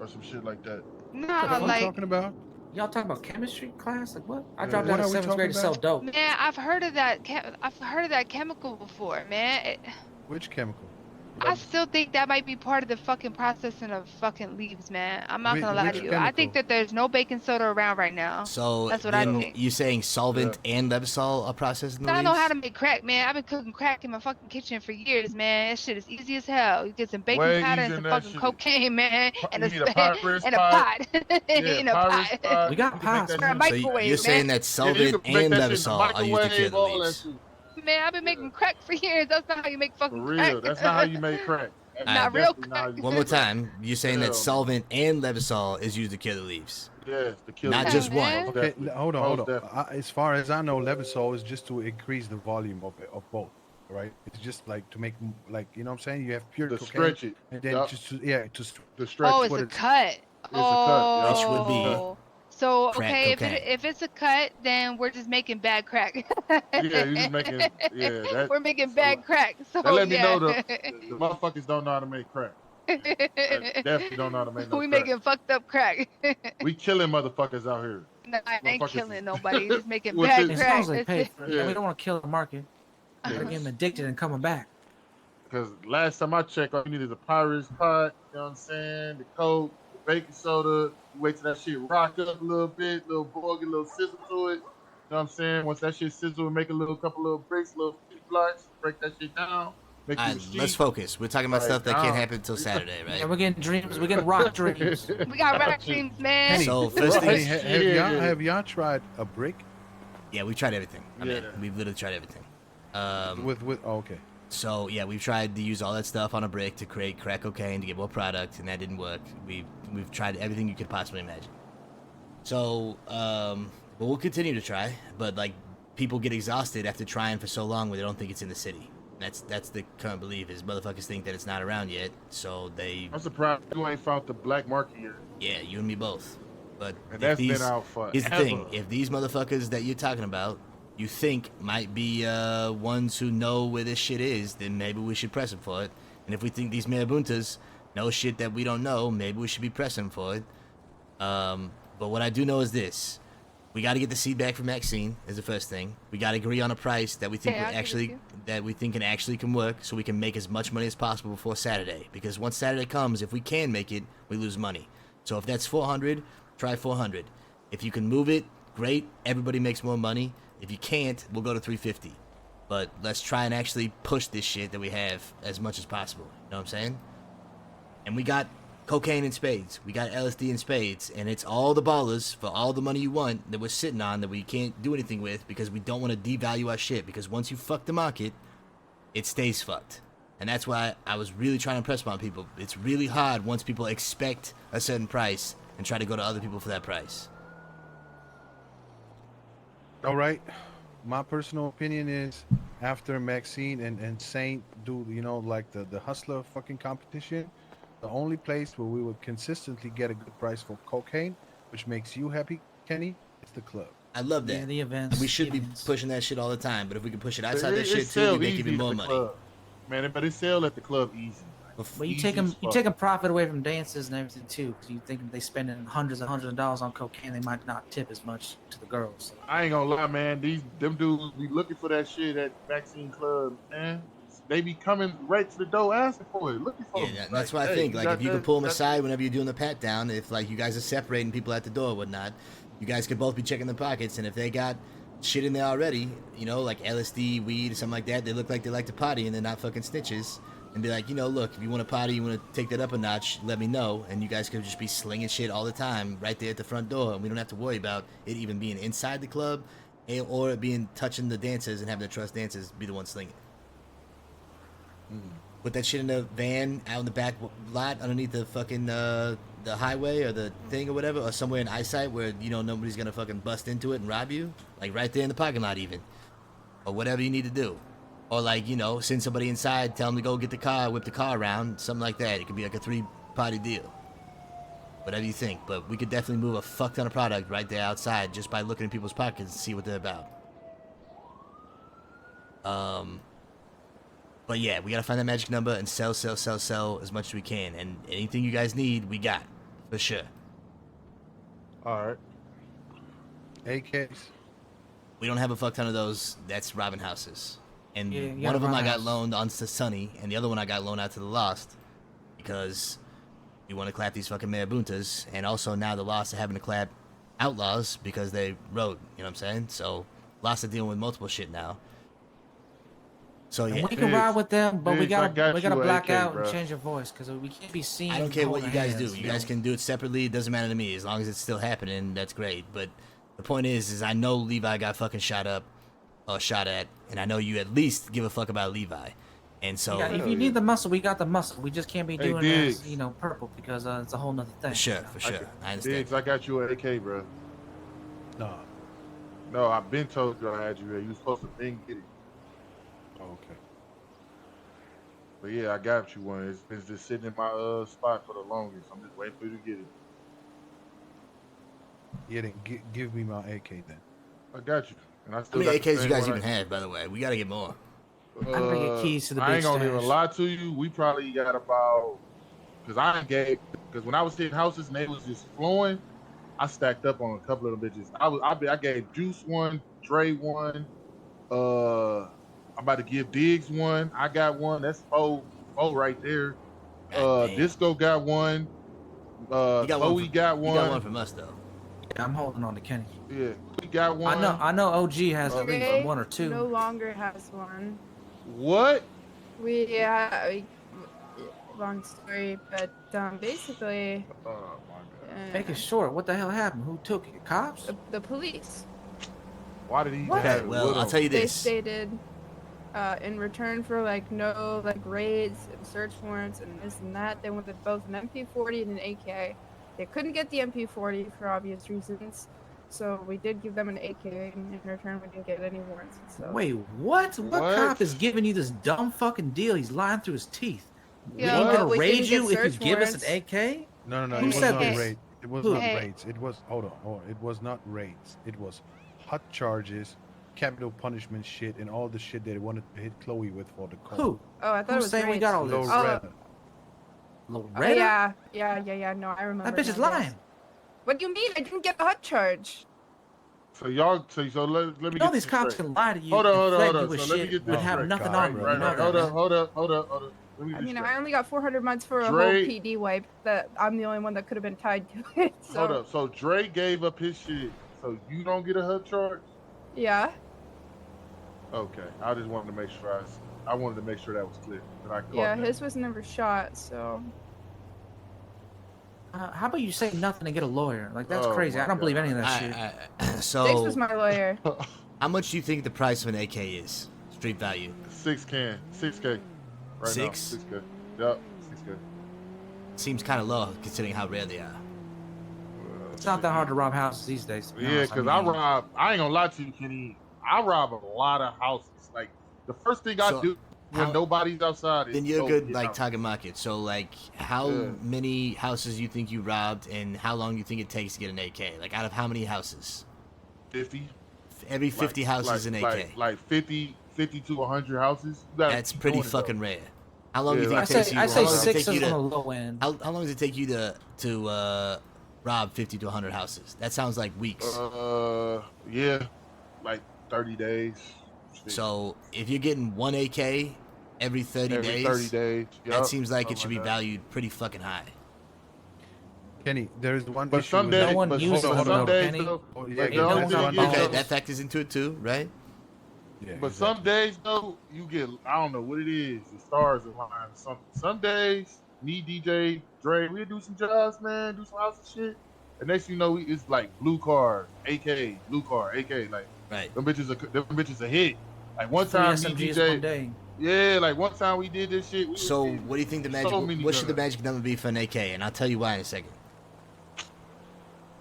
or some shit like that. Nah, What are we like. talking about? Y'all talking about chemistry class? Like what? I Yeah. dropped What out of are we 7th grade to talking sell about? dope. Man, I've heard of that. I've heard of that chemical before, man. Which chemical? I still think that might be part of the fucking processing of fucking leaves, man. I'm not gonna lie Which to you. I think chemical? that there's no baking soda around right now. So That's what I then think. you saying solvent and Levitol are processing the I leaves? know how to make crack, man. I've been cooking crack in my fucking kitchen for years, man. That shit is easy as hell. You get some baking Way powder easier and some than that fucking shit. cocaine, man, and You need a Pyrus and a pot. pot. In a Pyrus pot. pot. We got You can make pots. that Or a shit- microwave, you're man. saying that Yeah, you solvent can make and that shit in the Levitol are used to cure microwave, the all that leaves. shit. Man, I've been making crack for years. That's not how you make For fucking real. crack. That's not how you make crack. That's Not real definitely not crack. how you One make more crack. time, you're saying that Hell no. solvent and Levitol is used to kill the leaves. Yes, to kill Not the just leaves. one. Most Okay, definitely. hold on. Most definitely. As far as I know, Levitol is just to increase the volume of both, right? It's just like to make, like, you know what I'm saying? You have pure To cocaine, stretch it. and then Yup. just to To stretch Oh, it. it's what a it's- cut. It's a cut. Yup. Which would be Oh. So crack okay, cocaine. if it's a cut, then we're just making bad crack. Yeah, you just making that. We're making bad crack. So That let me yeah. know the motherfuckers don't know how to make crack. Definitely don't know how to make no we crack. making fucked up crack. We killing motherfuckers out here. No, I ain't Motherfuckers killing is- nobody. Just making What's bad it- As long as crack. they pay. Yeah. We don't want to kill the market. We gotta get them addicted and coming back. Because last time I checked, all you need is a Pyrus pot, you know what I'm saying? The Coke, the baking soda. You wait till that shit rock up a little bit, little boil, get a little sizzle to it. You know what I'm saying? Once that shit sizzle, make a couple little bricks, little 50 blocks, break that shit down. Make you a Let's sheet. focus. We're talking about Right stuff that can't now. happen until Saturday, right? Yeah, we're getting dreams. We're getting rock dreams. We got rock dreams, man. Kenny, So first Kenny, thing, have y'all tried a brick yeah, we tried everything. I mean, Yeah. we've literally tried everything. with? Oh, okay. So yeah, we've tried to use all that stuff on a brick to create crack cocaine to get more product, and that didn't work. We've tried everything you could possibly imagine. So, but we'll continue to try. But like, people get exhausted after trying for so long when they don't think it's in the city. That's the current belief is motherfuckers think that it's not around yet, so they. I'm surprised you ain't found the black market yet. Yeah, you and me both. But And if that's these, been out for here's the thing: if these motherfuckers that you're talking about, you think might be ones who know where this shit is, then maybe we should press them for it. And if we think these marabuntas know shit that we don't know, maybe we should be pressing for it. But what I do know is this: we got to get the seed back from Maxine is the first thing. We got to agree on a price that we think Okay, will I'll give it to actually you. that we think can work, so we can make as much money as possible before Saturday. Because once Saturday comes, if we can make it, we lose money. So if that's 400, try 400. If you can move it, great. Everybody makes more money. If you can't, we'll go to 350. But let's try and actually push this shit that we have as much as possible. You know what I'm saying? And we got cocaine in spades. We got LSD in spades. And it's all the ballers for all the money you want that we're sitting on that we can't do anything with because we don't want to devalue our shit. Because once you fuck the market, it stays fucked. And that's why I was really trying to impress upon people. It's really hard once people expect a certain price and try to go to other people for that price. All right. My personal opinion is after Maxine and Saint do, you know, like the hustler fucking competition, the only place where we would consistently get a good price for cocaine, which makes you happy, Kenny, is the club. I love that. Yeah, the events. And we should be pushing that shit all the time, but if we can push it outside that shit too, we make even more money. Man, but it's sell at the club easy. But you taking profit away from dances and everything too, because you think they spending hundreds of dollars on cocaine, they might not tip as much to the girls. I ain't gonna lie, man. Them dudes be looking for that shit at Vaccine Club, man. They be coming right to the door asking for it, looking for it. Yeah, that's why I think, like, if you can pull them aside whenever you're doing the pat down, if like you guys are separating people at the door or whatnot, you guys could both be checking the pockets, and if they got shit in there already, you know, like LSD, weed, or something like that, they look like they like to party and they're not fucking snitches. And be like, you know, look, if you want to party, you want to take that up a notch, let me know. And you guys could just be slinging shit all the time right there at the front door. And we don't have to worry about it even being inside the club or it being touching the dancers and having the trust dancers be the ones slinging. Put that shit in a van out in the back lot underneath the fucking the highway or the thing or whatever, or somewhere in eyesight where you know nobody's gonna fucking bust into it and rob you, like right there in the parking lot even, or whatever you need to do, or like you know send somebody inside, tell them to go get the car, whip the car around, something like that. It could be like a 3-party deal, whatever you think. But we could definitely move a fuck ton of product right there outside just by looking in people's pockets and see what they're about. But yeah, we gotta find that magic number and sell as much as we can. And anything you guys need, we got. For sure. Alright. AKs. We don't have a fuck ton of those. That's robbing houses. And Yeah, you one gotta of them rob I got houses. loaned on to Sunny, and the other one I got loaned out to the Lost. Because we want to clap these fucking marabuntas. And also now the Lost are having to clap outlaws because they rode. You know what I'm saying? So Lost are dealing with multiple shit now. So yeah, And we can ride with them, but we got gotta you, black AK, out bro. and change your voice because we can't be seen. I don't care what you holding guys do. hands, You guys can do it separately. It doesn't matter to me as long as it's still happening. That's great. But the point is I know Levi got fucking shot up or shot at, and I know you at least give a fuck about Levi. And so Yeah, if you need the muscle, we got the muscle. We just can't be doing this, Diggs. purple because it's a whole nother thing. for sure, I understand. Diggs, I got you an AK, bro. No, I've been told you I had you here. You was supposed to been get it. Oh, okay. But yeah, I got you one. It's just sitting in my spot for the longest. I'm just waiting for you to get it. Yeah, then give me my AK then. I got you. And I How still many got the AKs you same guys one even have, by the way? We gotta get more. I'm gonna get keys to the I big ain't gonna even stash. lie to you. We probably got about, because when I was hitting houses and they was just flowing, I stacked up on a couple of them bitches. I gave Juice one, Dre one. I'm about to give Diggs one. I got one. That's four right there. Disco got one. Chloe got one. You got one from us though. Yeah, I'm holding on to Kenny. Yeah, we got one. I know. OG has at least Ray one or two. no longer has one. What? We long story, but basically. Oh my God. Make it short. What the hell happened? Who took it? Cops? The police. Why did he What? have Okay, it well, with I'll him? tell you They this. stated in return for no raids and search warrants and this and that, they wanted both an MP40 and an AK. They couldn't get the MP40 for obvious reasons, so we did give them an AK, and in return we didn't get any warrants. So. Wait, what? What cop is giving you this dumb fucking deal? He's lying through his teeth. Yeah, we ain't but gonna we raid didn't you get if you search give us warrants. an AK? No, Who it was said not this? raid. It was Who? not raids. It was hold on. It was not raids. It was hot charges, capital punishment shit, and all the shit they wanted to hit Chloe with for the call. Who? Oh, I thought it Who's was saying we raids. got all this? Loretta. Loretta? Yeah. No, I remember. That bitch is now, lying. yes. What do you mean? I didn't get a hot charge. So y'all, so let me You get know these this cops straight. can lie to you Hold on, and hold on, threaten hold you on. with So let me shit get but this have straight. nothing Right, on you. Right, You know right. that, Hold right? up. Let me I get mean, this I only got 400 months for a Dre- whole PD wipe. That I'm the only one that could have been tied to it. So. Hold up. So Dre gave up his shit. So you don't get a hub charge? Yeah. Okay. I just wanted to make sure I wanted to make sure that was clear. That I caught Yeah, that. his was never shot, so. How about you say nothing and get a lawyer? Like, that's Oh crazy. my I don't believe any of that I- shit. so Diggs was my lawyer. how much do you think the price of an AK is? Street value? 6K. Right now. 6? 6K. Yep. 6K. Seems kind of low considering how rare they are. It's not that hard to rob houses these days. to be Yeah, honest. because I mean, I ain't gonna lie to you, Kenny. I rob a lot of houses. Like, the first thing I So, do when how- nobody's outside is Then you're go good get like out. target market. So like how Yeah. many houses you think you robbed and how long you think it takes to get an AK? Like out of how many houses? 50. Every 50 houses an AK. Like 50 to 100 houses. You gotta That's keep pretty doing it, though. fucking rare. How long do you Yeah, think it takes you? I how say long does it 6 take is you on to- the low end. How long does it take you to rob 50 to 100 houses? That sounds like weeks. Yeah, like 30 days. So if you're getting one AK every 30 Every days, 30 days. that Yup, seems like it something should be that. valued pretty fucking high. Kenny, there's one But issue some with days, that. one but uses hold on, them, some though, days Kenny. though. Oh, yeah, Like, yeah, the only that's thing one is, ball. Okay, though, that factors into it too, right? Yeah, but some days though, you get, I don't know what it is. The stars align or something. Some days, me, DJ, Dre, we do some jobs, man, do some house and shit. And next thing you know, it's like blue cars, AK, blue car, AK. Like Right. them bitches a hit. Like one Three time, me, SMGs DJ, one day. Yeah, like one time we did this shit. We was So getting what do you think the so magic? many What should the guns. magic number be for an AK? And I'll tell you why in a second.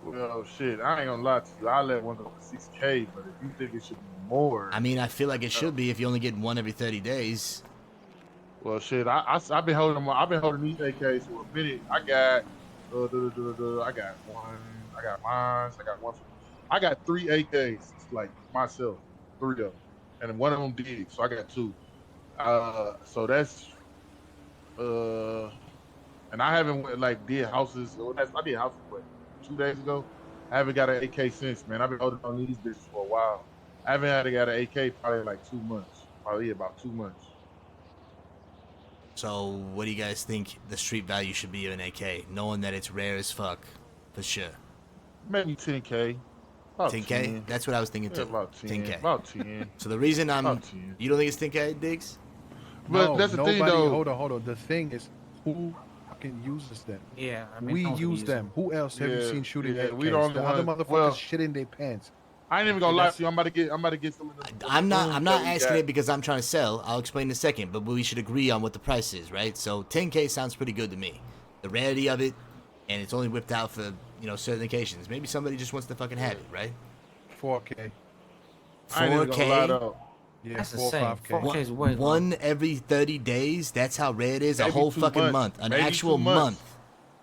Well, shit, I ain't gonna lie to you. I let one go for 6K, but if you think it should be more, I mean, I feel like it should be if you only get one every 30 days. well, shit, I've been holding them. I've been holding these AKs for a minute. I got, I got one. I got mine. I got one. I got 3 AKs, like myself, 3 of them, and one of them did. So I got 2. So that's, and I haven't did houses. I did houses 2 days ago. I haven't got an AK since, man. I've been holding on these bitches for a while. I haven't had to got an AK probably like 2 months. Probably about 2 months. So what do you guys think the street value should be of an AK, knowing that it's rare as fuck, for sure? Maybe 10K. About 10K? 10. That's what I was thinking too. Yeah, about 10. 10K. About 10. So the reason About 10. you don't think it's 10K, Diggs? But that's the thing, though. Hold on. The thing is, who fucking uses them? Yeah, I mean, we don't use use them. Who else have you Yeah, seen shooting yeah, AKs? we the only The other ones- motherfuckers well- shit in their pants. I ain't even gonna lie to you. I'm about to get some of them. I'm not that we asking got. it because I'm trying to sell. I'll explain in a second, but we should agree on what the price is, right? So 10K sounds pretty good to me. The rarity of it, and it's only whipped out for, certain occasions. Maybe somebody just wants to fucking have it, right? 4K. I ain't even gonna lie 4K? though. Yeah, That's 4 or insane. 5K. 4K is way low. One every 30 days? That's how rare it is? A Maybe whole 2 fucking months. month. An Maybe 2 actual months. month.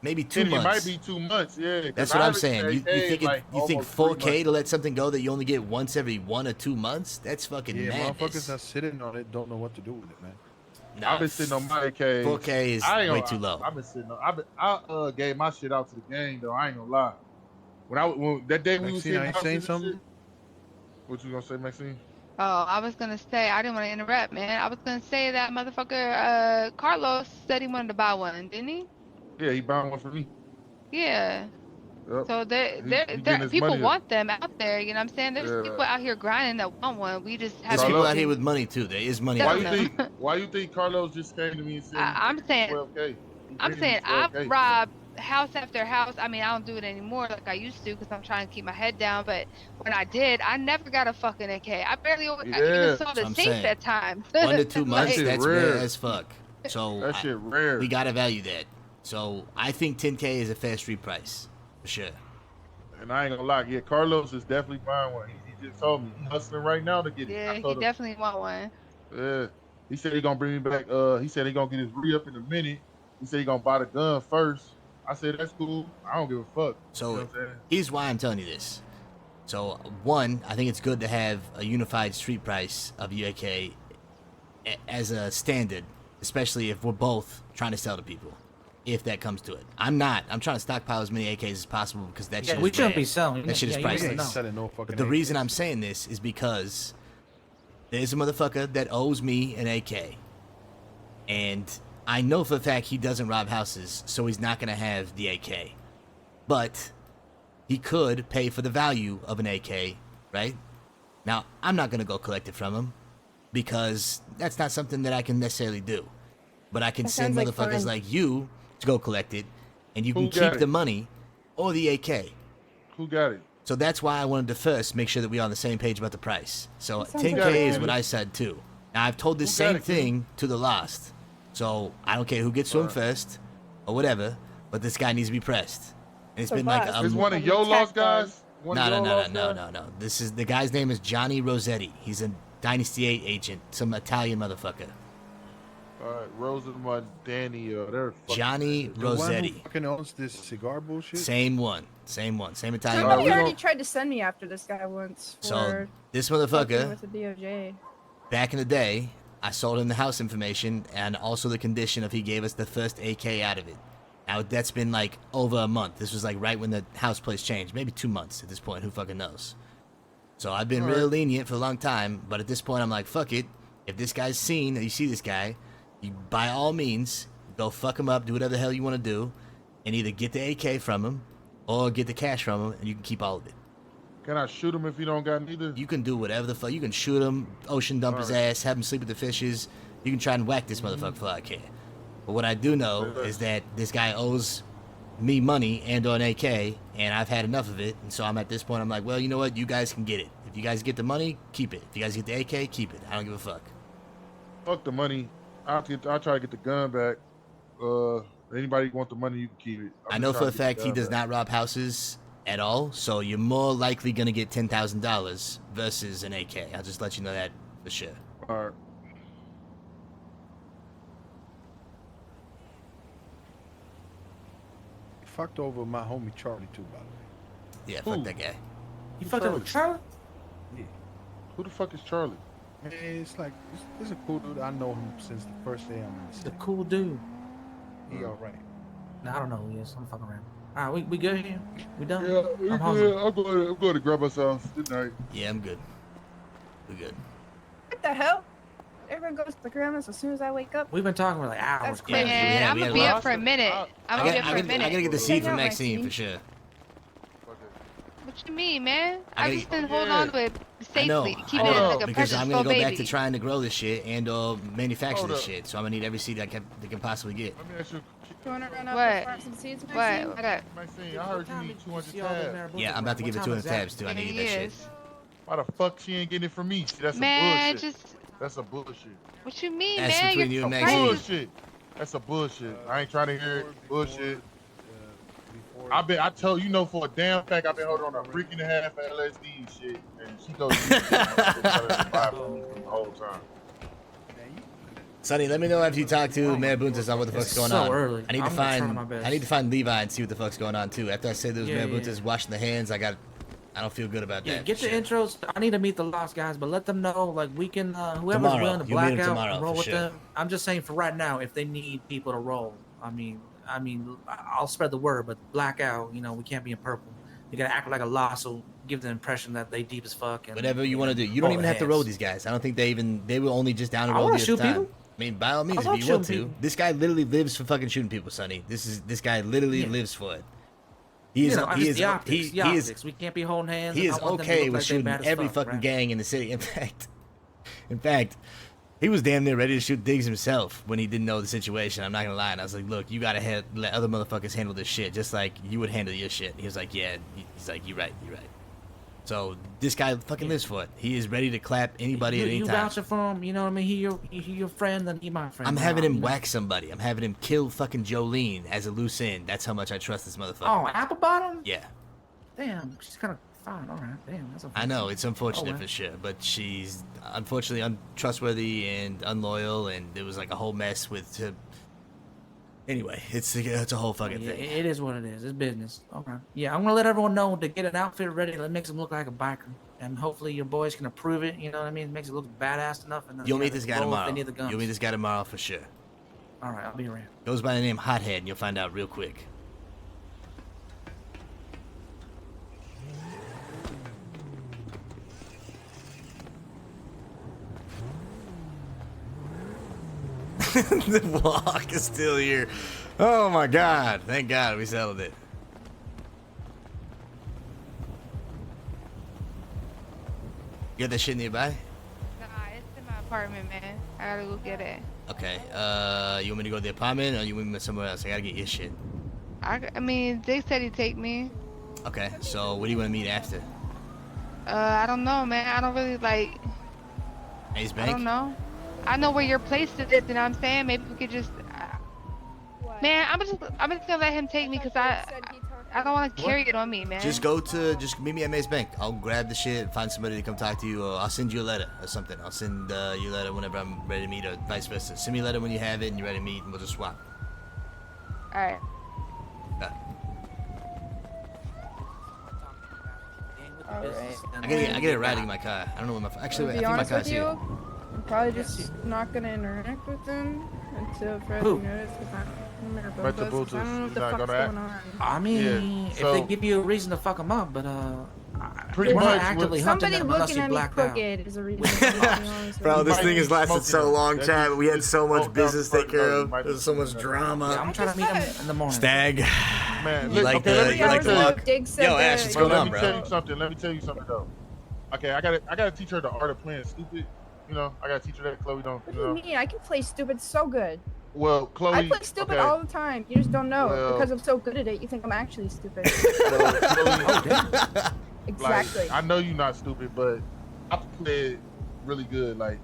Maybe 2 It months. might be 2 months, yeah. 'cause That's I what I'm haven't saying. You seen AKs think like you think almost 3 4K months. to let something go that you only get once every 1 or 2 months? That's fucking Yeah, madness. motherfuckers are sitting on it, don't know what to do with it, man. Nah, I've been sitting on my AKs. 4K is I ain't way gonna- too low. I've been sitting on. I gave my shit out to the game though. I ain't gonna lie. When that day we was Maxine, hitting are you houses saying and something? shit- What you gonna say, Maxine? Oh, I was gonna say I didn't want to interrupt, man. I was gonna say that motherfucker Carlos said he wanted to buy one, didn't he? Yeah, he buying one for me. Yeah. Yep. So He getting his people money up. want them out there. You know what I'm saying? There's Yeah. people out here grinding that want one. We just There's haven't. people out here with money too. There is money Why out Why there. you think? Why you think Carlos just came to me and said I'm saying 12K? I'm saying I've robbed house after house. I mean, I don't do it anymore like I used to because I'm trying to keep my head down. But when I did, I never got a fucking AK. I barely I Yeah. even saw That's the what I'm safe saying. at times. 1 to 2 months, shit that's rare rare. as fuck. So That shit rare. we gotta value that. So I think 10K is a fair street price for sure. And I ain't gonna lie, yeah, Carlos is definitely buying one. He just told me he's hustling right now to get it. Yeah, I he told him, definitely want one. yeah. He said he gonna bring me back. He said he gonna get his re-up in a minute. He said he gonna buy the gun first. I said that's cool. I don't give a fuck. So you know what I'm saying? here's why I'm telling you this. So one, I think it's good to have a unified street price of UAK as a standard, especially if we're both trying to sell to people. If that comes to it, I'm not. I'm trying to stockpile as many AKs as possible because that shit we is shouldn't rare. be selling. That shit is Yeah, you We ain't ain't priceless. selling no fucking But the AK. reason I'm saying this is because there's a motherfucker that owes me an AK, and I know for a fact he doesn't rob houses, so he's not gonna have the AK. But he could pay for the value of an AK, right? Now I'm not gonna go collect it from him because that's not something that I can necessarily do. But I can That send sounds like motherfuckers fun. like you to go collect it, and you Who can got keep it? the money or the AK. Who got it? So that's why I wanted to first make sure that we're on the same page about the price. So That sounds 10K like is fun. what I said too. Now I've told this Who got same it, kid? thing to the Lost. So I don't care who gets to him first or whatever, but this guy needs to be pressed. And it's The been like Lost. Is a one of Tech your lost dog. guys? One no, of no, your no, no, lost no, guys? no. This is the guy's name is Johnny Rossetti. He's a Dynasty 8 agent, some Italian motherfucker. All right, Rosamund, Danny, they're fucking- Johnny The one who Rossetti. fucking owns this cigar bullshit. Same one, same Italian Somebody we motherfucker. already gon- tried to send me after this guy once So for this fucking motherfucker, with the DOJ. back in the day, I sold him the house information and also the condition of he gave us the first AK out of it. Now that's been like over a month. This was like right when the house place changed, maybe 2 months at this point. Who fucking knows? So I've been real lenient for a long time, but at this point I'm like, fuck it. If this guy's seen, you see this guy, you by all means go fuck him up, do whatever the hell you want to do, and either get the AK from him or get the cash from him, and you can keep all of it. Can I shoot him if he don't got neither? You can do whatever the fuck. You can shoot him, ocean dump his ass, have him sleep with the fishes. You can try and whack this motherfucker for all I care. But what I do know is that this guy owes me money and or an AK, and I've had enough of it. And so I'm at this point, I'm like, well, you know what? You guys can get it. If you guys get the money, keep it. If you guys get the AK, keep it. I don't give a fuck. Fuck the money. I'll try to get the gun back. Anybody want the money, you can keep it. I know for a fact he does not rob houses at all, so you're more likely gonna get $10,000 versus an AK. I'll just let you know that for sure. All right. He fucked over my homie Charlie too, by the way. Yeah, fuck that guy. You fucked up with Charlie? Yeah. Who the fuck is Charlie? Man, it's like this is a cool dude. I know him since the first day I'm in the He's a city. cool dude. He all right. No, I don't know who he is. I'm fucking around. All right, we good here? We done? Yeah, I'm hungry. I'm going to grab myself. Good night. Yeah, I'm good. We're good. What the hell? Everyone goes to the grandma's as soon as I wake up. We've been talking for like hours. That's crazy. Man, I'm gonna be up for a minute. I'm gonna be up for a I minute. gotta get the seed from Hang out, Maxine Maxine. for sure. What you mean, man? I I gotta- just been holding on to it I know, safely, keeping it Hold like a because precious I'm little gonna go baby. back to trying to grow this shit and manufacture Hold this up. shit. So I'm gonna need every seed they can possibly get. Let me ask you. You wanna run up What? and farm some seeds, Maxine? What? What up? Maxine, I heard you need 200 tabs. Yeah, I'm about to give it 200 tabs too. I need to get that shit. Yes. Why the fuck she ain't getting it from me? See, that's Man, some bullshit. just That's a bullshit. what you mean, That's man? between you Your and price Maxine. is- Bullshit. That's a bullshit. I ain't trying to hear it. Bullshit. I told you know for a damn fact I've been holding on a freak and a half of LSD and shit, and she told me the whole time. Sonny, let me know if you talk to Mayor Buntas on what the fuck's It's going so on. early. I need to I'm gonna try find my best. I need to find Levi and see what the fuck's going on too. After I said those Yeah, Mayor yeah. Buntas washing the hands, I don't feel good about Yeah, that. get for your sure. intros. I need to meet the lost guys, but let them know like we can whoever's Tomorrow. willing to You'll meet black 'em out tomorrow, and roll for with sure. them. I'm just saying for right now, if they need people to roll, I mean, I'll spread the word, but blackout, we can't be in purple. You gotta act like a lost, so give the impression that they deep as fuck. And, Whatever you want to do. You don't even have to roll these guys. I don't think they were only just down to I roll wanna the other shoot time. people. I mean, by all means, I love if you want to. shooting people. This guy literally lives for fucking shooting people, Sonny. This guy literally lives for it. He is I he just is the optics. he is We can't be holding hands. he and is I want them to okay look with like they shooting bad as every fuck, fucking right? gang in the city. In fact, he was damn near ready to shoot Diggs himself when he didn't know the situation. I'm not gonna lie. And I was like, look, you gotta let other motherfuckers handle this shit, just like you would handle your shit. And he was like, yeah. He's like, you're right. So this guy fucking lives for it. He is ready to clap anybody at any You time. vouching for him, you know what I mean? He your friend, then he my friend. I'm now, having him you know? whack somebody. I'm having him kill fucking Jolene as a loose end. That's how much I trust this motherfucker. Oh, apple bottom? Yeah. Damn, she's kind of fine. All right, damn, that's I know, it's unfortunate Oh, well. for sure, but she's unfortunately untrustworthy and unloyal, and it was like a whole mess with her. Anyway, it's a whole fucking Yeah, thing. it is what it is. It's business. Okay. Yeah, I'm gonna let everyone know to get an outfit ready that makes him look like a biker, and hopefully your boys can approve it. You know what I mean? It makes it look badass enough. And then, You'll yeah, meet they this can guy roll if tomorrow. They need the guns. You'll meet this guy tomorrow for sure. All right, I'll be around. Goes by the name Hothead, and you'll find out real quick. The walk is still here. Oh my god. Thank God we settled it. You got that shit nearby? Nah, it's in my apartment, man. I gotta go get it. Okay. You want me to go to the apartment, or you want me somewhere else? I gotta get your shit. I mean, Dick said he'd take me. Okay. So what do you want to meet after? I don't know, man. I don't really like. Ace I Bank? don't know. I know where your place is. You know what I'm saying? Maybe we could just. Man, I'm just gonna let him take me because I don't want to carry it on me, man. Just meet me at Mace Bank. I'll grab the shit, find somebody to come talk to you, or I'll send you a letter or something. I'll send you a letter whenever I'm ready to meet, or vice versa. Send me a letter when you have it and you're ready to meet, and we'll just swap. All right. I gotta get it riding in my car. I don't know where my actually. To I be think my honest car's with here. you, I'm probably just not gonna interact with them until further Who? notice because I'm Right to I don't know Bluetooth. what He's the not fuck's gonna act. going on. I mean, Yeah, if so- they give you a reason to fuck them up, but Pretty we're much not with- actively hunting Somebody them unless looking you at me blacked out. crooked is a reason. To be honest Bro, with this you. thing has lasted so long, That Chad. dude We had so much smoked out business the to take care fucking of. might be There's so much something drama. Yeah, I'm trying to meet them in the morning. Stag. Man, You like okay, the you like the Hours walk? ago, Diggs said Yo, that- Ash, what's going let on, me bro? tell you something. Let me tell you something though. Okay, I gotta teach her the art of playing stupid. You know, I gotta teach her that. Chloe don't. What You do you know. mean? I can play stupid so good. Well, Chloe. I play stupid okay. all the time. You just don't know Well- because I'm so good at it. You think I'm actually stupid. Well, Chloe, Exactly. Like, I know you're not stupid, but I play it really good. Like,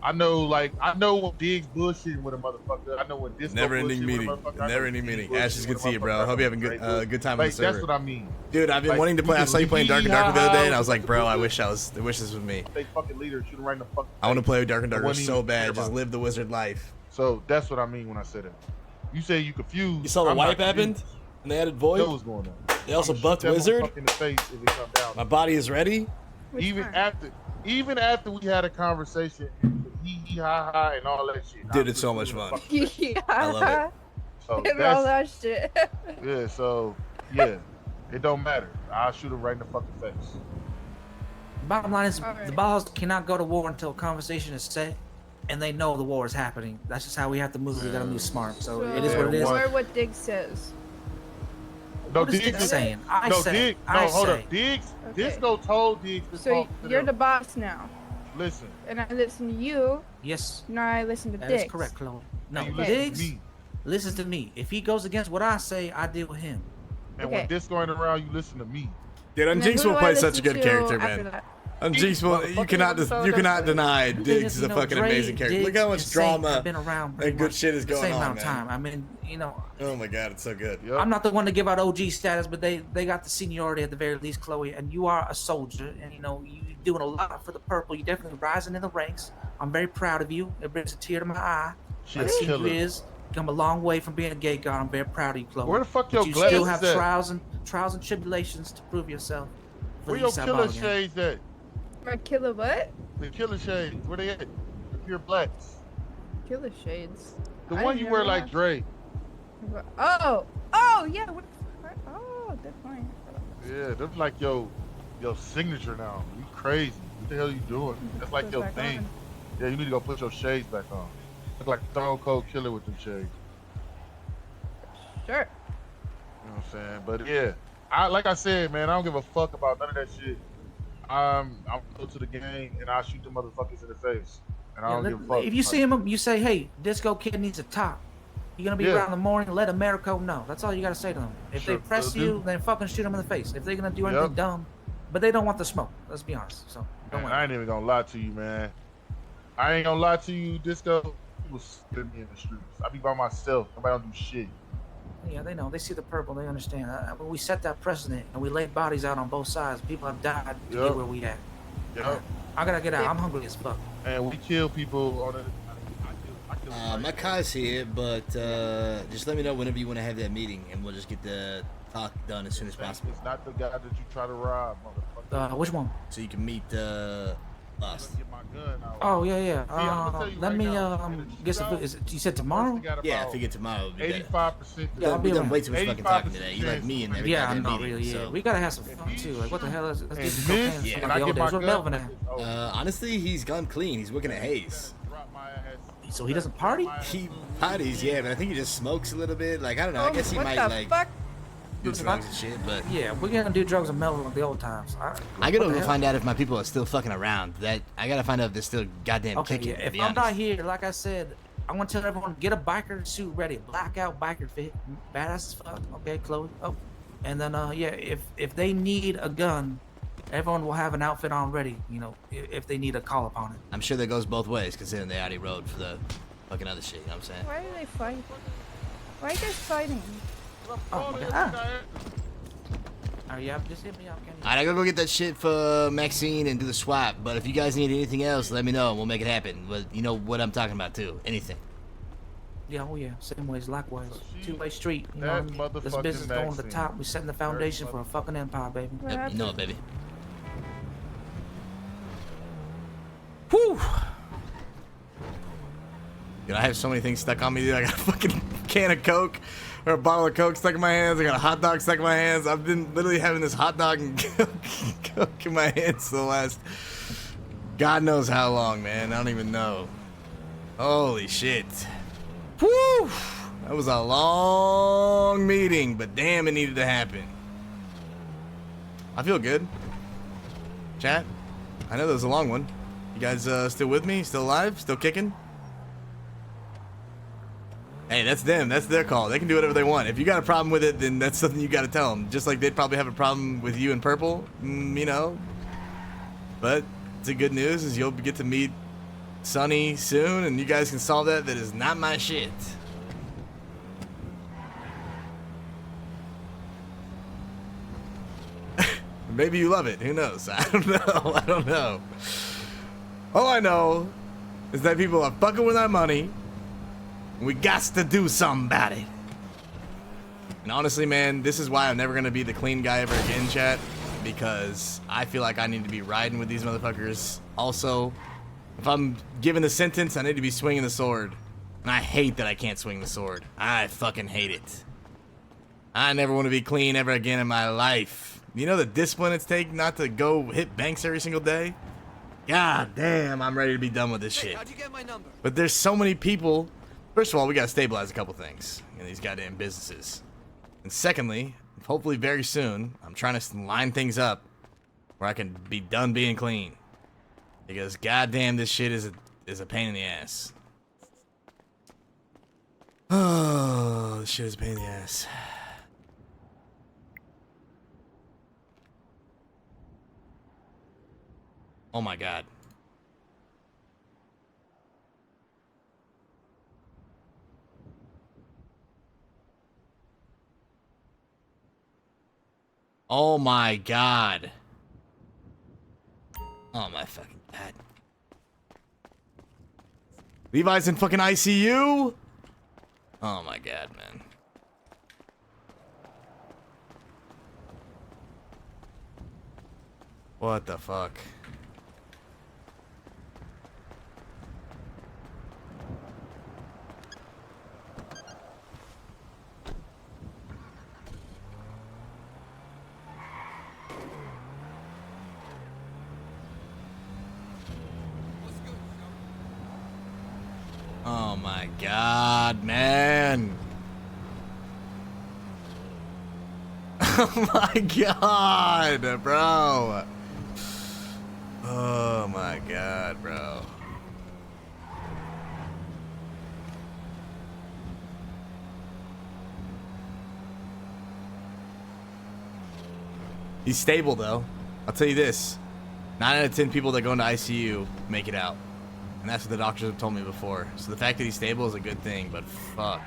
I know when Diggs bullshitting with a motherfucker. I know when this Never-ending meeting. Never-ending meeting. Ash, it's good to see you, bro. I hope you having good time on the server. That's what I mean. Dude, I've been wanting to play. I saw you playing Dark and Darker the other day, and I was like, bro, I wish this was with me. They fucking leader shooting right in the fucking. I want to play with Dark and Darker so bad. Just live the wizard life. So that's what I mean when I said it. You say you confused. You saw the wipe happened, and they added Void. What was going on? They also buffed Wizard. In the face if it come down. My body is ready. Even after we had a conversation, ha ha and all that shit. Dude, it's so much fun. Yeah. I love it. So and all that shit. Yeah, so yeah, it don't matter. I'll shoot him right in the fucking face. Bottom line is, the balls cannot go to war until a conversation is set, and they know the war is happening. That's just how we have to move. We gotta move smart. So it is what it is. Or what Diggs says. No, what is Diggs Diggs saying? Hold up. Diggs. Disco told Diggs to So talk to you're them. the boss now. Listen. And I listen to you. Yes. Now I listen to That Diggs. is correct, Chloe. No, You Diggs listens to me. If he goes against what I say, I deal with him. And when Disco going around, you listen to me. Dude, Jinx will play such a good character, man. Jinx will. You cannot deny Diggs is a fucking amazing character. Look how much drama and good shit is going same on, amount of man. time. I mean, you know. Oh my god, it's so good. I'm not the one to give out OG status, but they got the seniority at the very least, Chloe. And you are a soldier, and you know you're doing a lot for the purple. You're definitely rising in the ranks. I'm very proud of you. It brings a tear to my eye. She's My a senior killer. is come a long way from being a gay guard. I'm very proud of you, Chloe. Where the fuck But your you still have glasses at? trials and tribulations to prove yourself. for Where the your Eastside killer Ball game. shades at? My killer what? The killer shades. Where they at? The pure blacks. Killer shades. The I one didn't you wear know like that. Drake. Oh, yeah. Oh, good point. Yeah, that's like your signature now. You crazy. What the hell you doing? That's like Put your back thing. on. Yeah, you need to go put your shades back on. Look like Stone Cold Killer with them shades. Sure. You know what I'm saying? But yeah, like I said, man, I don't give a fuck about none of that shit. I'm go to the game and I'll shoot the motherfuckers in the face. And I don't give a fuck. If you see him, you say, "Hey, Disco Kid needs a top. You're gonna be around in the morning. Let America know." That's all you gotta say to them. If Sure, they press will you, do. then fucking shoot them in the face. If they're gonna do anything dumb, but they don't want the smoke. Let's be honest. So don't Man, worry. I ain't even gonna lie to you, man. I ain't gonna lie to you, Disco. People scared me in the streets. I be by myself. Nobody don't do shit. Yeah, they know. They see the purple. They understand. When we set that precedent and we laid bodies out on both sides, people have died to get where we at. Yep. I gotta get out. I'm hungry as fuck. And we kill people on it. My car's here, but just let me know whenever you want to have that meeting, and we'll just get the talk done as soon as possible. It's not the guy that you try to rob, motherfucker. Which one? So you can meet Lost. Oh yeah. I'ma tell you Let right me now, get some. Is it, you said tomorrow? Yeah, if you get tomorrow, it'll be better. 85%. Yeah, I'll be we done around. way too much fucking talking today. You like me and every Yeah, I goddamn know, meeting. really. Yeah, So. we gotta have some fun too. Like, what the hell? Let's do some And cocaine. this, Yeah, when I the get old my days. Where's gun, Melvin at? Honestly, he's gone clean. He's working at Hayes. So he doesn't party? He parties, yeah, but I think he just smokes a little bit. Like, I don't know. I guess he what might, the like, fuck? do drugs and shit, but... Yeah, we're gonna do drugs and Melvin like the old times. I gotta go find out if my people are still fucking around. I gotta find out if they're still goddamn Okay, kicking, yeah. to If be I'm honest. not here, like I said, I want to tell everyone, get a biker suit ready, blackout biker fit, badass as fuck. Okay, Chloe. Oh, and then yeah, if they need a gun, everyone will have an outfit on ready. You know, if they need a call upon it. I'm sure that goes both ways, considering they already rode for the fucking other shit, you know what I'm saying? Why do they fight? Why are you guys fighting? Oh my god. Oh yeah, just hit me up, Kenny. Alright, I gotta go get that shit for Maxine and do the swap, but if you guys need anything else, let me know and we'll make it happen. But you know what I'm talking about too. Anything. Yeah, oh yeah, same ways, likewise. Two-way street. You know, That what I mean? This motherfucking business going to the Maxine. top. We're setting the foundation for a fucking empire, baby. Yep, you know it, baby. Whew. Dude, I have so many things stuck on me, dude. I got a fucking can of Coke or a bottle of Coke stuck in my hands. I got a hot dog stuck in my hands. I've been literally having this hot dog and Coke in my hands for the last God knows how long, man. I don't even know. Holy shit. Whew. That was a long meeting, but damn, it needed to happen. I feel good. Chat, I know that was a long one. You guys still with me? Still alive? Still kicking? Hey, that's them. That's their call. They can do whatever they want. If you got a problem with it, then that's something you got to tell them. Just like they'd probably have a problem with you in purple, you know. But the good news is you'll get to meet sunny soon and you guys can solve that, that is not my shit. Maybe you love it. Who knows? I don't know. I don't know. All I know is that people are fucking with our money. And we got to do something about it. And honestly, man, this is why I'm never going to be the clean guy ever again, chat. Because I feel like I need to be riding with these motherfuckers. Also, if I'm given the sentence, I need to be swinging the sword. And I hate that I can't swing the sword. I fucking hate it. I never want to be clean ever again in my life. You know the discipline it's taking not to go hit banks every single day? God damn, I'm ready to be done with this shit. How'd you get my number? But there's so many people. First of all, we gotta stabilize a couple things in these goddamn businesses. And secondly, hopefully very soon, I'm trying to line things up where I can be done being clean. Because goddamn, this shit is a pain in the ass. Oh, this shit is a pain in the ass. Oh my god. Oh my god. Oh my fucking god. Levi's in fucking ICU? Oh my god, man. What the fuck? Oh my god, man. Oh my god, bro. Oh my god, bro. He's stable though. I'll tell you this. 9 out of 10 people that go into ICU make it out. And that's what the doctors have told me before. So the fact that he's stable is a good thing, but fuck.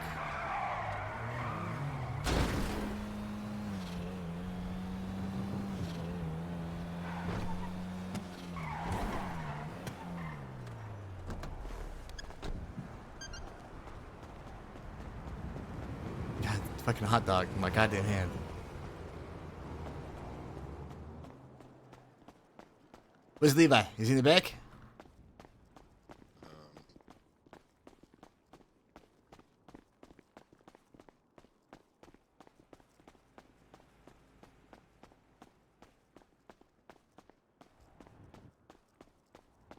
God, fucking hot dog in my goddamn hand. Where's Levi? Is he in the back?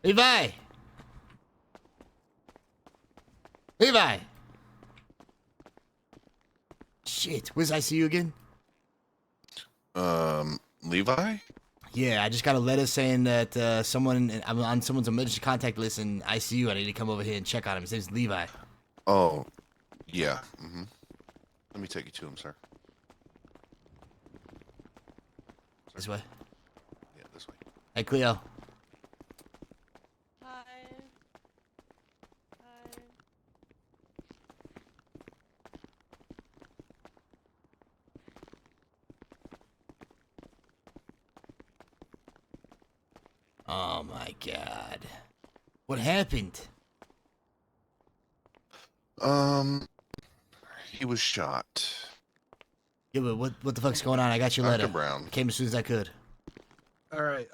Levi! Levi! Shit, where's ICU again? Levi? Yeah, I just got a letter saying that I'm on someone's emergency contact list in ICU. I need to come over here and check on him. His name's Levi. Oh, yeah. Let me take you to him, sir. This way. Yeah, this way. Hey, Cleo. Oh my god. What happened? He was shot. Yeah, but what the fuck's going on? I got your letter. Dr. Brown. Came as soon as I could. All right.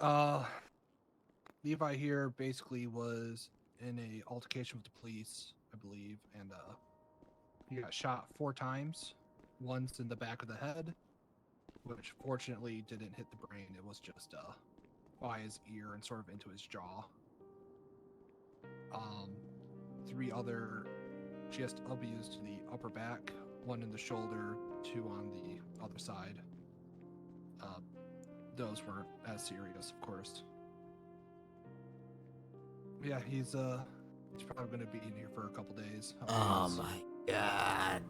Levi here basically was in a altercation with the police, I believe, and he got shot 4 times. Once in the back of the head, which fortunately didn't hit the brain. It was just by his ear and sort of into his jaw. 3 other GSWs to the upper back, 1 in the shoulder, 2 on the other side. Those weren't as serious, of course. Yeah, he's probably going to be in here for a couple days. Oh my god.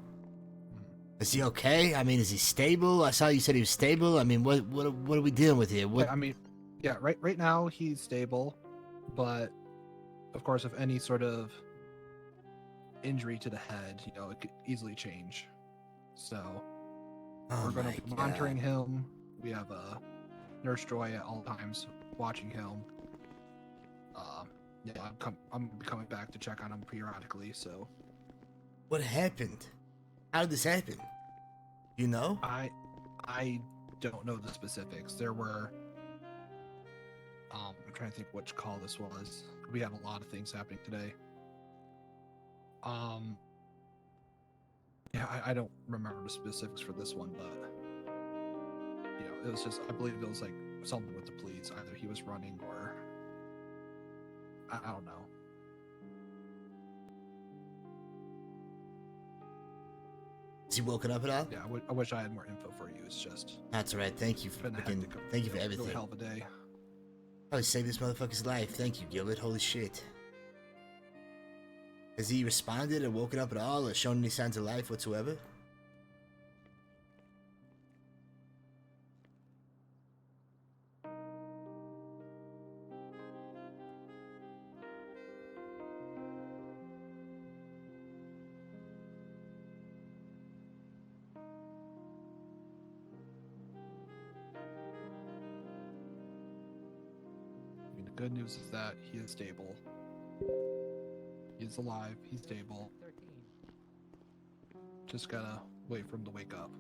Is he okay? I mean, is he stable? I saw you said he was stable. I mean, what are we dealing with here? What? I mean, yeah, right now he's stable, but Of course, if any sort of injury to the head, you know, it could easily change. So we're going to be monitoring him. We have a nurse Joy at all times watching him. Yeah, I'm coming back to check on him periodically. So What happened? How did this happen? You know? I don't know the specifics. There were I'm trying to think which call this was. We have a lot of things happening today. Yeah, I don't remember the specifics for this one, but you know, it was just, I believe it was like something with the police. Either he was running or I don't know. Is he woken up at all? Yeah, I wish I had more info for you. It's just That's all right. Thank you for thank you for everything. Really hell of a day. Probably saved this motherfucker's life. Thank you, Gilbert. Holy shit. Has he responded or woken up at all or shown any signs of life whatsoever? I mean, the good news is that he is stable. He's alive. He's stable. Just gotta wait for him to wake up.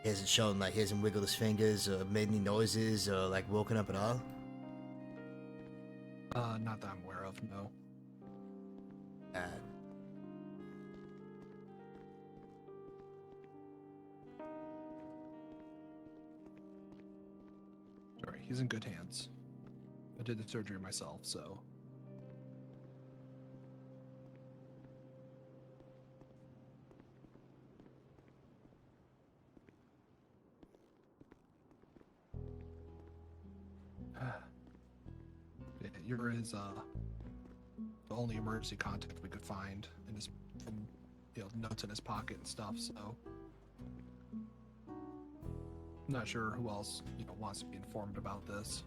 He hasn't shown, like, he hasn't wiggled his fingers or made any noises or, like, woken up at all? Not that I'm aware of, no. Sorry, he's in good hands. I did the surgery myself, so. You're his the only emergency contact we could find in his, from, you know, notes in his pocket and stuff. So I'm not sure who else, you know, wants to be informed about this.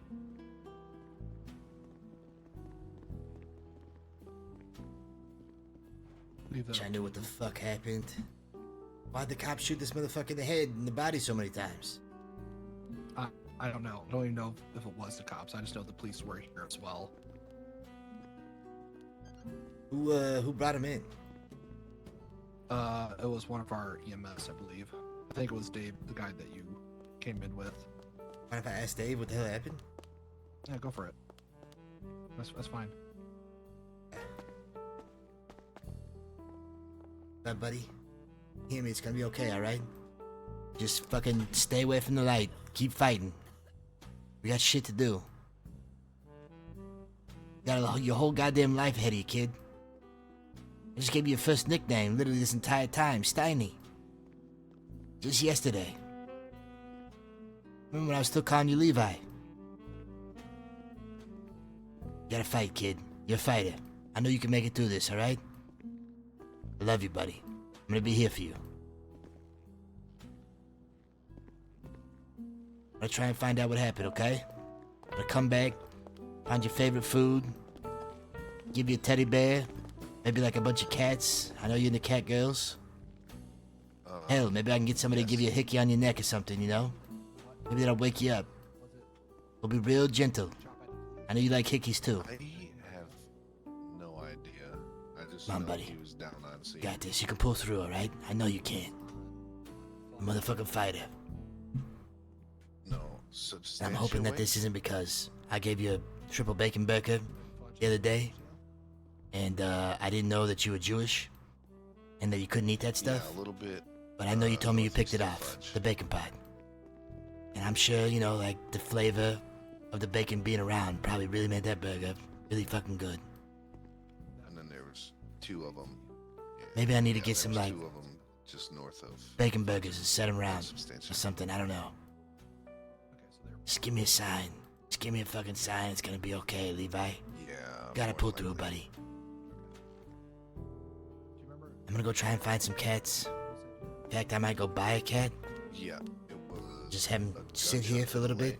Wish I knew what the fuck happened. Why'd the cops shoot this motherfucker in the head and the body so many times? I don't know. I don't even know if it was the cops. I just know the police were here as well. Who brought him in? It was one of our EMS, I believe. I think it was Dave, the guy that you came in with. Mind if I ask Dave what the hell happened? Yeah, go for it. That's fine. That buddy? Hear me, it's gonna be okay, alright? Just fucking stay away from the light. Keep fighting. We got shit to do. You got your whole goddamn life ahead of you, kid. I just gave you your first nickname literally this entire time, Steiny. Just yesterday. Remember when I was still calling you Levi? You gotta fight, kid. You're a fighter. I know you can make it through this, alright? I love you, buddy. I'm gonna be here for you. I'm gonna try and find out what happened, okay? I'm gonna come back, find your favorite food, give you a teddy bear, maybe like a bunch of cats. I know you're into cat girls. Hell, maybe I can get somebody to give you a hickey on your neck or something, you know? Maybe that'll wake you up. We'll be real gentle. I know you like hickeys too. I have no idea. I just Come on, know buddy. he was down on scene. Got this. You can pull through, alright? I know you can. A motherfucking fighter. No, I'm substantial hoping that way? this isn't because I gave you a triple bacon burger the other day, and I didn't know that you were Jewish, and that you couldn't eat that stuff. Yeah, a little bit. But I know you told me you picked it off, the bacon pot. And I'm sure, you know, like, the flavor of the bacon being around probably really made that burger really fucking good. And then there was two of them. Maybe I need to get there some, was like, two of them just north of. bacon burgers and set them around or something, I don't know. Just give me a sign. Just give me a fucking sign. It's gonna be okay, Levi. Yeah. Gotta pull through, buddy. I'm gonna go try and find some cats. In fact, I might go buy a cat. Yeah, it was. Just have him sit here for a little bit.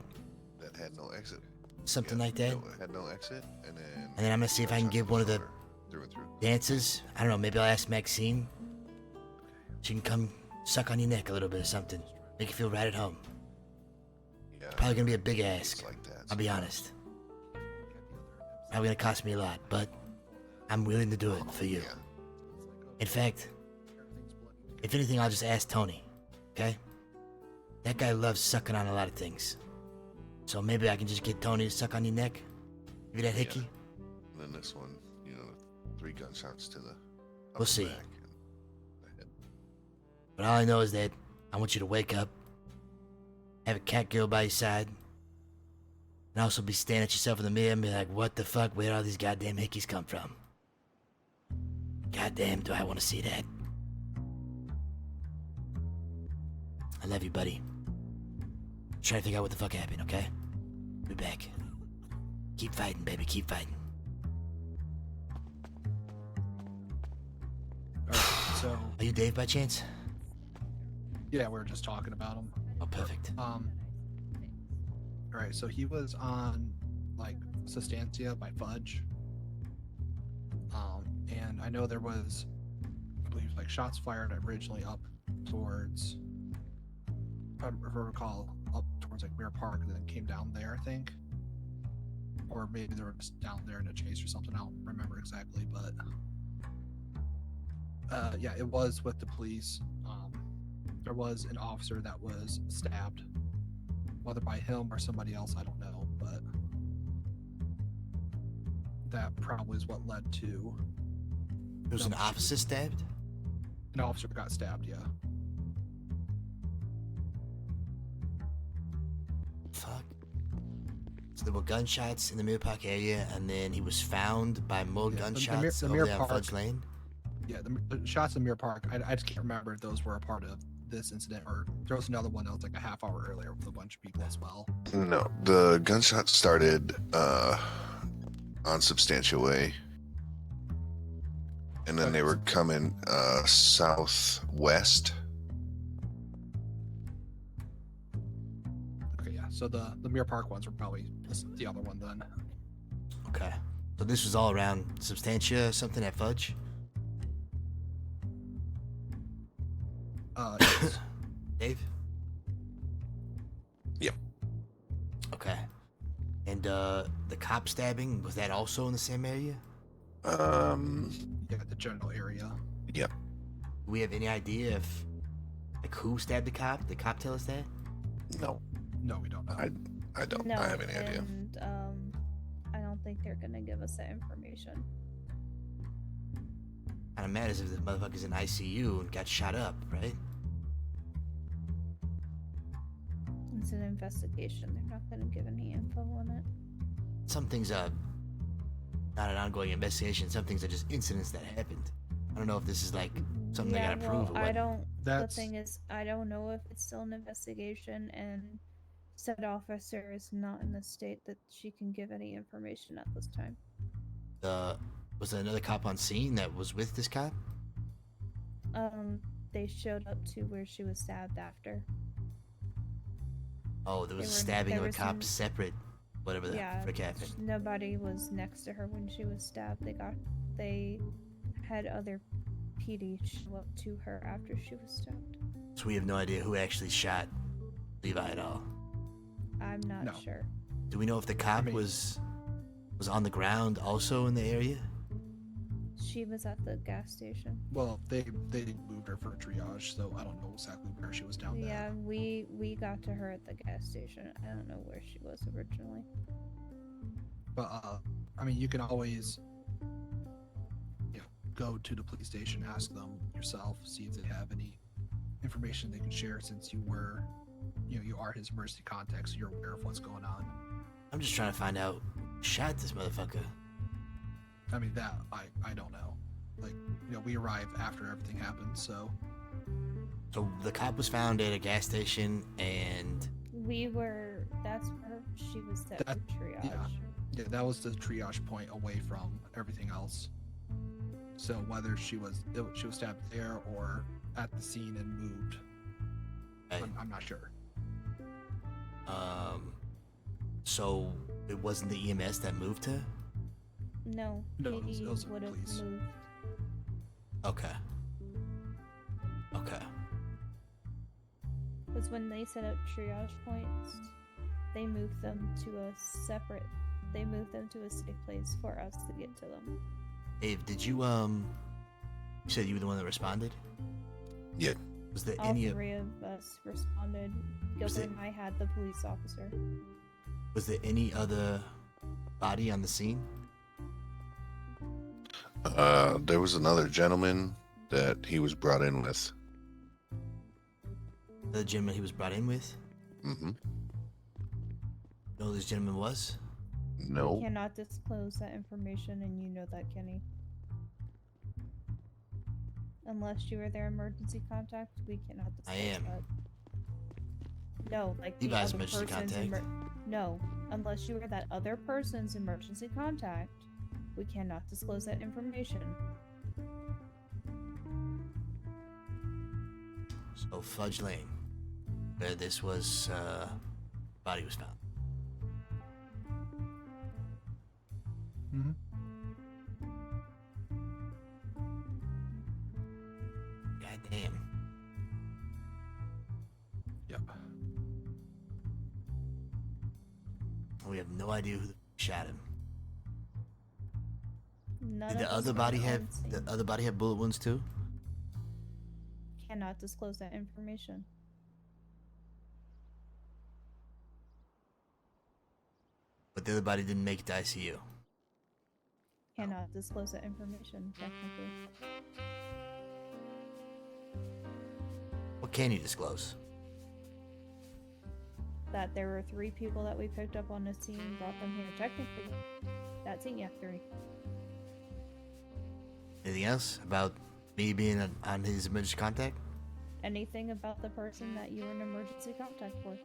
That had no exit. something like that. Had no exit, and then. And then I'm gonna see if I can get one of the through and through. dances. I don't know. Maybe I'll ask Maxine. She can come suck on your neck a little bit or something. Make you feel right at home. Yeah. Probably gonna be a big ask. Like that, I'll be honest. Probably gonna cost me a lot, but I'm willing to do it for you. In fact, if anything, I'll just ask Tony. Okay? That guy loves sucking on a lot of things. So maybe I can just get Tony to suck on your neck. Give you that hickey. And then this one, 3 gunshots to the. We'll see. Back and the head. But all I know is that I want you to wake up, have a cat girl by your side, and also be staring at yourself in the mirror and be like, what the fuck? Where all these goddamn hickeys come from? Goddamn, do I want to see that? I love you, buddy. Try to figure out what the fuck happened, okay? Be back. Keep fighting, baby, keep fighting. Alright, so... Are you Dave by chance? Yeah, we were just talking about him. Oh, perfect. Alright, so he was on, like, Sustancia by Fudge. And I know there was, I believe, like, shots fired originally up towards, if I recall, up towards, like, Mirror Park, and then came down there, I think. Or maybe they were just down there in a chase or something. I don't remember exactly, but yeah, it was with the police. There was an officer that was stabbed, whether by him or somebody else, I don't know, but that probably is what led to. There was an officer stabbed? An officer got stabbed, yeah. Fuck. So there were gunshots in the Mirror Park area, and then he was found by more gunshots the over Mirror there on Park. Fudge Lane? Yeah, the shots in Mirror Park, I just can't remember if those were a part of this incident, or there was another one that was like a half hour earlier with a bunch of people as well. No, the gunshots started on Substantia Way, and then they were coming southwest. Okay, yeah. So the Mirror Park ones were probably the other one then. Okay. So this was all around Substantia, something at Fudge? Yes. Dave? Yep. Okay. And the cop stabbing, was that also in the same area? Yeah, the general area. Yep. Do we have any idea if, like, who stabbed the cop? Did the cop tell us that? No. No, we don't know. I don't. No, I have any idea. And I don't think they're gonna give us that information. Kinda mad as if this motherfucker's in ICU and got shot up, right? It's an investigation. They're not gonna give any info on it. Some things are not an ongoing investigation. Some things are just incidents that happened. I don't know if this is like something they gotta prove or what. I don't. That's... The thing is, I don't know if it's still an investigation, and said officer is not in the state that she can give any information at this time. Was there another cop on scene that was with this cop? They showed up to where she was stabbed after. Oh, there was a stabbing of a cop separate, whatever the frick happened. Nobody was next to her when she was stabbed. They had other PD show up to her after she was stabbed. So we have no idea who actually shot Levi at all. I'm not sure. Do we know if the cop was on the ground also in the area? She was at the gas station. Well, they moved her for triage, so I don't know exactly where she was down there. Yeah, we got to her at the gas station. I don't know where she was originally. But I mean, you can always, go to the police station, ask them yourself, see if they have any information they can share, since you were, you are his emergency contact, so you're aware of what's going on. I'm just trying to find out who shot this motherfucker. I mean, that I don't know. Like, we arrived after everything happened, so. So the cop was found at a gas station, and that's where she was set for triage. Yeah, that was the triage point away from everything else. So whether she was stabbed there or at the scene and moved, I'm not sure. So It wasn't the EMS that moved her? No, No, it Katie was would have police. moved. Okay. Okay. Because when they set up triage points, they moved them to a separate. They moved them to a safe place for us to get to them. Dave, did you said you were the one that responded? Yeah. Was there All any three of us responded. Gilbert and I had the police officer. Was there any other body on the scene? There was another gentleman that he was brought in with. The gentleman he was brought in with? Mm-hmm. Know who this gentleman was? No. We cannot disclose that information, and you know that, Kenny. Unless you were their emergency contact, we cannot disclose I am. that. No, like the Levi's other emergency person's contact. No, unless you were that other person's emergency contact, we cannot disclose that information. So Fudge Lane, where this was body was found. Mm-hmm. God damn. Yep. We have no idea who shot him. None Did of the us other were body on have scene. the other body have bullet wounds too? Cannot disclose that information. But the other body didn't make it to ICU. Cannot disclose that information, technically. What can you disclose? That there were 3 people that we picked up on the scene, brought them here. Technically, that's it, yeah, 3. Anything else about me being on his emergency contact? Anything about the person that you were in emergency contact for.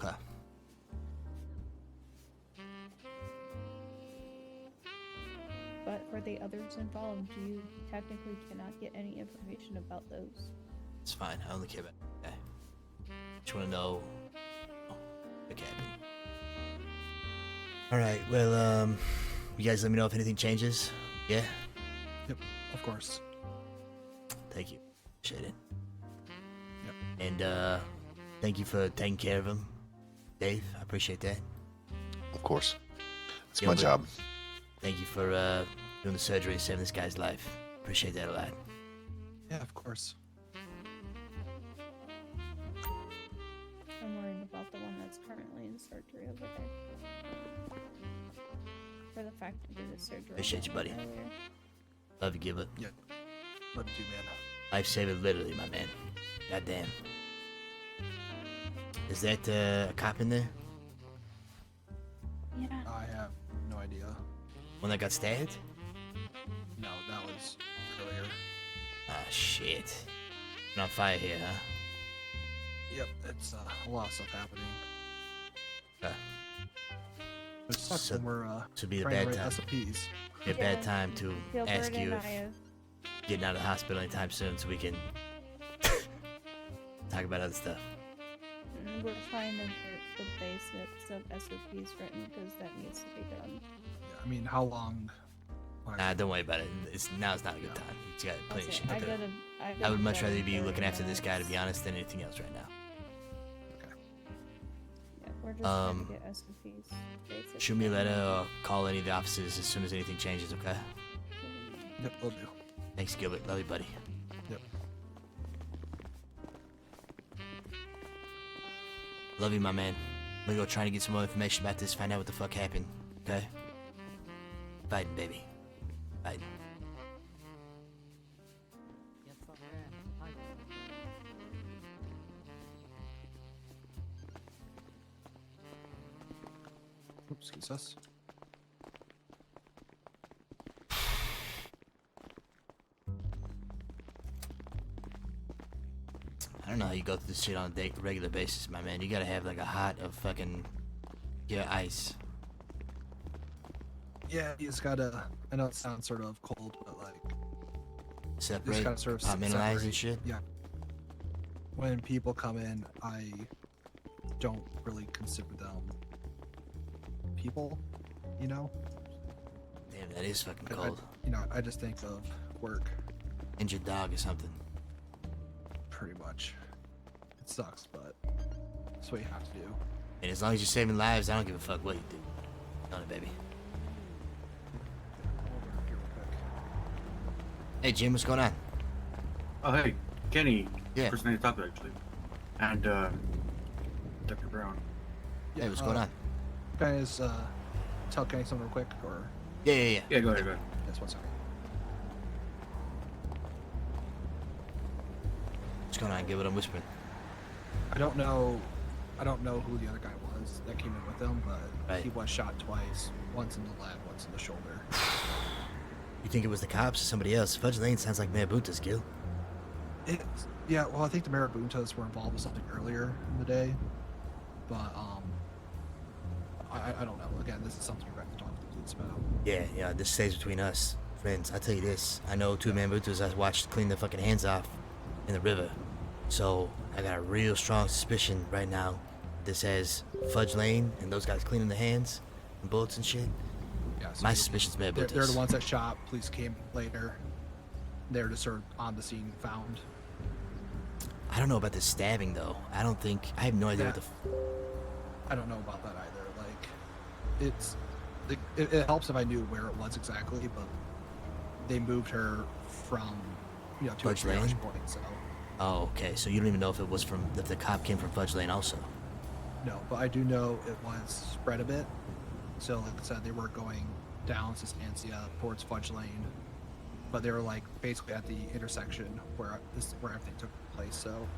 Okay. But for the others involved, you technically cannot get any information about those. It's fine. I only care about that guy. Just want to know. Oh, okay. All right. Well, you guys let me know if anything changes. Yeah. Yep. Of course. Thank you. Appreciate it. Yep. And thank you for taking care of him, Dave. I appreciate that. Of course. It's my Gilbert, job. Thank you for doing the surgery and saving this guy's life. Appreciate that a lot. Yeah, of course. I'm worried about the one that's currently in surgery over there. For the fact that it is surgery. Appreciate you, buddy. earlier. Love you, Gilbert. Yeah. Love you, man. Lifesaver, literally, my man. Goddamn. Is that a cop in there? Yeah. I have no idea. One that got stabbed? No, that was earlier. Ah, shit. We're on fire here, huh? Yep, it's a lot of stuff happening. Okay. It sucks So- when we're so be a trying to bad write time. SOPs. Be a bad time to Gilbert ask you and if I have getting out of the hospital anytime soon so we can talk about other stuff. we're trying to get the basics of SOPs written because that needs to be done. I mean, how long? Nah, don't worry about it. Now's not a good time. You got plenty of shit to I do. gotta- I I gotta would much go rather be very looking after this guy, to fast. be honest, than anything else right now. Yeah, we're just trying Um, to get SOPs. basic Shoot me a done. letter or call any of the officers as soon as anything changes, okay? Yep, will do. Thanks, Gilbert. Love you, buddy. Yep. Love you, my man. I'm gonna go try to get some more information about this, find out what the fuck happened, okay? Fighting, baby. Fighting. Oops, excuse us. I don't know how you go through this shit on a regular basis, my man. You gotta have like a hot of fucking pure ice. Yeah, you just gotta. I know it sounds sort of cold, but like. Separate, just gotta sort of compartmentalize and separate. shit. Yeah. when people come in, I don't really consider them people, you know? Damn, that is fucking I- cold. I just think of work. Injured dog or something. Pretty much. It sucks, but that's what you have to do. And as long as you're saving lives, I don't give a fuck what you do. On it, baby. Hey, Jim, what's going on? Oh, hey, Kenny. Yeah. Person I need to talk to, actually. And, Dr. Brown. Hey, what's going on? Guys, tell Kenny something real quick, or? Yeah. Yeah, go ahead, go ahead. Yes, 1 second. What's going on? Get what I'm whispering. I don't know who the other guy was that came in with him, but he was shot twice. Once in the leg, once in the shoulder. You think it was the cops or somebody else? Fudge Lane sounds like Marabunta's, Gil. Yeah, well, I think the Marabuntas were involved with something earlier in the day, but I don't know. Again, this is something you're going to talk to the police about. Yeah, this stays between us. Friends, I tell you this. I know two Marabuntas I watched clean their fucking hands off in the river. So, I got a real strong suspicion right now. This has Fudge Lane and those guys cleaning their hands and bullets and shit. Yeah, so my suspicion's Marabuntas. They're the ones that shot. Police came later. They're just sort of on the scene, found. I don't know about this stabbing, though. I have no idea what the... I don't know about that either. Like, it helps if I knew where it was exactly, but they moved her from, to a Fudge triage Lane? point, so. Oh, okay. So you don't even know if the cop came from Fudge Lane also. No, but I do know it was spread a bit. So, like I said, they were going down Sustancia towards Fudge Lane, but they were like basically at the intersection where everything took place. So,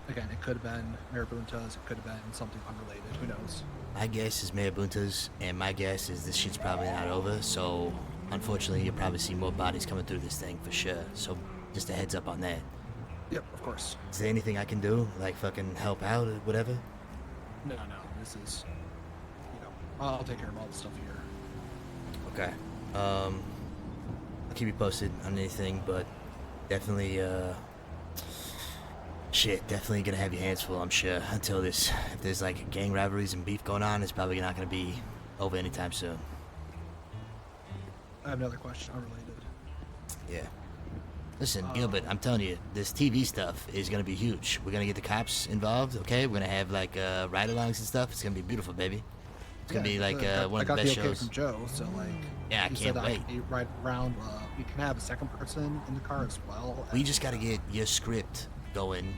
again, it could have been Marabuntas, it could have been something unrelated. Who knows? My guess is Marabuntas, and my guess is this shit's probably not over. So, unfortunately, you'll probably see more bodies coming through this thing for sure. So, just a heads up on that. Yep, of course. Is there anything I can do, like fucking help out or whatever? No, this is, I'll take care of all the stuff here. Okay. I'll keep you posted on anything, but definitely, definitely gonna have your hands full, I'm sure, until if there's like gang rivalries and beef going on, it's probably not gonna be over anytime soon. I have another question unrelated. Yeah. Listen, Gilbert, I'm telling you, this TV stuff is gonna be huge. We're gonna get the cops involved, okay? We're gonna have like ride-alongs and stuff. It's gonna be beautiful, baby. It's gonna be like one of the best I got the okay shows. from Joe, so like. Yeah, I he can't said wait. Right around. We can have a second person in the car as well. We just gotta get your script going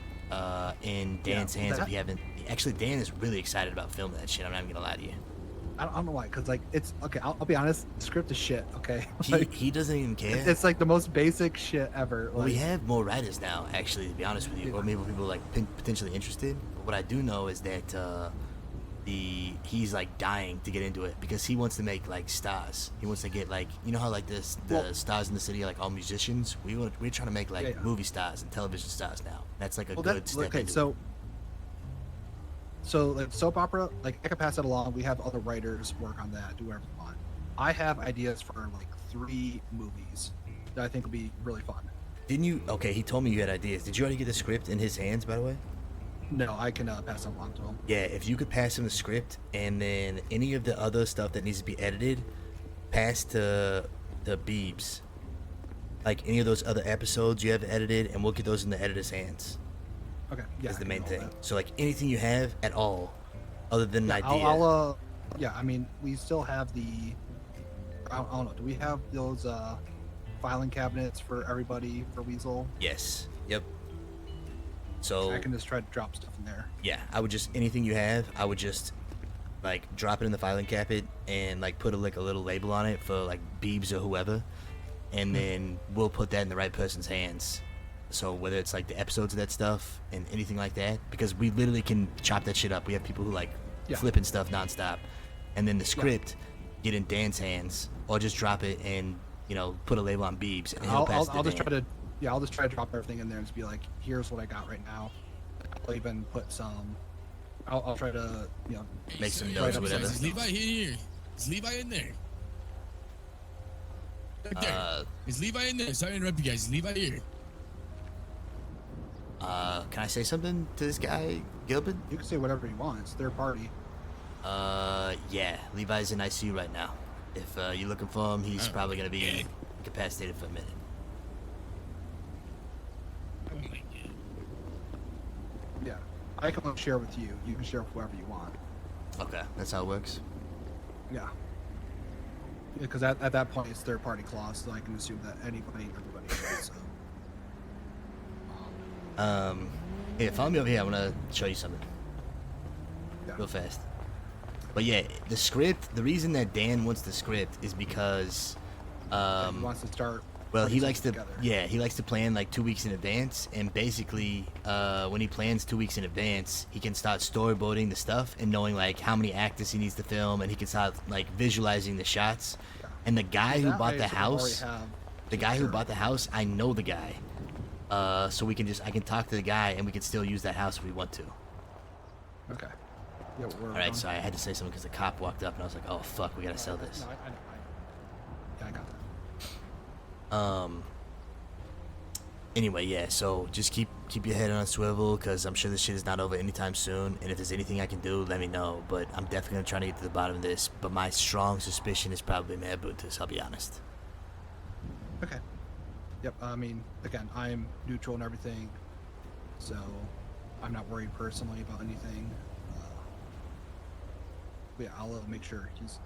in Dan's hands if you haven't. Actually, Dan is really excited about filming that shit. I'm not even gonna lie to you. I don't know why, cause like it's okay. I'll be honest. The script is shit. Okay. He doesn't even care. It's like the most basic shit ever. Well, we have more writers now, actually, to be honest with you, or maybe people like potentially interested. But what I do know is that he's like dying to get into it because he wants to make like stars. He wants to get like how like the stars in the city are like all musicians. We're trying to make like movie stars and television stars now. That's like a good step into it. So like soap opera, like I can pass that along. We have other writers work on that, do whatever you want. I have ideas for like 3 movies that I think will be really fun. Didn't you? Okay, he told me you had ideas. Did you already get the script in his hands, by the way? No, I can pass it along to him. Yeah, if you could pass him the script and then any of the other stuff that needs to be edited, pass to Beebs. Like any of those other episodes you have edited, and we'll get those in the editor's hands. Okay, yeah. Is the main thing. So like anything you have at all, other than an idea. I'll yeah, I mean, we still have the. I don't know. Do we have those filing cabinets for everybody for Weasel? Yes. Yep. So I can just try to drop stuff in there. Yeah, I would just anything you have, I would just like drop it in the filing cabinet and like put a little label on it for like Beebs or whoever, and then we'll put that in the right person's hands. So whether it's like the episodes of that stuff and anything like that, because we literally can chop that shit up. We have people who like flipping stuff nonstop, and then the script get in Dan's hands, or just drop it and put a label on Beebs and he'll pass it to I'll just Dan. try to I'll just try to drop everything in there and just be like, here's what I got right now. I'll even put some. I'll try to make some Notes notes or whatever. Is Levi here? Is Levi in there? Right there. Is Levi in there? Sorry to interrupt you guys. Is Levi here? Can I say something to this guy, Gilbert? You can say whatever you want. It's third party. Yeah. Levi's in ICU right now. If you're looking for him, he's probably gonna be incapacitated for a minute. Yeah. I can only share with you. You can share with whoever you want. Okay, that's how it works. Yeah. Because at that point, it's third party clause, so I can assume that anybody, everybody knows. So. Yeah, follow me over here. I want to show you something. Yeah. Real fast. But yeah, the script, the reason that Dan wants the script is because, He wants to start. well, he putting likes to, something together. yeah, he likes to plan like 2 weeks in advance, and basically, when he plans 2 weeks in advance, he can start storyboarding the stuff and knowing like how many actors he needs to film, and he can start like visualizing the shots. Yeah. And the guy who That bought way, the so we already house, have- the guy who bought the house, I know the guy, so we can I can talk to the guy, and we can still use that house if we want to. Okay. Yeah, All right, sorry, I had to say something because the cop walked up, and I was like, oh fuck, we gotta sell this. No, yeah, I got that. Anyway, yeah, so just keep your head on a swivel, because I'm sure this shit is not over anytime soon, and if there's anything I can do, let me know, but I'm definitely gonna try to get to the bottom of this, but my strong suspicion is probably Mayor Buntis, I'll be honest. Okay. Yep. I mean, again, I'm neutral and everything, so I'm not worried personally about anything. But yeah, I'll make sure he's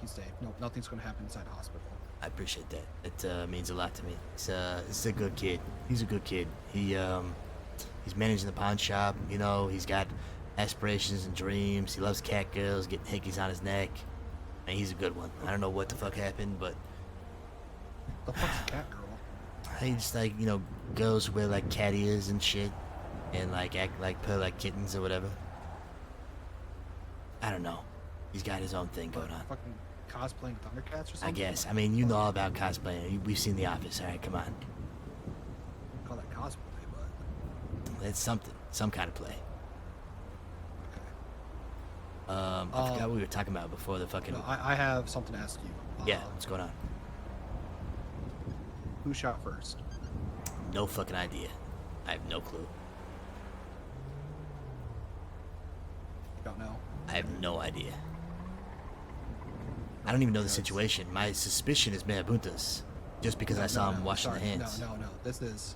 safe. No, nothing's gonna happen inside the hospital. I appreciate that. It means a lot to me. It's a good kid. He's a good kid. He's managing the pawn shop. You know, he's got aspirations and dreams. He loves cat girls, getting hickeys on his neck. And he's a good one. I don't know what the fuck happened, but The fuck's a cat girl? he just like, you know, girls who wear like cat ears and shit, and like act like purr like kittens or whatever. I don't know. He's got his own thing going on. Fucking cosplaying Thundercats or something? I guess. I mean, you know all about cosplaying. We've seen The Office. All right, come on. Call that cosplay, but It's something. Some kind of play. I forgot what we were talking about before the fucking... no, I have something to ask you. Yeah, what's going on? Who shot first? No fucking idea. I have no clue. Don't know. I have no idea. I don't even know the situation. My suspicion is Mayor Buntis, just because I saw him washing the hands. No. This is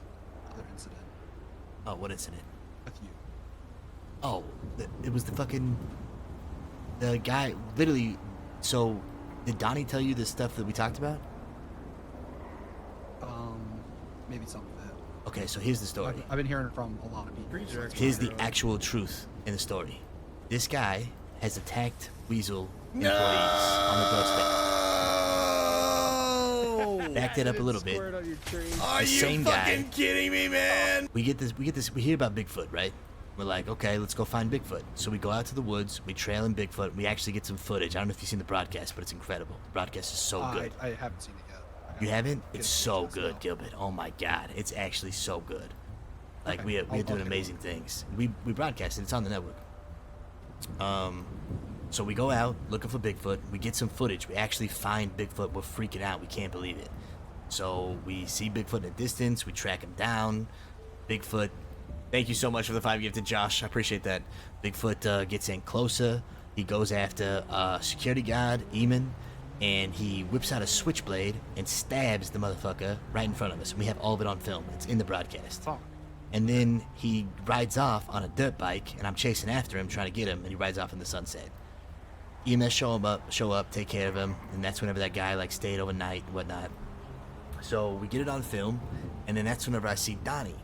other incident. Oh, what incident? With you. Oh, it was the fucking... The guy, literally... So, did Donnie tell you the stuff that we talked about? Maybe some of it. Okay, so here's the story. I've been hearing from a lot of people. Here's the actual truth in the story. This guy has attacked Weasel employees on the doorstep. Back that up a little bit. Are you same fucking guy. kidding me, man? We hear about Bigfoot, right? We're like, okay, let's go find Bigfoot. So we go out to the woods, we trail in Bigfoot, we actually get some footage. I don't know if you've seen the broadcast, but it's incredible. The broadcast is so good. I haven't seen it yet. You haven't? It's so good, Gilbert. Oh my god, it's actually so good. Like Okay, we're I'll doing take a amazing things. We broadcast it. It's on the network. So we go out looking for Bigfoot. We get some footage. We actually find Bigfoot. We're freaking out. We can't believe it. So we see Bigfoot in the distance. We track him down. Bigfoot. Thank you so much for the 5 gifted, Josh. I appreciate that. Bigfoot gets in closer. He goes after security guard Eamon, and he whips out a switchblade and stabs the motherfucker right in front of us. We have all of it on film. It's in the broadcast. Oh. And then he rides off on a dirt bike, and I'm chasing after him, trying to get him, and he rides off in the sunset. EMS show up, take care of him, and that's whenever that guy like stayed overnight and whatnot. So we get it on film, and then that's whenever I see Donnie.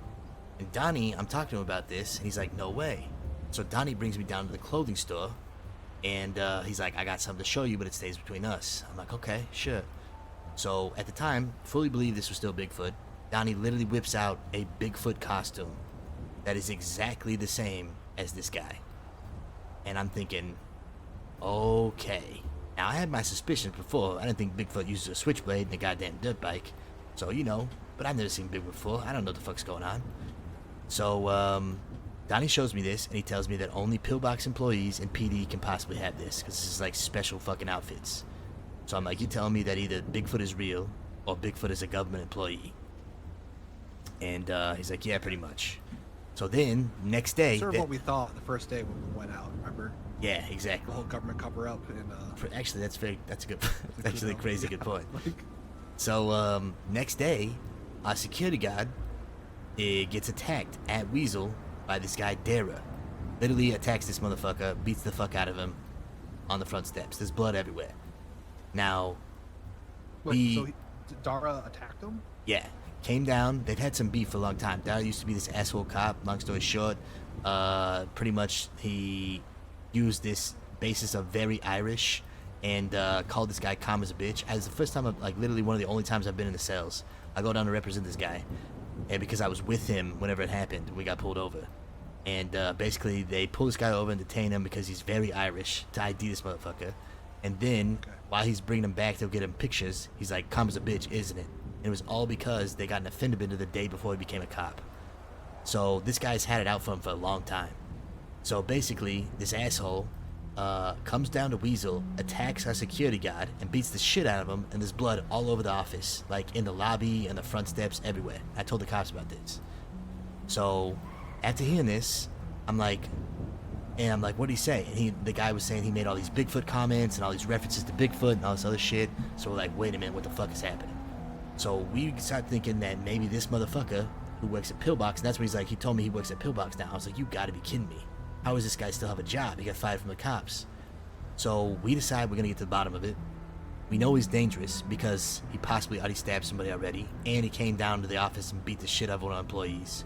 And Donnie, I'm talking to him about this, and he's like, no way. So Donnie brings me down to the clothing store, and he's like, I got something to show you, but it stays between us. I'm like, okay, sure. So at the time, fully believed this was still Bigfoot. Donnie literally whips out a Bigfoot costume that is exactly the same as this guy. And I'm thinking, okay. Now, I had my suspicions before. I didn't think Bigfoot uses a switchblade and a goddamn dirt bike. So, you know, but I've never seen Bigfoot before. I don't know what the fuck's going on. So, Donnie shows me this, and he tells me that only Pillbox employees and PD can possibly have this, because this is like special fucking outfits. So I'm like, you're telling me that either Bigfoot is real, or Bigfoot is a government employee. And he's like, yeah, pretty much. So then, next day... Sort of what we thought the first day when we went out, remember? Yeah, exactly. The whole government cover-up and... Actually, that's a good... That's actually a crazy good point. Like, So, next day, our security guard gets attacked at Weasel by this guy, Dara. Literally attacks this motherfucker, beats the fuck out of him on the front steps. There's blood everywhere. Now, wait, so Dara attacked him? Yeah, came down. They've had some beef for a long time. Dara used to be this asshole cop. Long story short, pretty much he used this basis of very Irish and called this guy calm as a bitch. As the first time, like literally one of the only times I've been in the cells, I go down to represent this guy, and because I was with him whenever it happened, we got pulled over. And basically, they pull this guy over and detain him because he's very Irish to ID this motherfucker. And then, while he's bringing him back to get him pictures, he's like, calm as a bitch, isn't it? And it was all because they got an offender bender the day before he became a cop. So this guy's had it out for him for a long time. So basically, this asshole comes down to Weasel, attacks our security guard, and beats the shit out of him, and there's blood all over the office, like in the lobby and the front steps, everywhere. I told the cops about this. So, after hearing this, I'm like, what did he say? And the guy was saying he made all these Bigfoot comments and all these references to Bigfoot and all this other shit. So we're like, wait a minute, what the fuck is happening? So we started thinking that maybe this motherfucker who works at Pillbox, and that's when he's like, he told me he works at Pillbox now. I was like, you gotta be kidding me. How does this guy still have a job? He got fired from the cops. So we decide we're gonna get to the bottom of it. We know he's dangerous because he possibly already stabbed somebody already, and he came down to the office and beat the shit out of one of our employees.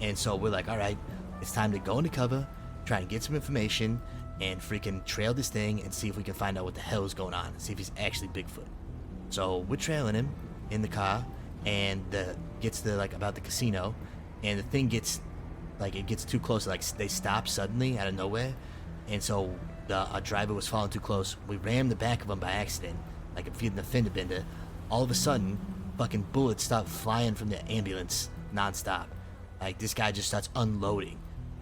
And so we're like, all right, it's time to go undercover, try and get some information, and freaking trail this thing and see if we can find out what the hell is going on, see if he's actually Bigfoot. So we're trailing him in the car, and gets to like about the casino, and the thing gets like, it gets too close, like they stop suddenly out of nowhere, and so our driver was following too close. We rammed the back of him by accident, like a feeding the fender bender. All of a sudden, fucking bullets start flying from the ambulance nonstop. Like, this guy just starts unloading.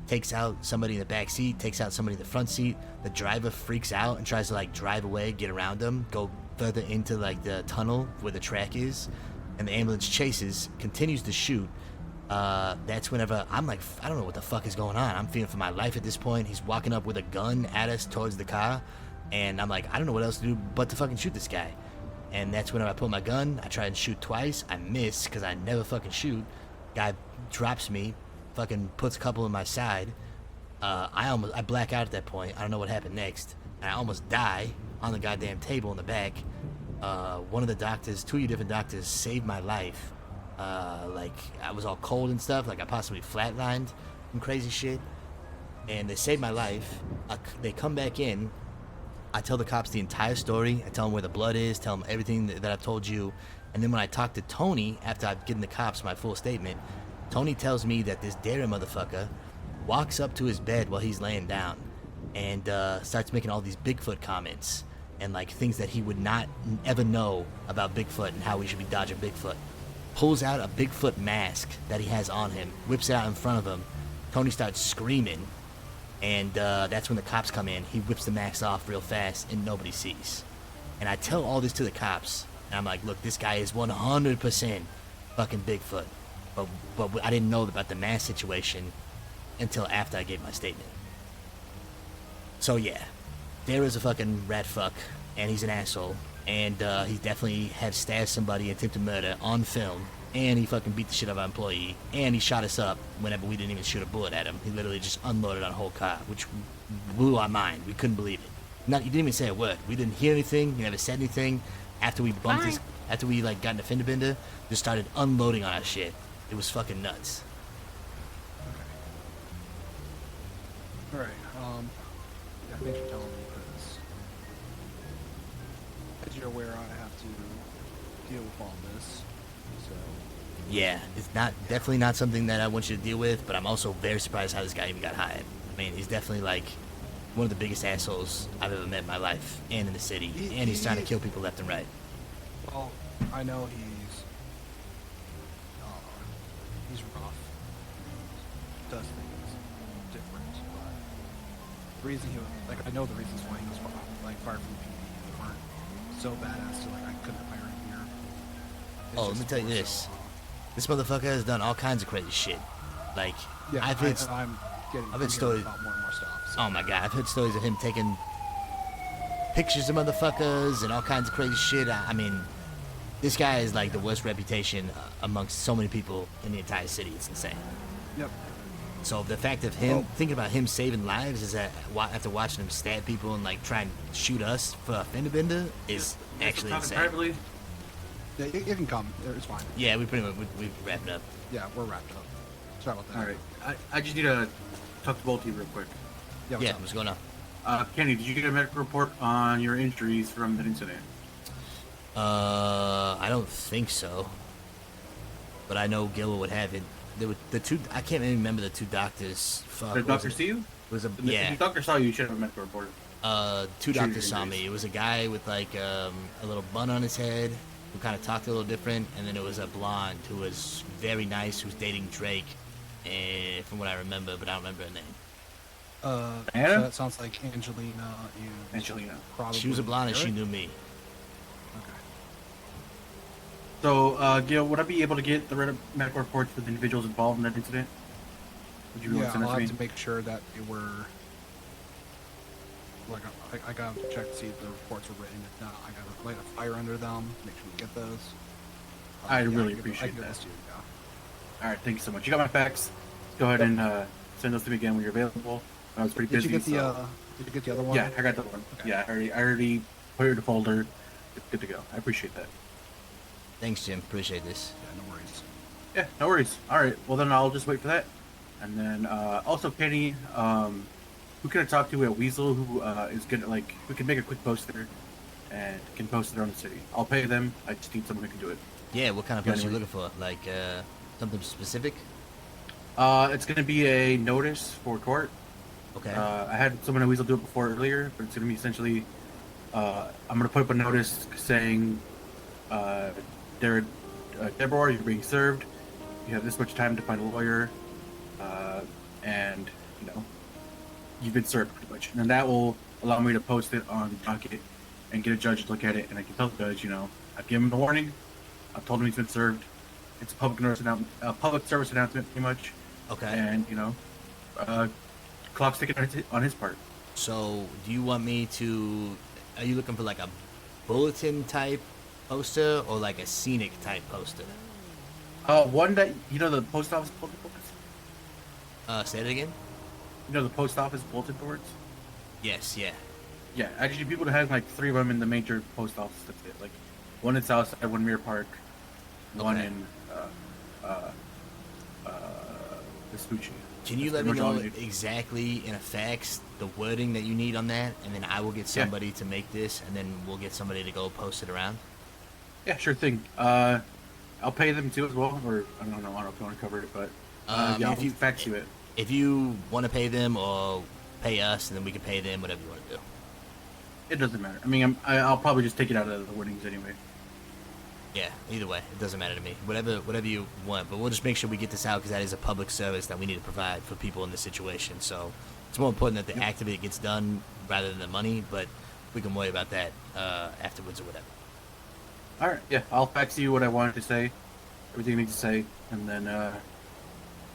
Takes out somebody in the back seat, takes out somebody in the front seat. The driver freaks out and tries to, like, drive away, get around him, go further into, like, the tunnel where the track is. And the ambulance chases, continues to shoot. That's whenever I'm like, I don't know what the fuck is going on. I'm fearing for my life at this point. He's walking up with a gun at us towards the car. And I'm like, I don't know what else to do but to fucking shoot this guy. And that's whenever I pull my gun. I try and shoot twice. I miss, because I never fucking shoot. Guy drops me, fucking puts a couple in my side. I black out at that point. I don't know what happened next. I almost die on the goddamn table in the back. One of the doctors, 2 different doctors, saved my life. Like, I was all cold and stuff, like I possibly flatlined and crazy shit. And they saved my life. They come back in. I tell the cops the entire story. I tell them where the blood is, tell them everything that I've told you. And then when I talk to Tony, after I've given the cops my full statement, Tony tells me that this Dara motherfucker walks up to his bed while he's laying down and starts making all these Bigfoot comments and like things that he would not ever know about Bigfoot and how we should be dodging Bigfoot. Pulls out a Bigfoot mask that he has on him, whips it out in front of him. Tony starts screaming, and that's when the cops come in. He whips the mask off real fast and nobody sees. And I tell all this to the cops. And I'm like, look, this guy is 100% fucking Bigfoot. But I didn't know about the mask situation until after I gave my statement. So yeah, Dara's a fucking rat fuck, and he's an asshole. And he definitely had stabbed somebody, attempted murder on film. And he fucking beat the shit out of our employee. And he shot us up whenever we didn't even shoot a bullet at him. He literally just unloaded our whole car, which blew our mind. We couldn't believe it. He didn't even say a word. We didn't hear anything. He never said anything. After we bumped his, after we like got in a fender bender, just started unloading on our shit. It was fucking nuts. All right. Yeah, thanks for telling me, because as you're aware, I have to deal with all this. So. Yeah, it's definitely not something that I want you to deal with, but I'm also very surprised how this guy even got hired. I mean, he's definitely like one of the biggest assholes I've ever met in my life, and in the city, and he's trying to kill people left and right. Well, I know he's rough. Does things different, but the reason I know the reasons why he was fired from PD that weren't so badass to I couldn't hire him here. Oh, let me tell you this. This motherfucker has done all kinds of crazy shit. Like, Yeah, I've heard I'm heard hearing stories. about more and more stuff. So. Oh my god, I've heard stories of him taking pictures of motherfuckers and all kinds of crazy shit. I mean, this guy is like the worst reputation amongst so many people in the entire city. It's insane. Yep. So the fact of him thinking about him saving lives is that after watching him stab people and like try and shoot us for a fender bender is actually insane. Yeah, it can come. It's fine. Yeah, we pretty much we wrapped up. Yeah, we're wrapped up. Sorry about that. All right. I just need to talk to both of you real quick. Yeah, what's going on? Kenny, did you get a medical report on your injuries from that incident? I don't think so. But I know Gil would have it. There were the two. I can't even remember the two doctors. Fuck, Did the doctor see you? Was a If yeah. the doctor saw you, you should have a medical report. Two doctors saw me. It was a guy with like a little bun on his head who kind of talked a little different, and then it was a blonde who was very nice, who's dating Drake, from what I remember, but I don't remember her name. So that sounds like Angelina. Angelina. Probably. She was a blonde and she knew me. So, Gil, would I be able to get the medical reports for the individuals involved in that incident? Would you be able Yeah, to send I'll that to have me? to make sure that they were. Like, I gotta check to see if the reports were written. If not, I gotta light a fire under them. Make sure we get those. I Yeah, really can get those- I appreciate can get that. those to you, yeah. All right, thank you so much. You got my facts. Go ahead and send those to me again when you're available. I was pretty Did busy. you get the so- Did you get the other one? Yeah, I got the one. Yeah, I already put it in the folder. It's good to go. I appreciate that. Thanks, Jim. Appreciate this. Yeah, no worries. Yeah, no worries. All right, well then I'll just wait for that. And then also Kenny, who can I talk to at Weasel who is good at, like, who can make a quick poster and can post it on the city. I'll pay them. I just need someone who can do it. Yeah, what kind of Yeah, post are you anyway. looking for? Like something specific? It's gonna be a notice for court. Okay. I had someone at Weasel do it before earlier, but it's gonna be essentially, I'm gonna put up a notice saying, Deborah, you're being served. You have this much time to find a lawyer, and you know, you've been served pretty much. And then that will allow me to post it on the docket and get a judge to look at it, and I can tell the judge, you know, I've given him the warning. I've told him he's been served. It's a public service announcement, pretty much. Okay. And you know, clock's ticking on his part. So, do you want me to? Are you looking for like a bulletin type poster or like a scenic type poster? One that, you know, the post office bulletin boards. Say it again. You know the post office bulletin boards. Yes. Yeah. Yeah, actually, people that have like 3 of them in the major post office. That's it. Like one in Southside, one in Mirror Park, one Okay. in Vespucci. Can you That's let me pretty much all know I need. exactly in a fax the wording that you need on that, and then I will get somebody to make this, and then we'll get somebody to go post it around. Yeah, sure thing. I'll pay them too as well, or I don't know if you want to cover it, but yeah, if I'll you fax you it. If you want to pay them or pay us, and then we can pay them, whatever you want to do. It doesn't matter. I mean, I'll probably just take it out of the winnings anyway. Yeah, either way, it doesn't matter to me. Whatever you want, but we'll just make sure we get this out because that is a public service that we need to provide for people in this situation. So it's more important that the act of it gets done rather than the money, but we can worry about that afterwards or whatever. All right, yeah, I'll fax you what I wanted to say, everything I need to say, and then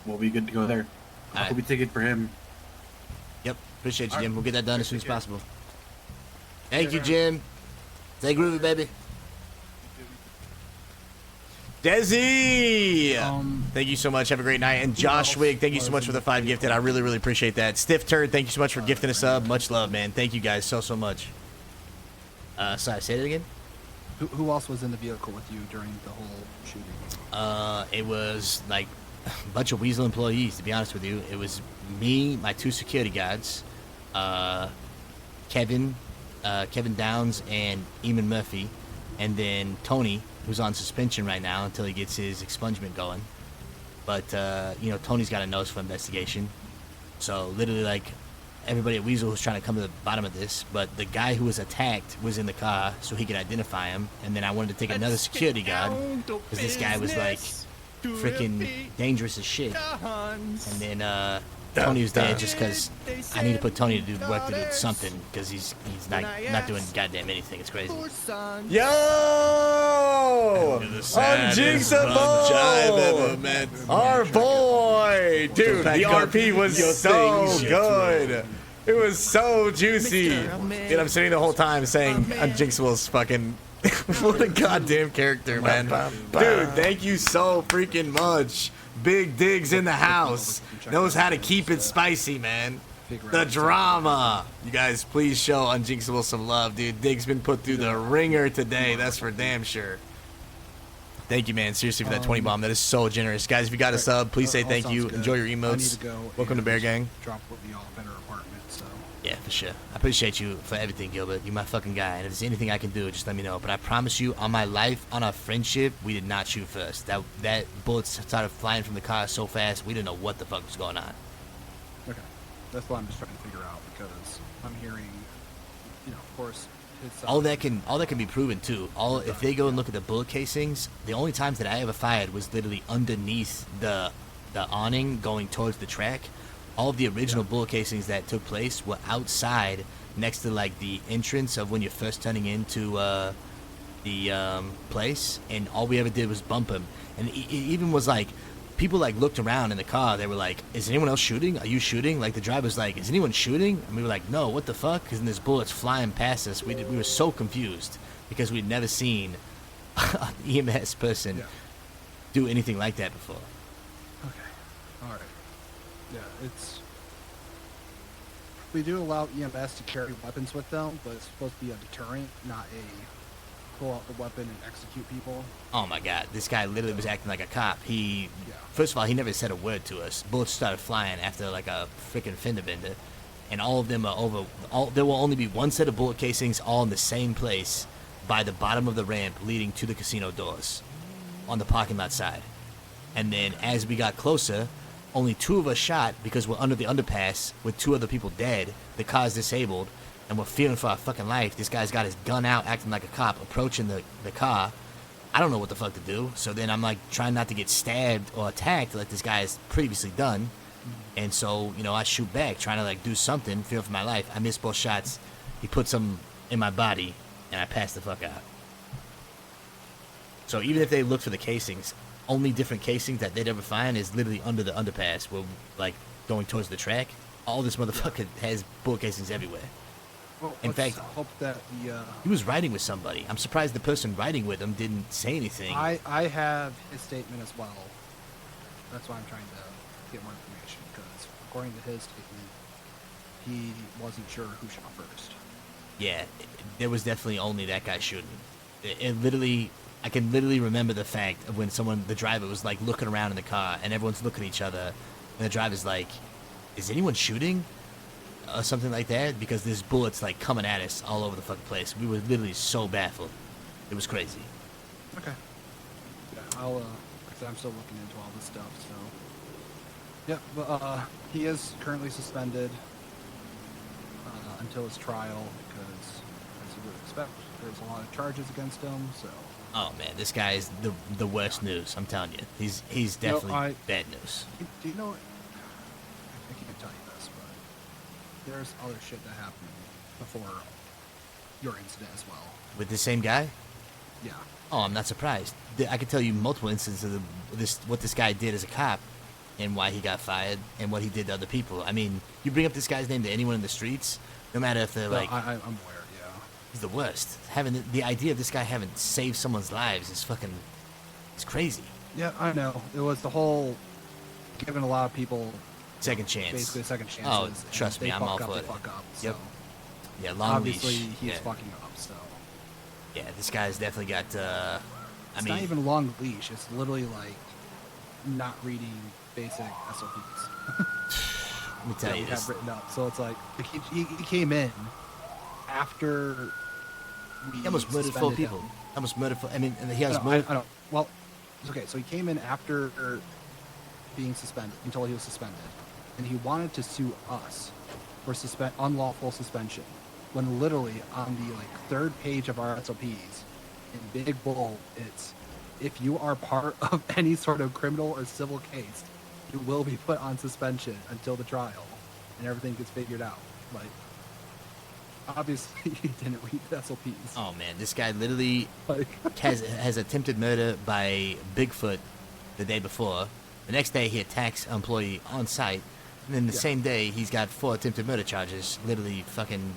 we'll be good to go there. I'll be ticket for him. Yep, appreciate you, All Jim. right. We'll get that done as soon as Take care. possible. Thank you, Sure. Jim. Stay groovy, baby. Desi! Thank you so much. Have a great night. And Josh Wig, thank you so much for the 5 gifted. I really, really appreciate that. Stiff Turd, thank you so much for gifting a sub. Much love, man. Thank you guys so much. Sorry, say that again? Who else was in the vehicle with you during the whole shooting? It was like a bunch of Weasel employees, to be honest with you. It was me, my 2 security guards, Kevin Downs, and Eamon Murphy, and then Tony, who's on suspension right now until he gets his expungement going. But, you know, Tony's got a nose for investigation. So, literally, like, everybody at Weasel was trying to come to the bottom of this. But the guy who was attacked was in the car so he could identify him. And then I wanted to take another security guard because this guy was, like, freaking dangerous as shit. And then Tony was there just because I need to put Tony to do work to do something because he's not doing goddamn anything. It's crazy. Yo! Unjinxable! Our boy! Dude, the RP was so good. It was so juicy. And I'm sitting the whole time saying Unjinxable's fucking... what a goddamn character, man. Dude, thank you so freaking much. Big Diggs in the house. Knows how to keep it spicy, man. The drama. You guys, please show Unjinxable some love, dude. Diggs been put through the ringer today. That's for damn sure. Thank you, man. Seriously, for that 20 bomb. That is so generous. Guys, if you got a sub, please say thank you. Enjoy your emotes. Welcome to Bear Gang. Drop with the better apartment, so. Yeah, for sure. I appreciate you for everything, Gilbert. You're my fucking guy. And if there's anything I can do, just let me know. But I promise you, on my life, on our friendship, we did not shoot first. That bullets started flying from the car so fast, we didn't know what the fuck was going on. Okay. That's what I'm just trying to figure out because I'm hearing, of course, it's... All that can be proven, too. If they go and look at the bullet casings, the only times that I ever fired was literally underneath the awning going towards the track. All of the original bullet casings that took place were outside next to like the entrance of when you're first turning into the place, and all we ever did was bump him. And it even was like people like looked around in the car. They were like, "Is anyone else shooting? Are you shooting?" Like the driver's like, "Is anyone shooting?" And we were like, "No, what the fuck?" Because there's bullets flying past us. We were so confused because we'd never seen an EMS person do anything like that before. Okay. All right. Yeah, we do allow EMS to carry weapons with them, but it's supposed to be a deterrent, not a pull out the weapon and execute people. Oh my god, this guy literally was acting like a cop. First of all, he never said a word to us. Bullets started flying after like a freaking fender bender, and all of them are over. There will only be one set of bullet casings, all in the same place, by the bottom of the ramp leading to the casino doors, on the parking lot side. And then as we got closer, only 2 of us shot because we're under the underpass with 2 other people dead. The car's disabled, and we're fearing for our fucking life. This guy's got his gun out, acting like a cop, approaching the car. I don't know what the fuck to do. So then I'm like trying not to get stabbed or attacked like this guy has previously done. And so, I shoot back, trying to like do something, fearing for my life. I missed both shots. He put some in my body, and I passed the fuck out. So even if they look for the casings, only different casings that they'd ever find is literally under the underpass where like going towards the track. All this motherfucker has bullet casings everywhere. Well, in fact, hope that he was riding with somebody. I'm surprised the person riding with him didn't say anything. I have his statement as well. That's why I'm trying to get more information because according to his statement, he wasn't sure who shot first. Yeah, there was definitely only that guy shooting. It literally, I can literally remember the fact of when the driver was like looking around in the car and everyone's looking at each other and the driver's like, "Is anyone shooting?" Or something like that, because there's bullets like coming at us all over the fucking place. We were literally so baffled. It was crazy. Okay. Yeah, because I'm still looking into all this stuff, so. Yeah, but he is currently suspended until his trial because, as you would expect, there's a lot of charges against him, so. Oh man, this guy is the worst news. I'm telling you, he's definitely bad news. Do you know what? I can't tell you this, but there's other shit that happened before your incident as well. With the same guy? Yeah. Oh, I'm not surprised. I could tell you multiple instances of what this guy did as a cop, and why he got fired, and what he did to other people. I mean, you bring up this guy's name to anyone in the streets, no matter if they're like. I'm aware. Yeah. He's the worst. Having the idea of this guy having saved someone's lives is fucking. It's crazy. Yeah, I know. It was the whole giving a lot of people second chance. Basically, second chances. Oh, trust me, I'm all for it. Fuck up, yep. So. Yeah, long Obviously, leash. he's fucking up. So. Yeah, this guy's definitely got. It's not even a long leash. It's literally like not reading basic SOPs. Let me tell you this. Have written up. So it's like he came in after we He almost murdered 4 people. Him. Almost murdered 4. I mean, he has. I don't. Well, okay. So he came in after being suspended until he was suspended, and he wanted to sue us for unlawful suspension. When literally on the 3rd page of our SOPs, in big bold, it's if you are part of any sort of criminal or civil case, you will be put on suspension until the trial, and everything gets figured out. Like, obviously, he didn't read the SOPs. Oh man, this guy literally Like- has attempted murder by Bigfoot the day before. The next day he attacks an employee on site. And then the Yeah. same day he's got 4 attempted murder charges. Literally fucking.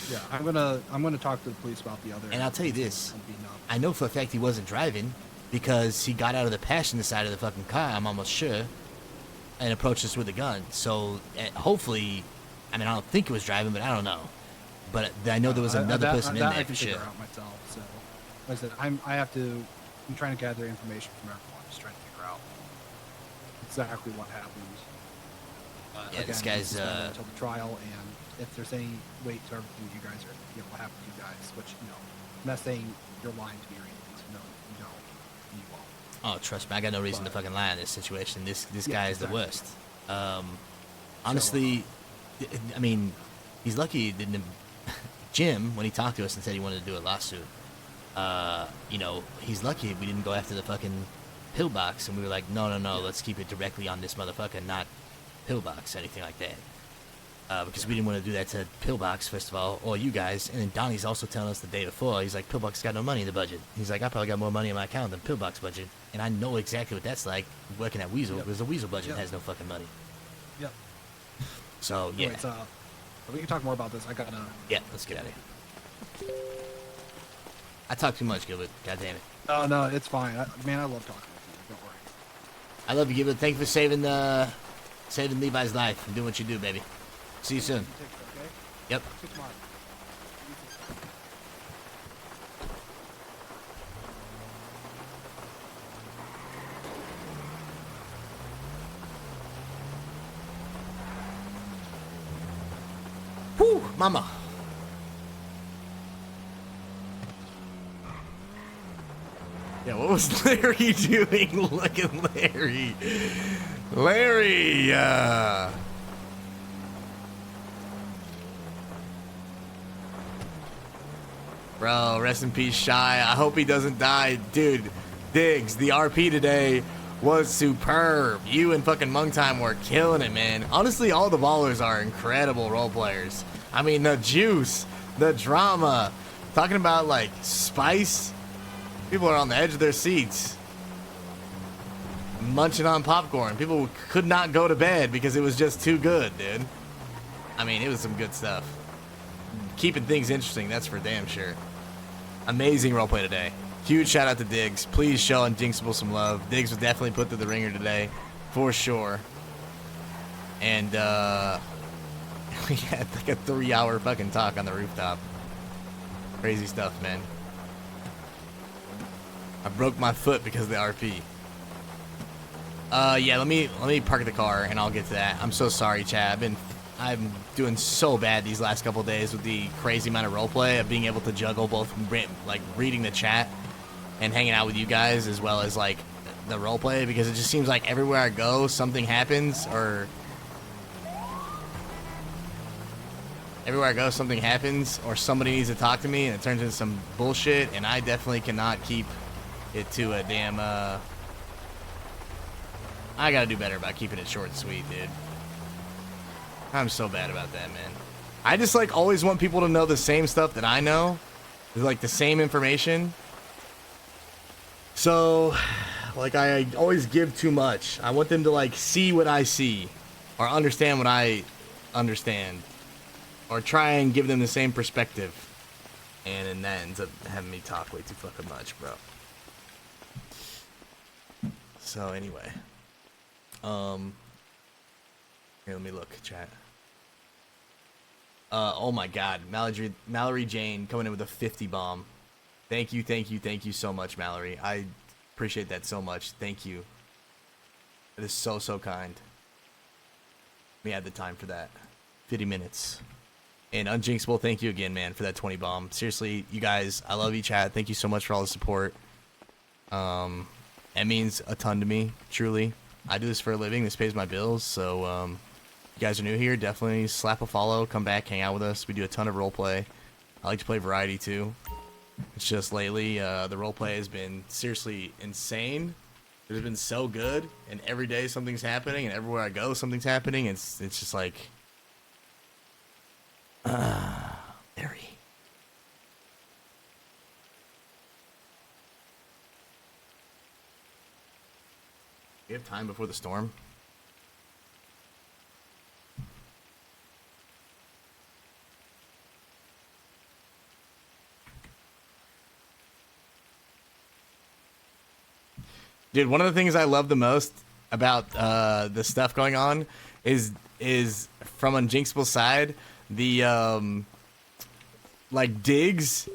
Yeah, I'm gonna talk to the police about the other. And I'll tell you this, and beaten up. I know for a fact he wasn't driving because he got out of the passenger side of the fucking car, I'm almost sure, and approached us with a gun. So hopefully, I mean, I don't think he was driving, but I don't know. But I know there was another person in that there I can for sure. figure out myself. So, like I said, I'm trying to gather information from everyone, just trying to figure out exactly what happened. Yeah, this again, guy's, suspended until the trial, and if there's any weight to everything you guys are, what happened to you guys, which, I'm not saying you're lying to me or anything, so no, you don't, you won't. Oh, trust me, I got no reason to fucking lie in this situation. This Yeah, guy is exactly. the worst. Honestly, I mean, he's lucky he didn't. Jim, when he talked to us and said he wanted to do a lawsuit, he's lucky we didn't go after the fucking pillbox, and we were like, no, let's keep it directly on this motherfucker, not pillbox, anything like that. Because we didn't want to do that to pillbox, first of all, or you guys. And then Donnie's also telling us the day before, he's like, pillbox got no money in the budget. He's like, I probably got more money in my account than pillbox budget. And I know exactly what that's like working at Weasel, because the Weasel budget has no fucking money. Yep. So, yeah. Anyways, we can talk more about this. I gotta. Yeah, let's get out of here. I talk too much, Gilbert. God damn it. No, it's fine. Man, I love talking with you. Don't worry. I love you, Gilbert. Thank you for saving Levi's life and doing what you do, baby. See you soon. Take care, okay? Yep. See you tomorrow. Whew, mama. Yeah, what was Larry doing? Look at Larry. Larry, Bro, rest in peace, Shy. I hope he doesn't die. Dude, Diggs, the RP today was superb. You and fucking Mung Time were killing it, man. Honestly, all the ballers are incredible role players. I mean, the juice, the drama, talking about, like, spice. People are on the edge of their seats, munching on popcorn. People could not go to bed because it was just too good, dude. I mean, it was some good stuff. Keeping things interesting, that's for damn sure. Amazing roleplay today. Huge shout out to Diggs. Please show Unjinxable some love. Diggs was definitely put through the ringer today, for sure. And we had like a 3-hour fucking talk on the rooftop. Crazy stuff, man. I broke my foot because of the RP. Yeah, let me park the car and I'll get to that. I'm so sorry, Chad. I'm doing so bad these last couple days with the crazy amount of roleplay of being able to juggle both like reading the chat and hanging out with you guys as well as like the roleplay, because it just seems like everywhere I go something happens, or somebody needs to talk to me and it turns into some bullshit, and I definitely cannot keep it to a damn I gotta do better about keeping it short and sweet, dude. I'm so bad about that, man. I just like always want people to know the same stuff that I know, like the same information. So, like, I always give too much. I want them to like see what I see, or understand what I understand, or try and give them the same perspective. And then that ends up having me talk way too fucking much, bro. So anyway, here, let me look, chat. Oh my God, Mallory Jane coming in with a 50 bomb. Thank you so much, Mallory. I appreciate that so much. Thank you. It is so kind. We had the time for that. 50 minutes. And Unjinxable, thank you again, man, for that 20 bomb. Seriously, you guys, I love you, chat. Thank you so much for all the support. It means a ton to me, truly. I do this for a living. This pays my bills. So, you guys are new here, definitely slap a follow. Come back, hang out with us. We do a ton of roleplay. I like to play variety, too. It's just lately, the roleplay has been seriously insane. It's been so good, and every day something's happening, and everywhere I go something's happening. It's just like, very. We have time before the storm. Dude, one of the things I love the most about the stuff going on is from Unjinxable's side, the like Diggs'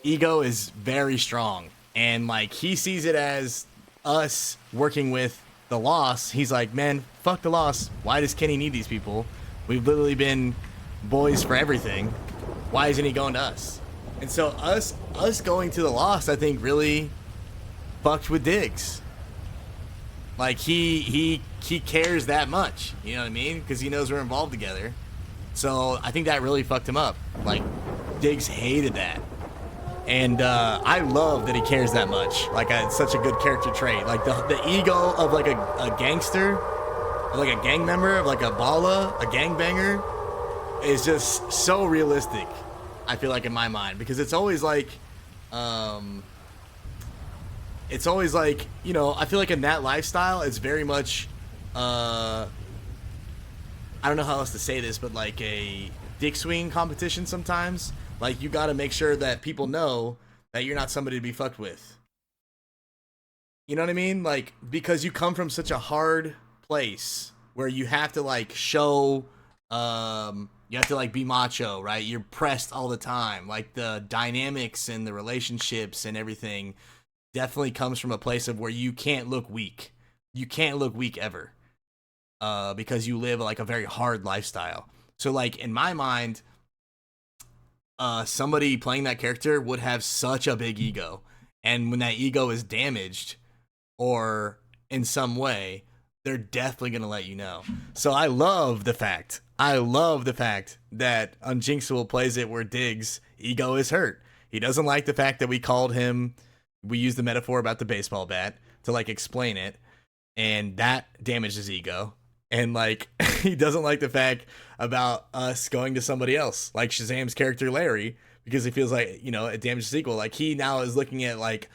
ego is very strong, and like he sees it as us working with the loss. He's like, man, fuck the loss. Why does Kenny need these people? We've literally been boys for everything. Why isn't he going to us? And so us going to the loss, I think, really fucked with Diggs. Like he cares that much, you know what I mean? Because he knows we're involved together. So I think that really fucked him up. Like Diggs hated that, and I love that he cares that much. Like it's such a good character trait. Like the ego of like a gangster, of like a gang member, of like a balla, a gangbanger, is just so realistic. I feel like in my mind, because it's always like. It's always like, you know, I feel like in that lifestyle, it's very much, I don't know how else to say this, but like a dick swing competition sometimes. Like, you got to make sure that people know that you're not somebody to be fucked with. You know what I mean? Like, because you come from such a hard place where you have to, like, show, you have to, like, be macho, right? You're pressed all the time. Like, the dynamics and the relationships and everything definitely comes from a place of where you can't look weak. You can't look weak ever, because you live like a very hard lifestyle. So like in my mind, somebody playing that character would have such a big ego, and when that ego is damaged or in some way, they're definitely gonna let you know. So I love the fact that Unjinxable plays it where Diggs' ego is hurt. He doesn't like the fact that we called him. We use the metaphor about the baseball bat to like explain it, and that damaged his ego. And like he doesn't like the fact about us going to somebody else, like Shazam's character Larry, because he feels like, you know, it damaged his ego. Like he now is looking at like,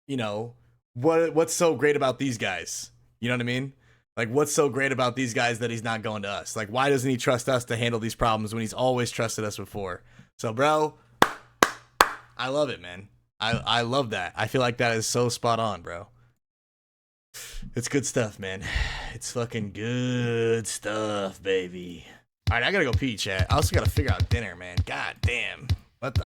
you know, what's so great about these guys? You know what I mean? Like what's so great about these guys that he's not going to us? Like why doesn't he trust us to handle these problems when he's always trusted us before? So bro, I love it, man. I love that. I feel like that is so spot on, bro. It's good stuff, man. It's fucking good stuff, baby. All right, I gotta go pee, chat. I also gotta figure out dinner, man. God damn. What the?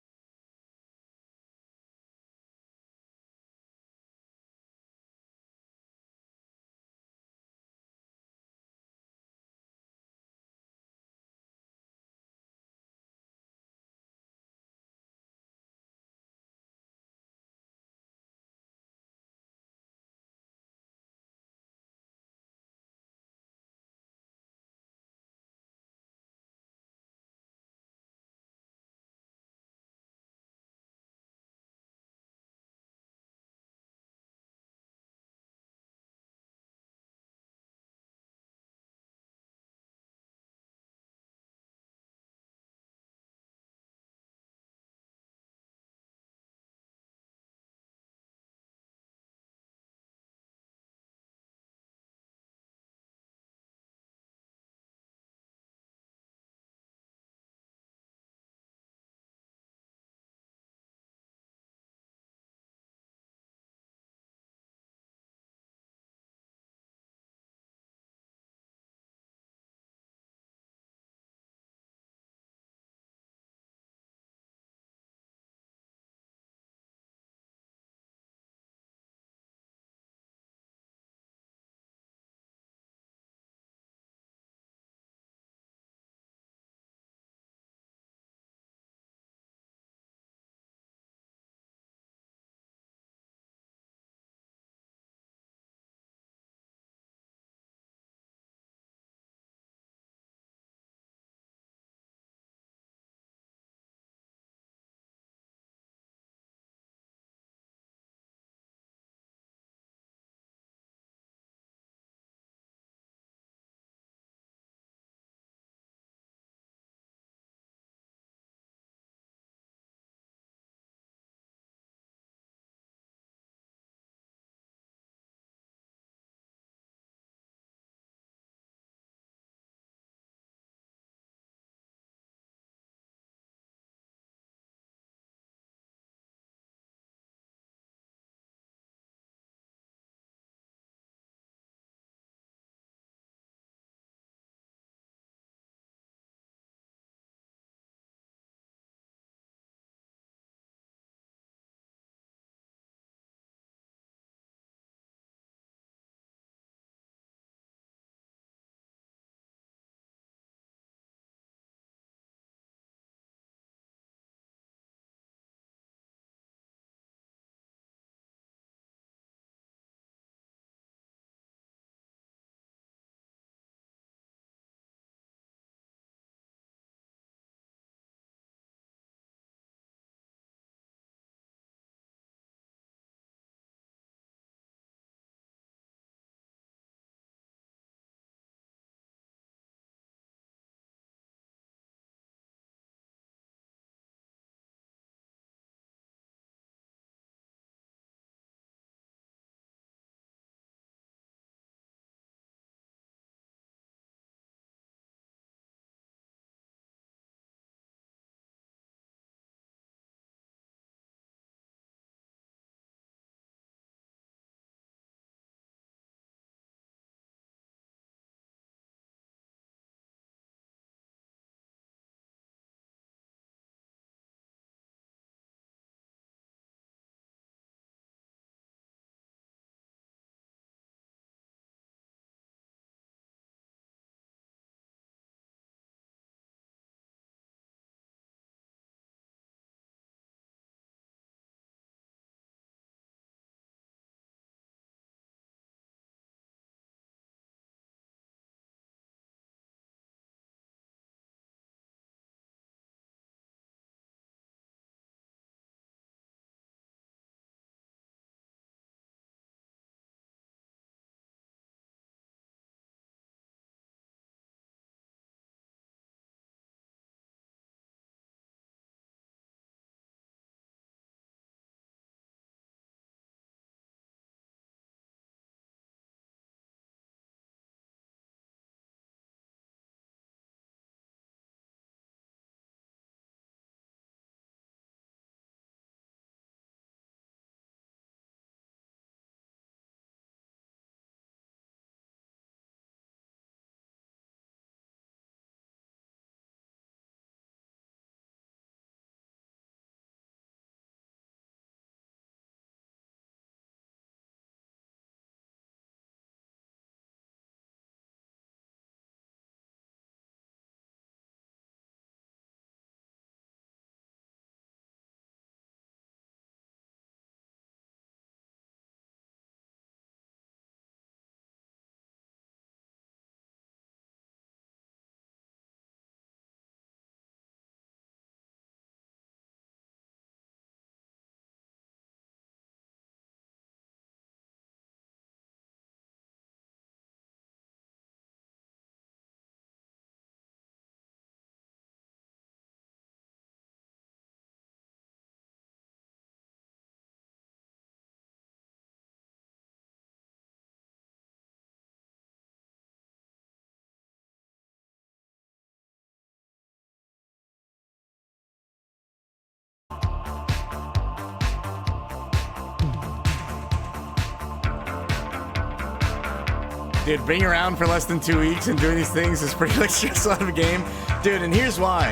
Dude, being around for less than 2 weeks and doing these things is pretty like stressful out of a game. Dude, and here's why.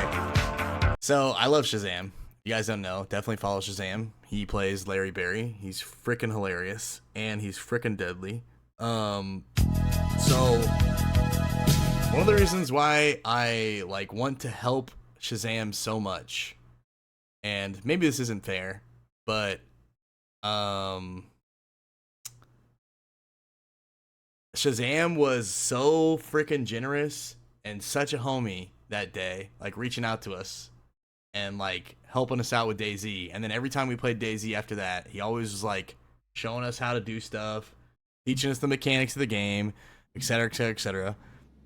So, I love Shazam. You guys don't know, definitely follow Shazam. He plays Larry Berry. He's freaking hilarious, and he's freaking deadly. So, one of the reasons why I, like, want to help Shazam so much, and maybe this isn't fair, but, Shazam was so freaking generous and such a homie that day, like reaching out to us and like helping us out with DayZ. And then every time we played DayZ after that, he always was like showing us how to do stuff, teaching us the mechanics of the game, etc., etc., etc.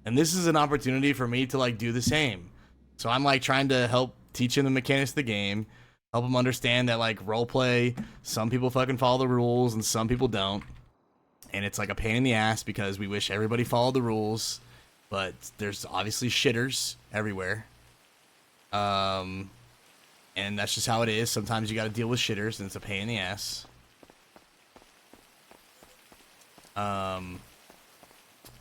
And this is an opportunity for me to like do the same. So I'm like trying to help teach him the mechanics of the game, help him understand that like roleplay, some people fucking follow the rules and some people don't. And it's like a pain in the ass because we wish everybody followed the rules, but there's obviously shitters everywhere. And that's just how it is. Sometimes you got to deal with shitters, and it's a pain in the ass.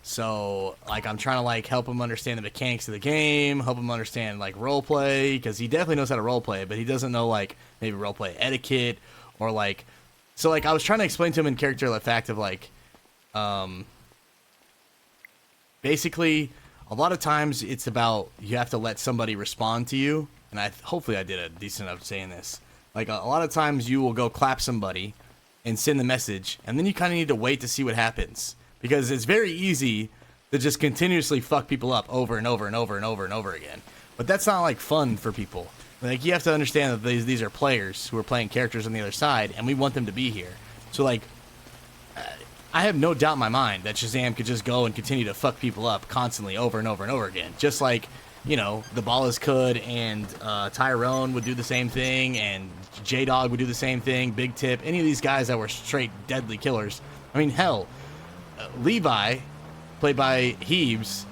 So like I'm trying to like help him understand the mechanics of the game, help him understand like roleplay, because he definitely knows how to roleplay, but he doesn't know like maybe roleplay etiquette or like. So like I was trying to explain to him in character the fact of like. Basically, a lot of times it's about you have to let somebody respond to you, and hopefully I did a decent enough saying this. Like a lot of times you will go clap somebody and send the message, and then you kind of need to wait to see what happens because it's very easy to just continuously fuck people up over and over and over and over and over again. But that's not like fun for people. Like you have to understand that these are players who are playing characters on the other side, and we want them to be here. So like. I have no doubt in my mind that Shazam could just go and continue to fuck people up constantly over and over and over again. Just like, you know, the Ballas could, and Tyrone would do the same thing, and J-Dog would do the same thing, Big Tip, any of these guys that were straight deadly killers. I mean, hell, Levi, played by Heebs,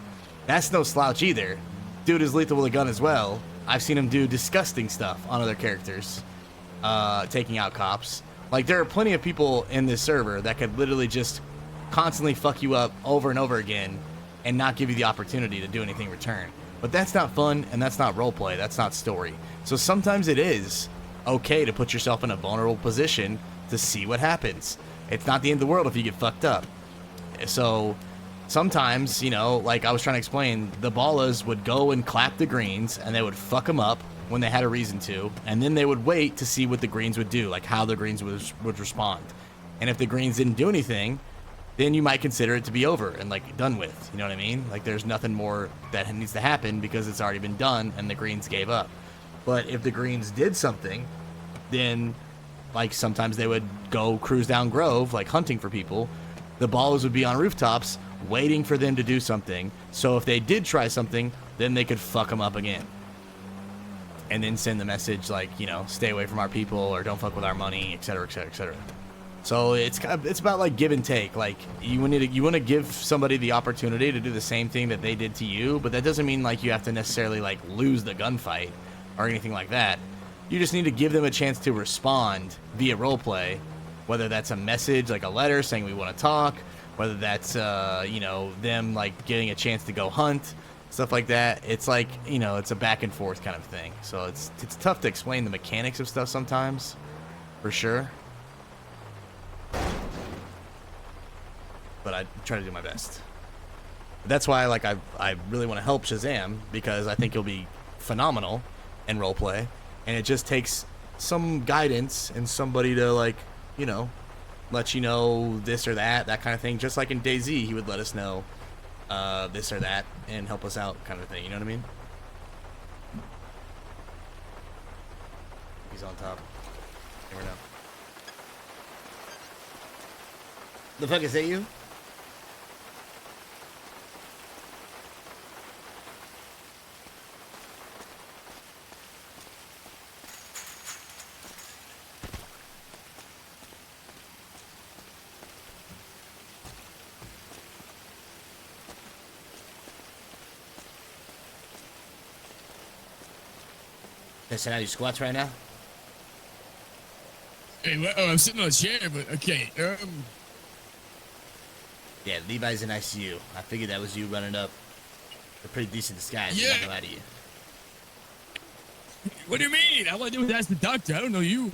that's no slouch either. Dude is lethal with a gun as well. I've seen him do disgusting stuff on other characters, taking out cops. Like, there are plenty of people in this server that could literally just constantly fuck you up over and over again and not give you the opportunity to do anything in return. But that's not fun, and that's not roleplay. That's not story. So sometimes it is okay to put yourself in a vulnerable position to see what happens. It's not the end of the world if you get fucked up. So sometimes, you know, like I was trying to explain, the Ballas would go and clap the greens, and they would fuck them up when they had a reason to, and then they would wait to see what the greens would do, like how the greens would respond. And if the greens didn't do anything, then you might consider it to be over and like done with, you know what I mean? Like there's nothing more that needs to happen because it's already been done and the greens gave up. But if the greens did something, then like sometimes they would go cruise down Grove, like hunting for people. The Ballas would be on rooftops waiting for them to do something. So if they did try something, then they could fuck them up again. And then send the message like, you know, stay away from our people or don't fuck with our money, etc., etc., etc. So it's about like give and take. Like you want to give somebody the opportunity to do the same thing that they did to you, but that doesn't mean like you have to necessarily like lose the gunfight or anything like that. You just need to give them a chance to respond via roleplay, whether that's a message like a letter saying we want to talk, whether that's you know, them like getting a chance to go hunt. Stuff like that. It's like, you know, it's a back and forth kind of thing. So it's tough to explain the mechanics of stuff sometimes, for sure. But I try to do my best. That's why like I really want to help Shazam, because I think he'll be phenomenal in roleplay, and it just takes some guidance and somebody to like, you know, let you know this or that kind of thing. Just like in DayZ, he would let us know this or that and help us out kind of thing, you know what I mean? He's on top. Never know. The fuck is that you? Listen, how do you squats right now? Hey, well, I'm sitting on a chair, but okay. Yeah, Levi's in ICU. I figured that was you running up. A pretty decent disguise. Yeah. I'm not gonna lie to you. What do you mean? All I do is ask the doctor. I don't know you.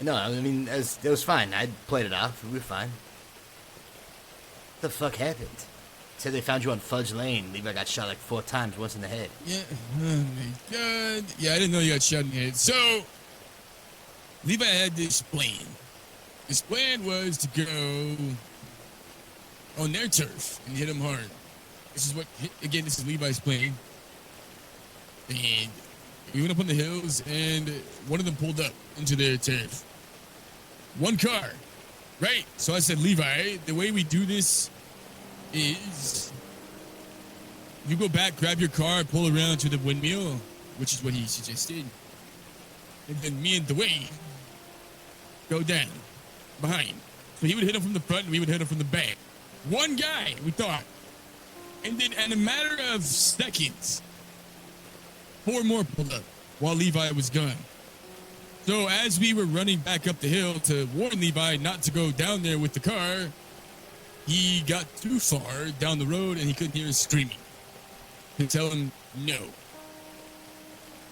No, I mean, it was fine. I played it off. We were fine. What the fuck happened? Said they found you on Fudge Lane. Levi got shot like 4 times, once in the head. Yeah. Oh my god. Yeah, I didn't know you got shot in the head. So, Levi had this plan. His plan was to go on their turf and hit them hard. This is what, again, this is Levi's plan. And we went up on the hills, and one of them pulled up into their turf. One car, right? So I said, Levi, the way we do this is you go back, grab your car, pull around to the windmill, which is what he suggested. And then me and Dwayne go down behind. So he would hit him from the front, and we would hit him from the back. One guy, we thought. And then in a matter of seconds, 4 more pulled up while Levi was gone. So as we were running back up the hill to warn Levi not to go down there with the car, he got too far down the road and he couldn't hear us screaming. To tell him no.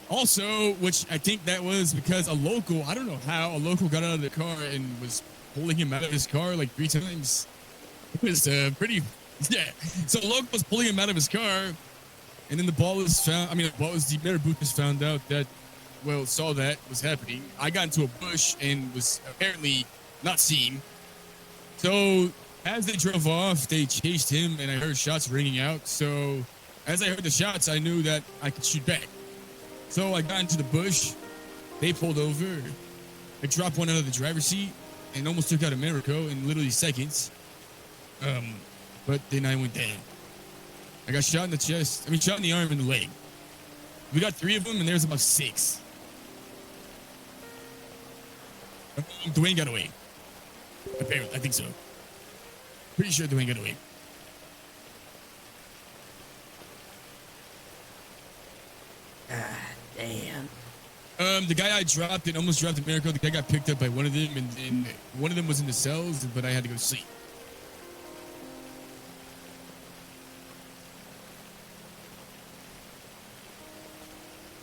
Also, which I think that was because a local, I don't know how, a local got out of the car and was pulling him out of his car like 3 times. It was pretty, yeah. So a local was pulling him out of his car, and then the Maraboutas found out that, well, saw that was happening. I got into a bush and was apparently not seen. So as they drove off, they chased him, and I heard shots ringing out. So as I heard the shots, I knew that I could shoot back. So I got into the bush. They pulled over. I dropped one out of the driver's seat and almost took out Americo in literally seconds. But then I went down. I got shot in the chest. Shot in the arm and the leg. We got 3 of them, and there's about 6. Dwayne got away. Apparently, I think so. Pretty sure Dwayne got away. God damn. The guy I dropped and almost dropped Americo, the guy got picked up by one of them, and one of them was in the cells, but I had to go to sleep.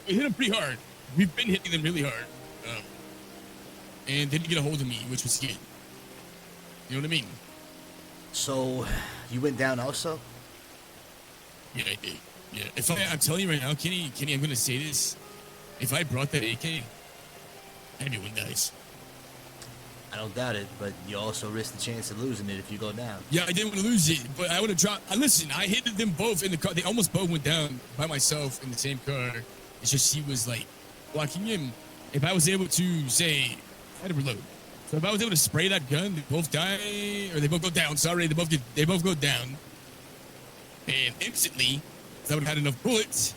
We hit him pretty hard. We've been hitting them really hard. And they didn't get a hold of me, which was good. You know what I mean? So, you went down also? Yeah, I did. Yeah. I'm telling you right now, Kenny, I'm going to say this. If I brought that AK, everyone dies. I don't doubt it, but you also risk the chance of losing it if you go down. Yeah, I didn't want to lose it, but I would have dropped. Listen, I hit them both in the car. They almost both went down by myself in the same car. It's just he was like blocking him. If I was able to say, I had to reload. So if I was able to spray that gun, they both die, or they both go down. Sorry, they both go down. And instantly, I would have had enough bullets,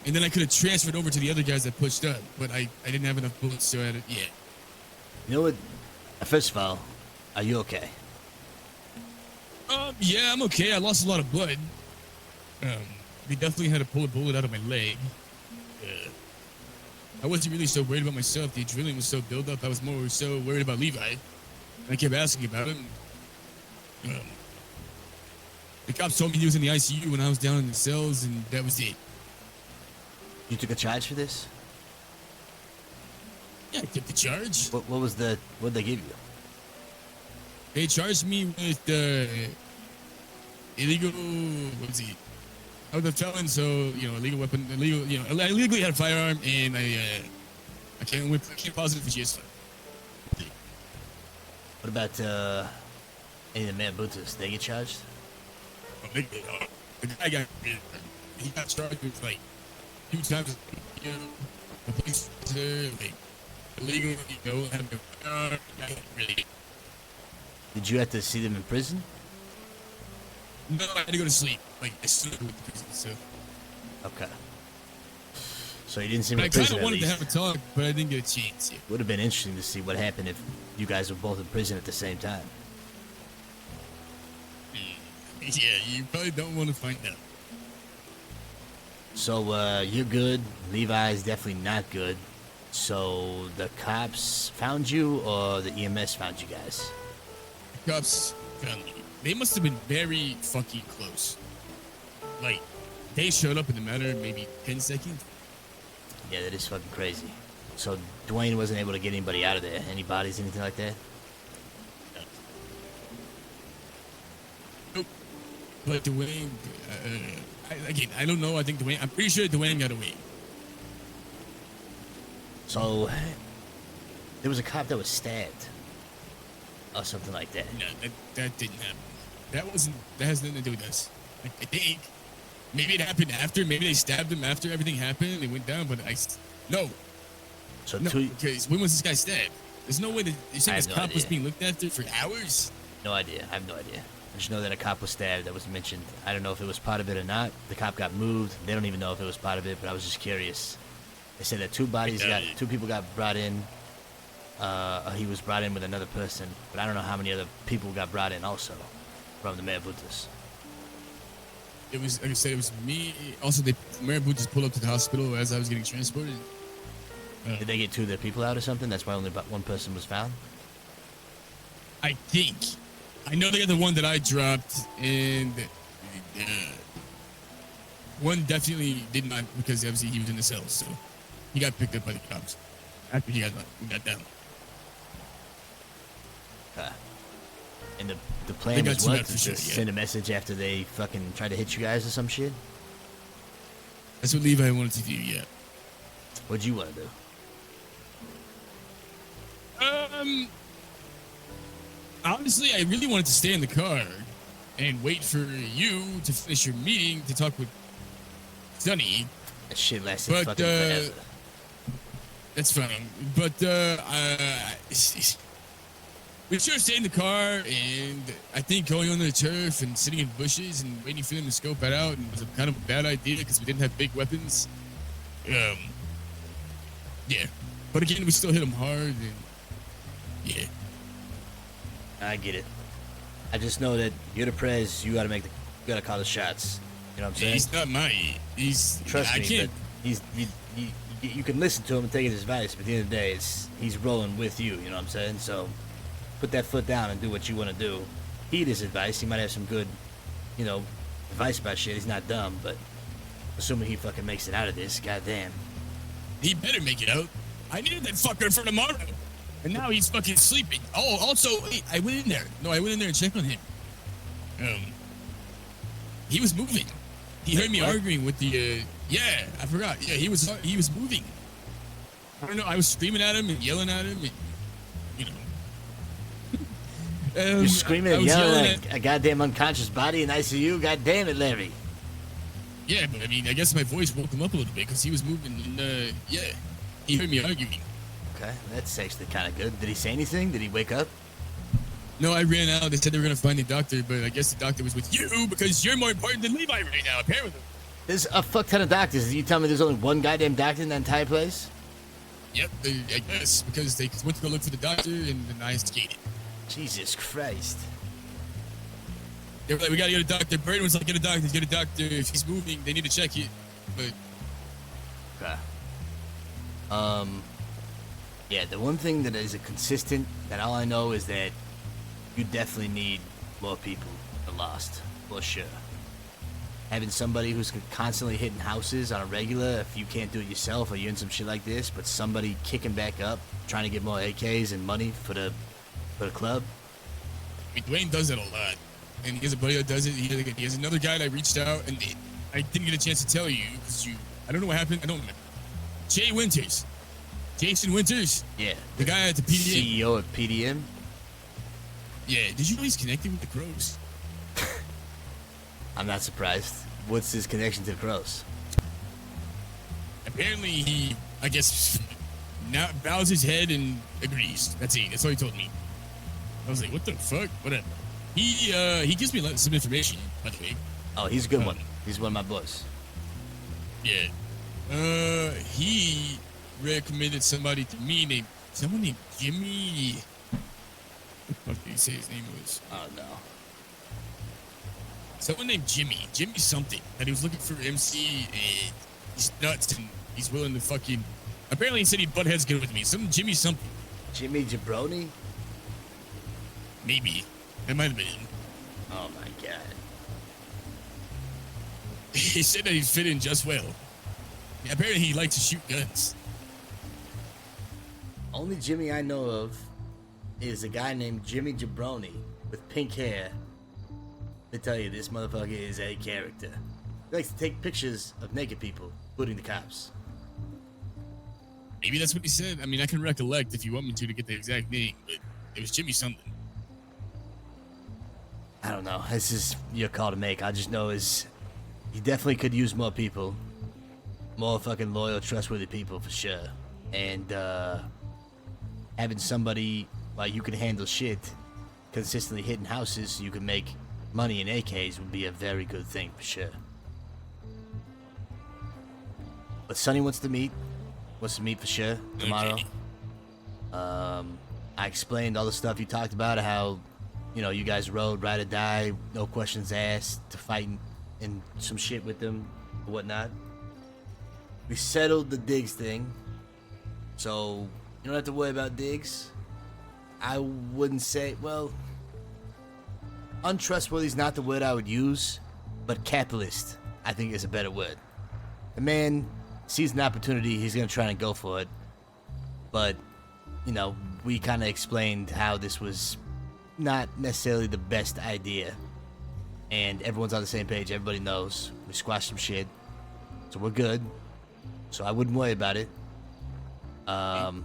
and then I could have transferred over to the other guys that pushed up. But I didn't have enough bullets, so I had to, yeah. You know what? First of all, are you okay? Yeah, I'm okay. I lost a lot of blood. They definitely had to pull a bullet out of my leg. I wasn't really so worried about myself. The adrenaline was so built up. I was more so worried about Levi. And I kept asking about him. The cops told me he was in the ICU when I was down in the cells, and that was it. You took a charge for this? Yeah, I took the charge. What did they give you? They charged me with illegal, what is it? I was a felon, so, illegal weapon, I illegally had a firearm, and I came positive for GS5. What about any of the Maraboutas? They get charged? The guy got charged with, 2 times, the police officer, illegal, had a firearm, really. Did you have to see them in prison? No, I had to go to sleep. I stood with the prison, so. Okay. So you didn't see me I in prison, kind of wanted at to least. have a talk, but I didn't get a chance. Yeah. Would have been interesting to see what happened if you guys were both in prison at the same time. Yeah, you probably don't want to find out. So, you're good. Levi's definitely not good. So, the cops found you, or the EMS found you guys? The cops found me. they must have been very fucking close. Like, they showed up in a matter of maybe 10 seconds. Yeah, that is fucking crazy. So Dwayne wasn't able to get anybody out of there. Any bodies, anything like that? Nope. But Dwayne, I don't know. I think I'm pretty sure Dwayne got away. So there was a cop that was stabbed, or something like that. No, that didn't happen. That has nothing to do with us. I think maybe it happened after. Maybe they stabbed him after everything happened and it went down. But no. So no, because when was this guy stabbed? There's no way that you're saying this cop was being looked after for hours. No idea. I have no idea. I just know that a cop was stabbed. That was mentioned. I don't know if it was part of it or not. The cop got moved. They don't even know if it was part of it. But I was just curious. They said that two people got brought in. He was brought in with another person, but I don't know how many other people got brought in also from the Marabuntas. It was, like I said, it was me. Also, the Marabuntas pulled up to the hospital as I was getting transported. Did they get two of their people out or something? That's why only one person was found? I think. I know they got the one that I dropped, and one definitely did not, because obviously he was in the cell, so he got picked up by the cops after he got down. And the plan was what? To just send a message after they fucking tried to hit you guys or some shit? That's what Levi wanted to do, yeah. What'd you want to do? Honestly, I really wanted to stay in the car and wait for you to finish your meeting to talk with Sonny. That shit lasted fucking forever. That's fine. But, we should have stayed in the car, and I think going on the turf and sitting in bushes and waiting for them to scope it out was a kind of a bad idea because we didn't have big weapons. Yeah. But again, we still hit them hard, and yeah. I get it. I just know that you're the prez. You gotta call the shots. You know what I'm saying? He's not Trust I me, can't. but you can listen to him and take his advice, but at the end of the day, he's rolling with you. You know what I'm saying? So put that foot down and do what you want to do. Heed his advice. He might have some good, advice about shit. He's not dumb, but assuming he fucking makes it out of this, goddamn. He better make it out. I needed that fucker for tomorrow. And now he's fucking sleeping. Oh, also, wait, I went in there. No, I went in there and checked on him. He was moving. He heard me arguing with the, yeah, I forgot. Yeah, he was moving. I don't know, I was screaming at him and yelling at him and, You're screaming and yelling at a goddamn unconscious body in ICU? God damn it, Larry. Yeah, but I mean, I guess my voice woke him up a little bit because he was moving and, yeah, he heard me arguing. Okay, that's actually kind of good. Did he say anything? Did he wake up? No, I ran out. They said they were going to find a doctor, but I guess the doctor was with you because you're more important than Levi right now, apparently. There's a fuck ton of doctors. Did you tell me there's only one goddamn doctor in that entire place? Yep, I guess, because they went to go look for the doctor and then I skated. Jesus Christ. They were like, we gotta get a doctor. Braden was like, get a doctor, get a doctor. If he's moving, they need to check it. But okay. Yeah, the one thing that is a consistent, that all I know is that you definitely need more people than Lost, for sure. Having somebody who's constantly hitting houses on a regular, if you can't do it yourself or you're in some shit like this, but somebody kicking back up, trying to get more AKs and money for the club. I mean, Dwayne does that a lot. And he has a buddy that does it. He has another guy that I reached out, and I didn't get a chance to tell you, because I don't know what happened. I don't know. Jay Winters. Jason Winters. Yeah. The guy at the PDM. CEO of PDM. Yeah. Did you know he's connected with the Crows? I'm not surprised. What's his connection to the Crows? Apparently he, I guess, now bows his head and agrees. That's it. That's all he told me. I was like, what the fuck? Whatever. He gives me some information, by the way. Oh, he's a good one. He's one of my boys. Yeah. He recommended somebody to me someone named Jimmy. What did he say his name was? Oh no. Someone named Jimmy something, that he was looking for MC, and he's nuts and he's willing to fucking. Apparently he said he'd butt heads good with me. Some Jimmy something. Jimmy Jabroni? Maybe. That might have been. Oh my god. He said that he'd fit in just well. Yeah, apparently he likes to shoot guns. Only Jimmy I know of is a guy named Jimmy Jabroni with pink hair. Let me tell you, this motherfucker is a character. He likes to take pictures of naked people, including the cops. Maybe that's what he said. I mean, I can recollect if you want me to get the exact name, but it was Jimmy something. I don't know. This is your call to make. I just know is he definitely could use more people. More fucking loyal, trustworthy people for sure. And having somebody like you can handle shit consistently hitting houses so you can make money in AKs would be a very good thing for sure. But Sonny wants to meet for sure tomorrow. Okay. I explained all the stuff you talked about, how you guys rode ride or die, no questions asked, to fight and some shit with them or whatnot. We settled the Diggs thing, so you don't have to worry about Diggs. I wouldn't say, well, untrustworthy is not the word I would use, but capitalist, I think, is a better word. The man sees an opportunity, he's gonna try and go for it. But, we kind of explained how this was not necessarily the best idea. And everyone's on the same page, everybody knows. We squashed some shit, so we're good. So I wouldn't worry about it. The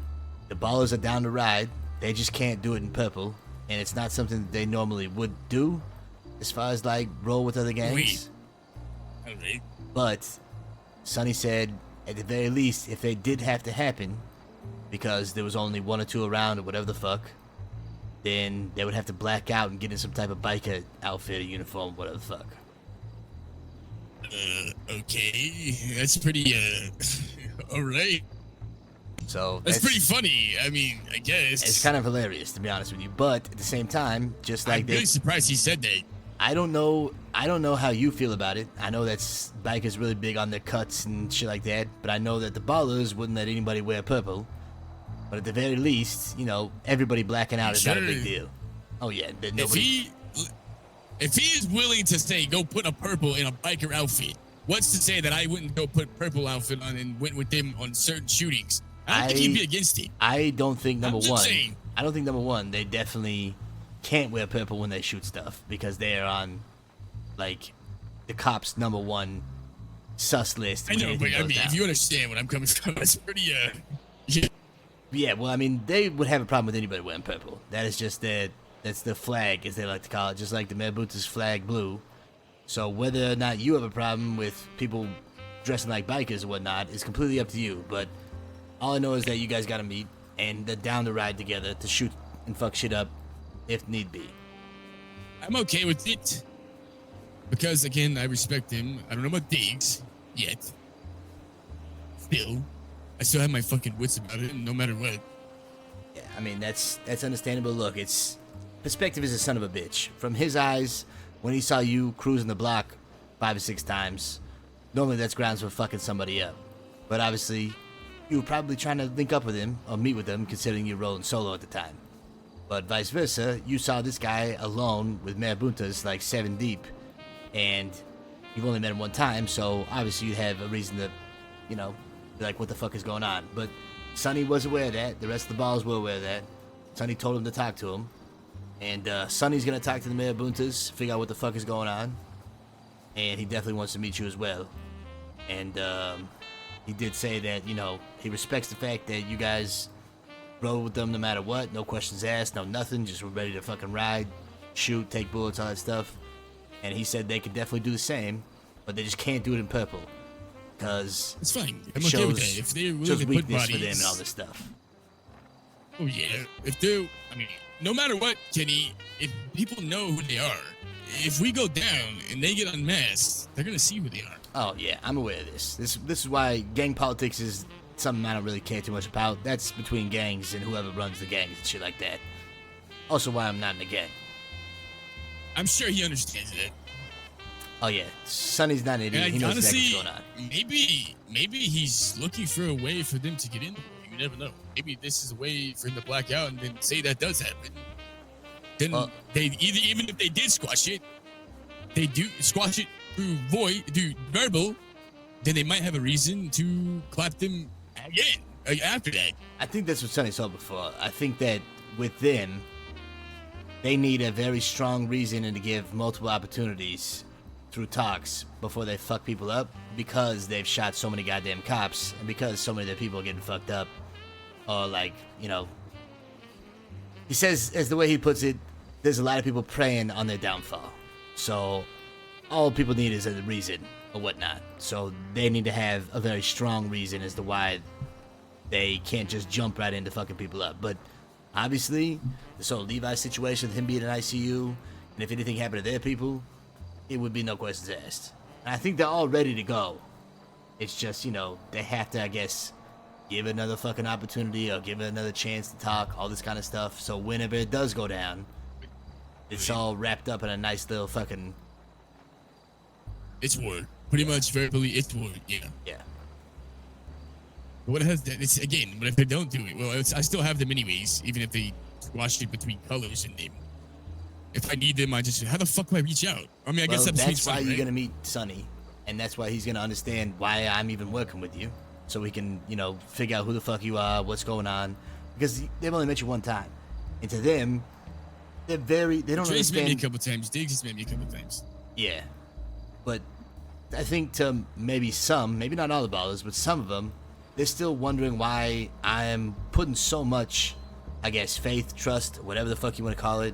ballers are down to ride. They just can't do it in purple. And it's not something that they normally would do as far as like roll with other gangs. Alright. But Sonny said at the very least, if they did have to happen, because there was only one or two around or whatever the fuck, then they would have to black out and get in some type of biker outfit or uniform, whatever the fuck. Okay. That's pretty, alright. So that's pretty funny. I mean, I guess. It's kind of hilarious, to be honest with you. But at the same time, just like I'm really surprised he said that. I don't know how you feel about it. I know that's bikers really big on their cuts and shit like that. But I know that the ballers wouldn't let anybody wear purple. But at the very least, everybody blacking out is not a big deal. Oh yeah, nobody. If he is willing to say go put a purple in a biker outfit, what's to say that I wouldn't go put purple outfit on and went with him on certain shootings? I don't think he'd be against it. I don't think number saying. I don't think number one, they definitely can't wear purple when they shoot stuff because they are on like the cops' number one sus list. I know, but I mean, if you understand what I'm coming from, that's pretty yeah, well, I mean, they would have a problem with anybody wearing purple. That is just that's the flag, as they like to call it, just like the Marabunta's flag blue. So whether or not you have a problem with people dressing like bikers or whatnot is completely up to you. But all I know is that you guys got to meet, and they're down to ride together to shoot and fuck shit up if need be. I'm okay with it. Because, again, I respect him. I don't know about Diggs yet. Still, I still have my fucking wits about it, no matter what. Yeah, I mean, that's understandable. Look, perspective is a son of a bitch. From his eyes, when he saw you cruising the block 5 or 6 times, normally that's grounds for fucking somebody up. But obviously, you were probably trying to link up with him or meet with him, considering you were rolling solo at the time. But vice versa, you saw this guy alone with Marabuntas like 7 deep, and you've only met him one time, so obviously you have a reason to, be like, what the fuck is going on? But Sonny was aware of that. The rest of the balls were aware of that. Sonny told him to talk to him. And Sonny's going to talk to the Marabuntas, figure out what the fuck is going on. And he definitely wants to meet you as well. And he did say that, he respects the fact that you guys rode with them no matter what. No questions asked, no nothing. Just were ready to fucking ride, shoot, take bullets, all that stuff. And he said they could definitely do the same, but they just can't do it in purple. Because it's fine. I'm okay with that. If they're willing to put bodies for them and all this stuff. Oh yeah. If they're, no matter what, Kenny, if people know who they are, if we go down and they get unmasked, they're gonna see who they are. Oh yeah, I'm aware of this. This is why gang politics is something I don't really care too much about. That's between gangs and whoever runs the gangs and shit like that. Also why I'm not in a gang. I'm sure he understands that. Oh yeah, Sonny's not an idiot. He knows honestly, exactly what's going on. Maybe he's looking for a way for them to get in. You never know. Maybe this is a way for him to black out and then say that does happen. then even if they did squash it, they do squash it through verbal, then they might have a reason to clap them again after that. I think that's what Sonny saw before. I think that with them, they need a very strong reason and to give multiple opportunities through talks before they fuck people up, because they've shot so many goddamn cops and because so many of their people are getting fucked up. Or like, you know, he says, as the way he puts it, there's a lot of people preying on their downfall. So all people need is a reason or whatnot. So they need to have a very strong reason as to why they can't just jump right into fucking people up. But obviously, this whole Levi situation, him being in ICU, and if anything happened to their people, it would be no questions asked. And I think they're all ready to go. It's just, you know, they have to, I guess, give it another fucking opportunity or give it another chance to talk, all this kind of stuff. So whenever it does go down, it's all wrapped up in a nice little fucking... It's word. Pretty much verbally, it's word, yeah. Yeah. What has that? It's again, but if they don't do it, well, I still have them anyways, even if they squash it between colors and them. If I need them, I just, how the fuck do I reach out? I mean, I guess that's why you're gonna meet Sonny, and that's why he's gonna understand why I'm even working with you, so we can, you know, figure out who the fuck you are, what's going on, because they've only met you one time, and to them, they don't Dre's understand. met me a couple times. Diggs has met me a couple times. Yeah, but I think to maybe some, maybe not all the ballers, but some of them, they're still wondering why I'm putting so much, I guess, faith, trust, whatever the fuck you want to call it,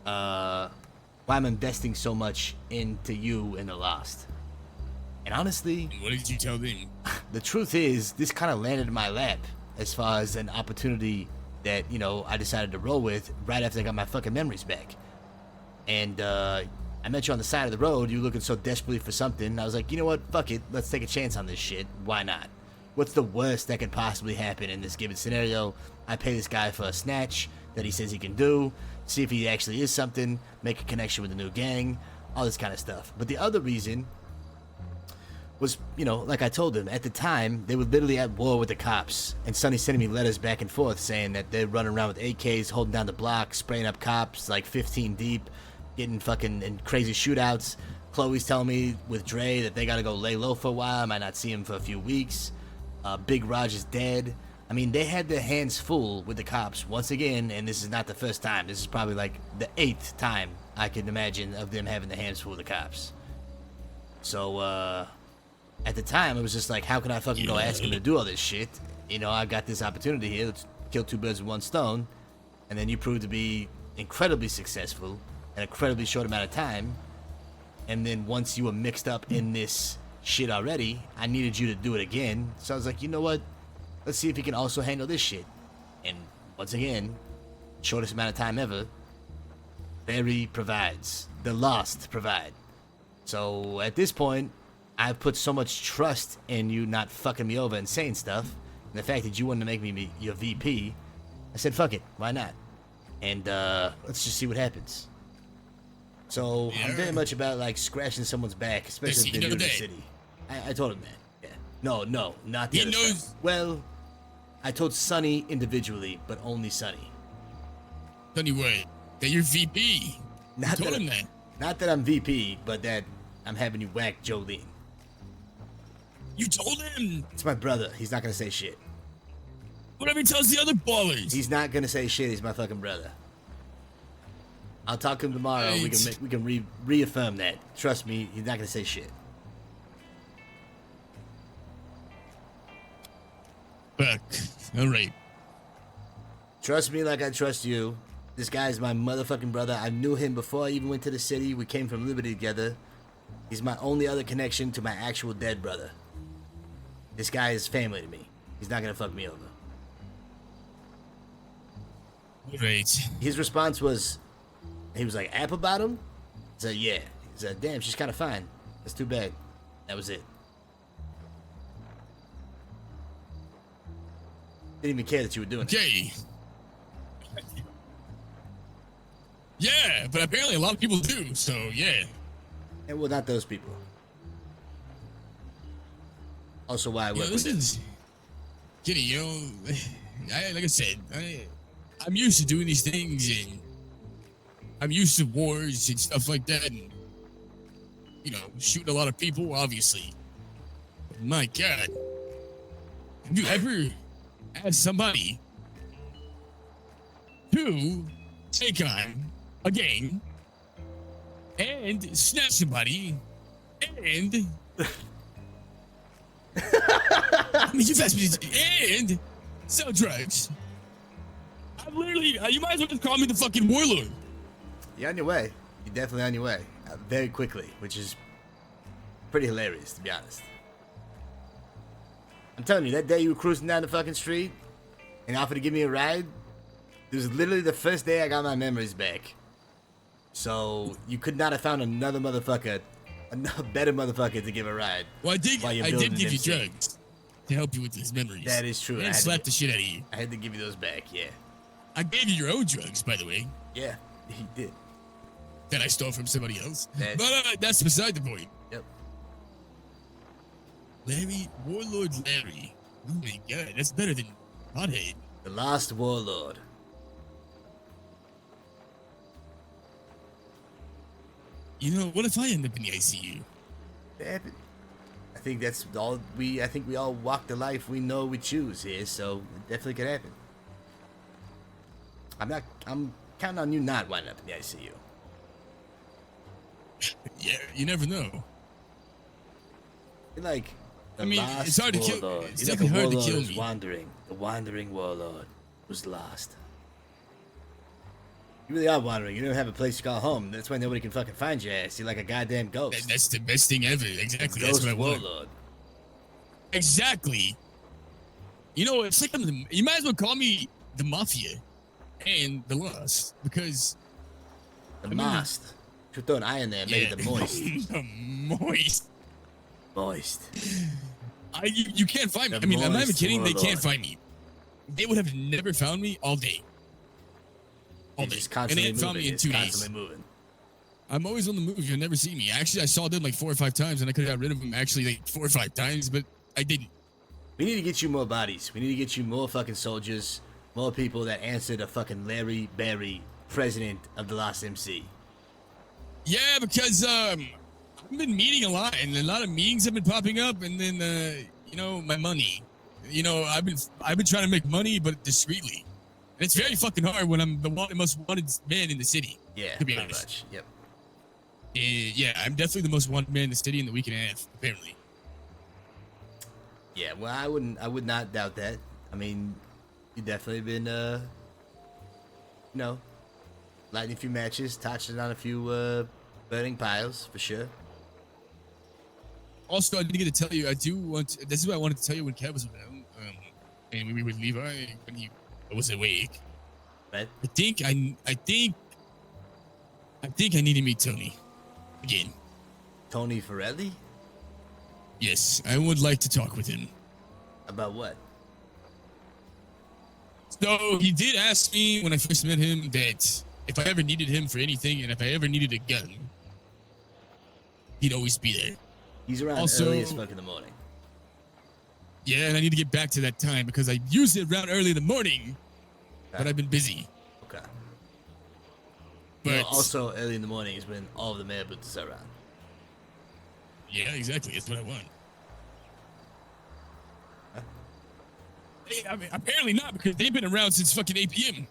why I'm investing so much into you and the Lost. And honestly, what did you tell them? The truth is, this kind of landed in my lap as far as an opportunity that, you know, I decided to roll with right after I got my fucking memories back. And I met you on the side of the road. You were looking so desperately for something. And I was like, you know what? Fuck it. Let's take a chance on this shit. Why not? What's the worst that could possibly happen in this given scenario? I pay this guy for a snatch that he says he can do, see if he actually is something, make a connection with the new gang, all this kind of stuff. But the other reason was, you know, like I told him, at the time, they were literally at war with the cops. And Sonny's sending me letters back and forth saying that they're running around with AKs, holding down the block, spraying up cops, like 15 deep, getting fucking in crazy shootouts. Chloe's telling me with Dre that they gotta go lay low for a while, might not see him for a few weeks. Big Raj is dead. I mean, they had their hands full with the cops once again, and this is not the first time. This is probably like the 8th time I can imagine of them having their hands full with the cops. So, at the time, it was just like, how can I fucking go ask him to do all this shit? You know, I got this opportunity here. Let's kill 2 birds with 1 stone. And then you proved to be incredibly successful in an incredibly short amount of time. And then once you were mixed up in this shit already, I needed you to do it again. So I was like, you know what? Let's see if he can also handle this shit. And once again, shortest amount of time ever, Barry provides. The Lost provide. So at this point, I've put so much trust in you not fucking me over and saying stuff, and the fact that you wanted to make me your VP, I said, fuck it, why not? And let's just see what happens. So I'm very much about like scratching someone's back, especially if they're new to the city. I told him that. Yeah. No, not the other stuff. Well, I told Sonny individually, but only Sonny. Sonny, what? That you're VP. Not that I'm VP, but that I'm having you whack Jolene. You told him? It's my brother. He's not gonna say shit. Whatever he tells the other ballers. He's not gonna say shit. He's my fucking brother. I'll talk to him tomorrow. Right. We can reaffirm that. Trust me, he's not gonna say shit. Fuck. All right. Trust me like I trust you. This guy's my motherfucking brother. I knew him before I even went to the city. We came from Liberty together. He's my only other connection to my actual dead brother. This guy is family to me. He's not gonna fuck me over. Right. His response was, he was like, apple bottom? I said, yeah. He said, damn, she's kind of fine. That's too bad. That was it. Didn't even care that you were doing it. Okay. Yeah, but apparently a lot of people do, so yeah. And well, not those people. Also why I work with them. Kenny, you know, like I said, I'm used to doing these things, and I'm used to wars and stuff like that, and shooting a lot of people, obviously. But my God, have you ever asked somebody to take on a gang and snatch somebody and I mean, you've asked me to, and sell drugs? I'm literally, you might as well just call me the fucking warlord. You're on your way. You're definitely on your way. Very quickly, which is pretty hilarious, to be honest. I'm telling you, that day you were cruising down the fucking street and offered to give me a ride, it was literally the first day I got my memories back. So you could not have found another motherfucker, a better motherfucker to give a ride. Well, I did give you drugs to help you with these memories. That is true. And slap the shit out of you. I had to give you those back, yeah. I gave you your own drugs, by the way. Yeah, he did. That I stole from somebody else. That's, that's beside the point. Yep. Warlord Larry. Oh my God, that's better than Hothead. The Last Warlord. What if I end up in the ICU? I think that's all I think we all walk the life we know we choose here, so it definitely could happen. I'm counting on you not winding up in the ICU. Yeah, you never know. You're like it's hard to kill. Warlord. It's You're like definitely a hard to warlord kill who's me. wandering. The wandering warlord who's lost. You really are wandering. You don't have a place to call home. That's why nobody can fucking find your ass. You're like a goddamn ghost. That's the best thing ever. Exactly. That's what I want. Warlord. Exactly. It's like you might as well call me the Mafia and the Lost, because the Lost. Should throw an I in there and make it the Moist. The Moist. Moist. You can't find me. The I'm not even Moist kidding. They Warlord. can't find me. They would have never found me all day. It's just constantly and they found me moving. in It's 2 days. constantly moving. I'm always on the move. You'll never see me. Actually, I saw them like 4 or 5 times, and I could have got rid of them actually like 4 or 5 times, but I didn't. We need to get you more bodies. We need to get you more fucking soldiers, more people that answer to fucking Larry Berry, president of the Lost MC. Yeah, because I've been meeting a lot, and a lot of meetings have been popping up, and then my money. I've been trying to make money, but discreetly. And it's very fucking hard when I'm the most wanted man in the city. Yeah, to be pretty honest. much. Yep. Yeah, I'm definitely the most wanted man in the city in the week and a half, apparently. Yeah, well, I would not doubt that. I mean, you definitely been, lighting a few matches, touching on a few, burning piles, for sure. Also, I didn't get to tell you, this is what I wanted to tell you when Kev was around, and we were with Levi when he was awake. Right. I think I need to meet Tony again. Tony Farelli? Yes, I would like to talk with him. About what? So he did ask me when I first met him that if I ever needed him for anything, and if I ever needed a gun, he'd always be there. He's around early as fuck in the morning. Yeah, and I need to get back to that time because I used it around early in the morning, but I've been busy. Okay. But also early in the morning is when all of the mayor boots are around. Yeah, exactly. That's what I want. I mean, apparently not, because they've been around since fucking 8 p.m.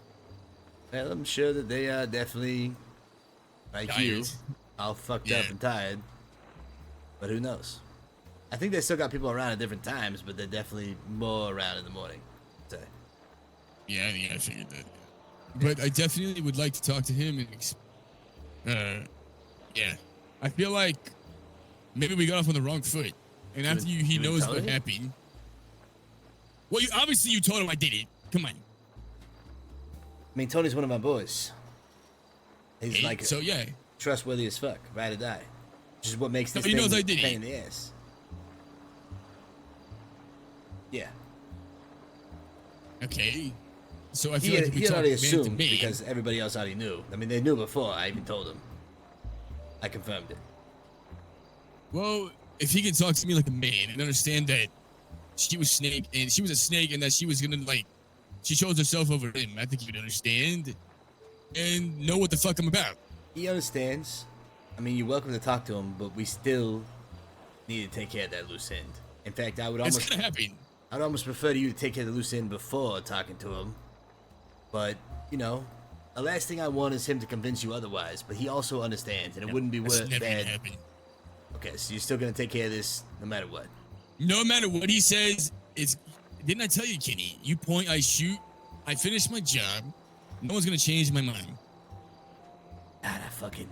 Well, I'm sure that they are definitely, like you, Tired. all fucked up and tired. But who knows? I think they still got people around at different times, but they're definitely more around in the morning. I'd say. Yeah, I figured that. But I definitely would like to talk to him and, yeah. I feel like maybe we got off on the wrong foot. And after he knows what happened. Well, obviously you told him I did it. Come on. I mean, Tony's one of my boys. He's Hey, so, yeah. trustworthy as fuck, ride or die. Which is what makes this he knows I thing did pain it. in the ass. Yeah. Okay. So I He feel had, like if we he had talk already man to assumed man, because everybody else already knew. I mean, they knew before I even told them. I confirmed it. well, if he can talk to me like a man and understand that she was a snake and that she was gonna she chose herself over him, I think he would understand. and know what the fuck I'm about. He understands. I mean, you're welcome to talk to him, but we still need to take care of that loose end. In fact, I would It's almost gonna happen. I'd almost prefer you to take care of the loose end before talking to him. But, you know, the last thing I want is him to convince you otherwise. But he also understands, and it wouldn't be That's worth never gonna that. happen. Okay, so you're still gonna take care of this no matter what. No matter what he says, it's. Didn't I tell you, Kenny? You point, I shoot, I finish my job. No one's gonna change my mind. God, I fucking.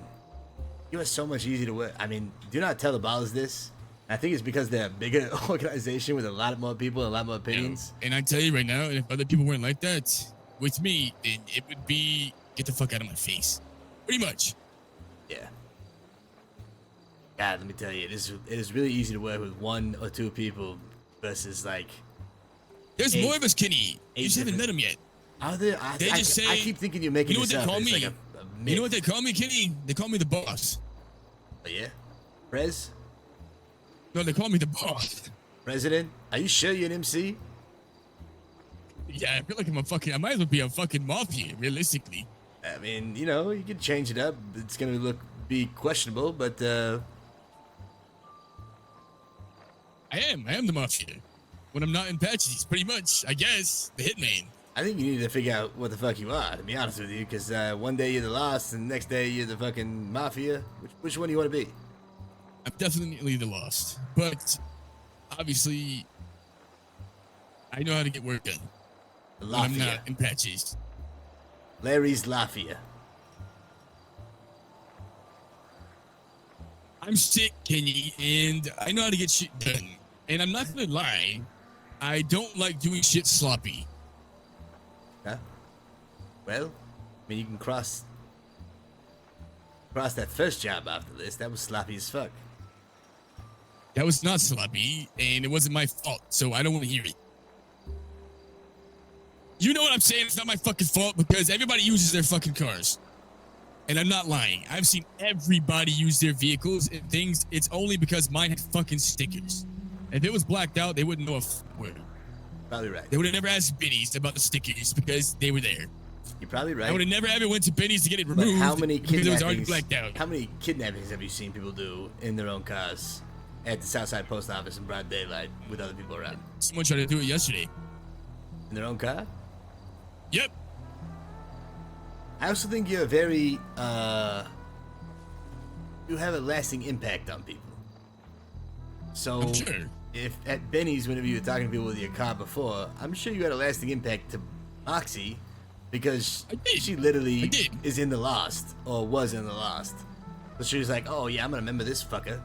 You are so much easier to work. I mean, do not tell the ballers this. I think it's because they're a bigger organization with a lot more people and a lot more opinions. And I tell you right now, if other people weren't like that with me, then it would be get the fuck out of my face. Pretty much. Yeah. God, let me tell you, it is really easy to work with 1 or 2 people versus like. There's more of us, Kenny. You just haven't met them yet. Are there? They just say. I keep thinking you're making You know what this they up. call It's me? like a You know what they call me, Kenny? They call me the boss. Oh, yeah? Prez? No, they call me the boss. President? Are you sure you're an MC? Yeah, I feel like I might as well be a fucking mafia, realistically. I mean, you know, you can change it up. It's gonna be questionable, but I am the mafia. When I'm not in patches, pretty much, I guess, the hitman. I think you need to figure out what the fuck you are, to be honest with you, because one day you're the Lost, and the next day you're the fucking Mafia. Which one do you want to be? I'm definitely the Lost, but obviously, I know how to get work done. The when I'm Lafia. not in patches. Larry's Lafia. I'm sick, Kenny, and I know how to get shit done. And I'm not gonna lie, I don't like doing shit sloppy. Huh? Well, I mean, you can cross that first job off the list. That was sloppy as fuck. That was not sloppy, and it wasn't my fault, so I don't want to hear it. You know what I'm saying? It's not my fucking fault because everybody uses their fucking cars. And I'm not lying. I've seen everybody use their vehicles and things. It's only because mine had fucking stickers. If it was blacked out, they wouldn't know a word. Probably right. They would have never asked Benny's about the stickers because they were there. You're probably right. I would have never ever went to Benny's to get it But removed how many because it was already kidnappings? blacked out. How many kidnappings have you seen people do in their own cars at the Southside Post Office in broad daylight with other people around? Someone tried to do it yesterday. In their own car? Yep. I also think you're very, you have a lasting impact on people. So, I'm sure. if at Benny's, whenever you were talking to people with your car before, I'm sure you had a lasting impact to Moxie because she literally is in the Lost or was in the Lost. So she was like, oh yeah, I'm gonna remember this fucker.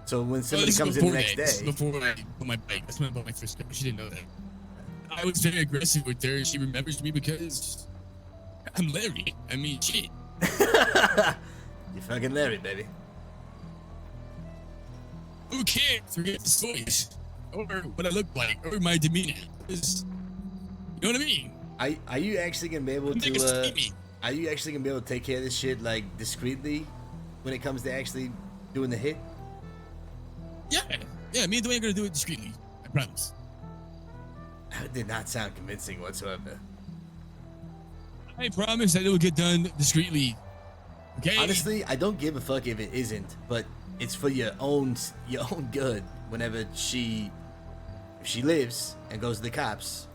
So when somebody this is comes in the before next that. This is day, before I put my bike. That's when I bought my first car. She didn't know that. I was very aggressive with her. She remembers me because I'm Larry. I mean, shit. you're fucking Larry, baby. Who cares? Forget this voice or what I look like or my demeanor. You know what I mean? Are you actually gonna be able Niggas to? see me. Are you actually gonna be able to take care of this shit like discreetly when it comes to actually doing the hit? Yeah, me and Dwayne are gonna do it discreetly. I promise. That did not sound convincing whatsoever. I promise that it will get done discreetly. Okay. Honestly, I don't give a fuck if it isn't, but it's for your own good. Whenever if she lives and goes to the cops,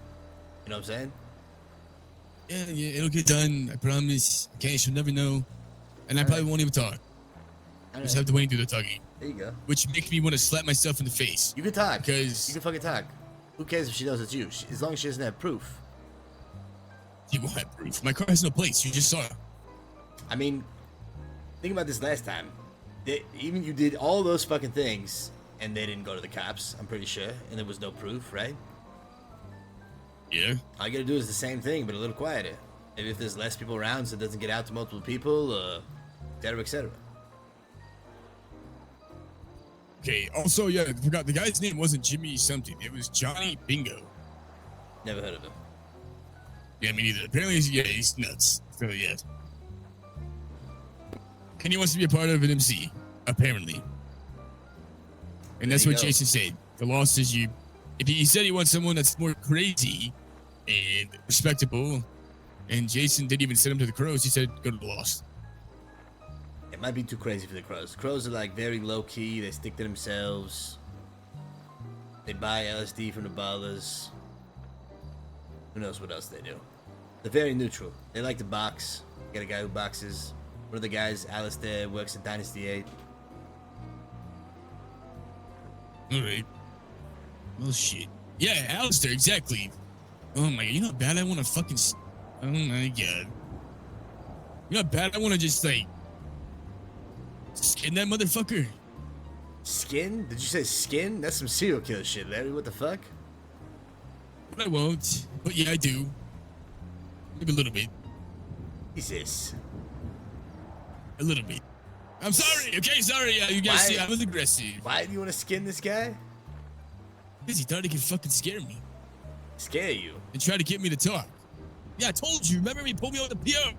you know what I'm saying? Yeah, it'll get done. I promise. Okay, she'll never know, and I probably won't even talk. Just have Dwayne do the talking. There you go. Which makes me want to slap myself in the face. You can talk. Because you can fucking talk. Who cares if she knows it's you? As long as she doesn't have proof. You won't have proof. My car has no plates. You just saw. I mean, think about this last time. Even you did all those fucking things, and they didn't go to the cops, I'm pretty sure, and there was no proof, right? Yeah. All you gotta do is the same thing, but a little quieter. Maybe if there's less people around so it doesn't get out to multiple people, et cetera, et cetera. Okay, also, yeah, I forgot. The guy's name wasn't Jimmy something. It was Johnny Bingo. Never heard of him. Yeah, me neither. Apparently, he's nuts. So, yeah. Kenny wants to be a part of an MC, apparently. And that's There you what go. Jason said. The law says you... If he said he wants someone that's more crazy and respectable, And Jason didn't even send him to the Crows. He said, go to the Lost. It might be too crazy for the Crows. The Crows are like very low key. They stick to themselves. They buy LSD from the ballers. Who knows what else they do? They're very neutral. They like to box. Got a guy who boxes. One of the guys, Alistair, works at Dynasty 8. Alright. Well, shit. Yeah, Alistair, exactly. Oh my god, you know how bad I want to fucking... Oh my god. You know how bad I want to just, like... skin that motherfucker? Skin? Did you say skin? That's some serial killer shit, Larry. What the fuck? I won't. But yeah, I do. Maybe a little bit. Jesus. A little bit. I'm sorry, okay? Sorry, you guys see I was aggressive. Why do you want to skin this guy? Because he thought he could fucking scare me. Scare you? And try to get me to talk. Yeah, I told you. Remember me pulled me on the PO?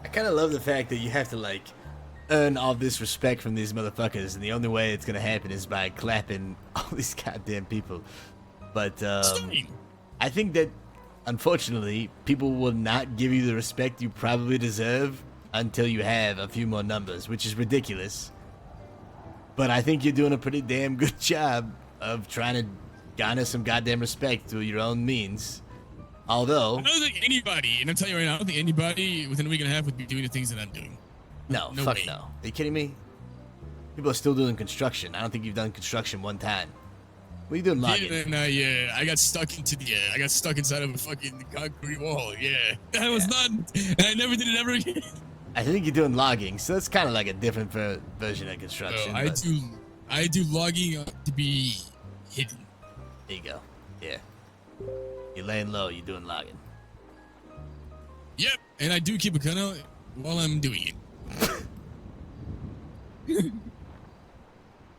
I kind of love the fact that you have to, like, earn all this respect from these motherfuckers, and the only way it's going to happen is by clapping all these goddamn people. But, I think that, unfortunately, people will not give you the respect you probably deserve until you have a few more numbers, which is ridiculous. But I think you're doing a pretty damn good job of trying to garner some goddamn respect through your own means. Although... I don't think anybody, and I'm telling you right now, I don't think anybody within a week and a half would be doing the things that I'm doing. No, fuck no. Are you kidding me? People are still doing construction. I don't think you've done construction one time. What are you doing logging? Yeah, I got stuck into the, I got stuck inside of a fucking concrete wall. Yeah, I was not, and I never did it ever again. I think you're doing logging, so it's kind of like a different version of construction. I do logging to be hidden. There you go. Yeah. You're laying low. You're doing logging. Yep, and I do keep a gun out while I'm doing it.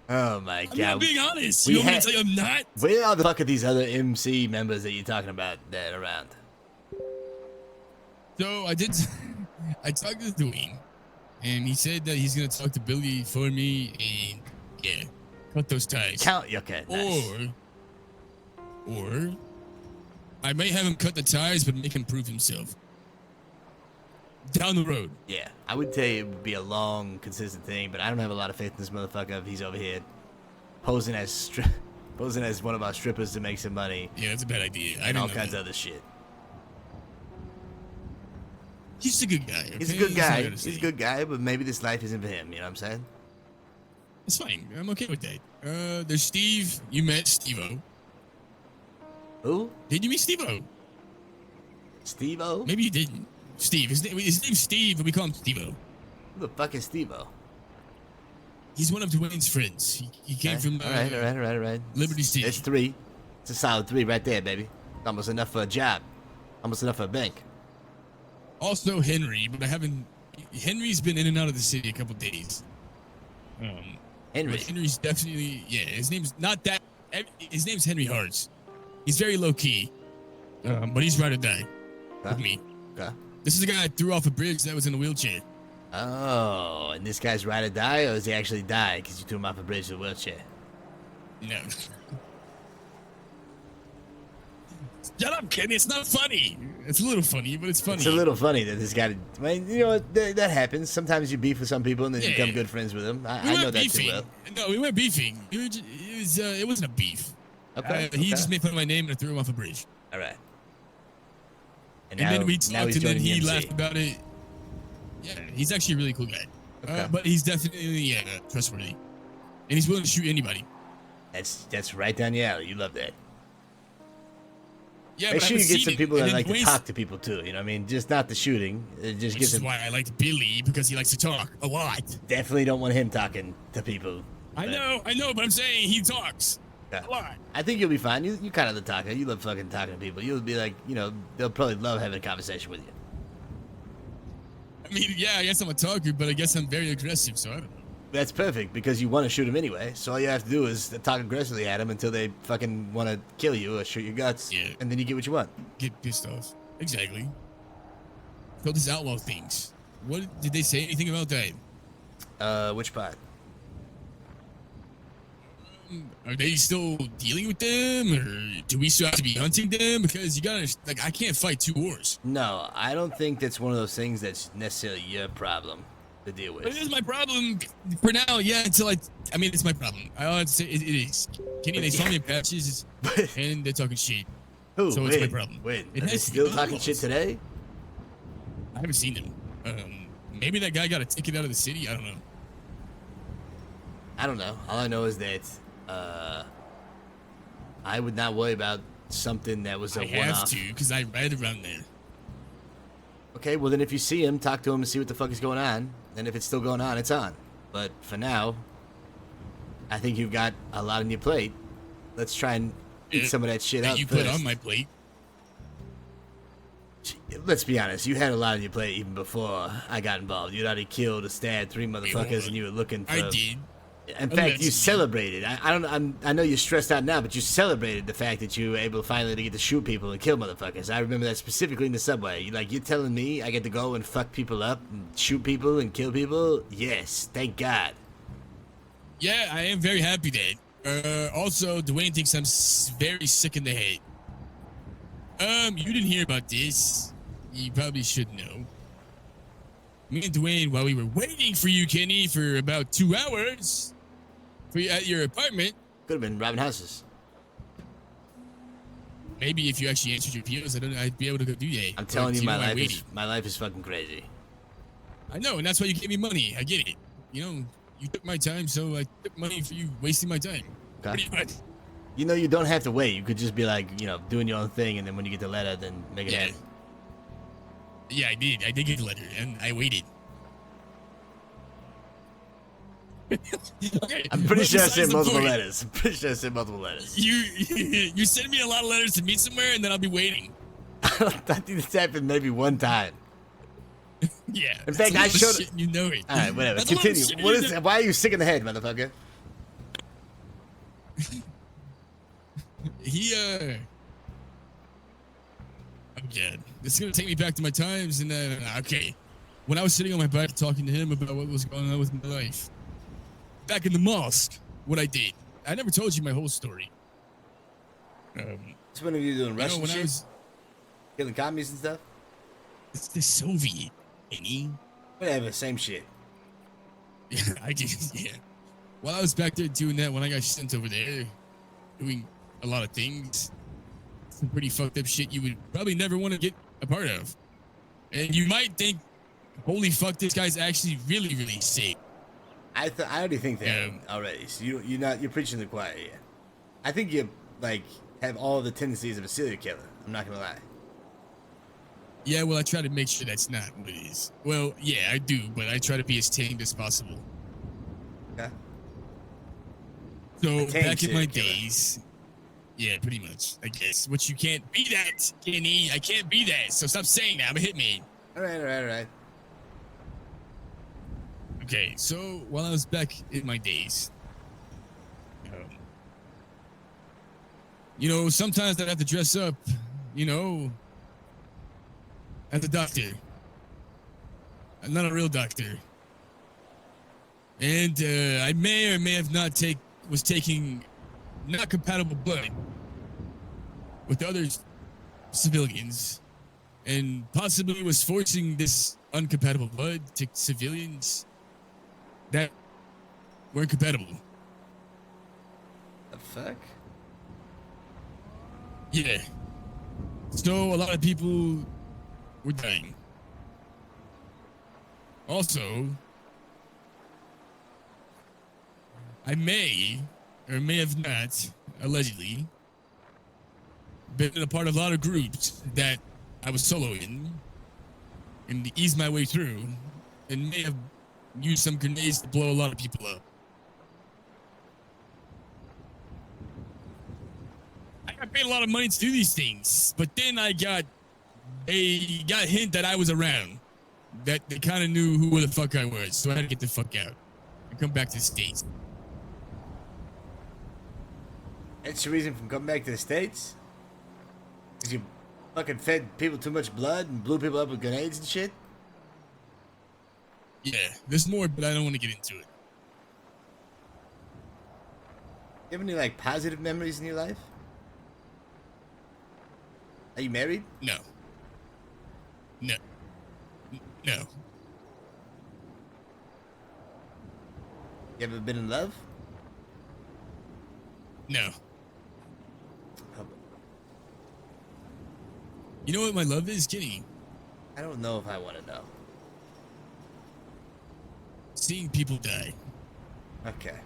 Oh my god. I'm not being honest. You want me to tell you I'm not? Where are the fuck are these other MC members that you're talking about that are around? So I talked to Dwayne, and he said that he's gonna talk to Billy for me, and yeah, cut those ties. Okay. Nice. Or I may have him cut the ties, but make him prove himself. Down the road. Yeah, I would say it would be a long, consistent thing, but I don't have a lot of faith in this motherfucker if he's over here posing as one of our strippers to make some money. Yeah, that's a bad idea. And all kinds of other shit. He's a good guy. Okay? He's a good guy. He's a good guy, but maybe this life isn't for him. You know what I'm saying? It's fine. I'm okay with that. There's Steve. You met Steve-O. Who? Did you meet Steve-O? Steve-O? Maybe you didn't. Steve. His name's Steve, but we call him Steve-O. Who the fuck is Steve-O? He's one of Dwayne's friends. He came from all right. Liberty City. It's 3. It's a solid 3 right there, baby. Almost enough for a job. Almost enough for a bank. Also Henry, but Henry's been in and out of the city a couple days. Henry's definitely, his name's not that, his name's Henry Hartz. He's very low key, but he's ride or die with me. Okay. This is the guy I threw off a bridge that was in a wheelchair. Oh, and this guy's ride or die, or does he actually die because you threw him off a bridge in a wheelchair? No. Shut up, Kenny. It's not funny. It's a little funny, but it's funny. It's a little funny that this guy. I mean, you know what? That happens. Sometimes you beef with some people and then you become good friends with them. I know that too well. No, we weren't beefing. It wasn't a beef. Okay. He just made fun of my name and I threw him off a bridge. All right. And then we talked and then he laughed about it. Yeah, he's actually a really cool guy. Okay. But he's definitely trustworthy. And he's willing to shoot anybody. That's right down your alley. You love that. Yeah, Make sure you get some people that like to Dwayne's... talk to people too. You know what I mean? Just not the shooting. Just Which is why I liked Billy, because he likes to talk a lot. Definitely don't want him talking to people. I know, but I'm saying he talks a lot. I think you'll be fine. You kind of the talker. You love fucking talking to people. You'll be like, they'll probably love having a conversation with you. I mean, yeah, I guess I'm a talker, but I guess I'm very aggressive, so I don't know. That's perfect, because you want to shoot him anyway. So all you have to do is talk aggressively at him until they fucking want to kill you or shoot your guts. Yeah. And then you get what you want. Get pissed off. Exactly. So these outlaw things. What did they say anything about that? Which part? Are they still dealing with them, or do we still have to be hunting them? Because you gotta, like, I can't fight two wars. No, I don't think that's one of those things that's necessarily your problem to deal with. But it is my problem for now, yeah, until I mean, it's my problem. I'll have to say it is. Kenny, they saw me in patches, and they're talking shit. Who? So it's my problem. Wait, It are they has to be still my talking fault. shit today? I haven't seen them. Maybe that guy got a ticket out of the city. I don't know. I don't know. All I know is that I would not worry about something that was a I have one-off. to, because I ride around there. Okay, well then if you see him, talk to him and see what the fuck is going on. And if it's still going on, it's on. But for now, I think you've got a lot on your plate. Let's try and eat some of that shit that up you first. put on my plate. Let's be honest, you had a lot on your plate even before I got involved. You'd already killed or stabbed 3 motherfuckers and you were looking for... I did. In fact, you celebrated. I know you're stressed out now, but you celebrated the fact that you were able finally to get to shoot people and kill motherfuckers. I remember that specifically in the subway. You're telling me I get to go and fuck people up and shoot people and kill people? Yes, thank God. Yeah, I am very happy that. Also, Dwayne thinks I'm very sick in the head. You didn't hear about this. You probably should know. Me and Dwayne, while we were waiting for you, Kenny, for about 2 hours for you at your apartment. Could have been robbing houses. Maybe if you actually answered your POs, I'd be able to go do that. I'm telling you, know, my I waited. life is fucking crazy. I know, and that's why you gave me money. I get it. You know, you took my time, so I took money for you wasting my time. Okay. Pretty much. You know, you don't have to wait. You could just be like, doing your own thing, and then when you get the letter, then make it happen. Yeah, I did. I did get the letter, and I waited. Okay, I'm pretty sure I besides sent the multiple point, letters. I'm pretty sure I sent multiple letters. You send me a lot of letters to meet somewhere, and then I'll be waiting. I think this happened maybe one time. Yeah. In fact, that's a I lot of showed. shit, you know it. All right, whatever. That's a lot of Continue. shit, What you is? know- Why are you sick in the head, motherfucker? He oh god, it's gonna take me back to my times, and okay, when I was sitting on my bike talking to him about what was going on with my life back in the mosque, what I did. I never told you my whole story. So when are you doing Russian when shit? I was Killing commies and stuff? It's the Soviet, Kenny. Whatever, same shit. Yeah, I did. Yeah. While I was back there doing that, when I got sent over there, doing a lot of things, some pretty fucked up shit you would probably never want to get a part of. And you might think, holy fuck, this guy's actually really, really sick. I already think that already. So you're preaching to the choir here. I think you have all the tendencies of a serial killer. I'm not gonna lie. Yeah, well, I try to make sure that's not what it is. Well, yeah, I do, but I try to be as tamed as possible. Okay. So A tame back in my serial killer. days, yeah, pretty much, I guess. Which you can't be that, Kenny. I can't be that. So stop saying that. I'm a hitman. All right. Okay, so while I was back in my days, sometimes I'd have to dress up, as a doctor. I'm not a real doctor. And I may or may have not was taking not compatible blood with other civilians, and possibly was forcing this uncompatible blood to civilians that weren't compatible. The fuck? Yeah. So a lot of people were dying. Also, I may or may have not, allegedly, been a part of a lot of groups that I was soloing and to ease my way through, and may have used some grenades to blow a lot of people up. I got paid a lot of money to do these things, but then I got hint that I was around, that they kind of knew who the fuck I was, so I had to get the fuck out and come back to the States. That's the reason for coming back to the States? Because you fucking fed people too much blood and blew people up with grenades and shit? Yeah, there's more, but I don't want to get into it. You have any like positive memories in your life? Are you married? No. No. No. You ever been in love? No. You know what my love is, Kenny? I don't know if I want to know. Seeing people die. Okay.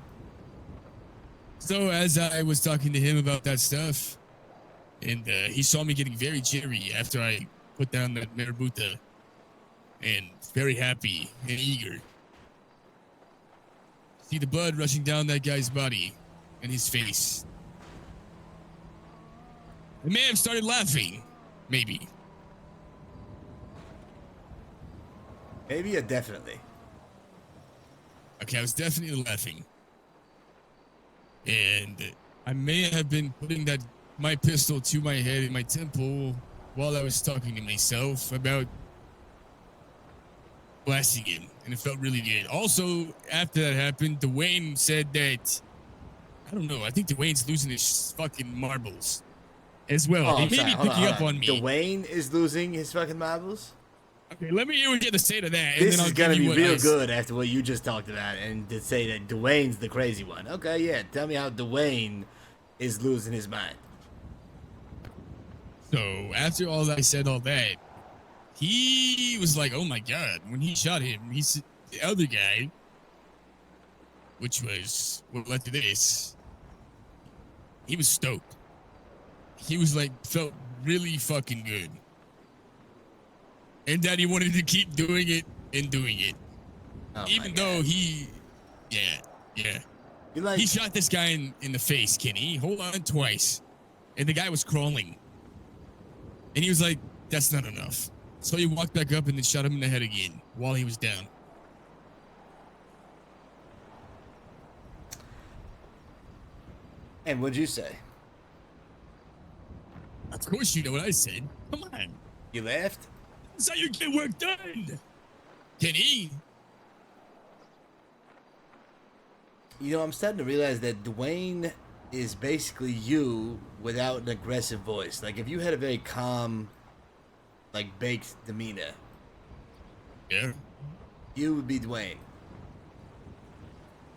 So as I was talking to him about that stuff, and he saw me getting very jittery after I put down that Marabuta, and very happy and eager. See the blood rushing down that guy's body and his face. I may have started laughing, maybe. Maybe or definitely? Okay, I was definitely laughing. And I may have been putting my pistol to my head in my temple while I was talking to myself about blasting him, and it felt really good. Also, after that happened, Dwayne said that, I don't know, I think Dwayne's losing his fucking marbles as well. Oh, He I'm may sorry. be Hold picking on, up hold on me. Dwayne is losing his fucking marbles? Okay, let me hear what you have to say to that. This and then I'll is gonna give be you what real I- good after what you just talked about, and to say that Dwayne's the crazy one. Okay, yeah. Tell me how Dwayne is losing his mind. So after all I said all that, he was like, "Oh my god!" When he shot him, he's the other guy, which was what led to this. He was stoked. He was like, felt really fucking good, and that he wanted to keep doing it and doing it, even though he, yeah. He shot this guy in the face, Kenny. Hold on, twice, and the guy was crawling, and he was like, "That's not enough." So he walked back up and then shot him in the head again while he was down. And what'd you say? Of course you know what I said. Come on. You laughed? That's how you get work done. Kenny. You know, I'm starting to realize that Dwayne is basically you without an aggressive voice. Like, if you had a very calm, like, baked demeanor. Yeah. You would be Dwayne.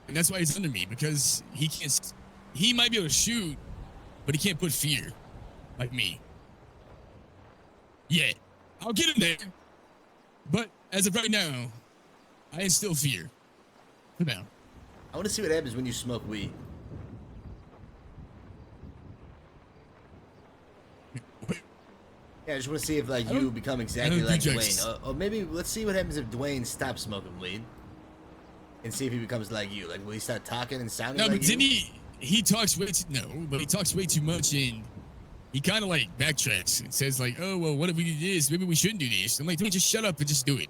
And that's why he's under me, because he can't. He might be able to shoot, but he can't put fear like me. Yeah, I'll get him there. But as of right now, I instill fear. For now. I want to see what happens when you smoke weed. Yeah, I just want to see if like you become exactly like Dwayne, or maybe let's see what happens if Dwayne stops smoking weed, and see if he becomes like you. Like, will he start talking and sounding No, like but you? then he talks way too. No, but he talks way too much, and he kind of like backtracks and says like, "Oh well, what if we do this? Maybe we shouldn't do this." I'm like, "Don't just shut up and just do it."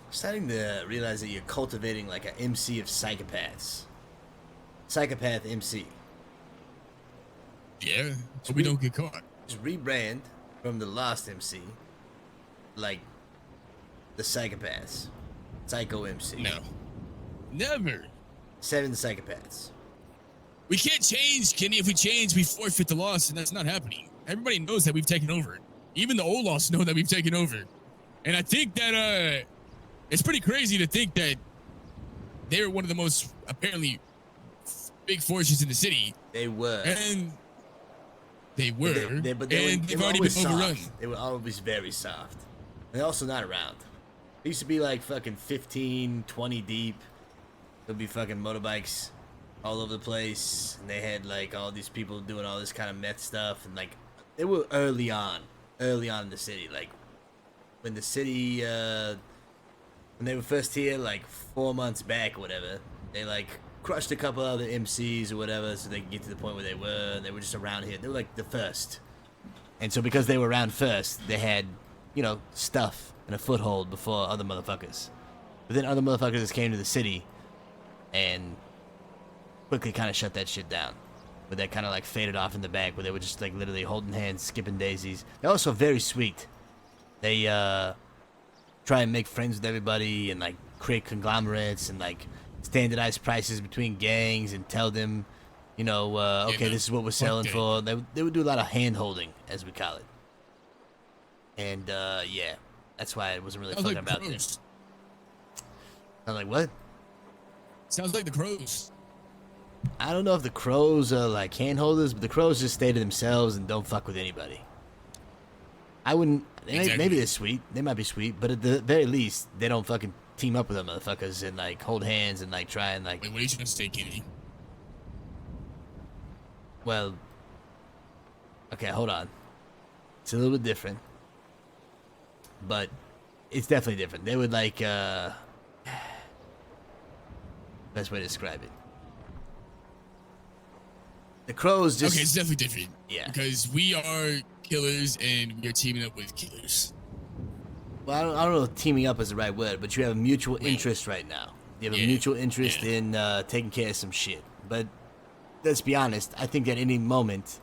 I'm starting to realize that you're cultivating like an MC of psychopaths. Psychopath MC. Yeah, so we don't get caught. Just rebrand from the Lost MC, like the Psychopaths. Psycho MC. No. Never. 7 Psychopaths. We can't change, Kenny. If we change, we forfeit the loss, and that's not happening. Everybody knows that we've taken over. Even the old lost know that we've taken over. And I think that it's pretty crazy to think that they're one of the most apparently big forces in the city. They were. And they were. But they and were, they've were already always been overrun. soft. They were always very soft. They're also not around. They used to be like fucking 15, 20 deep. There'd be fucking motorbikes all over the place. And they had like all these people doing all this kind of meth stuff. And like, they were early on in the city. Like, when the city, when they were first here, like 4 months back or whatever, they like crushed a couple other MCs or whatever so they could get to the point where they were. And they were just around here. They were like the first. And so because they were around first, they had, you know, stuff and a foothold before other motherfuckers. But then other motherfuckers just came to the city and quickly kind of shut that shit down. But that kind of like faded off in the back where they were just like literally holding hands, skipping daisies. They're also very sweet. They try and make friends with everybody and like create conglomerates and like standardize prices between gangs and tell them You know, okay, this is what we're selling for. They would do a lot of hand holding, as we call it. And yeah, that's why I wasn't really Sounds fucking like about crows. this. Sound like what? Sounds like the crows. I don't know if the crows are like hand holders, but the crows just stay to themselves and don't fuck with anybody. I wouldn't. Maybe they're sweet. They might be sweet, but at the very least, they don't fucking team up with them motherfuckers and like hold hands and like try and like. Wait, what are you trying to say, Kenny? Well, okay, hold on. It's a little bit different, but it's definitely different. They would like best way to describe it. The crows just Okay, it's definitely different. Yeah. Because we are killers and we are teaming up with killers. Well, I don't know if teaming up is the right word, but you have a mutual interest right now. You have a mutual interest in taking care of some shit. But let's be honest, I think at any moment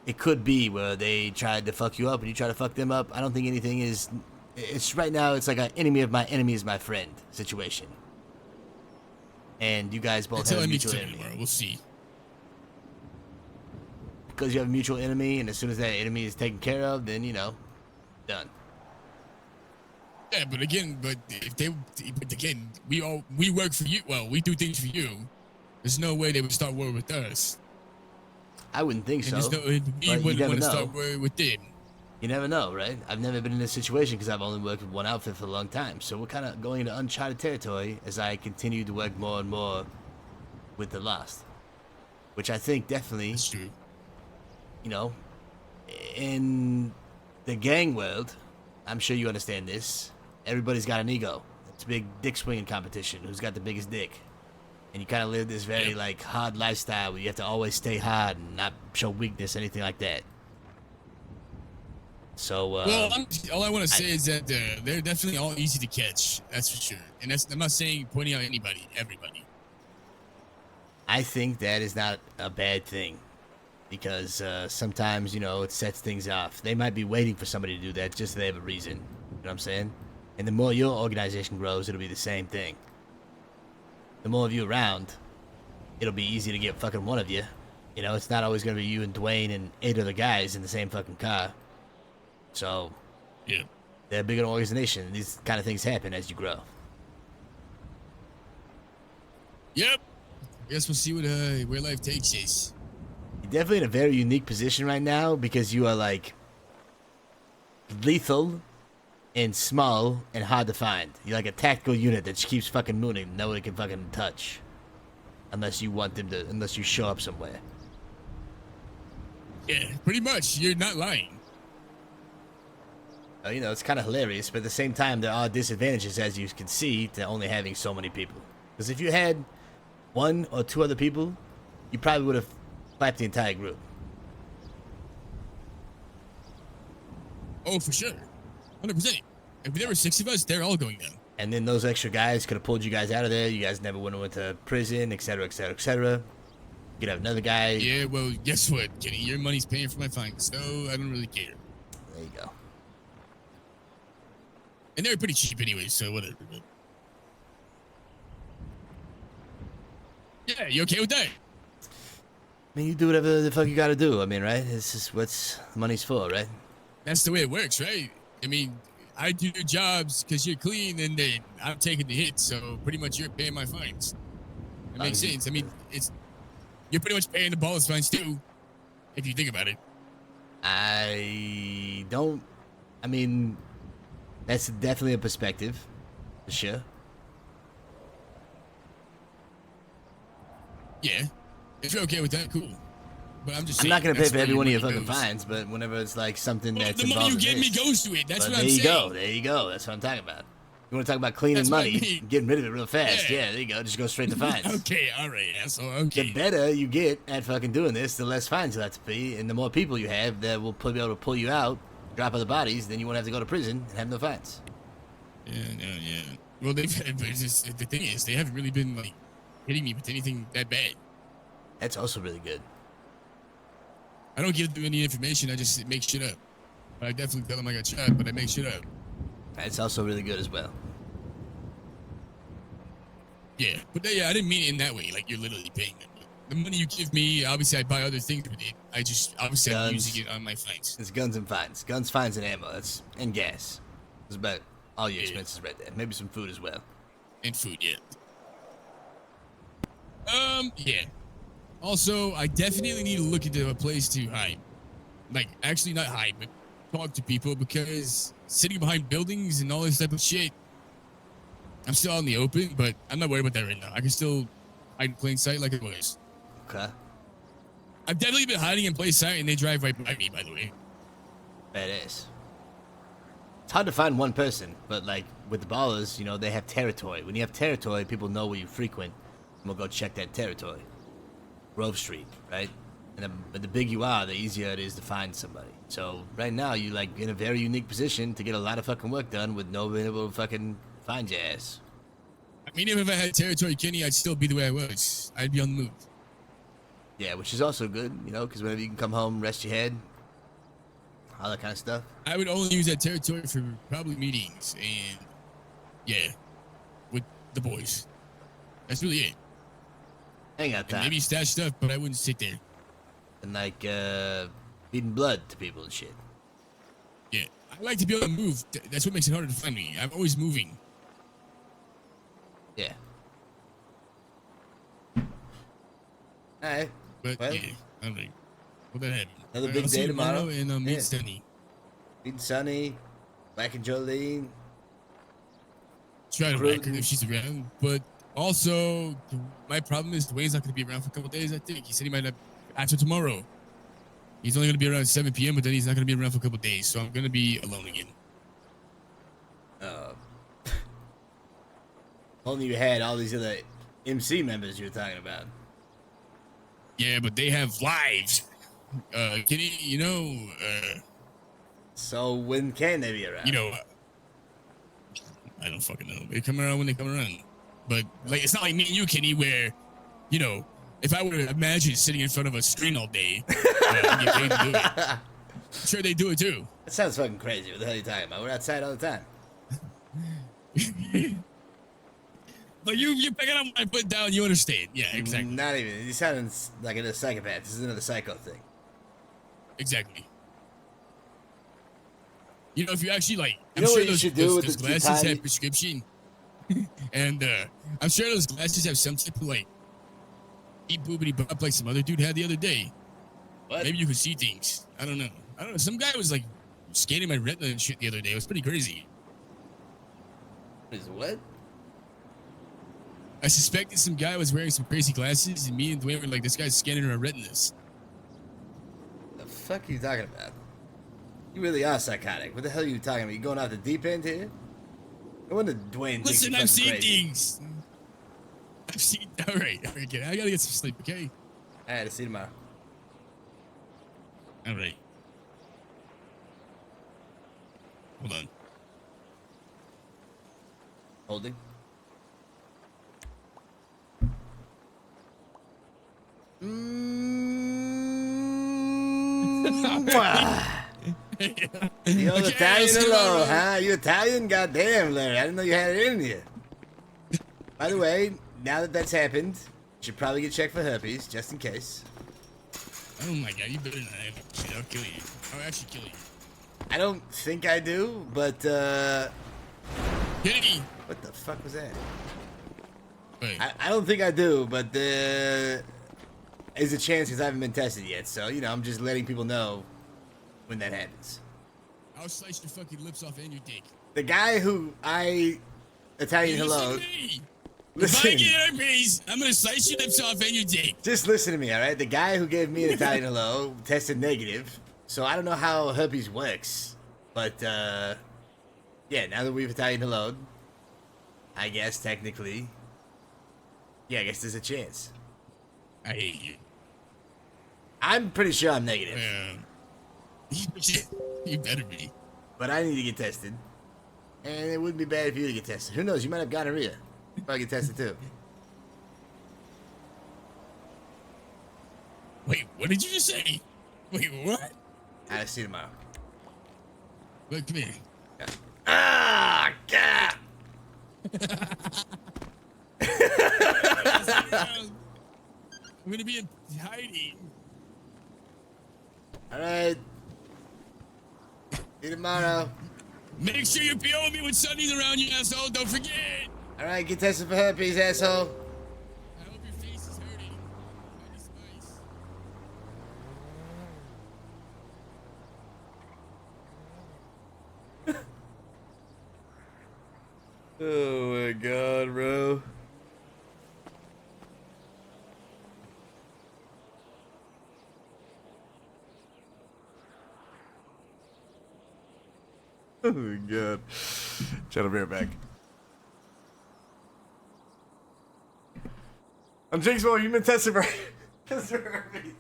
it could be where they tried to fuck you up and you try to fuck them up. I don't think anything is. It's right now. It's like an enemy of my enemy is my friend situation. And you guys both have a mutual enemy. Tomorrow. We'll see. Because you have a mutual enemy, and as soon as that enemy is taken care of, then you know, done. Yeah, but again, we work for you. Well, we do things for you. There's no way they would start war with us. I wouldn't think so. We wouldn't want to start war with them. You never know, right? I've never been in this situation because I've only worked with one outfit for a long time. So we're kind of going into uncharted territory as I continue to work more and more with the Lost, which I think definitely, that's true. You know, in the gang world, I'm sure you understand this. Everybody's got an ego. It's a big dick swinging competition. Who's got the biggest dick? And you kind of live this very like hard lifestyle where you have to always stay hard and not show weakness, anything like that. So, well, all I want to say is that they're definitely all easy to catch. That's for sure. And I'm not saying pointing out anybody, everybody. I think that is not a bad thing because sometimes, you know, it sets things off. They might be waiting for somebody to do that just so they have a reason. You know what I'm saying? And the more your organization grows, it'll be the same thing. The more of you around, it'll be easy to get fucking one of you. You know, it's not always going to be you and Dwayne and 8 other guys in the same fucking car. So, yeah, they're a bigger organization. These kind of things happen as you grow. Yep. I guess we'll see what where life takes us. You're definitely in a very unique position right now because you are like lethal and small and hard to find. You're like a tactical unit that just keeps fucking mooning. Nobody can fucking touch unless you want them to. Unless you show up somewhere. Yeah, pretty much. You're not lying. You know, it's kind of hilarious, but at the same time, there are disadvantages, as you can see, to only having so many people. Because if you had 1 or 2 other people, you probably would have clapped the entire group. Oh, for sure. 100%. If there were 6 of us, they're all going down. And then those extra guys could have pulled you guys out of there. You guys never would have went to prison, etc., etc., etc. You could have another guy. Yeah, well, guess what, Kenny? Your money's paying for my fine, so I don't really care. There you go. And they're pretty cheap anyway, so whatever. But... yeah, you okay with that? I mean, you do whatever the fuck you gotta do. I mean, right? This is what money's for, right? That's the way it works, right? I mean, I do your jobs because you're clean, and then I'm taking the hit, so pretty much you're paying my fines. It makes sense. I mean, you're pretty much paying the ball's fines too, if you think about it. I mean, that's definitely a perspective, for sure. Yeah, if you're okay with that, cool. But I'm just saying, not gonna pay that's for where every your one of your money fucking goes. fines, but whenever it's like something that's the money involved you in give me this. goes to it. That's But what I'm there you saying. go. There you go. That's what I'm talking about. You want to talk about cleaning That's what I money, mean. getting rid of it real fast. Yeah, there you go. Just go straight to fines. Okay, all right, asshole. Okay. The better you get at fucking doing this, the less fines you'll have to pay, and the more people you have that will be able to pull you out, drop other bodies, then you won't have to go to prison and have no fines. Yeah. Well, the thing is, they haven't really been like hitting me with anything that bad. That's also really good. I don't give them any information. I just make shit up. I definitely tell them I got shot, but I make shit up. That's also really good as well. Yeah, but yeah, I didn't mean it in that way. Like you're literally paying them. the money you give me, obviously I buy other things with it. I just obviously I'm Guns. using it on my flights. It's guns and fines. Guns, fines, and ammo. That's and gas. That's about all your expenses right there. Maybe some food as well. And food, yeah. Yeah. Also, I definitely need to look into a place to hide. Like, actually not hide, but talk to people, because sitting behind buildings and all this type of shit, I'm still out in the open, but I'm not worried about that right now. I can still hide in plain sight like it was. Okay. I've definitely been hiding in plain sight, and they drive right by me, by the way. Badass. It's hard to find one person, but like with the ballers, you know, they have territory. When you have territory, people know where you frequent, and we'll go check that territory. Grove Street, right? And the bigger you are, the easier it is to find somebody. So right now, you're like in a very unique position to get a lot of fucking work done with no being able to fucking find your ass. I mean, even if I had territory, Kenny, I'd still be the way I was. I'd be on the move. Yeah, which is also good, you know, because whenever you can come home, rest your head, all that kind of stuff. I would only use that territory for probably meetings and, yeah, with the boys. That's really it. Hang out time. Maybe stash stuff, but I wouldn't sit there. And like, feeding blood to people and shit. Yeah, I like to be able to move. That's what makes it harder to find me. I'm always moving. Yeah. Alright. But well, yeah, I'm like, what that happened? Another big I'll see day you tomorrow. And meet Sunny. Meet Sunny, Black and Jolene. Try to back her if she's around. But also, my problem is Dwayne's not going to be around for a couple days, I think. He said he might not, after tomorrow. He's only going to be around 7 p.m., but then he's not going to be around for a couple days. So I'm going to be alone again. Only you had all these other MC members you were talking about. Yeah, but they have lives. Kenny, you know, so when can they be around? You know, I don't fucking know. They come around when they come around. But like, it's not like me and you, Kenny, where, you know, if I were to imagine sitting in front of a screen all day, and get paid to do it, I'm sure they do it too. That sounds fucking crazy. What the hell are you talking about? We're outside all the time. But you pick it up when I put it down, you understand. Yeah, exactly. Not even. You sound like a psychopath. This is another psycho thing. Exactly. You know, if you actually like, You know what you should do with those the glasses tiny- have prescription, and I'm sure those glasses have some type of like beep boopity bop like some other dude had the other day. What? Maybe you could see things. I don't know. Some guy was like scanning my retina and shit the other day. It was pretty crazy. Is what? I suspected some guy was wearing some crazy glasses, and me and Dwayne were like, "This guy's scanning our retinas." The fuck are you talking about? You really are psychotic. What the hell are you talking about? You going out the deep end here? No wonder Dwayne thinks Listen, you're I've fucking seen crazy. things. I've seen. All right, kid. I gotta get some sleep. Okay. All right, I'll see you tomorrow. All right. Hold on. Holding. You're Okay, Italian I'll see you hello, tomorrow. huh? You Italian? Goddamn, Larry. I didn't know you had it in you. By the way, now that that's happened, you should probably get checked for herpes, just in case. Oh my god, you better not have that shit. I'll kill you. I'll actually kill you. I don't think I do, but, Kenny! What the fuck was that? Wait. I don't think I do, but there's a chance because I haven't been tested yet. So, you know, I'm just letting people know when that happens. I'll slice your fucking lips off and your dick. The guy who Italian Listen hello. to me. Listen. If I get herpes, I'm gonna slice your lips off and your dick. Just listen to me, all right? The guy who gave me an Italian hello tested negative. So I don't know how herpes works. But, yeah, now that we've Italian helloed, I guess technically, yeah, I guess there's a chance. I hate you. I'm pretty sure I'm negative. You better be. But I need to get tested. And it wouldn't be bad if you to get tested. Who knows? You might have gonorrhea. Probably get tested too. Wait, what did you just say? Wait, what? I'll see you tomorrow. Look, come here. Ah, God! I'm gonna be in hiding. All right. See you tomorrow. Make sure you PO me when Sunny's around, you asshole. Don't forget. All right, get tested for herpes, asshole. I hope your face is hurting. Oh my god, bro. Oh my god. Try to be right back. I'm Jinxwell, you've been tested for herpes.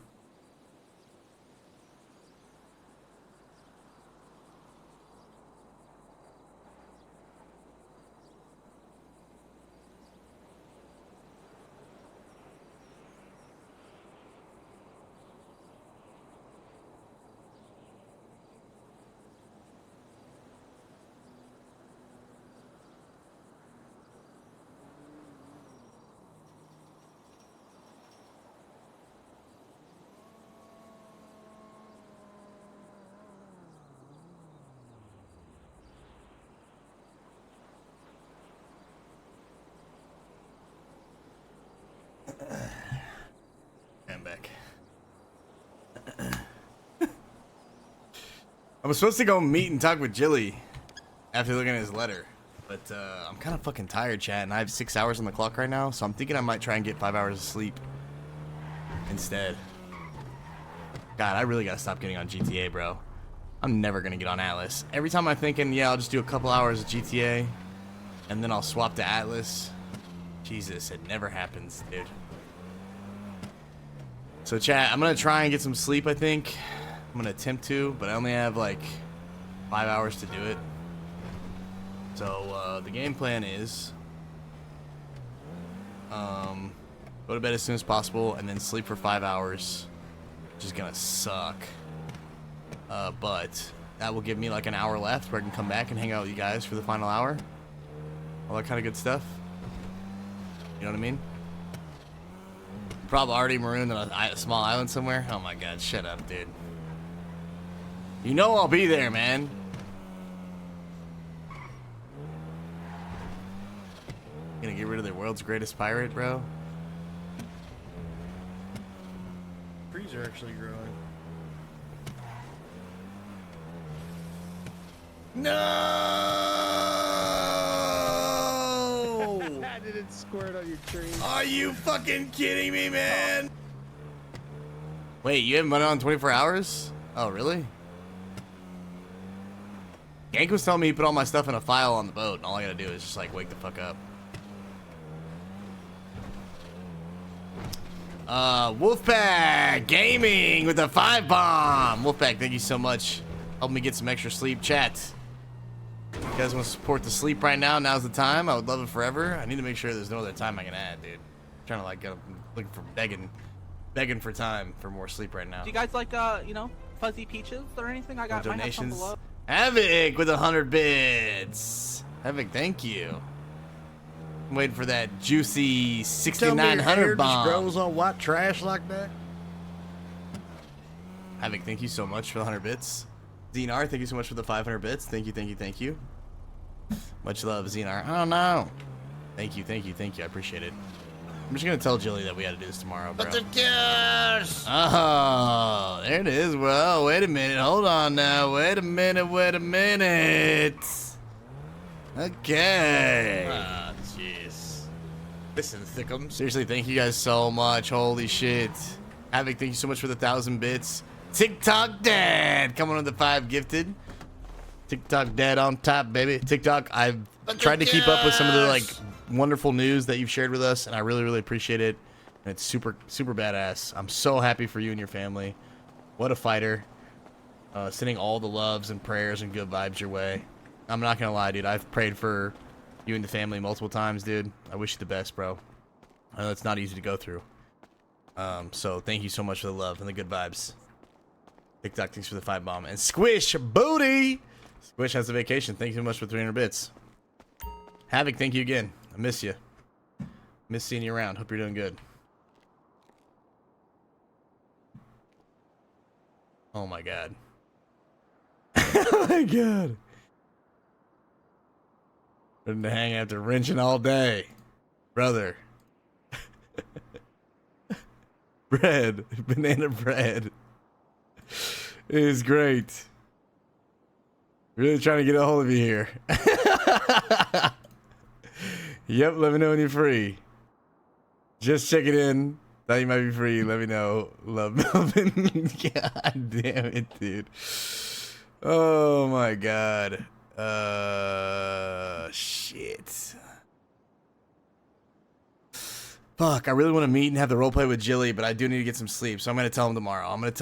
I'm back. I was supposed to go meet and talk with Jilly after looking at his letter, but I'm kind of fucking tired, chat, and I have 6 hours on the clock right now, so I'm thinking I might try and get 5 hours of sleep instead. God, I really gotta stop getting on GTA, bro. I'm never gonna get on Atlas. Every time I'm thinking, yeah, I'll just do a couple hours of GTA, and then I'll swap to Atlas. Jesus, it never happens, dude. So chat, I'm gonna try and get some sleep, I think. I'm gonna attempt to, but I only have like 5 hours to do it. So the game plan is go to bed as soon as possible and then sleep for 5 hours, which is gonna suck. But that will give me like an hour left where I can come back and hang out with you guys for the final hour. All that kind of good stuff. You know what I mean? Probably already marooned on a small island somewhere. Oh my god, shut up, dude. You know I'll be there, man. Gonna get rid of the world's greatest pirate, bro? Trees are actually growing. No! I didn't squirt on your tree. Are you fucking kidding me, man? Wait, you haven't been on 24 hours? Oh, really? Gank was telling me he put all my stuff in a file on the boat, and all I gotta do is just like wake the fuck up. Wolfpack Gaming with a 5 bomb. Wolfpack, thank you so much. Help me get some extra sleep, chat. You guys want to support the sleep right now? Now's the time. I would love it forever. I need to make sure there's no other time I can add, dude. I'm trying to like go looking for begging for time for more sleep right now. Do you guys like, you know, fuzzy peaches or anything? I got donations. below. Havoc with 100 bits. Havoc, thank you. I'm waiting for that juicy 6,900 bomb. Just grows on white trash like that. Havoc, thank you so much for the 100 bits. Zenar, thank you so much for the 500 bits. Thank you, thank you, thank you. Much love, Zenar. Oh no. Thank you, thank you, thank you. I appreciate it. I'm just gonna tell Jilly that we had to do this tomorrow, bro. But the cares. Oh, there it is, bro. Wait a minute. Hold on now. Wait a minute. Wait a minute. Okay. Ah, jeez. Listen, Thickum. Seriously, thank you guys so much. Holy shit. Havoc, thank you so much for the 1,000 bits. TikTok Dad coming on the 5 gifted. TikTok Dad on top, baby. TikTok, I've tried to keep up with some of the like wonderful news that you've shared with us, and I really, really appreciate it. And it's super, super badass. I'm so happy for you and your family. What a fighter. Sending all the loves and prayers and good vibes your way. I'm not gonna lie, dude. I've prayed for you and the family multiple times, dude. I wish you the best, bro. I know it's not easy to go through. So thank you so much for the love and the good vibes. TikTok, thanks for the 5 bomb. And Squish Booty! Squish has a vacation. Thank you so much for 300 bits. Havoc, thank you again. I miss you. Miss seeing you around. Hope you're doing good. Oh my god. Oh my god. Been to hang after wrenching all day. Brother. Bread. Banana bread. It is great. Really trying to get a hold of you here. Yep, let me know when you're free. Just checking in. Thought you might be free. Let me know. Love, Melvin. God damn it, dude. Oh my god. Shit. Fuck, I really want to meet and have the roleplay with Jilly, but I do need to get some sleep, so I'm going to tell him tomorrow. I'm going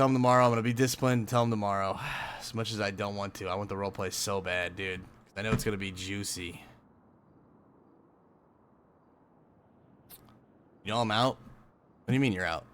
to be disciplined and tell him tomorrow. As much as I don't want to. I want the roleplay so bad, dude. I know it's going to be juicy. You know I'm out? What do you mean you're out?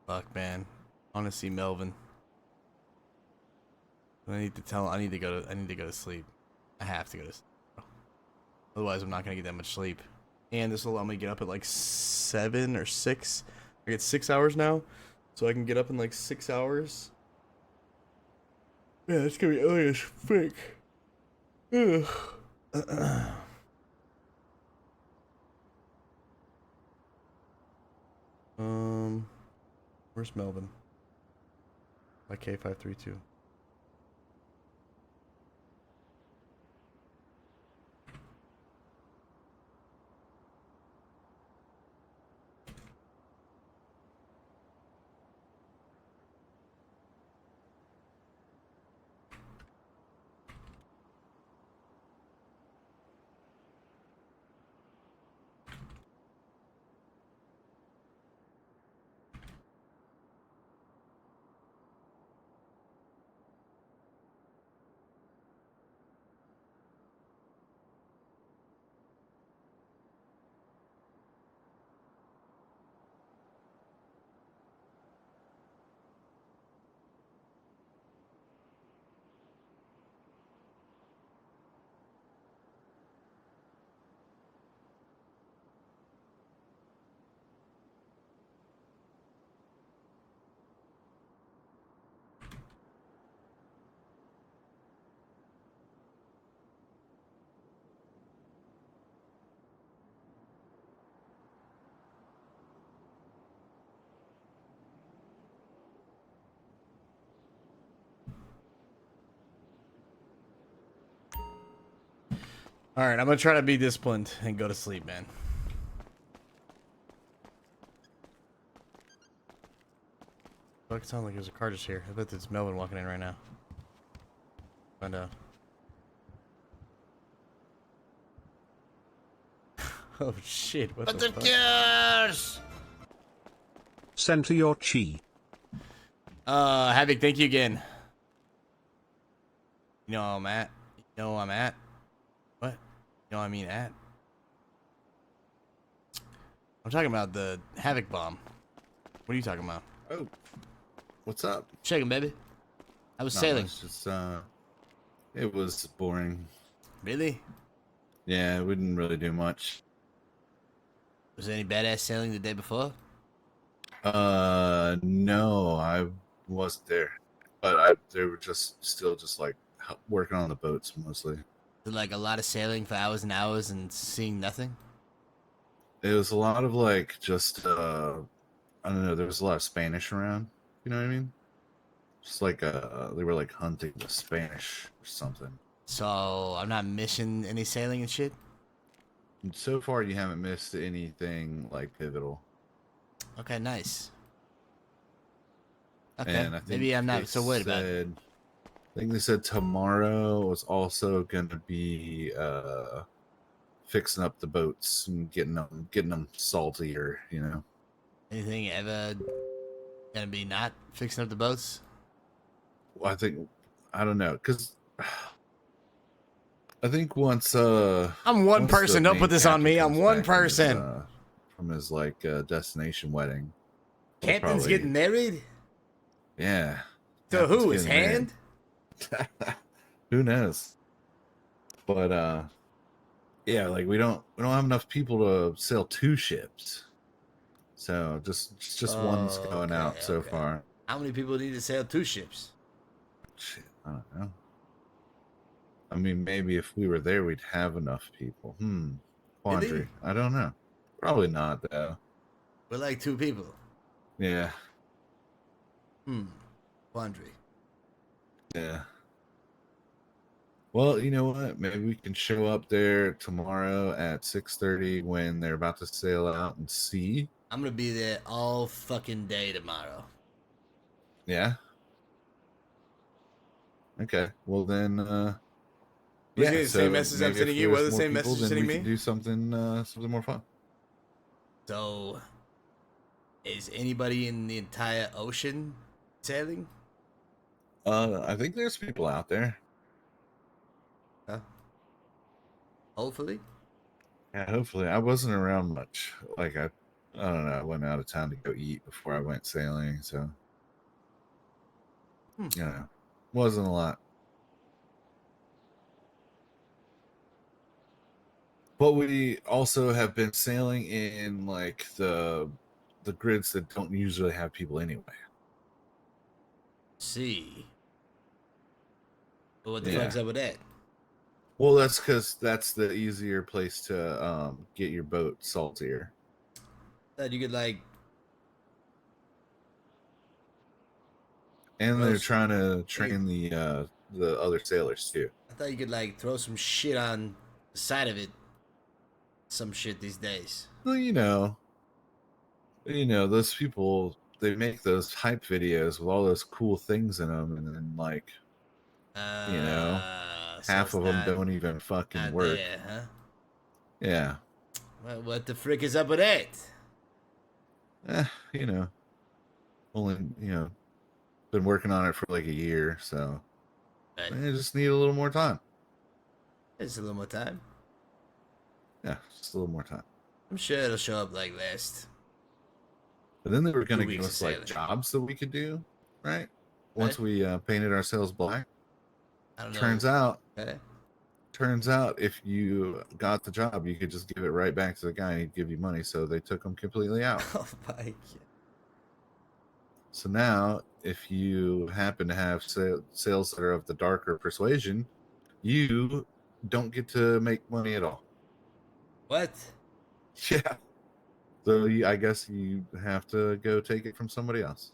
Fuck, man. I want to see Melvin. I need to go to sleep. I have to go to sleep. Otherwise, I'm not gonna get that much sleep. And this will allow me to get up at like 7 or 6. I get 6 hours now, so I can get up in like 6 hours. Yeah, it's gonna be early as frick. Ugh. Where's Melvin? By K532. All right, I'm gonna try to be disciplined and go to sleep, man. Fuck, it sounds like there's a car just here. I bet it's Melvin walking in right now. Find out. Oh shit! What the fuck? Gears! Center your chi. Havoc, thank you again. You know where I'm at. You know where I'm at. What? You know what I mean at? I'm talking about the Havoc bomb. What are you talking about? Oh, what's up? Shaking, baby. I was sailing. It's just, it was boring. Really? Yeah, we didn't really do much. Was there any badass sailing the day before? No, I wasn't there, but they were still like working on the boats mostly. Like a lot of sailing for hours and hours and seeing nothing? It was a lot of like just I don't know, there was a lot of Spanish around, you know what I mean? Just like they were like hunting the Spanish or something. So I'm not missing any sailing and shit? And so far you haven't missed anything like pivotal. Okay, nice. Okay. And I think Maybe I'm not they so worried about it. said- I think they said tomorrow was also going to be fixing up the boats and getting them saltier. You know. Anything ever gonna be not fixing up the boats? Well, I don't know, because I think once I'm one person, don't put this on me, I'm one person. From his like destination wedding. Captain's getting married? Yeah. To Captain's who? His getting married. hand? Who knows? But yeah, like we don't have enough people to sail 2 ships. So just one's going out so far. How many people need to sail 2 ships? Shit, I don't know. I mean, maybe if we were there, we'd have enough people. Quandary. Really? I don't know. Probably not, though. We're like 2 people. Yeah. Quandary. Yeah. Well, you know what? Maybe we can show up there tomorrow at 6:30 when they're about to sail out and see. I'm gonna be there all fucking day tomorrow. Yeah. Okay. Well then, Was it the same message I'm maybe sending if you? Was there's the more same people, message you're then sending we me? can do something more fun. So, is anybody in the entire ocean sailing? I think there's people out there. Huh? Hopefully. Yeah, hopefully. I wasn't around much. Like I don't know. I went out of town to go eat before I went sailing, so yeah, wasn't a lot. But we also have been sailing in like the grids that don't usually have people anyway. See. But what the Yeah. fuck's up with that? Well, that's because that's the easier place to get your boat saltier. That you could like. And they're trying to train the other sailors too. I thought you could like throw some shit on the side of it. Some shit these days. Well, you know, those people, they make those hype videos with all those cool things in them, and then like, half of them don't even fucking work. There, huh? Yeah. Well, what the frick is up with that? Only been working on it for like a year, so I just need a little more time. Just a little more time. Yeah, just a little more time. I'm sure it'll show up like last. But then they were going to 2 give weeks us of like sailing. jobs that we could do, right? Once we painted ourselves black. I don't know. Turns out, Okay. if you got the job, you could just give it right back to the guy and he'd give you money. So they took them completely out. Oh my God. So now, if you happen to have sales that are of the darker persuasion, you don't get to make money at all. What? Yeah. So I guess you have to go take it from somebody else.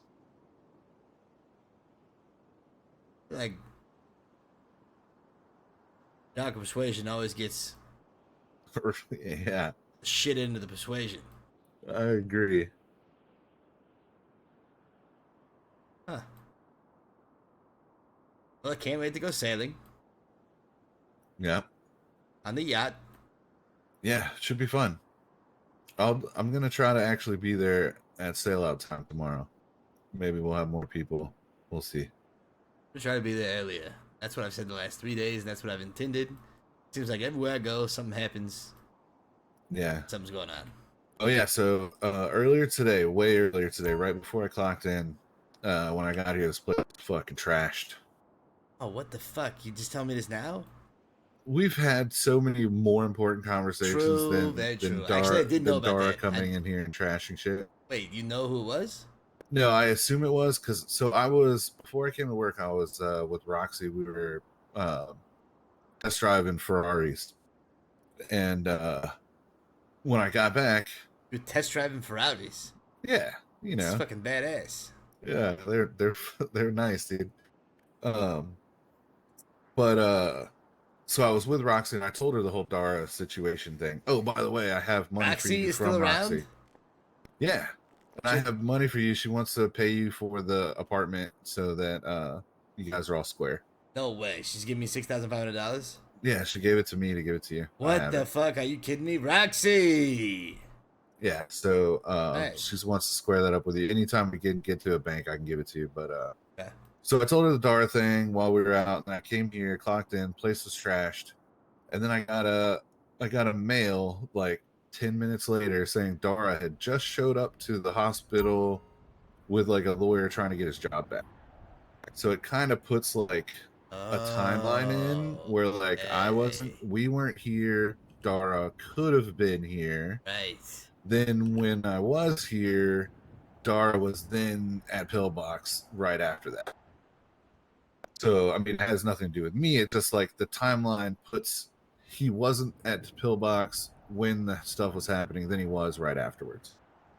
Like, dark persuasion always gets Yeah. shit into the persuasion. I agree. Huh. Well, I can't wait to go sailing. Yeah. On the yacht. Yeah, should be fun. I'm gonna try to actually be there at sail out time tomorrow. Maybe we'll have more people. We'll see. We'll try to be there earlier. That's what I've said the last 3 days, and that's what I've intended. Seems like everywhere I go, something happens. Yeah. Something's going on. Oh yeah, so earlier today, way earlier today, right before I clocked in, when I got here, this place was fucking trashed. Oh, what the fuck? You just tell me this now? We've had so many more important conversations True, very true. Dara, Actually, I did know than about Dara that. coming in here and trashing shit. Wait, you know who it was? No, I assume it was because before I came to work, I was with Roxy. We were test driving Ferraris, and when I got back, you're test driving Ferraris. Yeah, you know, It's fucking badass. Yeah, they're nice, dude. So I was with Roxy and I told her the whole Dara situation thing. Oh, by the way, I have money for Roxy you is from still Roxy. around? Yeah. I have money for you. She wants to pay you for the apartment so that you guys are all square. No way. She's giving me $6,500. Yeah, she gave it to me to give it to you. What the fuck? Are you kidding me, Roxy? Yeah, so Right. she just wants to square that up with you. Anytime we can get to a bank, I can give it to you. But yeah. So I told her the Dara thing while we were out, and I came here, clocked in, place was trashed, and then I got a mail like 10 minutes later saying Dara had just showed up to the hospital with like a lawyer trying to get his job back. So it kind of puts like a timeline in where like we weren't here, Dara could have been here. Right. Then when I was here, Dara was then at Pillbox right after that. So I mean it has nothing to do with me. It's just like the timeline puts he wasn't at Pillbox when the stuff was happening, then he was right afterwards.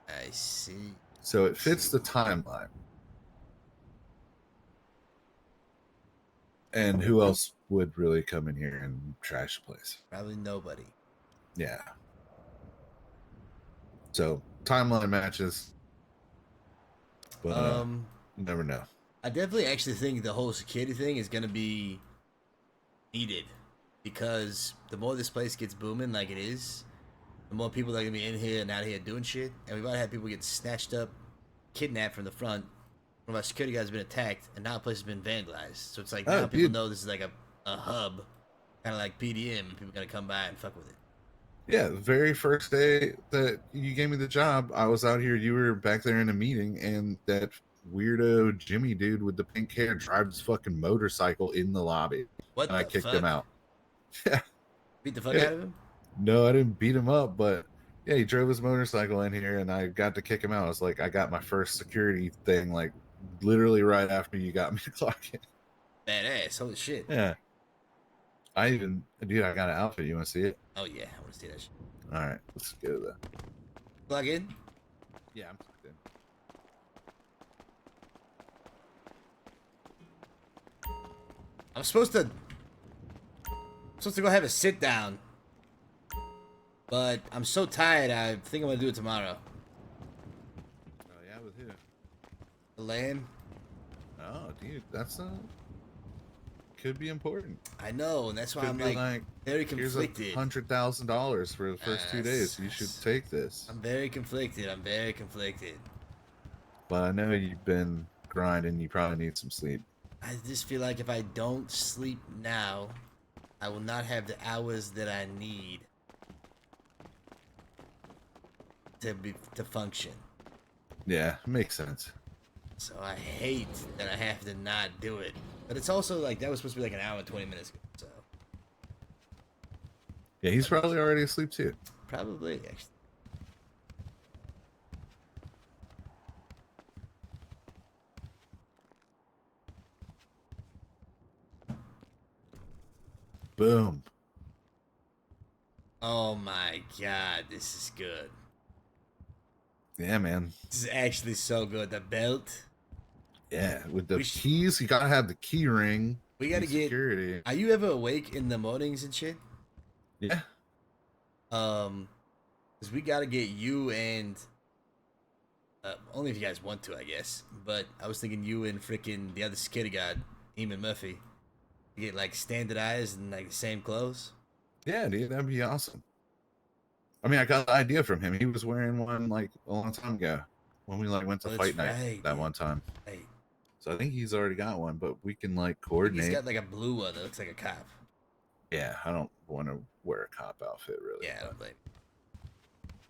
I see. So it fits the timeline. And who else would really come in here and trash the place? Probably nobody. Yeah. So timeline matches. But you never know. I definitely actually think the whole security thing is gonna be needed because the more this place gets booming like it is, the more people that are gonna be in here and out here doing shit. And we've already had people get snatched up, kidnapped from the front. One of our security guys has been attacked, and now the place has been vandalized. So it's like now people know this is like a hub, kind of like PDM, and people are gonna come by and fuck with it. Yeah, the very first day that you gave me the job, I was out here. You were back there in a meeting, and that weirdo Jimmy dude with the pink hair drives his fucking motorcycle in the lobby. What? And I kicked him out. Yeah. Beat the fuck out of him? No, I didn't beat him up, but yeah, he drove his motorcycle in here, and I got to kick him out. I was like, I got my first security thing, like literally right after you got me to clock in. Badass. Holy shit. Yeah. I got an outfit. You want to see it? Oh yeah, I want to see that shit. All right, let's go to that. Plug in? Yeah, I'm plugged in. I'm supposed to go have a sit down, but I'm so tired. I think I'm gonna do it tomorrow. Oh yeah, with who? The land. Oh, dude, that's could be important. I know, and that's why Could I'm be like very conflicted. Here's $100,000 for the first 2 days. You should take this. I'm very conflicted. But I know you've been grinding. You probably need some sleep. I just feel like if I don't sleep now, I will not have the hours that I need to function. Yeah, makes sense. So I hate that I have to not do it. But it's also like that was supposed to be like an hour and 20 minutes ago. So Yeah, he's probably already asleep too. probably actually. Boom. Oh my god, this is good. Yeah, man. This is actually so good. The belt. Yeah, with the keys, you gotta have the key ring. We gotta get security. Are you ever awake in the mornings and shit? Yeah. Because we gotta get you and only if you guys want to, I guess. But I was thinking you and freaking the other security guard, Eamon Murphy, get like standardized and like the same clothes. Yeah, dude, that'd be awesome. I mean, I got the idea from him. He was wearing one like a long time ago when we like went to fight night that one time. Right. So I think he's already got one, but we can like He's coordinate. got like a blue one that looks like a cop. Yeah, I don't want to wear a cop outfit really. Yeah, I don't blame.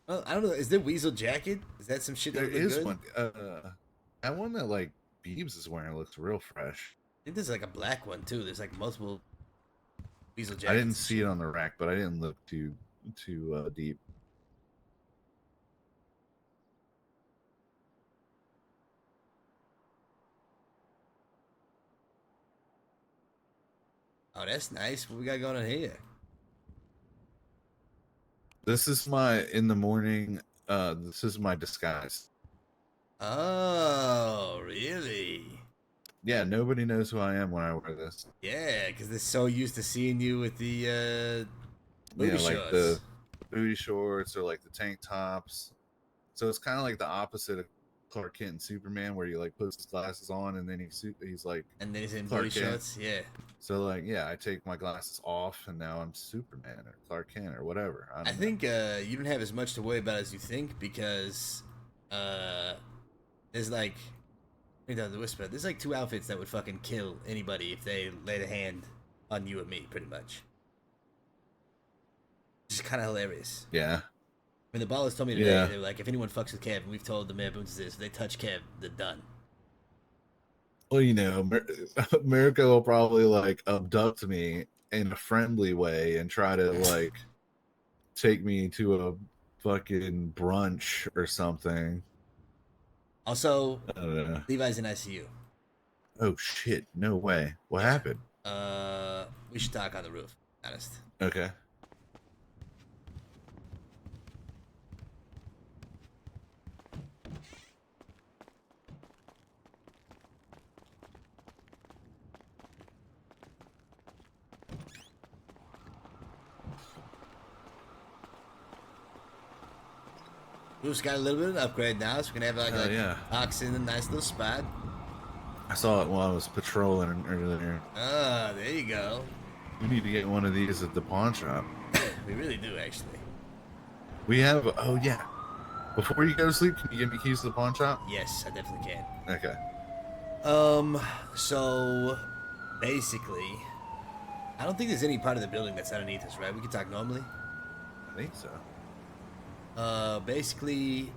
Well, I don't know. Is there Weasel Jacket? Is that some shit that There would look is good? one. That one that like Beebs is wearing looks real fresh. I think there's like a black one too. There's like multiple Weasel Jackets. I didn't see it on the rack, but I didn't look too deep. Oh, that's nice. What we got going on here? This is my in the morning. This is my disguise. Oh, really? Yeah, nobody knows who I am when I wear this. Yeah, because they're so used to seeing you with the booty like shorts. the booty shorts or like the tank tops. So it's kind of like the opposite of Clark Kent and Superman, where he like puts his glasses on and then he's like, and then he's in Clark blue Kent. shorts. Yeah. So like, yeah, I take my glasses off and now I'm Superman or Clark Kent or whatever. I don't know. think you don't have as much to worry about as you think because there's like, the whisper. There's like 2 outfits that would fucking kill anybody if they laid a hand on you or me, pretty much. It's kind of hilarious. Yeah. When the ballers told me today, Yeah. they were like, if anyone fucks with Kev, and we've told the Mayor Boons this, if they touch Kev, they're done. Well, you know, America will probably like abduct me in a friendly way and try to like take me to a fucking brunch or something. Also, I don't know. Levi's in ICU. Oh shit! No way. What happened? We should talk on the roof. Honest. Okay. Roof's got a little bit of an upgrade now, so we're gonna have like yeah. oxen, a nice little spot. I saw it while I was patrolling earlier. Ah, there you go. We need to get one of these at the pawn shop. We really do, actually. We have. Oh yeah. Before you go to sleep, can you give me keys to the pawn shop? Yes, I definitely can. Okay. So basically, I don't think there's any part of the building that's underneath us, right? We can talk normally. I think so. Basically,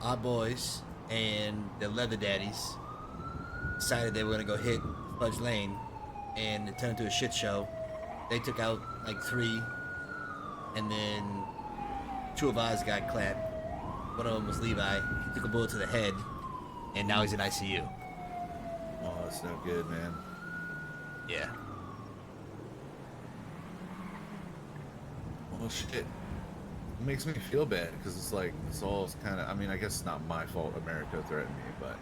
our boys and the leather daddies decided they were gonna go hit Fudge Lane, and it turned into a shit show. They took out like 3, and then 2 of ours got clapped. One of them was Levi. He took a bullet to the head, and now he's in ICU. Oh, that's no good, man. Yeah. Well, shit. It makes me feel bad because it's like this all is kind of. I mean, I guess it's not my fault. America threatened me, but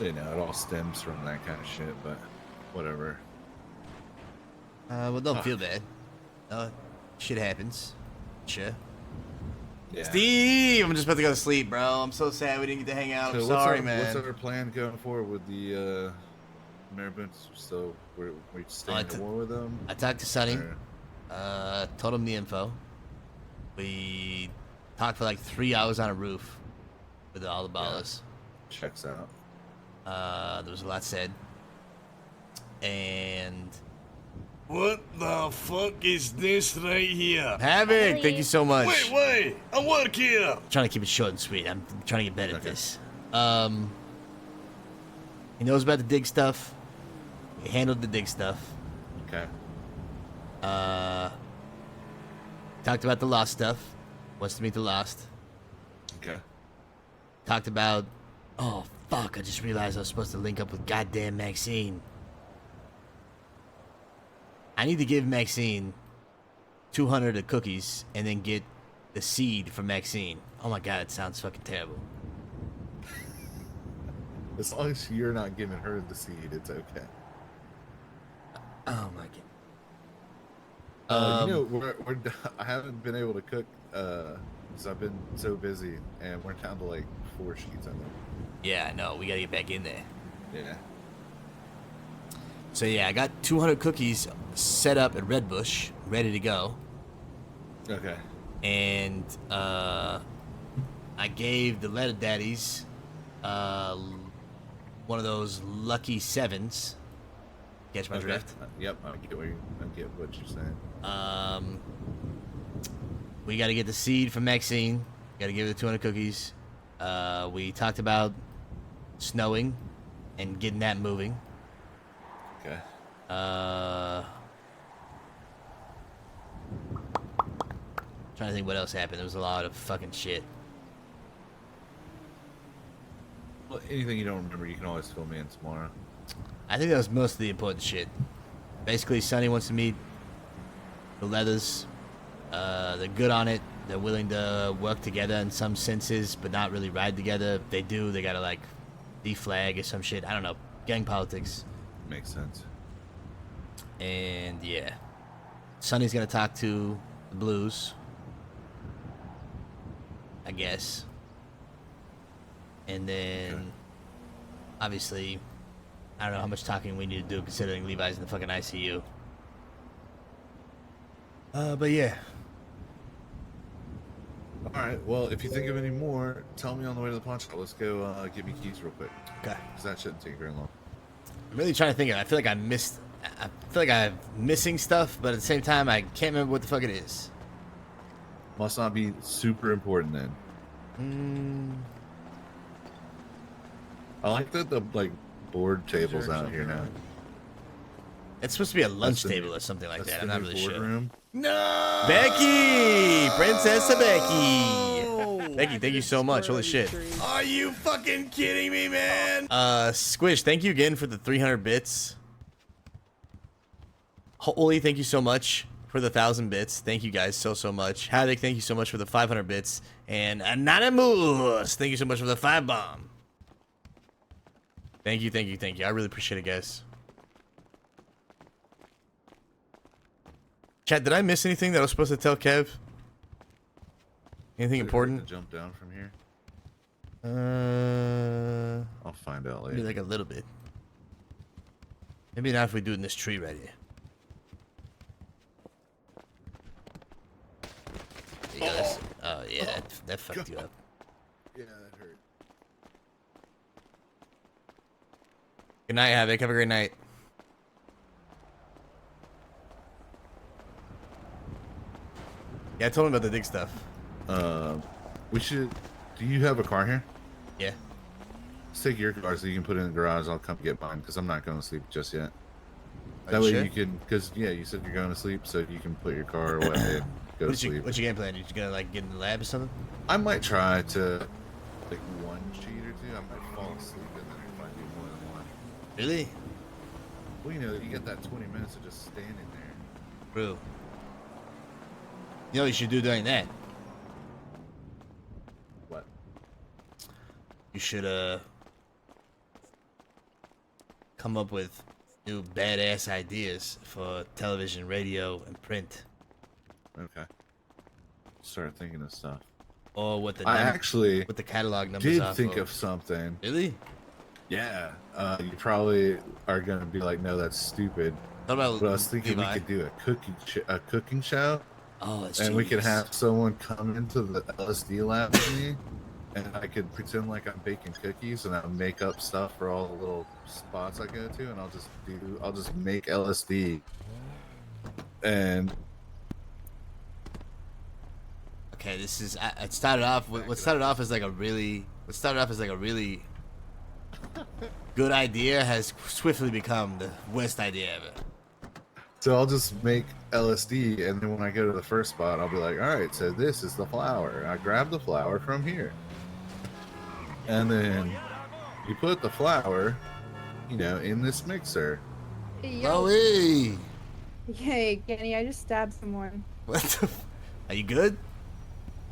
you know, it all stems from that kind of shit. But whatever. Well, don't feel bad. Shit happens. Sure. Yeah. Steve, I'm just about to go to sleep, bro. I'm so sad we didn't get to hang out. I'm sorry, man. What's our plan going forward with the Americans? So we're staying in war with them? I talked to Sonny. Told him the info. We talked for like 3 hours on a roof with all the ballers. Yeah. Checks out. There was a lot said. And what the fuck is this right here? Havoc, thank you so much. Wait, I work here. I'm trying to keep it short and sweet. I'm trying to get better at this. He knows about the dig stuff. He handled the dig stuff. Okay. Talked about the Lost stuff. Wants to meet the Lost. Okay. Talked about. Oh fuck! I just realized I was supposed to link up with goddamn Maxine. I need to give Maxine 200 of cookies and then get the seed from Maxine. Oh my god, it sounds fucking terrible. As long as you're not giving her the seed, it's okay. Oh my god. You know, I haven't been able to cook because I've been so busy, and we're down to like 4 sheets, I think. Yeah, I know. We gotta get back in there. Yeah. So yeah, I got 200 cookies set up at Redbush, ready to go. Okay. And I gave the letter daddies one of those lucky 7s. Catch my drift? Yep, I get what you're saying. We got to get the seed from Maxine. Got to give her the 200 cookies. We talked about snowing and getting that moving. Okay. Trying to think what else happened. There was a lot of fucking shit. Well, anything you don't remember, you can always fill me in tomorrow. I think that was most of the important shit. Basically, Sonny wants to meet the Leathers. They're good on it. They're willing to work together in some senses, but not really ride together. If they do, they gotta like deflag or some shit. I don't know. Gang politics. Makes sense. And yeah, Sonny's gonna talk to the Blues. guess. And then, obviously, I don't know how much talking we need to do considering Levi's in the fucking ICU. But yeah. All right. Well, if you think of any more, tell me on the way to the pawn shop. Let's go get me keys real quick. Okay. Because that shouldn't take very long. I'm really trying to think of it. I feel like I'm missing stuff, but at the same time, I can't remember what the fuck it is. Must not be super important then. I like that the board tables out here now. It's supposed to be a lunch table or something like that. I'm not really sure. Room. No, Becky, Princess Becky. Becky, thank you so much. Holy shit. Are you fucking kidding me, man? Squish, thank you again for the 300 bits. Holy, thank you so much for the 1,000 bits. Thank you guys so much. Havoc, thank you so much for the 500 bits. And Anonymous, thank you so much for the 5 bomb. Thank you. I really appreciate it, guys. Chat, did I miss anything that I was supposed to tell Kev? Anything important? Jump down from here. I'll find out later. Maybe like a little bit. Maybe not if we do it in this tree right here. Oh yeah, that fucked you up. Yeah, that hurt. Good night, Havoc. Have a great night. Yeah, I told him about the dig stuff. We should. Do you have a car here? Yeah. Let's take your car so you can put it in the garage. I'll come get mine because I'm not going to sleep just yet. Are That you way sure? you can, because yeah, you said you're going to sleep, so you can put your car away and go to sleep. What's your game plan? You gonna like get in the lab or something? I might try to like one cheat or two. I might fall asleep and then if I do more than one. Really? Well, you know, you get that 20 minutes of just standing there. True. You know what you should do during that? What? You should come up with new badass ideas for television, radio, and print. Okay. Start thinking of stuff. Or what the I actually what the catalog numbers did are think for. of something. Really? Yeah. You probably are gonna be like, no, that's stupid. What about But I was thinking Levi? we could do a cooking show. Oh, that's and we could genius. have someone come into the LSD lab with me, and I could pretend like I'm baking cookies, and I'll make up stuff for all the little spots I go to, and I'll just make LSD, and Okay, this is. It started off. What started off as like a really. What started off as like a really good idea has swiftly become the worst idea ever. so I'll just make LSD, and then when I go to the first spot, I'll be like, all right, so this is the flower. I grab the flower from here, and then you put the flower, you know, in this mixer. Chloe! Hey, Kenny, I just stabbed someone. What the? Are you good?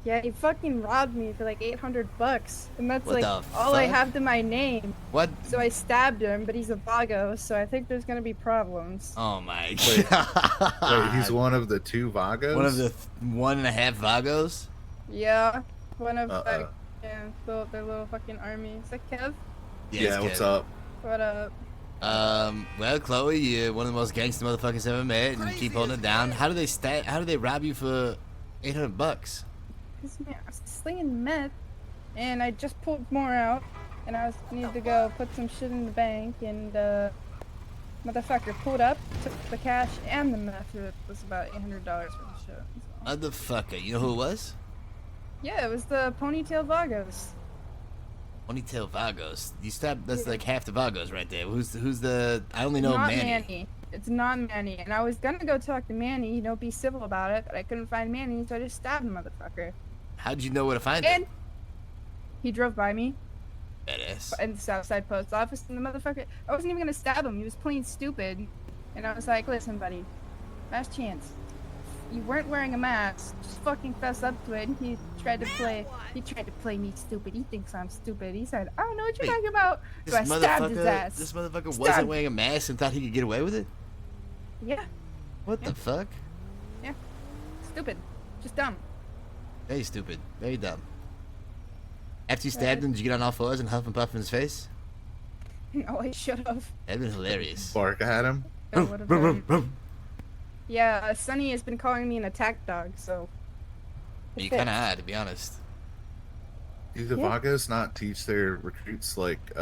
Yeah, he fucking robbed me for like $800, and that's What like the all I fuck? have to my name. What? So I stabbed him, but he's a vago, so I think there's gonna be problems. Oh my Wait, god! wait, he's one of the 2 Vagos? One of the 1.5 Vagos? Yeah, one of Uh-oh. like, yeah, their little fucking army. Is that Kev? Yeah, what's up? What up? Well, Chloe, you're one of the most gangster motherfuckers I've ever met, and you keep holding it down. How do they rob you for $800? Cause man, I was slinging meth, and I just pulled more out, and I needed to go put some shit in the bank, and motherfucker pulled up, took the cash and the meth. It was about $800 worth of shit. Motherfucker, you know who it was? Yeah, it was the Ponytail Vagos. Ponytail Vagos. You stabbed. That's like half the Vagos right there. Who's the? I only know Not Manny. It's not Manny, and I was gonna go talk to Manny, be civil about it, but I couldn't find Manny, so I just stabbed the motherfucker. How'd you know where to find him? And he drove by me Badass. in the Southside Post Office, and the motherfucker, I wasn't even gonna stab him. He was plain stupid, and I was like, "Listen, buddy, last chance. You weren't wearing a mask. Just fucking fess up to it." And he tried to play me stupid. He thinks I'm stupid. He said, "I don't know what you're talking about." So I stabbed his ass. This motherfucker Stabbed. wasn't wearing a mask and thought he could get away with it. Yeah. What the fuck? Yeah. Stupid. Just dumb. Very stupid. Very dumb. After you stabbed him, did you get on all fours and huff and puff in his face? No, I should have. That'd been hilarious. Bark at him. That would have been. Yeah, Sonny has been calling me an attack dog, so. You kind of are, to be honest. Do the Vagos not teach their recruits like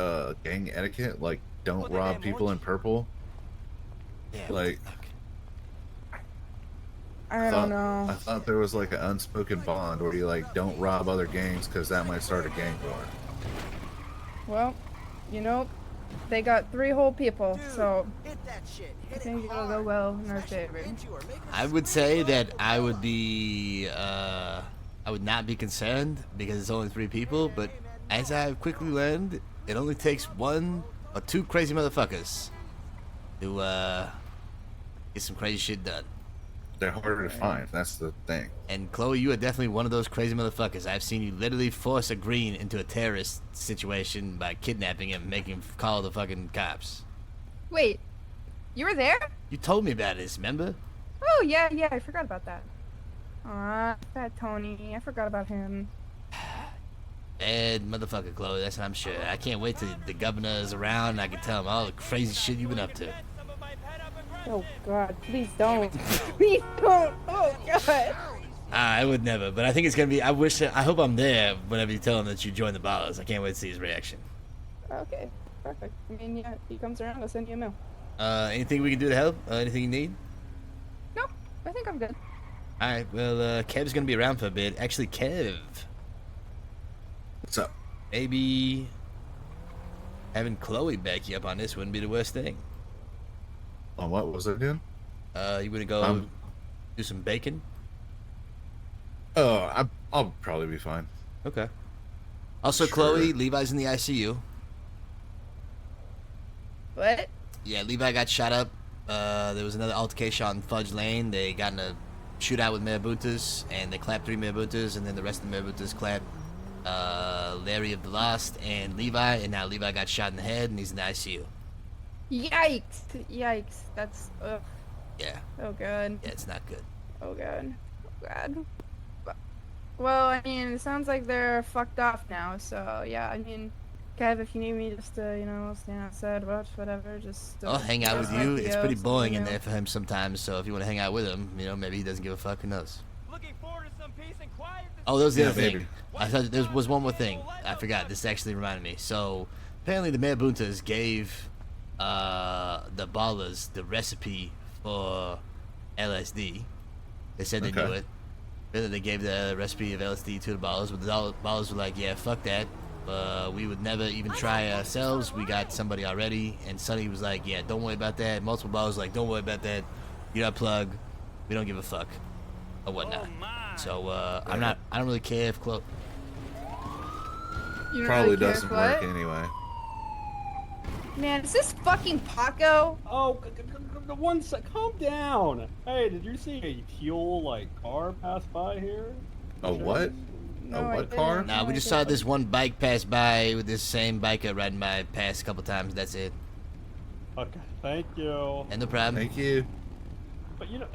gang etiquette? Like, don't rob people in purple. Yeah. Like, I don't know. I thought there was like an unspoken bond where you like don't rob other gangs because that might start a gang war. Well, you know, they got 3 whole people, so I think it'll go well in our favor. I would say that I would be, I would not be concerned because it's only 3 people, but as I've quickly learned, it only takes 1 or 2 crazy motherfuckers to get some crazy shit done. They're harder to find. That's the thing. And Chloe, you are definitely one of those crazy motherfuckers. I've seen you literally force a green into a terrorist situation by kidnapping him, making him call the fucking cops. Wait, you were there? You told me about this, remember? Oh, yeah, I forgot about that. Aw, that Tony. I forgot about him. Bad motherfucker, Chloe, that's what I'm sure. I can't wait till the governor is around and I can tell him all the crazy shit you've been up to. Oh, God, please don't. Please don't. Oh, God. I would never, but I think it's gonna be. I hope I'm there whenever you tell him that you joined the ballers. I can't wait to see his reaction. Okay, perfect. I mean, yeah, if he comes around, I'll send you a mail. Anything we can do to help? Anything you need? No, I think I'm good. All right. Well, Kev's gonna be around for a bit. Actually, Kev. What's up? Maybe having Chloe back you up on this wouldn't be the worst thing. On what was I doing? You gonna go do some bacon? Oh, I'll probably be fine. Okay. Also, sure. Chloe, Levi's in the ICU. What? Yeah, Levi got shot up. There was another altercation on Fudge Lane. They got in a shootout with Marabuntas, and they clapped 3 Marabuntas, and then the rest of the Marabuntas clapped Larry of the Lost and Levi, and now Levi got shot in the head, and he's in the ICU. Yikes. That's, ugh. Yeah. Oh, God. Yeah, it's not good. Oh, God. Well, I mean, it sounds like they're fucked off now, so, yeah, I mean, Kev, if you need me just to, you know, stand outside, watch, whatever, just... I'll hang out with you. It's pretty boring in there for him sometimes, so if you want to hang out with him, you know, maybe he doesn't give a fuck, who knows? Oh, that was the other thing. I thought there was one more thing. I forgot. This actually reminded me. So, apparently the Marabuntas gave the ballers the recipe for LSD. They said they knew it. Then they gave the recipe of LSD to the ballers, but the ballers were like, yeah, fuck that. We would never even try ourselves. We got somebody already. And Sonny was like, yeah, don't worry about that. Multiple ballers were like, don't worry about that. You're not plug. We don't give a fuck. Or whatnot. So, I don't really care if Chloe... Probably doesn't work anyway. Man, is this fucking Paco? Oh, one sec. Calm down. Hey, did you see a teal car pass by here? A what? No, a what car? Nah, we just saw this one bike pass by with this same biker riding by past a couple times. That's it. Okay, thank you. And no problem. Thank you. But you know,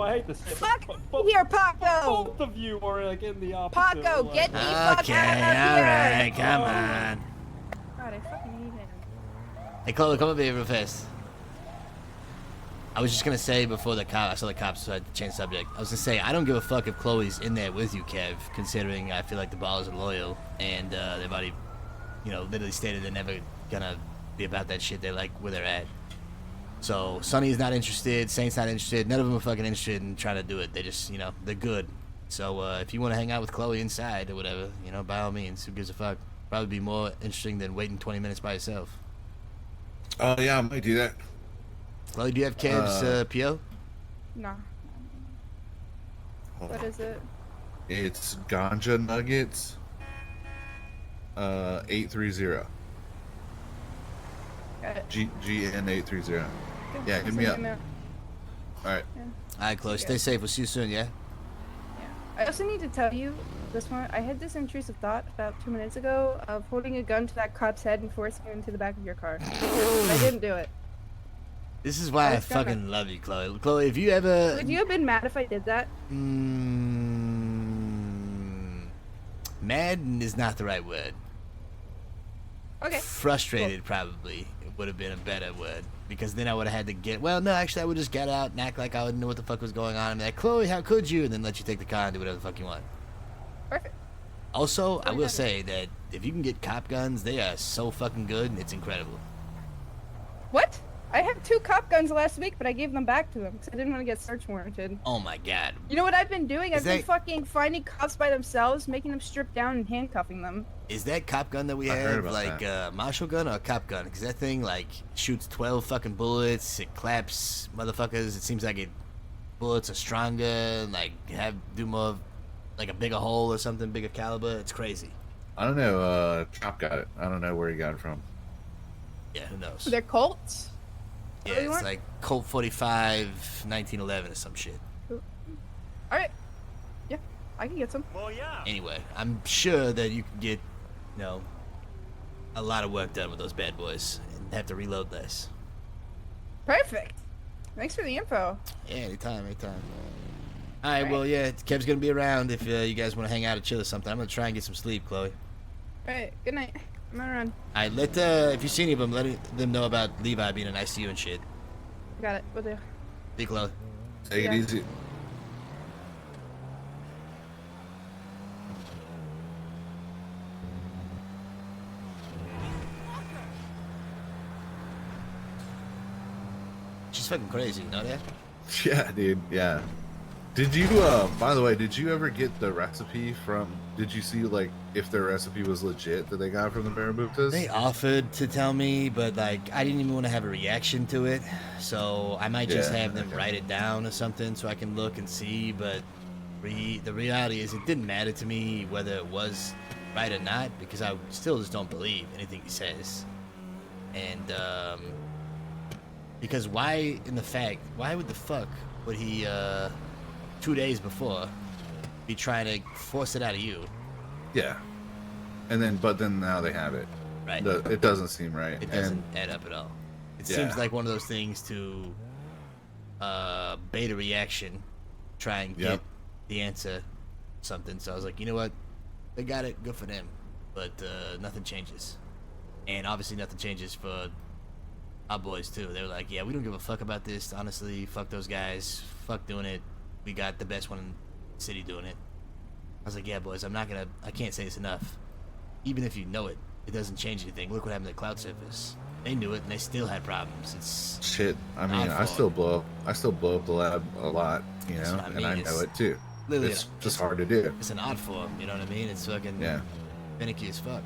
I hate to say it. Fuck here, Paco! Both of you are in the opposite. Paco, get me fuck out of here! Alright, come on. God, I fucking hate him. Hey, Chloe, come over here real fast. I was just gonna say before I saw the cops, so I had to change the subject. I was gonna say, I don't give a fuck if Chloe's in there with you, Kev, considering I feel like the ballers are loyal, and they've already, literally stated they're never gonna be about that shit. They like where they're at. So, Sonny's not interested, Saint's not interested, none of them are fucking interested in trying to do it. They just, they're good. So, if you want to hang out with Chloe inside or whatever, by all means, who gives a fuck? Probably be more interesting than waiting 20 minutes by yourself. Yeah, I might do that. Chloe, do you have Kev's PO? Nah. What is it? It's Ganja Nuggets 830. GN 830. Yeah, hit me up. Alright. Alright, Chloe, stay safe. We'll see you soon, yeah? I also need to tell you this one. I had this intrusive thought about 2 minutes ago of holding a gun to that cop's head and forcing him into the back of your car. I didn't do it. This is why I fucking love you, Chloe. Chloe, if you ever... Would you have been mad if I did that? Madden is not the right word. Okay. Frustrated probably would have been a better word, because then I would have had to get. Well, no, actually, I would just get out and act like I wouldn't know what the fuck was going on. And be like, Chloe, how could you? And then let you take the car and do whatever the fuck you want. Perfect. Also, I will say that if you can get cop guns, they are so fucking good, and it's incredible. What? I had 2 cop guns last week, but I gave them back to them because I didn't want to get search warranted. Oh my god. You know what I've been doing? Is I've been that- fucking finding cops by themselves, making them strip down and handcuffing them. Is that cop gun that we I heard have about like a marshal gun or a cop gun? Because that thing like shoots 12 fucking bullets. It claps motherfuckers. It seems like bullets are stronger. Like do more, like a bigger hole or something, bigger caliber. It's crazy. I don't know. Chop got it. I don't know where he got it from. Yeah, who knows? They're Colts? Yeah, What do you it's want? like Colt 45, 1911 or some shit. Alright. Yeah, I can get some. Well, yeah. Anyway, I'm sure that you can get, a lot of work done with those bad boys and have to reload less. Perfect. Thanks for the info. Yeah, anytime. All right, well, yeah, Kev's gonna be around if you guys want to hang out or chill or something. I'm gonna try and get some sleep, Chloe. Alright, good night. I'm gonna run. All right, if you see any of them, let them know about Levi being nice to you and shit. Got it. Will do. Be Chloe. Take it easy. She's fucking crazy, you know that? Yeah, dude. Yeah. Did you? By the way, did you ever get the recipe from? Did you see like if their recipe was legit that they got from the Marabuntas? They offered to tell me, but like I didn't even want to have a reaction to it, so I might just have them write it down or something so I can look and see. But the reality is, it didn't matter to me whether it was right or not, because I still just don't believe anything he says. And because why would the fuck would he 2 days before be trying to force it out of you? Yeah. But then now they have it. Right. It doesn't seem right. It doesn't add up at all. It seems like one of those things to bait a reaction, try and get the answer, something. So I was like, you know what? They got it. Good for them. But nothing changes. And obviously nothing changes for our boys, too. They were like, yeah, we don't give a fuck about this. Honestly, fuck those guys. Fuck doing it. We got the best one in the city doing it. I was like, yeah, boys, I can't say this enough. Even if you know it, it doesn't change anything. Look what happened to the cloud surface. They knew it, and they still had problems. It's shit. I mean, I still blow up the lab a lot, you know, and I know it too. Literally, it's just hard to do. It's an art form, you know what I mean? It's fucking finicky as fuck.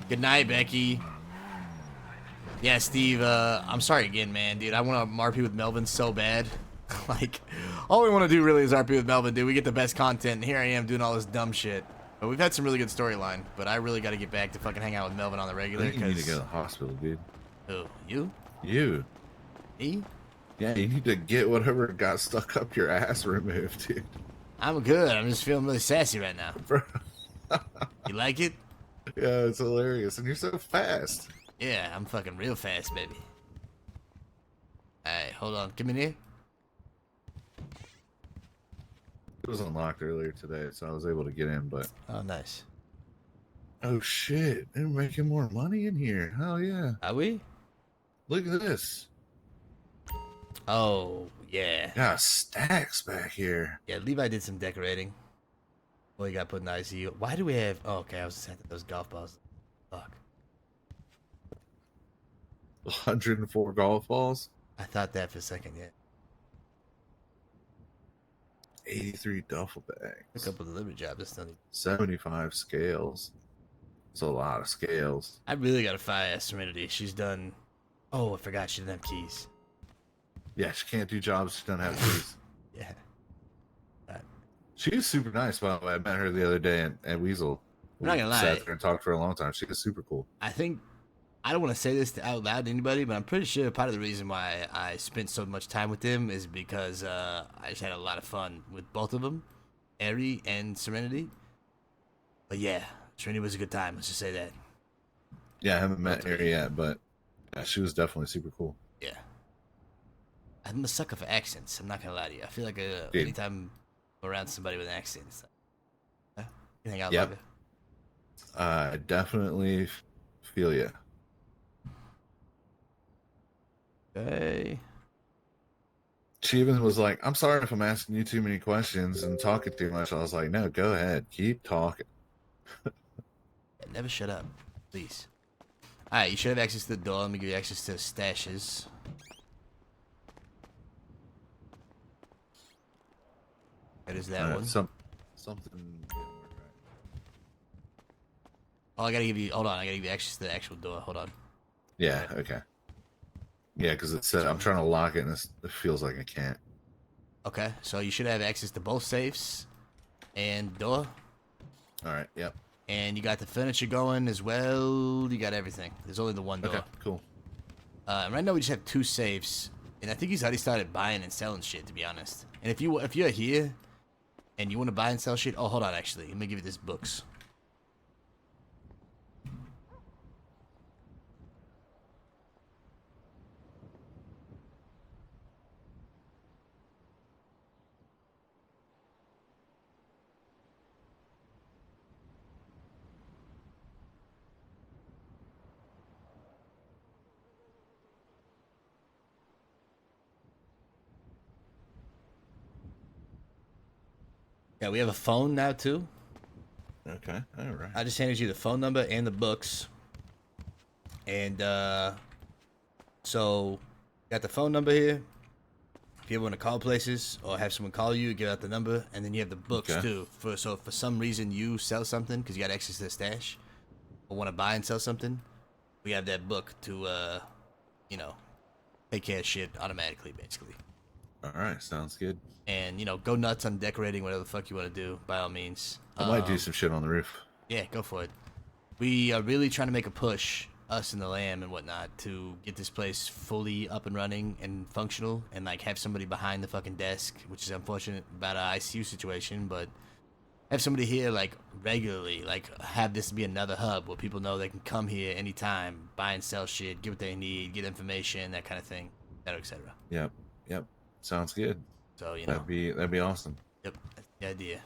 Good night, Becky. Yeah, Steve, I'm sorry again, man, dude. I want to RP with Melvin so bad. Like, all we want to do really is RP with Melvin, dude. We get the best content, and here I am doing all this dumb shit. But we've had some really good storyline, but I really got to get back to fucking hang out with Melvin on the regular. I think you need to go to the hospital, dude. Who? You? You. Me? Yeah, you need to get whatever got stuck up your ass removed, dude. I'm good. I'm just feeling really sassy right now. Bro. You like it? Yeah, it's hilarious, and you're so fast. Yeah, I'm fucking real fast, baby. Alright, hold on. Give me here. It was unlocked earlier today, so I was able to get in, but... Oh, nice. Oh, shit. They're making more money in here. Hell yeah. Are we? Look at this. Oh, yeah. Got stacks back here. Yeah, Levi did some decorating. Well, he got put in the ICU. Why do we have... Oh, okay, I was just thinking those golf balls. Fuck. 104 golf balls? I thought that for a second, yeah. 83 duffel bags. A couple delivery jobs. That's not even... 75 scales. It's a lot of scales. I really got to fire Serenity. She's done... Oh, I forgot she didn't have keys. Yeah, she can't do jobs she doesn't have keys. Yeah. She was super nice, by the way. I met her the other day at Weasel. I'm not gonna lie. Sat there and talked for a long time. She was super cool. I think... I don't want to say this out loud to anybody, but I'm pretty sure part of the reason why I spent so much time with them is because I just had a lot of fun with both of them, Eri and Serenity. But yeah, Serenity was a good time. Let's just say that. Yeah, I haven't met her yet, but yeah, she was definitely super cool. Yeah. I'm a sucker for accents. I'm not gonna lie to you. I feel like anytime I'm around somebody with an accent, it's like, you hang out longer. I definitely feel you. Okay. She even was like, I'm sorry if I'm asking you too many questions and talking too much. I was like, no, go ahead. Keep talking. Never shut up, please. Alright, you should have access to the door. Let me give you access to the stashes. That is that one. Something didn't work right. Oh, I gotta give you. Hold on, I gotta give you access to the actual door. Hold on. Yeah, okay. Yeah, because it said I'm trying to lock it and it feels like I can't. Okay, so you should have access to both safes and door. Alright, yep. And you got the furniture going as well. You got everything. There's only the one door. Okay, cool. And right now we just have 2 safes, and I think he's already started buying and selling shit, to be honest. And if you're here and you want to buy and sell shit, oh, hold on, actually, let me give you this books. Yeah, we have a phone now too. Okay, all right. I just handed you the phone number and the books. And so got the phone number here. If you ever want to call places or have someone call you, give out the number, and then you have the books too. So if for some reason you sell something because you got access to the stash, or want to buy and sell something, we have that book to you know, take care of shit automatically, basically. All right, sounds good. And you know, go nuts on decorating whatever the fuck you want to do, by all means. I might do some shit on the roof. Yeah, go for it. We are really trying to make a push, us and the Lamb and whatnot, to get this place fully up and running and functional, and like have somebody behind the fucking desk, which is unfortunate about our ICU situation, but have somebody here like regularly, like have this be another hub where people know they can come here anytime, buy and sell shit, get what they need, get information, that kind of thing, etc. Yep. Sounds good. So you know, that'd be awesome. Yep, that's the idea.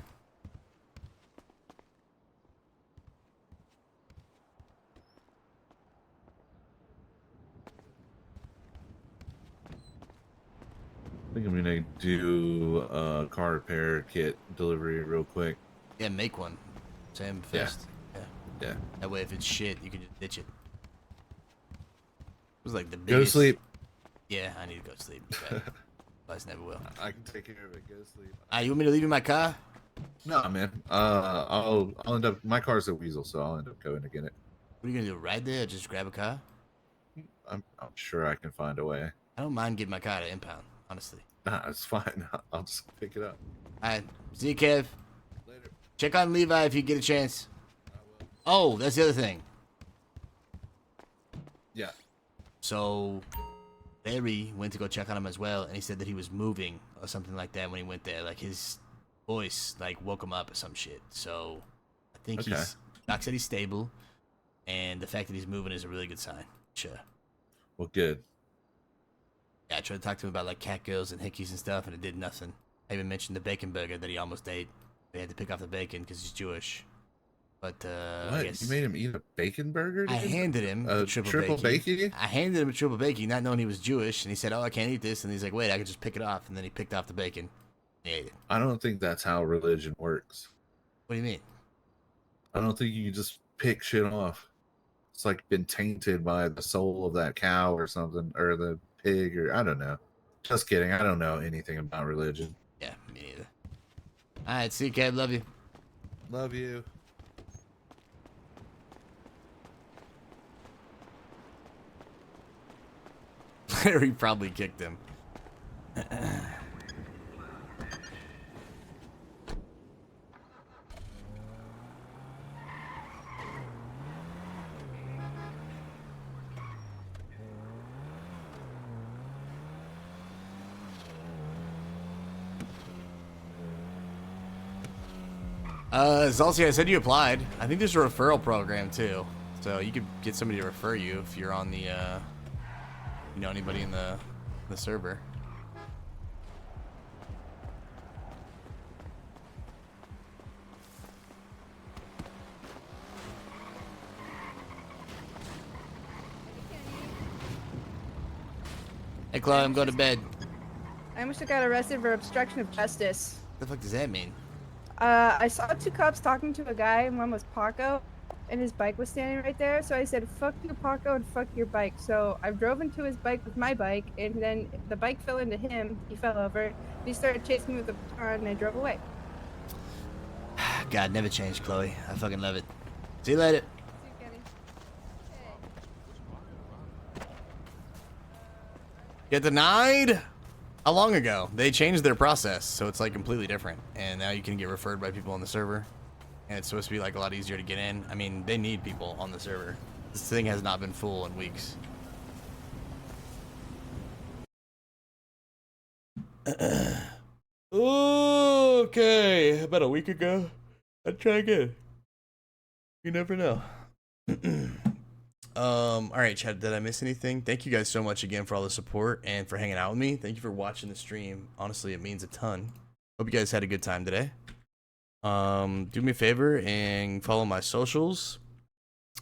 I think I'm gonna do a car repair kit delivery real quick. Yeah, make one. Sam first. Yeah. That way, if it's shit, you can just ditch it. It was like the Go biggest... to sleep. Yeah, I need to go to sleep. Okay. Otherwise, never will. I can take care of it. Go to sleep. You want me to leave you my car? No, man. I'll end up. My car's a weasel, so I'll end up going to get it. What are you gonna do? Ride there? Or just grab a car? I'm sure I can find a way. I don't mind getting my car to impound, honestly. Nah, it's fine. I'll just pick it up. Alright, see you, Kev. Later. Check on Levi if you get a chance. Oh, that's the other thing. Yeah. So, Larry went to go check on him as well, and he said that he was moving or something like that when he went there. Like his voice, like woke him up or some shit. So, I think Doc said he's stable, and the fact that he's moving is a really good sign. Sure. Well, good. Yeah, I tried to talk to him about like cat girls and hickeys and stuff, and it did nothing. I even mentioned the bacon burger that he almost ate. They had to pick off the bacon because he's Jewish. But What? I guess You made him eat a bacon burger? I handed him a triple bacon. I handed him a triple bacon, not knowing he was Jewish, and he said, "Oh, I can't eat this." And he's like, "Wait, I could just pick it off." And then he picked off the bacon. And he ate it. I don't think that's how religion works. What do you mean? I don't think you can just pick shit off. It's like been tainted by the soul of that cow or something, or the pig, or I don't know. Just kidding. I don't know anything about religion. Yeah, me neither. All right, see you, Kev. Love you. Love you. Larry probably kicked him. Zalsi, I said you applied. I think there's a referral program too, so you could get somebody to refer you if you're on the, you know, anybody in the server. Hey, Chloe, I'm going to bed. I almost got arrested for obstruction of justice. What the fuck does that mean? I saw two cops talking to a guy, and one was Paco, and his bike was standing right there. So I said, "Fuck you, Paco, and fuck your bike." So I drove into his bike with my bike, and then the bike fell into him. He fell over. He started chasing me with a baton, and I drove away. God, never change, Chloe. I fucking love it. See you later. Get denied? How long ago? They changed their process, so it's like completely different. And now you can get referred by people on the server. And it's supposed to be like a lot easier to get in. I mean, they need people on the server. This thing has not been full in weeks. Okay, about a week ago. I'd try again. You never know. All right, Chad, did I miss anything? Thank you guys so much again for all the support and for hanging out with me. Thank you for watching the stream. Honestly, it means a ton. Hope you guys had a good time today. Do me a favor and follow my socials.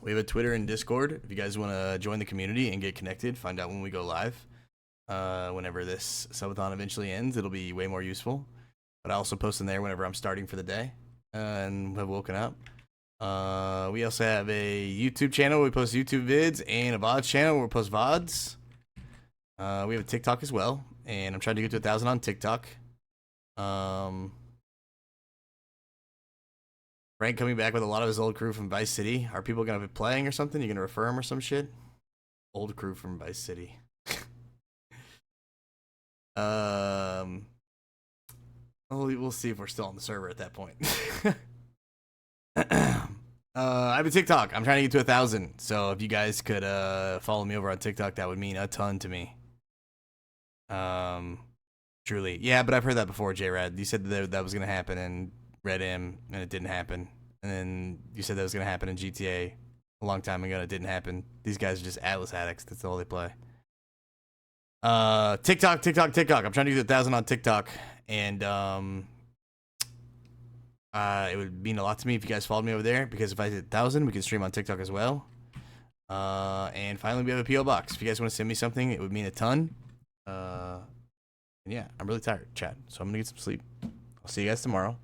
We have a Twitter and Discord. If you guys want to join the community and get connected, find out when we go live. Whenever this subathon eventually ends, it'll be way more useful. But I also post in there whenever I'm starting for the day and have woken up. We also have a YouTube channel where we post YouTube vids and a VOD channel where we post VODs. We have a TikTok as well, and I'm trying to get to 1,000 on TikTok. Frank coming back with a lot of his old crew from Vice City. Are people gonna be playing or something? You gonna refer him or some shit? Old crew from Vice City. We'll see if we're still on the server at that point. I have a TikTok. I'm trying to get to 1,000. So if you guys could follow me over on TikTok, that would mean a ton to me. Truly. Yeah, but I've heard that before, J-Rad. You said that was gonna happen in Red M, and it didn't happen. And then you said that was gonna happen in GTA a long time ago, and it didn't happen. These guys are just Atlas addicts. That's all they play. TikTok. I'm trying to get to 1,000 on TikTok, and it would mean a lot to me if you guys followed me over there, because if I hit 1,000, we can stream on TikTok as well. And finally, we have a PO box. If you guys want to send me something, it would mean a ton. And yeah, I'm really tired, chat, so I'm gonna get some sleep. I'll see you guys tomorrow.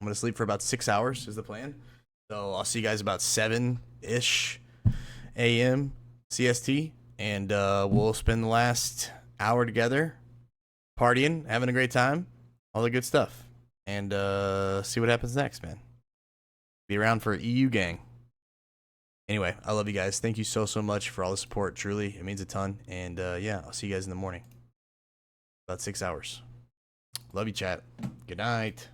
I'm gonna sleep for about 6 hours is the plan. So I'll see you guys about 7-ish a.m. CST, and we'll spend the last hour together, partying, having a great time, all the good stuff, and see what happens next, man. Be around for EU gang. Anyway, I love you guys. Thank you so much for all the support. Truly, it means a ton. And yeah, I'll see you guys in the morning. About 6 hours. Love you, chat. Good night.